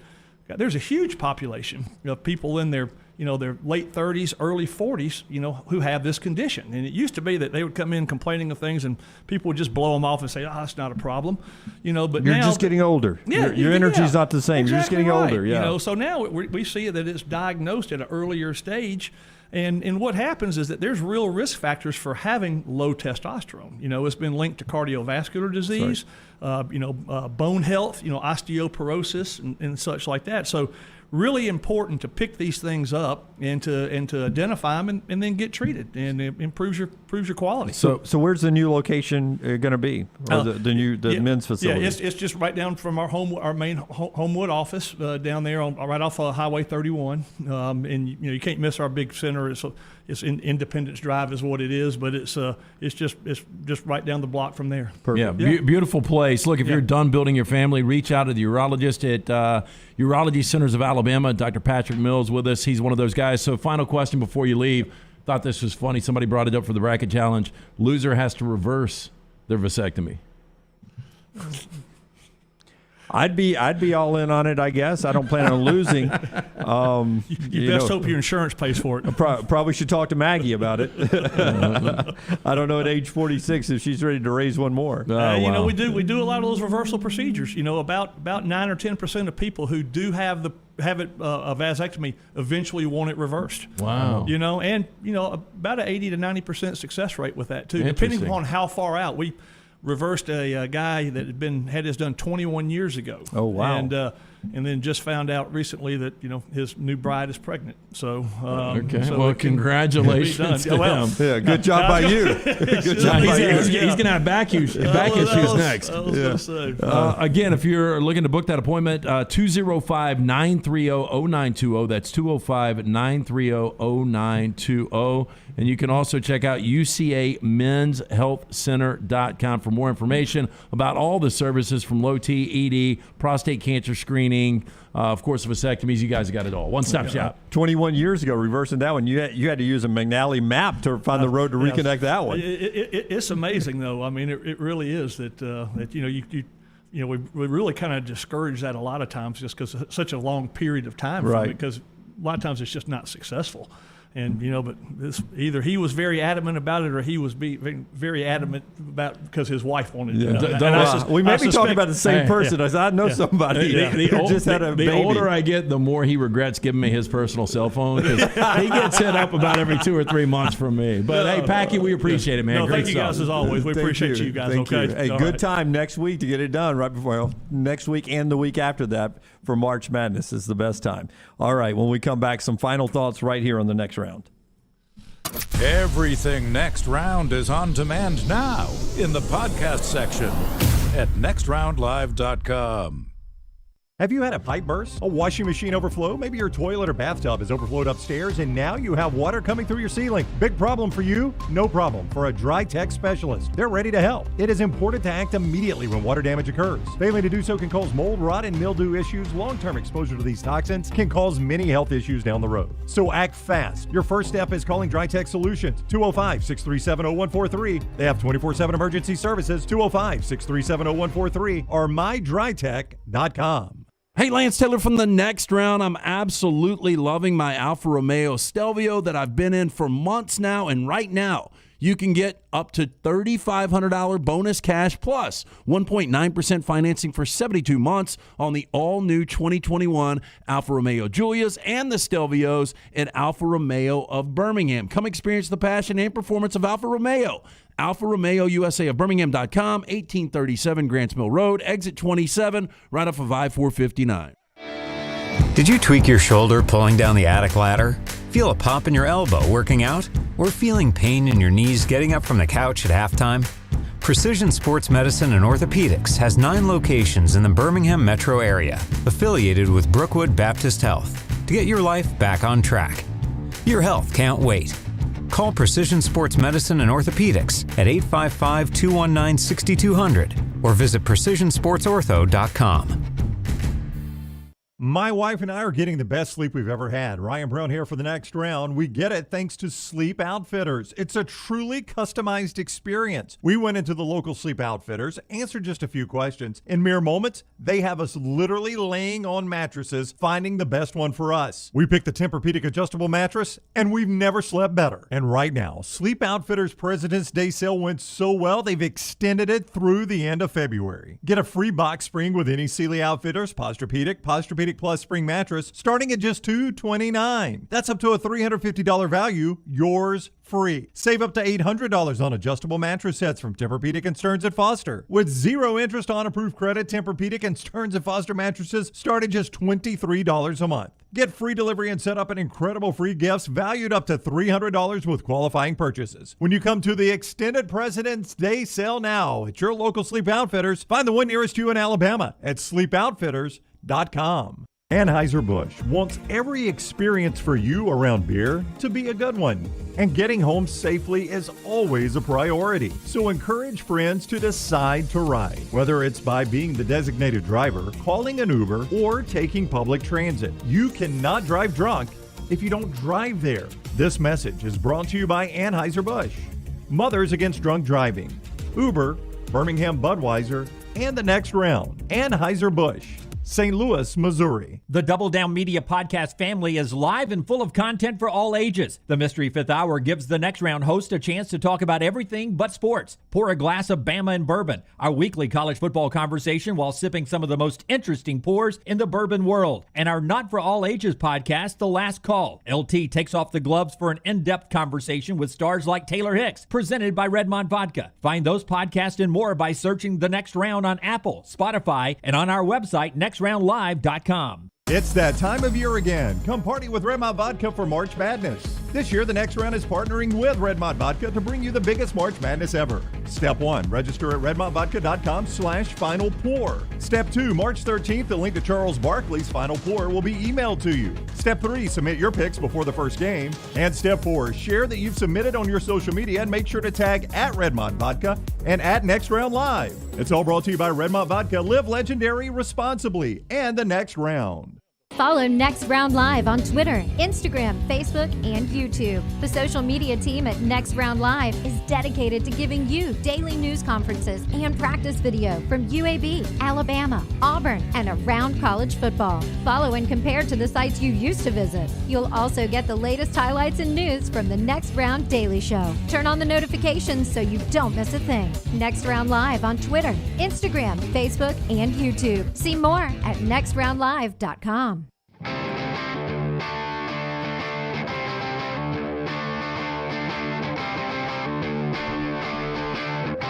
there's a huge population of people in their late 30s, early 40s, who have this condition. And it used to be that they would come in complaining of things and people would just blow them off and say, "Oh, it's not a problem." But you're now, just getting older. Yeah, your energy's not the same. Exactly, you're just getting right. older. Yeah. So now we see that it's diagnosed at an earlier stage. And what happens is that there's real risk factors for having low testosterone. It's been linked to cardiovascular disease, bone health, osteoporosis and such like that. So really important to pick these things up and to identify them and then get treated, and it improves your quality. So where's the new location going to be, or the men's facility? Yeah, it's just right down from our main Homewood office down there right off of Highway 31, and you can't miss our big center. It's in Independence Drive is what it is, but it's just right down the block from there. Perfect. Yeah, beautiful place. Look, if you're done building your family, reach out to the urologist at Urology Centers of Alabama. Dr. Patrick Mills with us. He's one of those guys. So final question before you leave. Thought this was funny. Somebody brought it up for the bracket challenge. Loser has to reverse their vasectomy. I'd be all in on it, I guess. I don't plan on losing. You best hope your insurance pays for it. Probably should talk to Maggie about it. I don't know at age 46 if she's ready to raise one more. Wow. We do a lot of those reversal procedures. About 9 or 10% of people who do have a vasectomy eventually want it reversed. Wow. And about an 80 to 90% success rate with that too, depending upon how far out. We reversed a guy that had his done 21 years ago. Oh wow! And then just found out recently that his new bride is pregnant. So okay. So congratulations to him. Yeah, good job by you. Good job by you. He's going to have back issues next. Again, if you're looking to book that appointment, 205-930-0920. That's 205-930-0920. And you can also check out UCAMen'sHealthCenter.com for more information about all the services from low T, ED, prostate cancer screening, of course, vasectomies. You guys got it all. One-stop shop. 21 years ago, reversing that one, you had to use a McNally map to find the road to reconnect that one. It's amazing, though. I mean, it really is that you we really kind of discourage that a lot of times just because it's such a long period of time from it, because a lot of times it's just not successful. And, but either he was very adamant about it or he was very adamant about because his wife wanted it. We may be talking about the same person. I know somebody who just had a baby. The older I get, the more he regrets giving me his personal cell phone because he gets hit up about every 2 or 3 months from me. But, hey, Packy, we appreciate it, man. Great thank you guys as always. We appreciate you guys. Thank you. Hey, good time next week to get it done right before next week and the week after that for March Madness is the best time. All right, when we come back, some final thoughts right here on the next round. Everything Next Round is on demand now in the podcast section at nextroundlive.com. Have you had a pipe burst, a washing machine overflow? Maybe your toilet or bathtub is overflowed upstairs and now you have water coming through your ceiling. Big problem for you? No problem for a Dry Tech specialist. They're ready to help. It is important to act immediately when water damage occurs. Failing to do so can cause mold, rot, and mildew issues. Long-term exposure to these toxins can cause many health issues down the road. So act fast. Your first step is calling Dry Tech Solutions, 205-637-0143. They have 24/7 emergency services, 205-637-0143 or mydrytech.com. Hey, Lance Taylor from the Next Round. I'm absolutely loving my Alfa Romeo Stelvio that I've been in for months now, and right now you can get up to $3,500 bonus cash plus 1.9% financing for 72 months on the all-new 2021 Alfa Romeo Giulias and the Stelvios at Alfa Romeo of Birmingham. Come experience the passion and performance of Alfa Romeo. Alfa Romeo USA of Birmingham.com, 1837 Grants Mill Road, exit 27, right off of I-459. Did you tweak your shoulder pulling down the attic ladder? Feel a pop in your elbow working out? Or feeling pain in your knees getting up from the couch at halftime? Precision Sports Medicine and Orthopedics has 9 locations in the Birmingham metro area, affiliated with Brookwood Baptist Health, to get your life back on track. Your health can't wait. Call Precision Sports Medicine and Orthopedics at 855-219-6200 or visit precisionsportsortho.com. My wife and I are getting the best sleep we've ever had. Ryan Brown here for the Next Round. We get it thanks to Sleep Outfitters. It's a truly customized experience. We went into the local Sleep Outfitters, answered just a few questions. In mere moments, they have us literally laying on mattresses, finding the best one for us. We picked the Tempur-Pedic adjustable mattress, and we've never slept better. And right now, Sleep Outfitters President's Day sale went so well, they've extended it through the end of February. Get a free box spring with any Sealy Outfitters Posturepedic Plus spring mattress starting at just $229. That's up to a $350 value, yours free. Save up to $800 on adjustable mattress sets from Tempur-Pedic and Stearns & Foster. With 0 interest on approved credit, Tempur-Pedic and Stearns & Foster mattresses start at just $23 a month. Get free delivery and set up an incredible free gifts valued up to $300 with qualifying purchases. When you come to the extended President's Day sale now at your local Sleep Outfitters, find the one nearest you in Alabama at sleepoutfitters.com. Anheuser-Busch wants every experience for you around beer to be a good one. And getting home safely is always a priority. So encourage friends to decide to ride, whether it's by being the designated driver, calling an Uber, or taking public transit. You cannot drive drunk if you don't drive there. This message is brought to you by Anheuser-Busch, Mothers Against Drunk Driving, Uber, Birmingham Budweiser, and the Next Round. Anheuser-Busch, St. Louis, Missouri. The Double Down Media podcast family is live and full of content for all ages. The Mystery Fifth Hour gives the Next Round host a chance to talk about everything but sports. Pour a glass of Bama and bourbon, our weekly college football conversation while sipping some of the most interesting pours in the bourbon world. And our Not For All Ages podcast, The Last Call. LT takes off the gloves for an in-depth conversation with stars like Taylor Hicks, presented by Redmond Vodka. Find those podcasts and more by searching The Next Round on Apple, Spotify, and on our website, nextroundlive.com. It's that time of year again. Come party with Redmond Vodka for March Madness. This year, the Next Round is partnering with Redmond Vodka to bring you the biggest March Madness ever. Step 1, register at redmondvodka.com/final pour. Step 2, March 13th, the link to Charles Barkley's Final Pour will be emailed to you. Step 3, submit your picks before the first game. And Step 4, share that you've submitted on your social media and make sure to tag at Redmond Vodka and at Next Round Live. It's all brought to you by Redmond Vodka. Live legendary responsibly and the Next Round. Follow Next Round Live on Twitter, Instagram, Facebook, and YouTube. The social media team at Next Round Live is dedicated to giving you daily news conferences and practice video from UAB, Alabama, Auburn, and around college football. Follow and compare to the sites you used to visit. You'll also get the latest highlights and news from the Next Round Daily Show. Turn on the notifications so you don't miss a thing. Next Round Live on Twitter, Instagram, Facebook, and YouTube. See more at nextroundlive.com.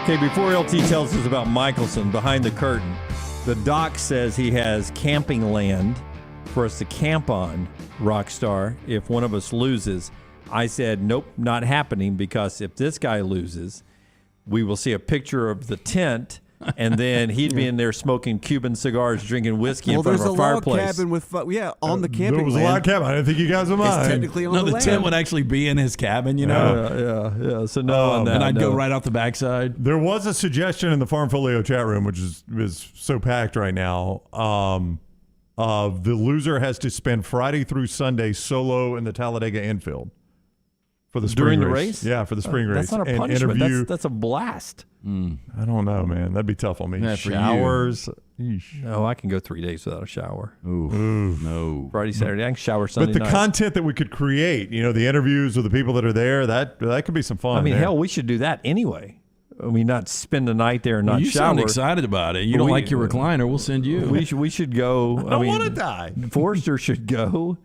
Okay, before LT tells us about Michelson, behind the curtain, the doc says he has camping land for us to camp on, Rockstar, if one of us loses. I said, nope, not happening, because if this guy loses, we will see a picture of the tent, and then he'd be in there smoking Cuban cigars, drinking whiskey in front of our fireplace. There's a log cabin on the camping There was land. a log cabin. I didn't think you guys would mind. It's technically on the land. tent would actually be in his cabin, you know? Yeah. So no on that. And I'd go right off the backside. There was a suggestion in the Farmfolio chat room, which is so packed right now. The loser has to spend Friday through Sunday solo in the Talladega infield for the spring During the race? Yeah, for the spring race. That's not a And punishment. interview. That's a blast. I don't know, man. That'd be tough on me. Yeah, for you. Showers. No, I can go 3 days without a shower. Ooh. No. Friday, Saturday, I can shower Sunday But the night. content that we could create, the interviews with the people that are there, that could be some fun. I mean, there. hell, we should do that anyway. I mean, not spend the night there and not you shower. sound excited about it. You don't like your recliner, we'll send you. We should go. I don't want to die. Forrester should go.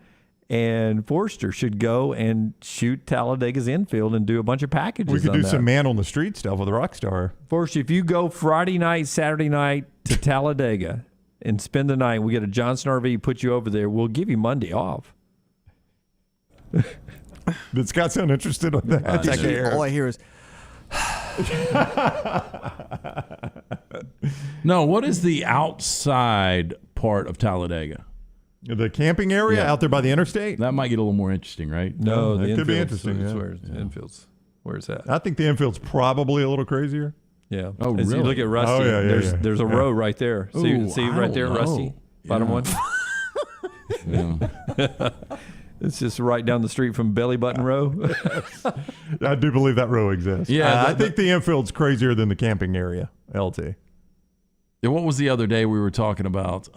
And Forrester should go and shoot Talladega's infield and do a bunch of packages. We could on do that. some man on the street stuff with a Rockstar. Forrester, if you go Friday night, Saturday night to Talladega and spend the night, we get a Johnson RV, put you over there. We'll give you Monday off. Did Scott sound interested in that? All I hear is, No, what is the outside part of Talladega? The camping area out there by the interstate? That might get a little more interesting, right? No, the it could be infield's- interesting. The infield's where's that? I think the infield's probably a little crazier. Yeah. Oh, As really? you look at Rusty, Oh, yeah. there's a row right there. Ooh, See I right there, don't Rusty? know. Bottom one? Yeah. It's just right down the street from Belly Button Row. I do believe that row exists. Yeah, I think the infield's crazier than the camping area, LT. And what was the other day we were talking about?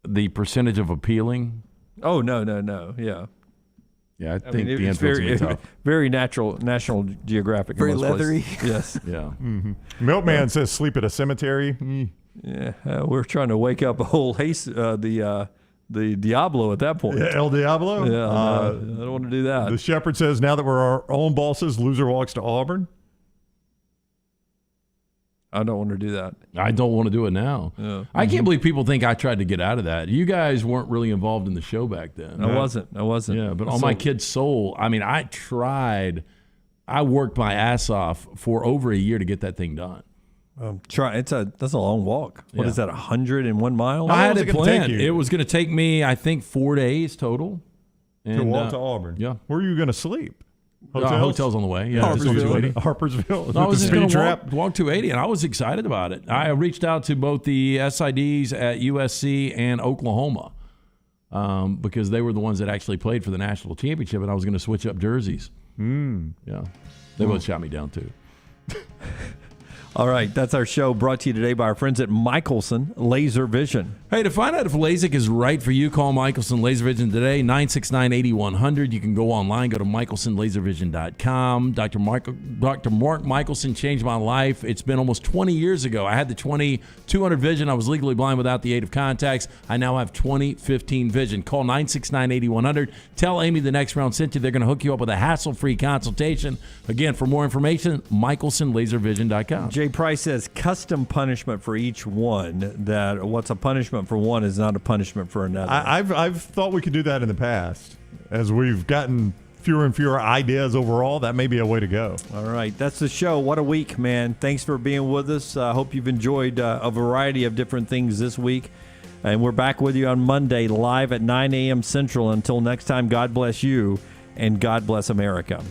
The percentage of appealing. Oh, no. Yeah. Yeah, I think mean, the it's infield's gonna be tough. very natural, National Geographic. in Very most leathery. places. Yes. Yeah. Milkman says sleep at a cemetery. Yeah. We're trying to wake up a whole the Diablo at that point. Yeah, El Diablo? Yeah. I don't want to do that. The Shepherd says now that we're our own bosses, loser walks to Auburn. I don't want to do that. I don't want to do it now. Yeah. I can't believe people think I tried to get out of that. You guys weren't really involved in the show back then. I wasn't. Yeah, but on my kid's soul, I mean, I tried. I worked my ass off for over a year to get that thing done. That's a long walk. What is that? 101 miles? I had was it it gonna take planned. you? It was going to take me, I think, 4 days total. To walk to Auburn. Yeah. Where are you going to sleep? Hotels on the way. Yeah, Harpersville. Harpersville. No, I was just going trap. to walk 280, and I was excited about it. I reached out to both the SIDs at USC and Oklahoma because they were the ones that actually played for the national championship, and I was going to switch up jerseys. Yeah, they both shot me down too. All right, that's our show brought to you today by our friends at Michelson Laser Vision. Hey, to find out if LASIK is right for you, call Michelson Laser Vision today, 969-8100. You can go online, go to michelsonlaservision.com. Dr. Mark Michelson changed my life. It's been almost 20 years ago. I had the 20/200 vision. I was legally blind without the aid of contacts. I now have 20/15 vision. Call 969-8100. Tell Amy the next round sent you. They're going to hook you up with a hassle-free consultation. Again, for more information, michelsonlaservision.com. Jay Price says custom punishment for each one. That what's a punishment for one is not a punishment for another. I've thought we could do that in the past. As we've gotten fewer and fewer ideas overall, that may be a way to go. All right, that's the show. What a week, man. Thanks for being with us. I hope you've enjoyed a variety of different things this week. And we're back with you on Monday live at 9 a.m. Central. Until next time, God bless you and God bless America.